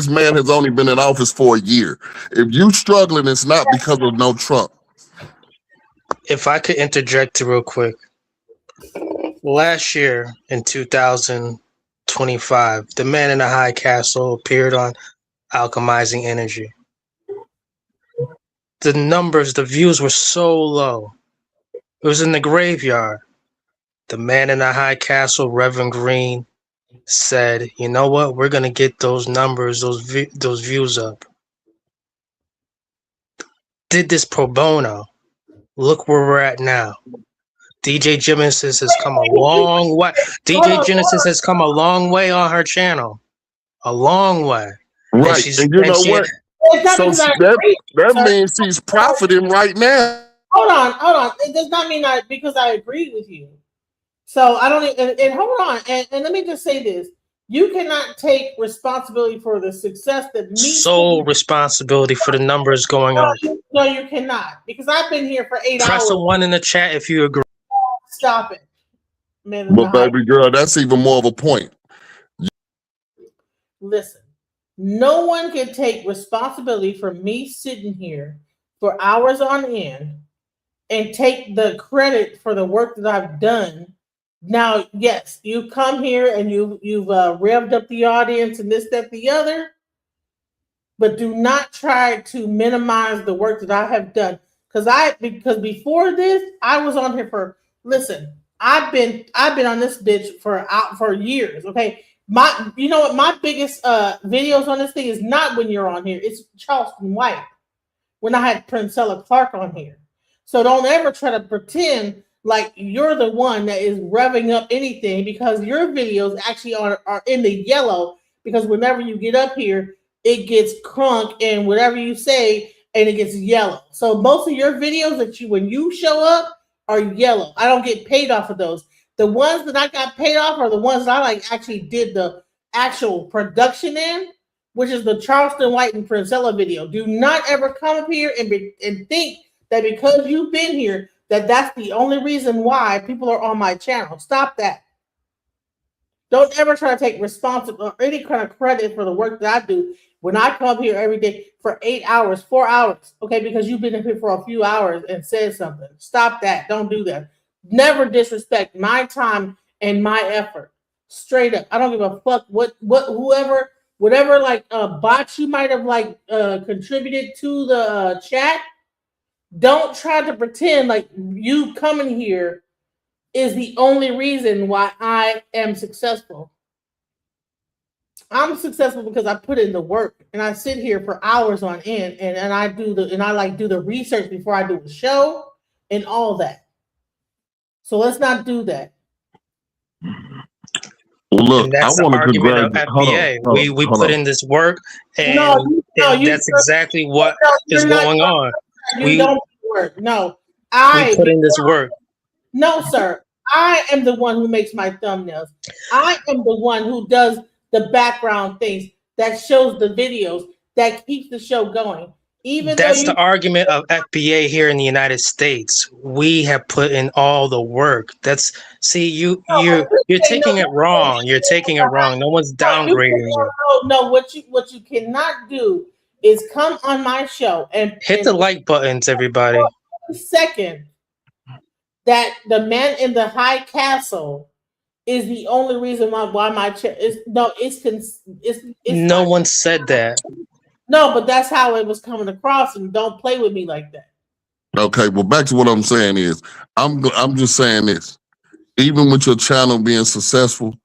man has only been in office for a year. If you struggling, it's not because of no Trump. If I could interject real quick. Last year in 2025, the man in the high castle appeared on Alchemizing Energy. The numbers, the views were so low. It was in the graveyard. The man in the high castle, Reverend Green, said, you know what? We're going to get those numbers, those views up. Did this pro bono. Look where we're at now. DJ Genesis has come a long way. DJ Genesis has come a long way on her channel. A long way. Right. And you know what? So that means she's profiting right now. Hold on. It does not mean because I agree with you. So I don't and hold on. And let me just say this. You cannot take responsibility for the success that sole responsibility for the numbers going up. No, you cannot. Because I've been here for 8 hours. Press a 1 in the chat if you agree. Stop it. But baby girl, that's even more of a point. Listen, no one can take responsibility for me sitting here for hours on end and take the credit for the work that I've done Now, yes, you come here and you've revved up the audience and this, that, the other, but do not try to minimize the work that I have done. Because before this, I was on here for, listen, I've been on this bitch for years. Okay. You know what? My biggest videos on this thing is not when you're on here. It's Charleston White when I had Princella Clark on here. So don't ever try to pretend like you're the one that is revving up anything, because your videos actually are in the yellow, because whenever you get up here, it gets crunk and whatever you say, and it gets yellow. So most of your videos that when you show up are yellow. I don't get paid off of those. The ones that I got paid off are the ones that I actually did the actual production in, which is the Charleston White and Princella video. Do not ever come up here and think that because you've been here, that's the only reason why people are on my channel. Stop that. Don't ever try to take responsibility or any kind of credit for the work that I do when I come up here every day for 8 hours, 4 hours, okay, because you've been up here for a few hours and said something. Stop that. Don't do that. Never disrespect my time and my effort. Straight up. I don't give a fuck whatever bots you might have contributed to the chat. Don't try to pretend like you coming here is the only reason why I am successful. I'm successful because I put in the work and I sit here for hours on end and I do the research before I do the show and all that. So let's not do that. Well, look, And that's I the want to argument of congratulate. FBA. We put in this work, and that's exactly what is going on. You don't work. No, we put in this work. No, sir. I am the one who makes my thumbnails. I am the one who does the background things that shows the videos that keeps the show going. That's the argument of FBA here in the United States. We have put in all the work. You're taking it wrong. You're taking it wrong. No one's downgrading you. No, what you cannot do is come on my show and hit the like buttons, everybody. Second, that the man in the high castle is the only reason why my chair is no one said that. No, but that's how it was coming across, and don't play with me like that. Okay, well, back to what I'm saying is, I'm just saying this. Even with your channel being successful,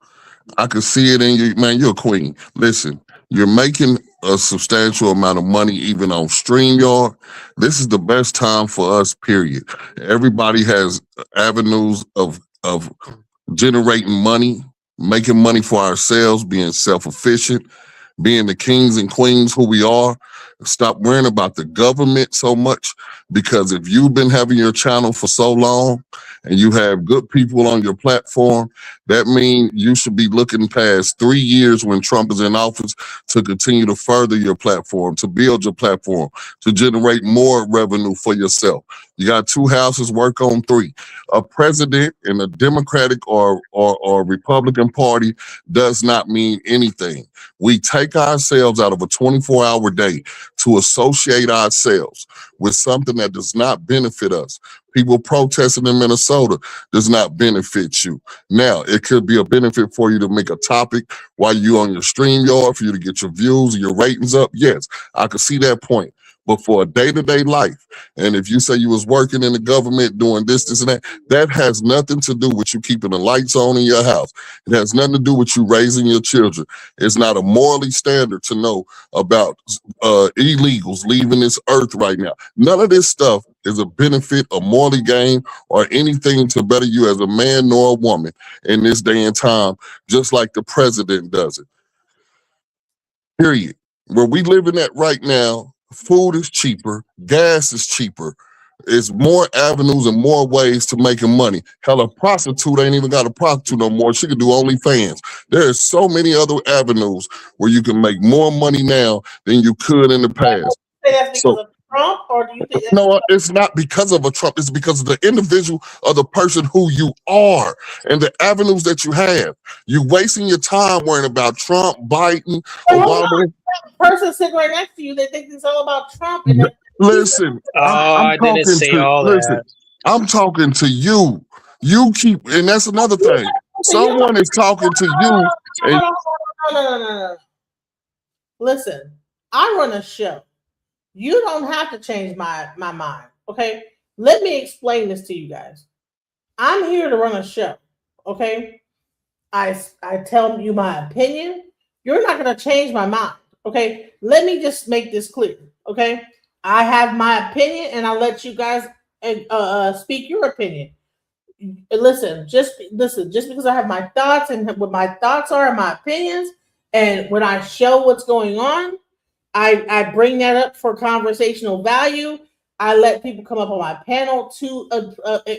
I can see it in you, man. You're a queen. Listen, you're making a substantial amount of money even on StreamYard. This is the best time for us, period. Everybody has avenues of generating money, making money for ourselves, being self-efficient, being the kings and queens who we are. Stop worrying about the government so much, because if you've been having your channel for so long and you have good people on your platform, that means you should be looking past 3 years when Trump is in office to continue to further your platform, to build your platform, to generate more revenue for yourself. You got 2 houses, work on 3. A president in a Democratic or Republican party does not mean anything. We take ourselves out of a 24-hour day to associate ourselves with something that does not benefit us. People protesting in Minnesota does not benefit you. Now, it could be a benefit for you to make a topic while you're on your StreamYard, for you to get your views and your ratings up. Yes, I could see that point. But for a day-to-day life, and if you say you was working in the government doing this, and that has nothing to do with you keeping the lights on in your house. It has nothing to do with you raising your children. It's not a morally standard to know about illegals leaving this earth right now. None of this stuff is a benefit, a morally gain, or anything to better you as a man nor a woman in this day and time, just like the president does it. Period. Where we living at right now, food is cheaper, gas is cheaper. It's more avenues and more ways to making money. Hell, a prostitute ain't even got a prostitute no more. She can do OnlyFans. There are so many other avenues where you can make more money now than you could in the past. So, Trump, or do you think no, it's not because of a Trump. It's because of the individual or the person who you are and the avenues that you have. You're wasting your time worrying about Trump, Biden, Obama. Person sitting right next to you, they think it's all about Trump. And Listen, I didn't say all that. I'm talking to you. You keep, and that's another thing. Someone is talking to you, and No. Listen, I run a show. You don't have to change my mind. Okay. Let me explain this to you guys. I'm here to run a show. Okay. I tell you my opinion. You're not going to change my mind. Okay. Let me just make this clear. Okay. I have my opinion and I'll let you guys speak your opinion. Listen, just because I have my thoughts and what my thoughts are and my opinions, and when I show what's going on, I bring that up for conversational value. I let people come up on my panel to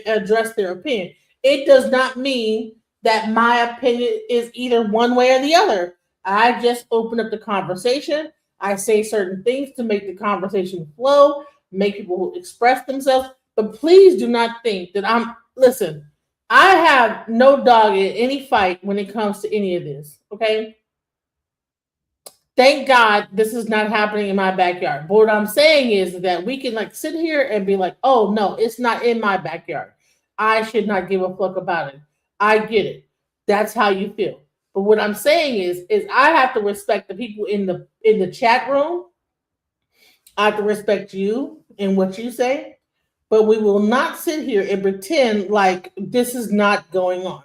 address their opinion. It does not mean that my opinion is either one way or the other. I just open up the conversation. I say certain things to make the conversation flow, make people express themselves. But please do not think that listen, I have no dog in any fight when it comes to any of this, okay? Thank God this is not happening in my backyard. But what I'm saying is that we can like sit here and be like, oh no, it's not in my backyard. I should not give a fuck about it. I get it. That's how you feel. But what I'm saying is I have to respect the people in the chat room. I have to respect you and what you say. But we will not sit here and pretend like this is not going on.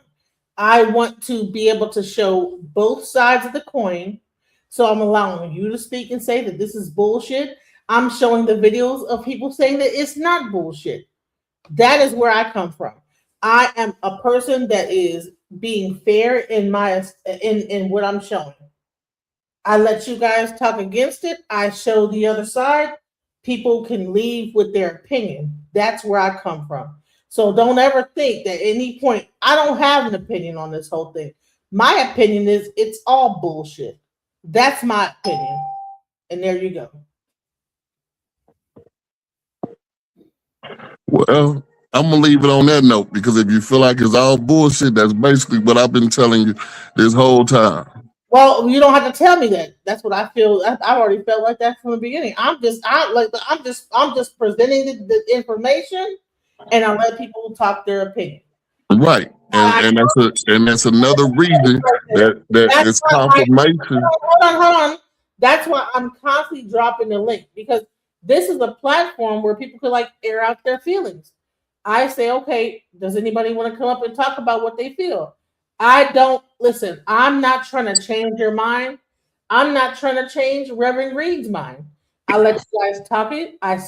I want to be able to show both sides of the coin. So I'm allowing you to speak and say that this is bullshit. I'm showing the videos of people saying that it's not bullshit. That is where I come from. I am a person that is being fair in what I'm showing. I let you guys talk against it. I show the other side. People can leave with their opinion. That's where I come from. So don't ever think that at any point I don't have an opinion on this whole thing. My opinion is it's all bullshit. That's my opinion. And there you go. well, I'm gonna leave it on that note because if you feel like it's all bullshit, that's basically what I've been telling you this whole time. Well, you don't have to tell me that. That's what I feel. I already felt like that from the beginning. I'm just presenting the information, and I let people talk their opinion. Right, and that's another reason that it's confirmation. Hold on. That's why I'm constantly dropping the link because this is a platform where people could like air out their feelings. I say, okay, does anybody want to come up and talk about what they feel? I don't listen. I'm not trying to change your mind. I'm not trying to change Reverend Reed's mind. I let you guys talk it. I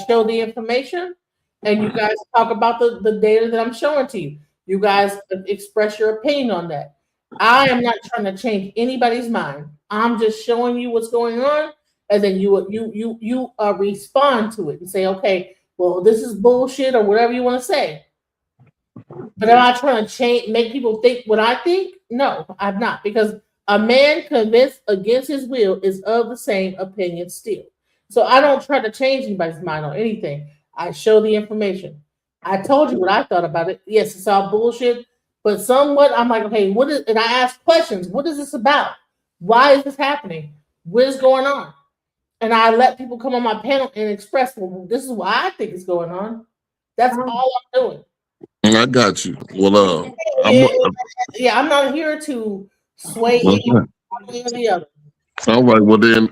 show the information, and you guys talk about the data that I'm showing to you. You guys express your opinion on that. I am not trying to change anybody's mind. I'm just showing you what's going on, and then you respond to it and say, okay, well, this is bullshit or whatever you want to say. But am I trying to make people think what I think? No, I'm not, because a man convinced against his will is of the same opinion still. So I don't try to change anybody's mind on anything. I show the information. I told you what I thought about it. Yes, it's all bullshit, but somewhat I'm like, okay, and I ask questions. What is this about? Why is this happening? What is going on? And I let people come on my panel and express, well, this is why I think it's going on. That's all I'm doing. I got you. Well, I'm not here to sway one way or the other. All right. Well, then,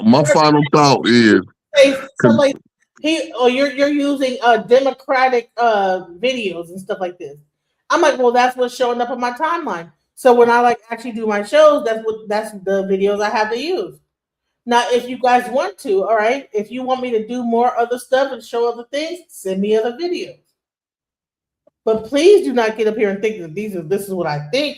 my final thought is, you're using democratic videos and stuff like this. I'm like, well, that's what's showing up on my timeline. So when I actually do my shows, that's the videos I have to use. Now, if you guys want to, all right, if you want me to do more other stuff and show other things, send me other videos. But please do not get up here and think that this is what I think.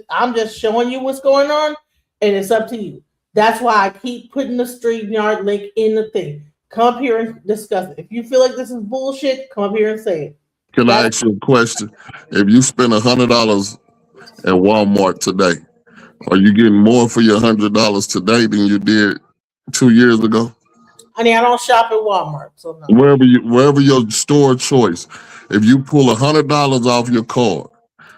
I'm just showing you what's going on, and it's up to you. That's why I keep putting the StreamYard link in the thing. Come up here and discuss it. If you feel like this is bullshit, come up here and say it. Can I ask you a question? If you spend $100 at Walmart today, are you getting more for your $100 today than you did 2 years ago? I mean, I don't shop at Walmart, so no. Wherever your store choice, if you pull $100 off your card,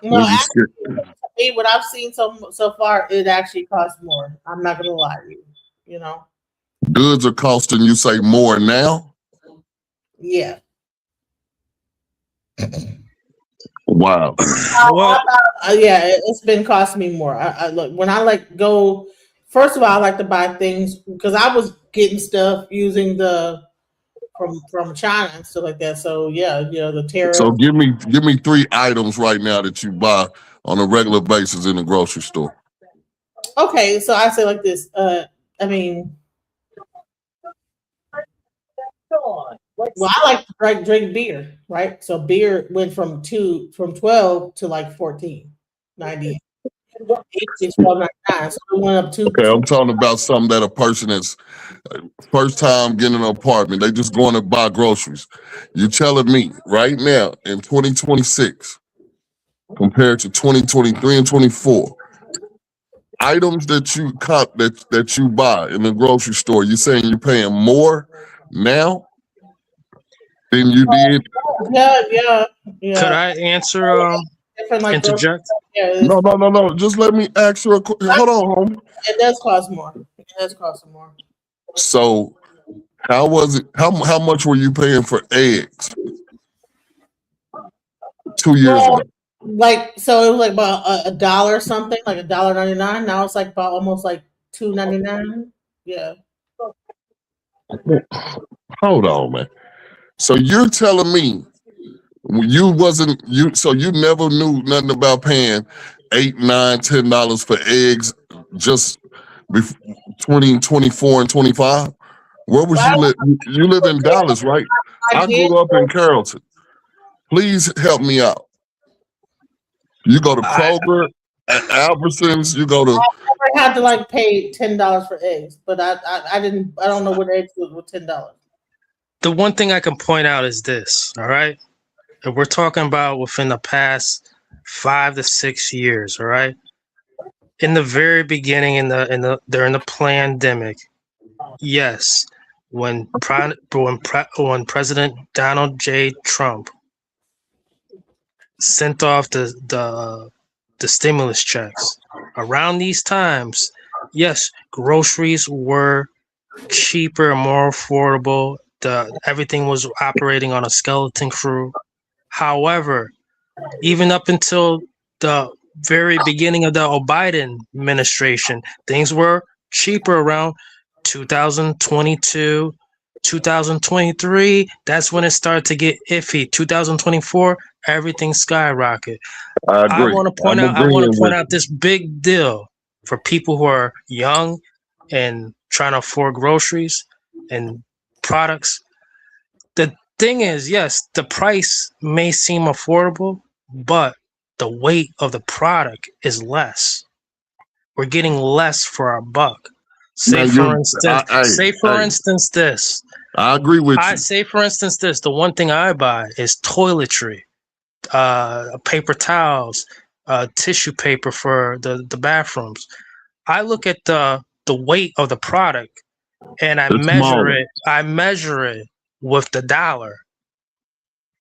no, actually, what I've seen so far, it actually costs more. I'm not gonna lie to you. You know, goods are costing you say more now. Yeah. Wow. Well, Yeah, it's been costing me more. I look when I like go. First of all, I like to buy things because I was getting stuff using the from China and stuff like that. So yeah, the tariff. So give me 3 items right now that you buy on a regular basis in the grocery store. Okay, so I say like this. I mean, well, I like to drink beer, right? So beer went from 12 to like 14.90. It's 12.99. So it went up to. Okay, I'm talking about something that a person that's first time getting an apartment, they just going to buy groceries. You're telling me right now in 2026, compared to 2023 and 24, items that you that you buy in the grocery store, you're saying you're paying more now than you did? Yeah. Could I answer? Different, like, Interject? No. Just let me ask you a question. Hold on, homie. It does cost more. So, how was it? How much were you paying for eggs 2 years ago? Like, so it was like about $1 something, like $1.99. Now it's like about almost like $2.99. Yeah. Hold on, man. So you're telling me you never knew nothing about paying $8, $9, $10 for eggs just before 2024 and 25? Where was you live? You live in Dallas, right? I grew up in Carrollton. Please help me out. You go to Kroger, Albertsons. You go to. I never had to like pay $10 for eggs, but I didn't. I don't know what eggs was with $10. The one thing I can point out is this. All right, if we're talking about within the past 5 to 6 years. All right, in the very beginning, during the pandemic, yes, when President Donald J. Trump sent off the stimulus checks around these times, yes, groceries were cheaper and more affordable. Everything was operating on a skeleton crew. However, even up until the very beginning of the Biden administration, things were cheaper around 2022, 2023. That's when it started to get iffy. 2024, everything skyrocketed. I want to point out this big deal for people who are young and trying to afford groceries and products. The thing is, yes, the price may seem affordable, but the weight of the product is less. We're getting less for our buck. Say for instance this. I agree with you. Say for instance this. The one thing I buy is toiletry, paper towels, tissue paper for the bathrooms. I look at the weight of the product and I measure it with the dollar.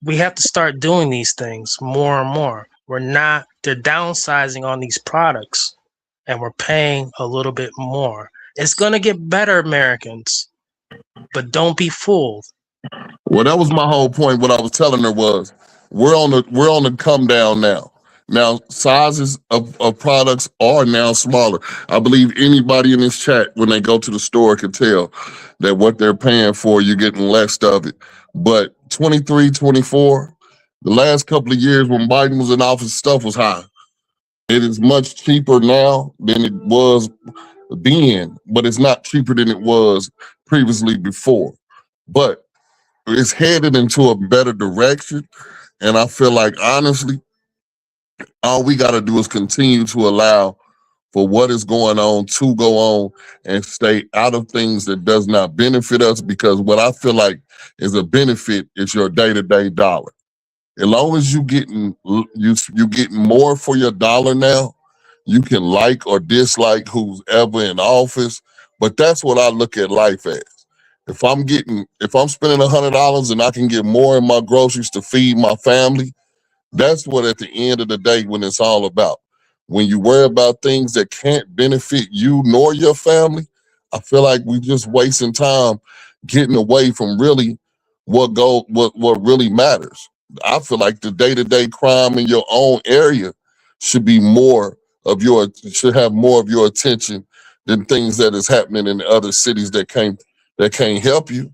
We have to start doing these things more and more. They're downsizing on these products and we're paying a little bit more. It's gonna get better, Americans, but don't be fooled. Well, that was my whole point. What I was telling her was we're on the come down now. Now sizes of products are now smaller. I believe anybody in this chat, when they go to the store, can tell that what they're paying for, you're getting less of it. But 23, 24, the last couple of years when Biden was in office, stuff was high. It is much cheaper now than it was then, but it's not cheaper than it was previously before. But it's headed into a better direction. And I feel like, honestly, all we got to do is continue to allow for what is going on to go on and stay out of things that does not benefit us, because what I feel like is a benefit is your day-to-day dollar. As long as you getting more for your dollar now, you can like or dislike who's ever in office, but that's what I look at life as. If I'm spending $100 and I can get more in my groceries to feed my family, that's what at the end of the day when it's all about. When you worry about things that can't benefit you nor your family, I feel like we're just wasting time getting away from really what really matters. I feel like the day-to-day crime in your own area should have more of your attention than things that is happening in other cities that can't help you.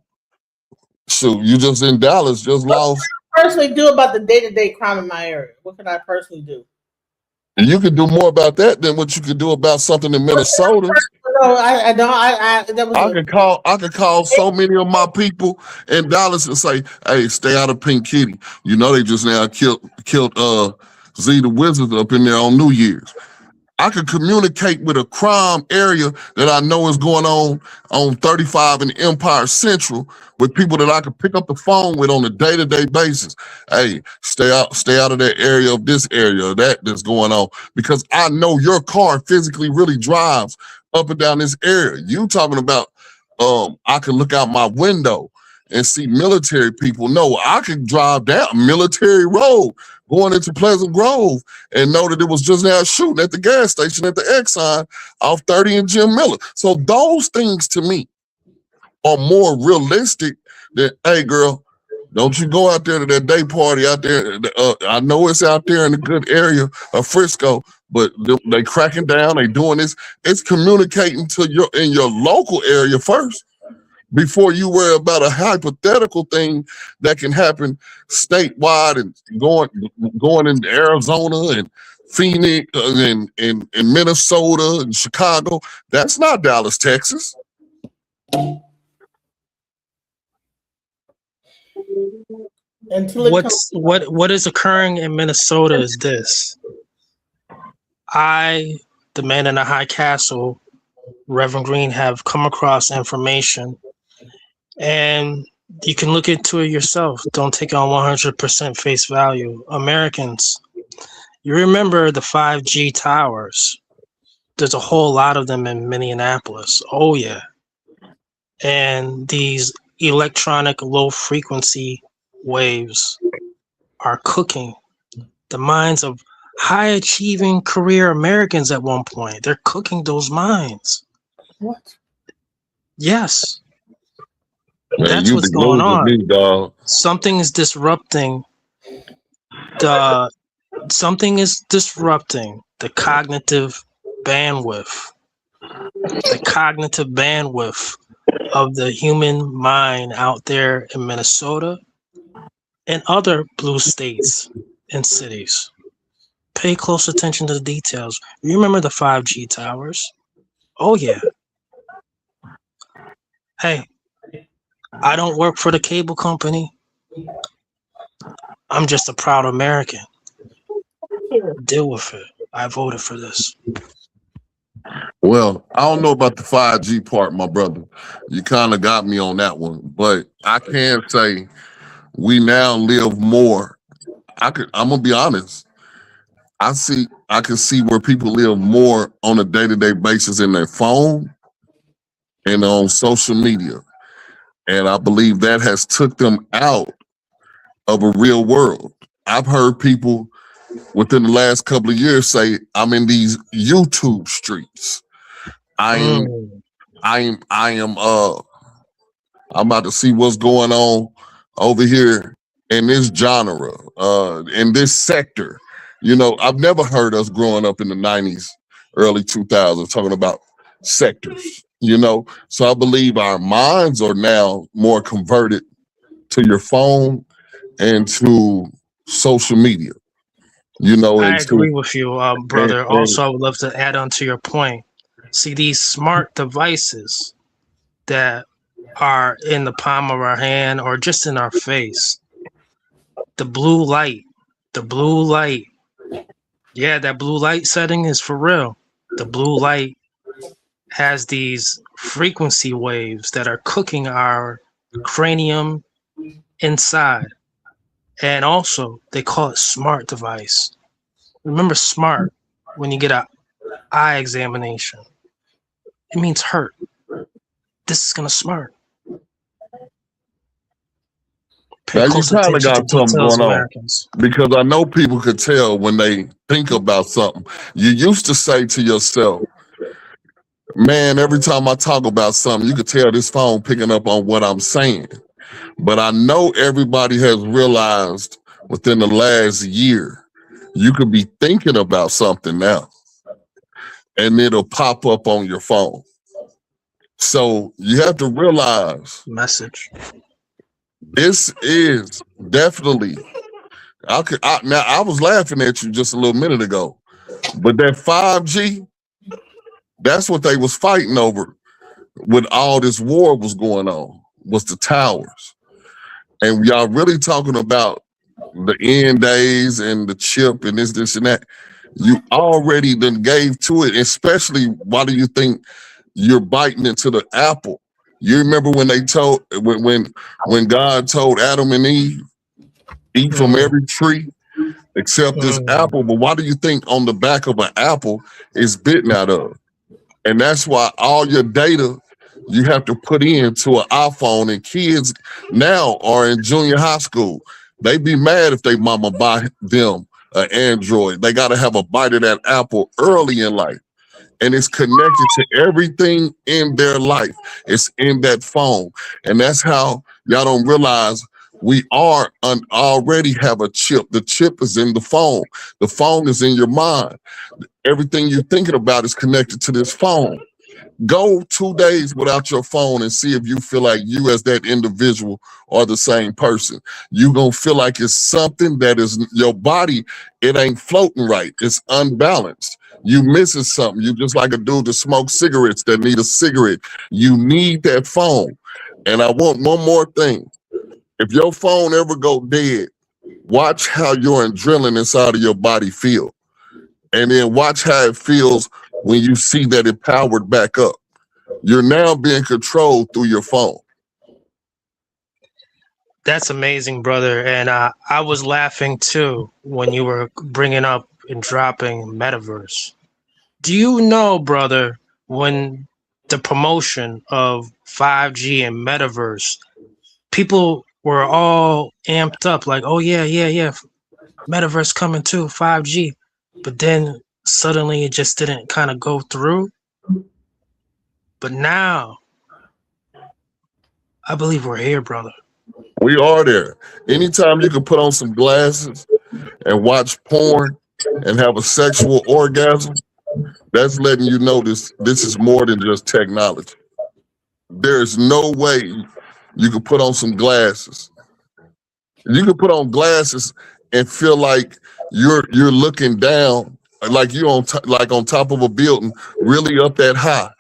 So you just in Dallas just lost. Personally do about the day-to-day crime in my area? What can I personally do? And you could do more about that than what you could do about something in Minnesota. No, I don't. That was I could call so many of my people in Dallas and say, "Hey, stay out of Pink Kitty." You know they just now killed Z the Wizard up in there on New Year's. I could communicate with a crime area that I know is going on 35 and Empire Central with people that I could pick up the phone with on a day-to-day basis. Hey, stay out of that area of this area that's going on, because I know your car physically really drives up and down this area. You talking about I could look out my window and see military people. No, I could drive down Military Road going into Pleasant Grove and know that it was just now shooting at the gas station at the Exxon off 30 and Jim Miller. So those things to me are more realistic than, hey girl, don't you go out there to that day party out there. I know it's out there in a good area of Frisco, but they cracking down, they doing this. It's communicating to in your local area first, before you worry about a hypothetical thing that can happen statewide and going into Arizona and Phoenix and Minnesota and Chicago. That's not Dallas, Texas. What is occurring in Minnesota is this. I, the man in the high castle, Reverend Green, have come across information, and you can look into it yourself. Don't take it on 100% face value. Americans, you remember the 5G towers. There's a whole lot of them in Minneapolis. Oh yeah. And these electronic low frequency waves are cooking the minds of high achieving career Americans at one point. They're cooking those minds. What? Yes. Man, that's what's going on. Me, dog. Something is disrupting the cognitive bandwidth. The cognitive bandwidth of the human mind out there in Minnesota and other blue states and cities. Pay close attention to the details. You remember the 5G towers? Oh yeah. Hey, I don't work for the cable company. I'm just a proud American. Deal with it. I voted for this. Well, I don't know about the 5G part, my brother. You kind of got me on that one, but I can say we now live more. I'm gonna be honest. I can see where people live more on a day-to-day basis in their phone and on social media. And I believe that has took them out of a real world. I've heard people within the last couple of years say, I'm in these YouTube streets. I'm about to see what's going on over here in this genre, in this sector. You know, I've never heard us growing up in the 90s, early 2000s talking about sectors, you know? So I believe our minds are now more converted to your phone and to social media. You know, I agree with you, brother. Also, I would love to add on to your point. See, these smart devices that are in the palm of our hand or just in our face, the blue light, yeah, that blue light setting is for real. The blue light has these frequency waves that are cooking our cranium inside. And also, they call it smart device. Remember smart when you get an eye examination. It means hurt. This is going to smart. Now you kind of got something going on, because I know people could tell when they think about something. You used to say to yourself, man, every time I talk about something, you could tell this phone picking up on what I'm saying. But I know everybody has realized within the last year. You could be thinking about something now, and it'll pop up on your phone. So you have to realize Message. this is definitely. Now I was laughing at you just a little minute ago, but that 5G, that's what they was fighting over when all this war was going on, was the towers. And y'all really talking about the end days and the chip and this and that. You already done gave to it, especially why do you think you're biting into the apple? You remember when they told when God told Adam and Eve, eat from every tree except this apple, but why do you think on the back of an apple is bitten out of? And that's why all your data you have to put into an iPhone, and kids now are in junior high school. They be mad if they mama buy them an Android. They got to have a bite of that apple early in life. And it's connected to everything in their life. It's in that phone. And that's how y'all don't realize we already have a chip. The chip is in the phone. The phone is in your mind. Everything you're thinking about is connected to this phone. Go 2 days without your phone and see if you feel like you as that individual are the same person. You're going to feel like it's something that is your body. It ain't floating right. It's unbalanced. You missing something. You just like a dude that smokes cigarettes that need a cigarette. You need that phone. And I want one more thing. If your phone ever go dead, watch how your adrenaline inside of your body feel. And then watch how it feels when you see that it powered back up. You're now being controlled through your phone. That's amazing, brother. And I was laughing too when you were bringing up and dropping metaverse. Do you know, brother, when the promotion of 5G and metaverse, people were all amped up like, oh yeah, metaverse coming too, 5G. But then suddenly it just didn't kind of go through. But now, I believe we're here, brother. We are there. Anytime you can put on some glasses and watch porn and have a sexual orgasm, that's letting you know this is more than just technology. There's no way you can put on some glasses. You can put on glasses and feel like you're looking down, like you're on top of a building, really up that high,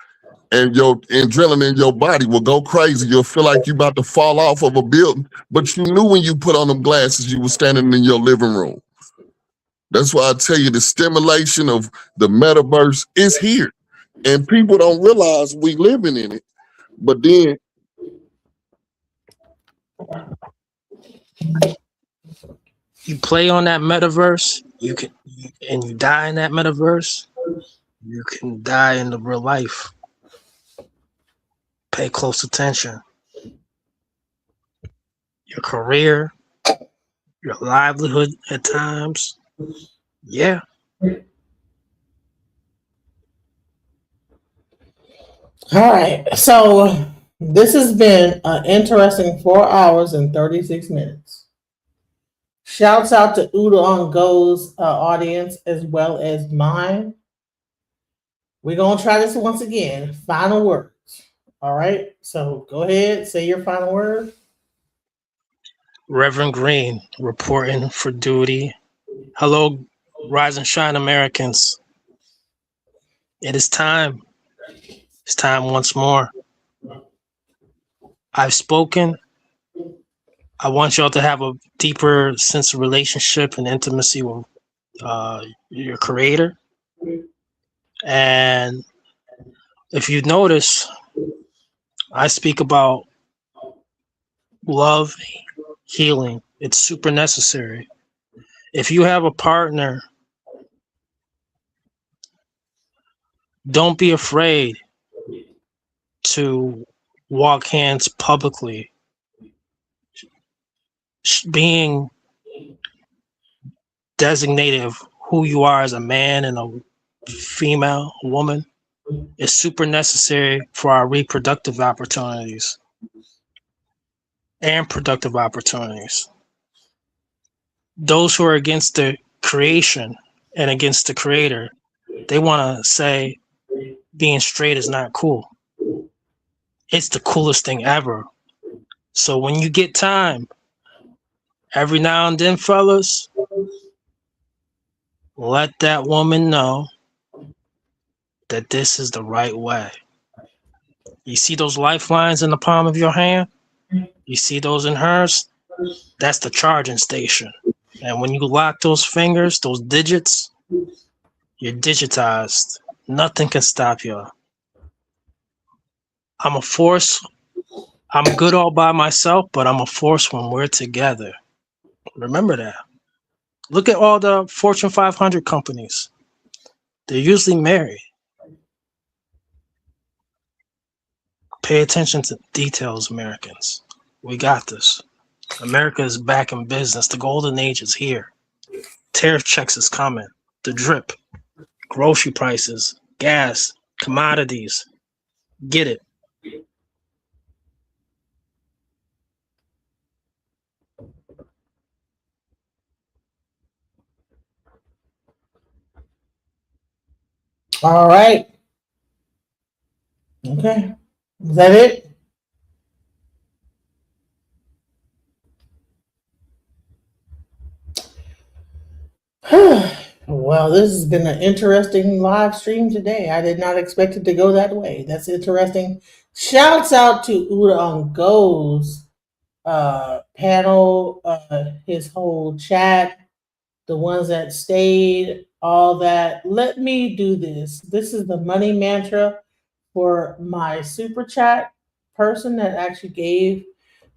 and your adrenaline in your body will go crazy. You'll feel like you're about to fall off of a building, but you knew when you put on them glasses, you were standing in your living room. That's why I tell you the stimulation of the metaverse is here, and people don't realize we living in it. But then you play on that metaverse, and you die in that metaverse, you can die in the real life. Pay close attention. Your career, your livelihood at times. Yeah. All right. So this has been an interesting 4 hours and 36 minutes. Shouts out to Uda on Go's audience as well as mine. We're going to try this once again. Final words. All right. So go ahead. Say your final word. Reverend Green reporting for duty. Hello, Rise and Shine Americans. It is time. It's time once more. I've spoken. I want y'all to have a deeper sense of relationship and intimacy with your creator. And if you notice, I speak about love, healing. It's super necessary. If you have a partner, don't be afraid to walk hands publicly. Being designated of who you are as a man and a female, a woman, is super necessary for our reproductive opportunities and productive opportunities. those who are against the creation and against the creator, they want to say being straight is not cool. It's the coolest thing ever. So when you get time, every now and then, fellas, let that woman know that this is the right way. You see those lifelines in the palm of your hand? You see those in hers? That's the charging station. And when you lock those fingers, those digits, you're digitized. Nothing can stop you. I'm a force. I'm good all by myself, but I'm a force when we're together. Remember that. Look at all the Fortune 500 companies. They're usually married. Pay attention to details, Americans. We got this. America is back in business. The golden age is here. Tariff checks is coming. The drip. Grocery prices. Gas. Commodities. Get it. All right. Okay. Is that it? Well, this has been an interesting live stream today. I did not expect it to go that way. That's interesting. Shouts out to Uda on Go's panel, his whole chat, the ones that stayed, all that. Let me do this. This is the money mantra for my super chat person that actually gave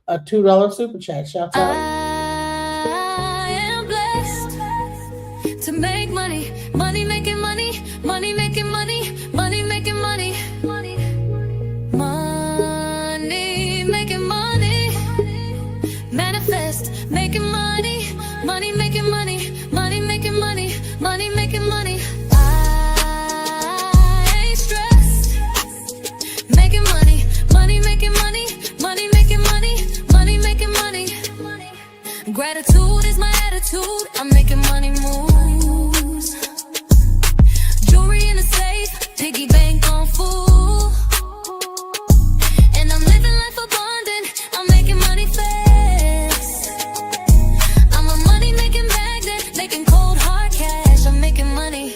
a $2 super chat. Shouts out. I am blessed to make money, money making money, money making money, money making money, money making money, manifest making money, money making money, money making money, money making money. I ain't stressed, making money, money making money, money making money, money making money. Gratitude is my attitude. I'm making money moves. Jewelry in the safe, piggy bank on full. And I'm living life abundant. I'm making money fast. I'm a money making magnet, making cold hard cash. I'm making money.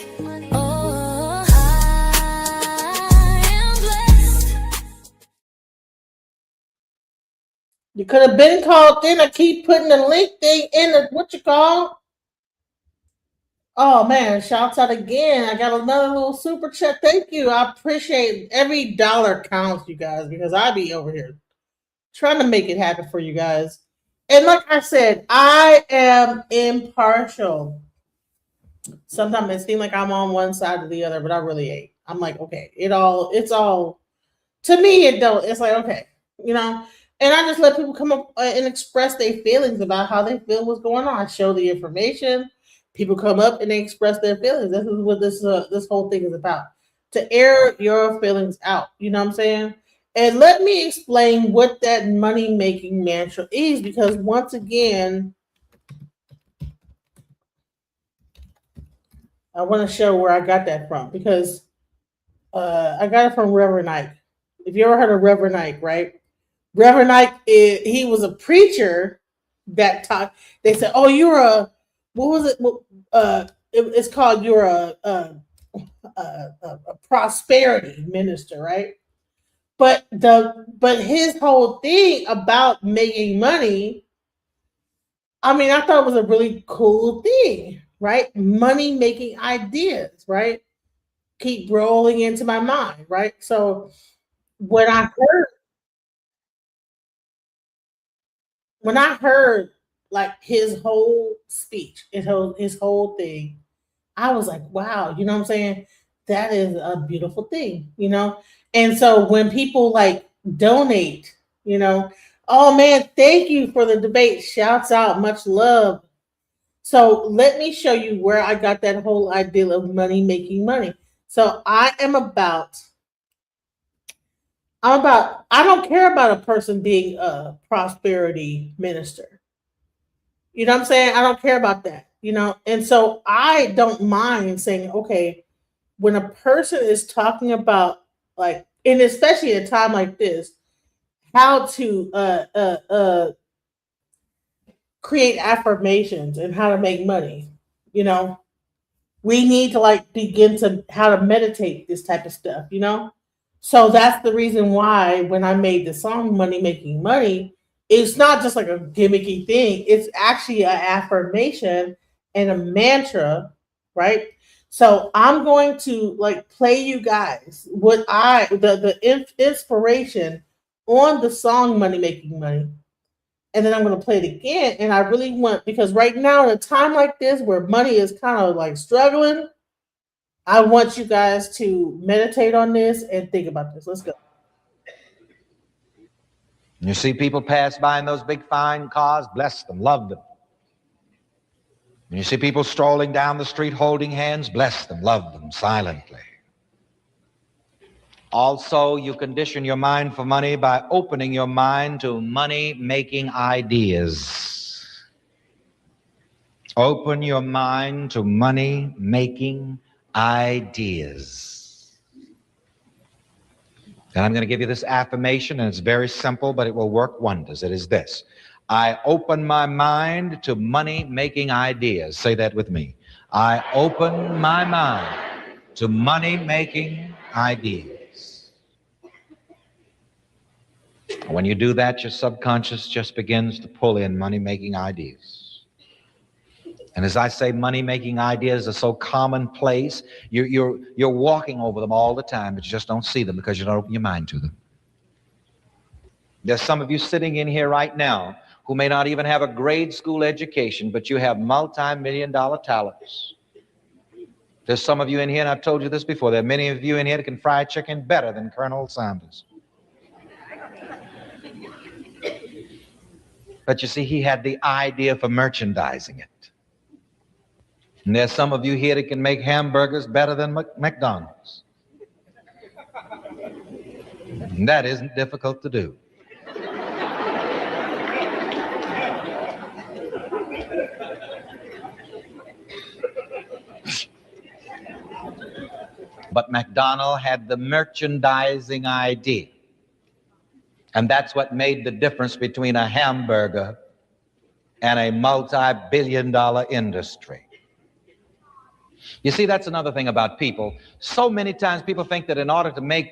Oh, I am blessed. You could have been called in. I keep putting the link thing in the what you call. Oh man, shouts out again. I got another little super chat. Thank you. I appreciate every dollar counts, you guys, because I be over here trying to make it happen for you guys. And like I said, I am impartial. Sometimes it seems like I'm on one side or the other, but I really ain't. I'm like, okay, it's all to me, it don't. It's like, okay, you know. And I just let people come up and express their feelings about how they feel what's going on. I show the information. People come up and they express their feelings. This is what this whole thing is about. To air your feelings out. You know what I'm saying? And let me explain what that money-making mantra is, because once again, I want to show where I got that from, because I got it from Reverend Ike. If you ever heard of Reverend Ike, right? Reverend Ike, he was a preacher that taught. They said, "Oh, you're a what was it? It's called you're a prosperity minister, right?" But his whole thing about making money, I mean, I thought it was a really cool thing, right? Money making ideas, right? Keep rolling into my mind, right? So when I heard like his whole speech, his whole thing, I was like, wow, you know what I'm saying? That is a beautiful thing, you know? And so when people like donate, you know, oh man, thank you for the debate. Shouts out, much love. So let me show you where I got that whole idea of money making money. So I don't care about a person being a prosperity minister. You know what I'm saying? I don't care about that, you know? And so I don't mind saying, okay, when a person is talking about like, and especially at a time like this, how to create affirmations and how to make money, you know, we need to like begin to how to meditate this type of stuff, you know? So that's the reason why when I made the song Money Making Money, it's not just like a gimmicky thing. It's actually an affirmation and a mantra, right? So I'm going to like play you guys what inspiration on the song Money Making Money. And then I'm going to play it again. And I really want, because right now in a time like this where money is kind of like struggling, I want you guys to meditate on this and think about this. Let's go. You see people pass by in those big fine cars, bless them, love them. When you see people strolling down the street holding hands, bless them, love them silently. Also, you condition your mind for money by opening your mind to money-making ideas. Open your mind to money-making ideas. And I'm going to give you this affirmation, and it's very simple, but it will work wonders. It is this: I open my mind to money-making ideas. Say that with me. I open my mind to money-making ideas. When you do that, your subconscious just begins to pull in money-making ideas. And as I say, money-making ideas are so commonplace, you're walking over them all the time, but you just don't see them because you don't open your mind to them. There's some of you sitting in here right now who may not even have a grade school education, but you have multi-million-dollar talents. There's some of you in here, and I've told you this before, there are many of you in here that can fry chicken better than Colonel Sanders. But you see, he had the idea for merchandising it. And there's some of you here that can make hamburgers better than McDonald's. And that isn't difficult to do. But McDonald had the merchandising idea. And that's what made the difference between a hamburger and a multi-billion-dollar industry. You see, that's another thing about people. So many times people think that in order to make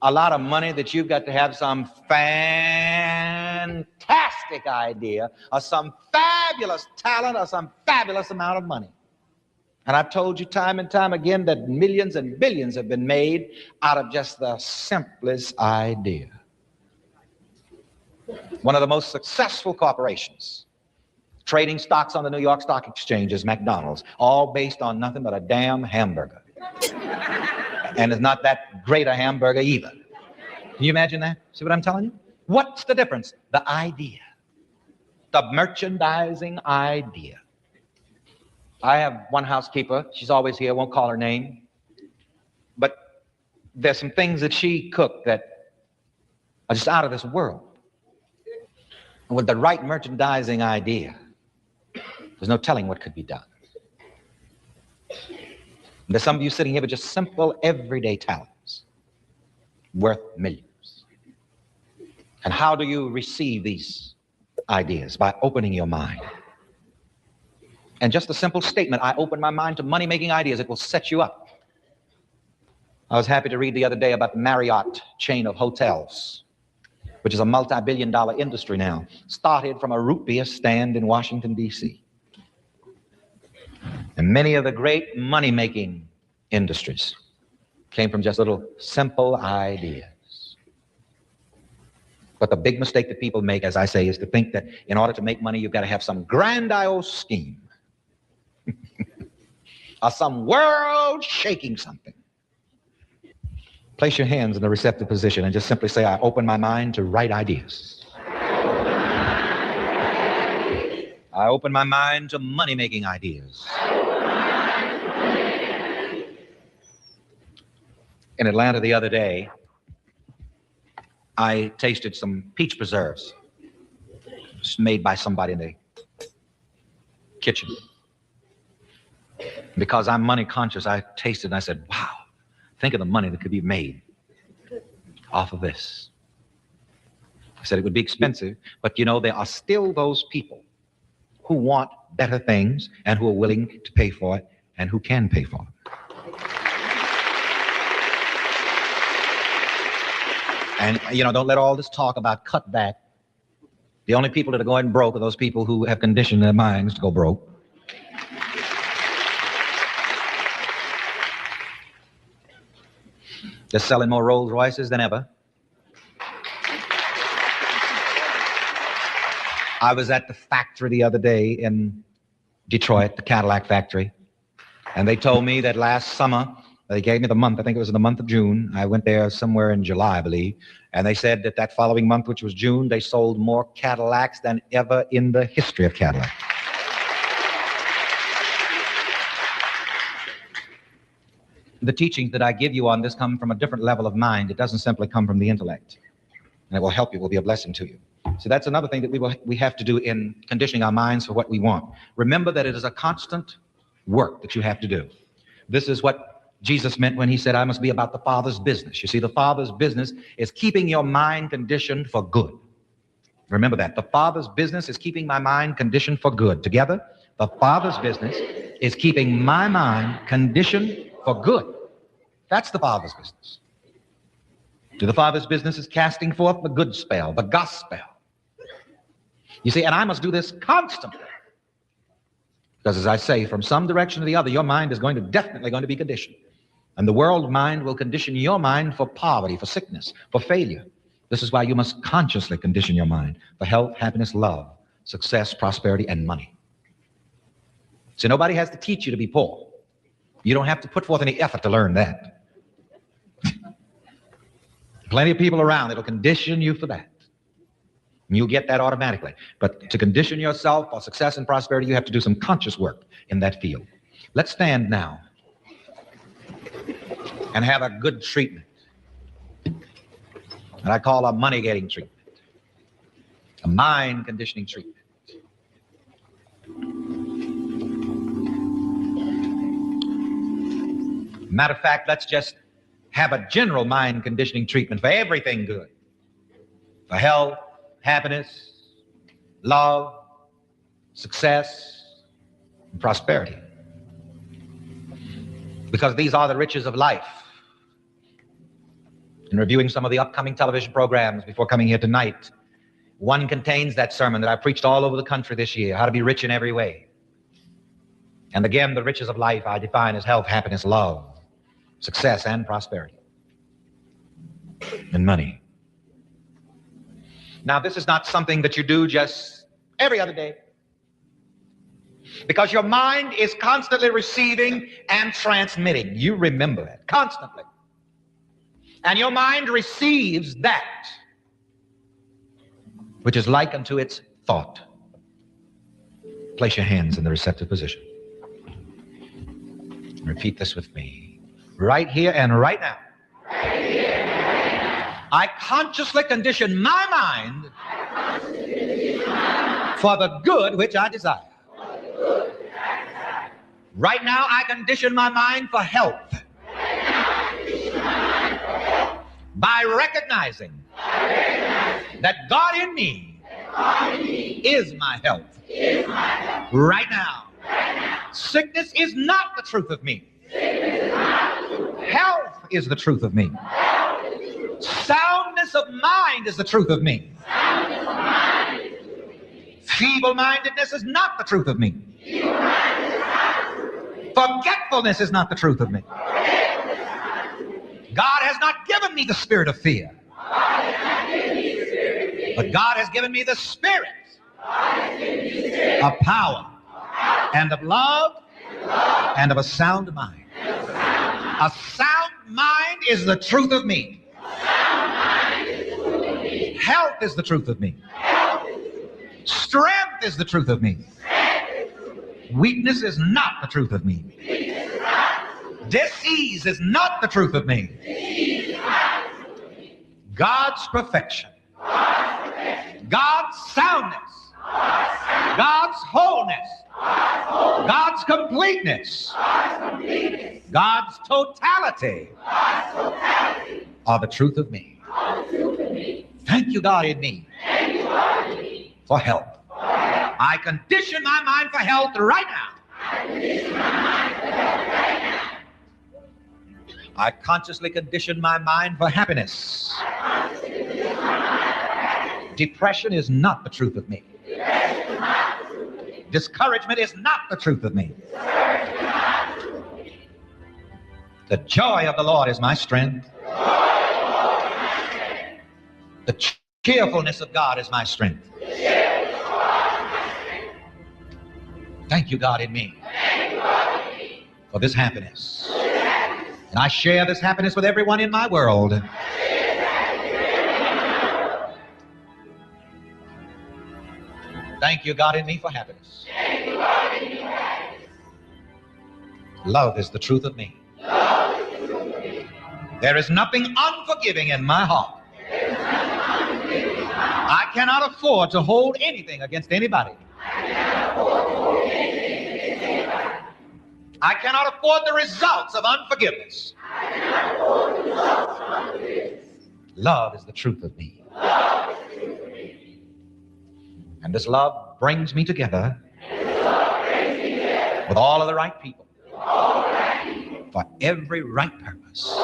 a lot of money that you've got to have some fantastic idea or some fabulous talent or some fabulous amount of money. And I've told you time and time again that millions and billions have been made out of just the simplest idea. One of the most successful corporations trading stocks on the New York Stock Exchange is McDonald's, all based on nothing but a damn hamburger. And it's not that great a hamburger either. Can you imagine that? See what I'm telling you? What's the difference? The idea. The merchandising idea. I have one housekeeper. She's always here. I won't call her name. But there's some things that she cooked that are just out of this world. And with the right merchandising idea, there's no telling what could be done. There's some of you sitting here with just simple, everyday talents worth millions. And how do you receive these ideas? By opening your mind. And just a simple statement, I open my mind to money-making ideas, it will set you up. I was happy to read the other day about the Marriott chain of hotels, which is a multi-billion-dollar industry now, started from a root beer stand in Washington, D.C. And many of the great money-making industries came from just little simple ideas. But the big mistake that people make, as I say, is to think that in order to make money, you've got to have some grandiose scheme or some world-shaking something. Place your hands in the receptive position and just simply say, I open my mind to right ideas. I open my mind to money-making ideas. In Atlanta the other day, I tasted some peach preserves. It's made by somebody, and kitchen. Because I'm money conscious, I tasted and I said, wow, think of the money that could be made off of this. I said it would be expensive, but you know, there are still those people who want better things and who are willing to pay for it and who can pay for it. And, you know, don't let all this talk about cutback. The only people that are going broke are those people who have conditioned their minds to go broke. They're selling more Rolls Royces than ever. I was at the factory the other day in Detroit, the Cadillac factory, and they told me that last summer, they gave me the month, I think it was in the month of June. I went there somewhere in July, I believe, and they said that that following month, which was June, they sold more Cadillacs than ever in the history of Cadillac. The teachings that I give you on this come from a different level of mind. It doesn't simply come from the intellect. And it will help you, will be a blessing to you. So that's another thing that we have to do in conditioning our minds for what we want. Remember that it is a constant work that you have to do. This is what Jesus meant when he said, I must be about the Father's business. You see, the Father's business is keeping your mind conditioned for good. Remember that. The Father's business is keeping my mind conditioned for good. Together, the Father's business is keeping my mind conditioned for good. That's the Father's business. The Father's business is casting forth the good spell, the gospel. You see, and I must do this constantly. Because as I say, from some direction or the other, your mind is definitely going to be conditioned. And the world mind will condition your mind for poverty, for sickness, for failure. This is why you must consciously condition your mind for health, happiness, love, success, prosperity, and money. So nobody has to teach you to be poor. You don't have to put forth any effort to learn that. Plenty of people around that'll condition you for that. And you'll get that automatically. But to condition yourself for success and prosperity, you have to do some conscious work in that field. Let's stand now and have a good treatment. And I call a money-getting treatment, a mind-conditioning treatment. Matter of fact, let's just have a general mind-conditioning treatment for everything good, for health, happiness, love, success, and prosperity. Because these are the riches of life. In reviewing some of the upcoming television programs before coming here tonight, one contains that sermon that I preached all over the country this year, how to be rich in every way. And again, the riches of life I define as health, happiness, love, success, and prosperity, and money. Now, this is not something that you do just every other day, because your mind is constantly receiving and transmitting. You remember it constantly. And your mind receives that which is like unto its thought. Place your hands in the receptive position. Repeat this with me. Right here and right now. I consciously condition my mind for the good which I desire. Right now, I condition my mind for health by recognizing that God in me is my health. Right now, sickness is not the truth of me. Health is the truth of me. Soundness of mind is the truth of me. Feeble-mindedness is not the truth of me. Forgetfulness is not the truth of me. God has not given me the spirit of fear, but God has given me the spirit of power and of love and of a sound mind. A sound mind is the truth of me. Health is the truth of me. Strength is the truth of me. Weakness is not the truth of me. Disease is not the truth of me. God's perfection, God's soundness, God's wholeness God's completeness. God's totality are the truth of me. Thank you, God, in me for help. I condition my mind for health right now. I consciously condition my mind for happiness. Depression is not the truth of me. Discouragement is not the truth of me. The joy of the Lord is my strength. The cheerfulness of God is my strength. Thank you, God, in me for this happiness. And I share this happiness with everyone in my world. Thank you, God, in me for happiness. Love is the truth of me. There is nothing unforgiving in my heart. I cannot afford to hold anything against anybody. I cannot afford the results of unforgiveness. Love is the truth of me. And this love brings me together with all of the right people for every right purpose.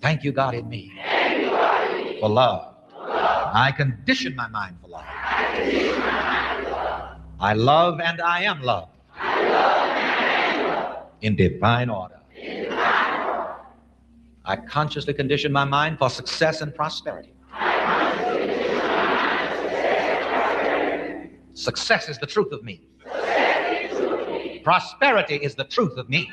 Thank you, God, in me for love. I condition my mind for love. I love and I am loved in divine order. I consciously condition my mind for success and prosperity. Success is the truth of me. Prosperity is the truth of me.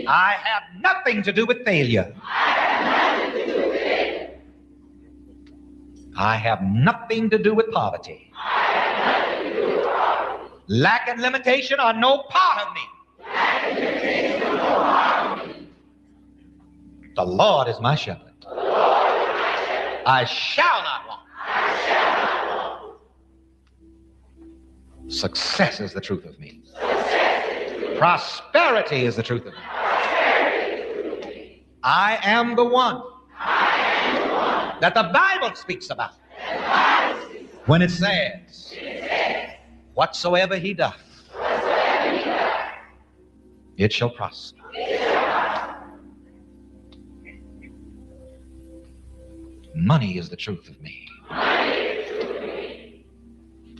I have nothing to do with failure. I have nothing to do with poverty. Lack and limitation are no part of me. The Lord is my shepherd. I shall not want. Success is the truth of me. Prosperity is the truth of me. I am the one that the Bible speaks about when it says, whatsoever he doth, it shall prosper. Money is the truth of me.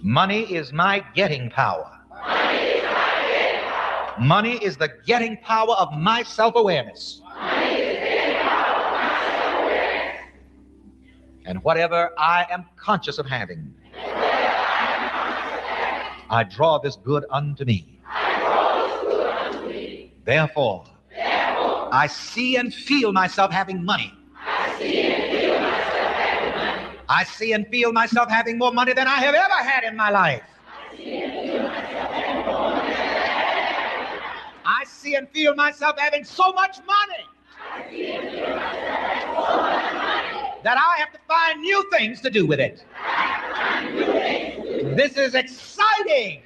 Money is my getting power. Money is the getting power of my self-awareness. And whatever I am conscious of having, I draw this good unto me. Therefore, I see and feel myself having money. I see and feel myself having more money than I have ever had in my life. I see and feel myself having so much money that I have to find new things to do with it. This is exciting.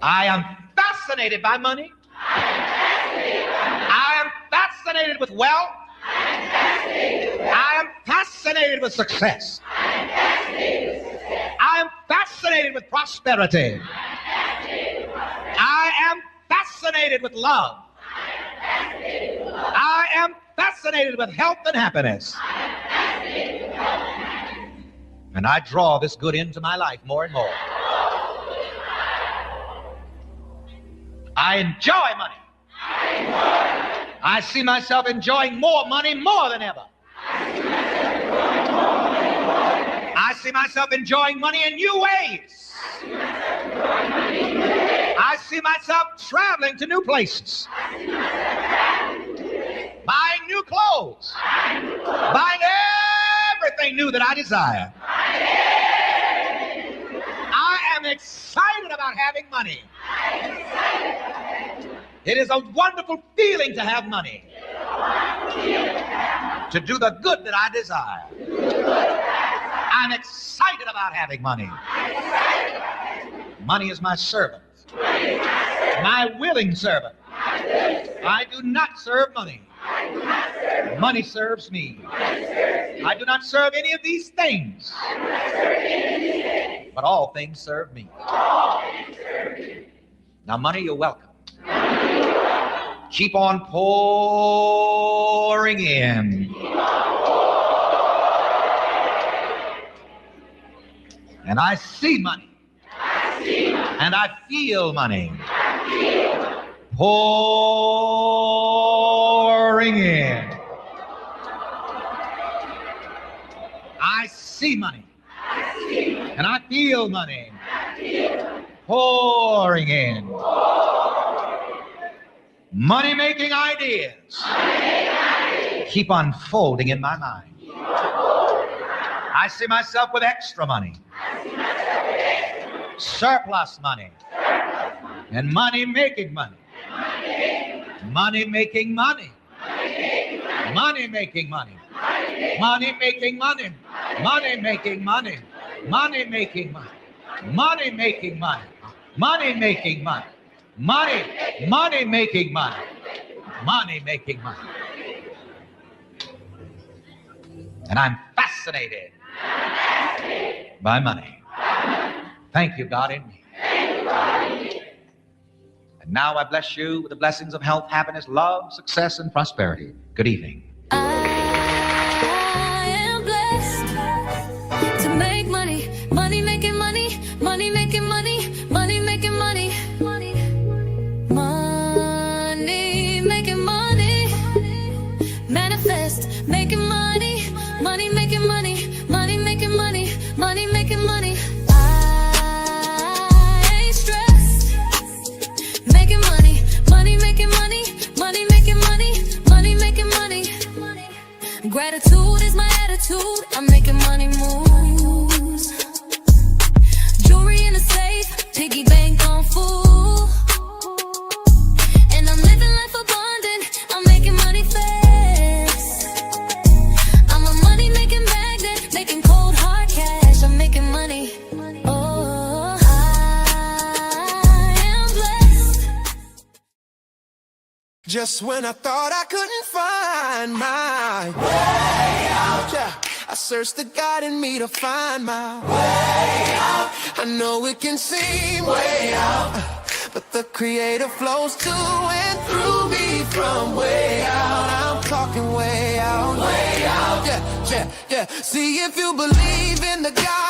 I am fascinated by money. I am fascinated with wealth. I am fascinated with success. I am fascinated with prosperity. I am fascinated with love. I am fascinated with health and happiness. And I draw this good into my life more and more. I enjoy money. I see myself enjoying more money more than ever. I see myself enjoying money in new ways. I see myself traveling to new places, buying new clothes, buying everything new that I desire. I am excited about having money. It is a wonderful feeling to have money, to do the good that I desire. I'm excited about having money. Money is my servant, my willing servant. I do not serve money. Money serves me. I do not serve any of these things, but all things serve me. Now, money, you're welcome. Keep on pouring in. And I see money. And I feel money. Pouring in. I see money. And I feel money. Pouring in. Money-making ideas keep unfolding in my mind. I see myself with extra money, surplus money, and money-making money. Money-making money. Money-making money. Money-making money. Money-making money. Money-making money. Money-making money. Money-making money. Money making money. Money making money. And I'm fascinated by money. Thank you, God, in me. And now I bless you with the blessings of health, happiness, love, success, and prosperity. Good evening. I am blessed to make money. Money making money. Money making money. Money making money. Money making money. Manifest making money. Money making money. Money making money. Money making money. I ain't stressed. Making money. Money making money. Money making money. Money making money. Gratitude is my attitude. I'm making money moves. Jewelry in the safe. Piggy bank on full. And I'm living life abundant. I'm making money fast. I'm a money making magnet. Making cold hard cash. I'm making money. Oh, I am blessed. Just when I thought I couldn't find my way out, yeah, I searched the God in me to find my way out. I know it can seem way out, but the Creator flows to and through me from way out. I'm talking way out, yeah, yeah, yeah. See, if you believe in the God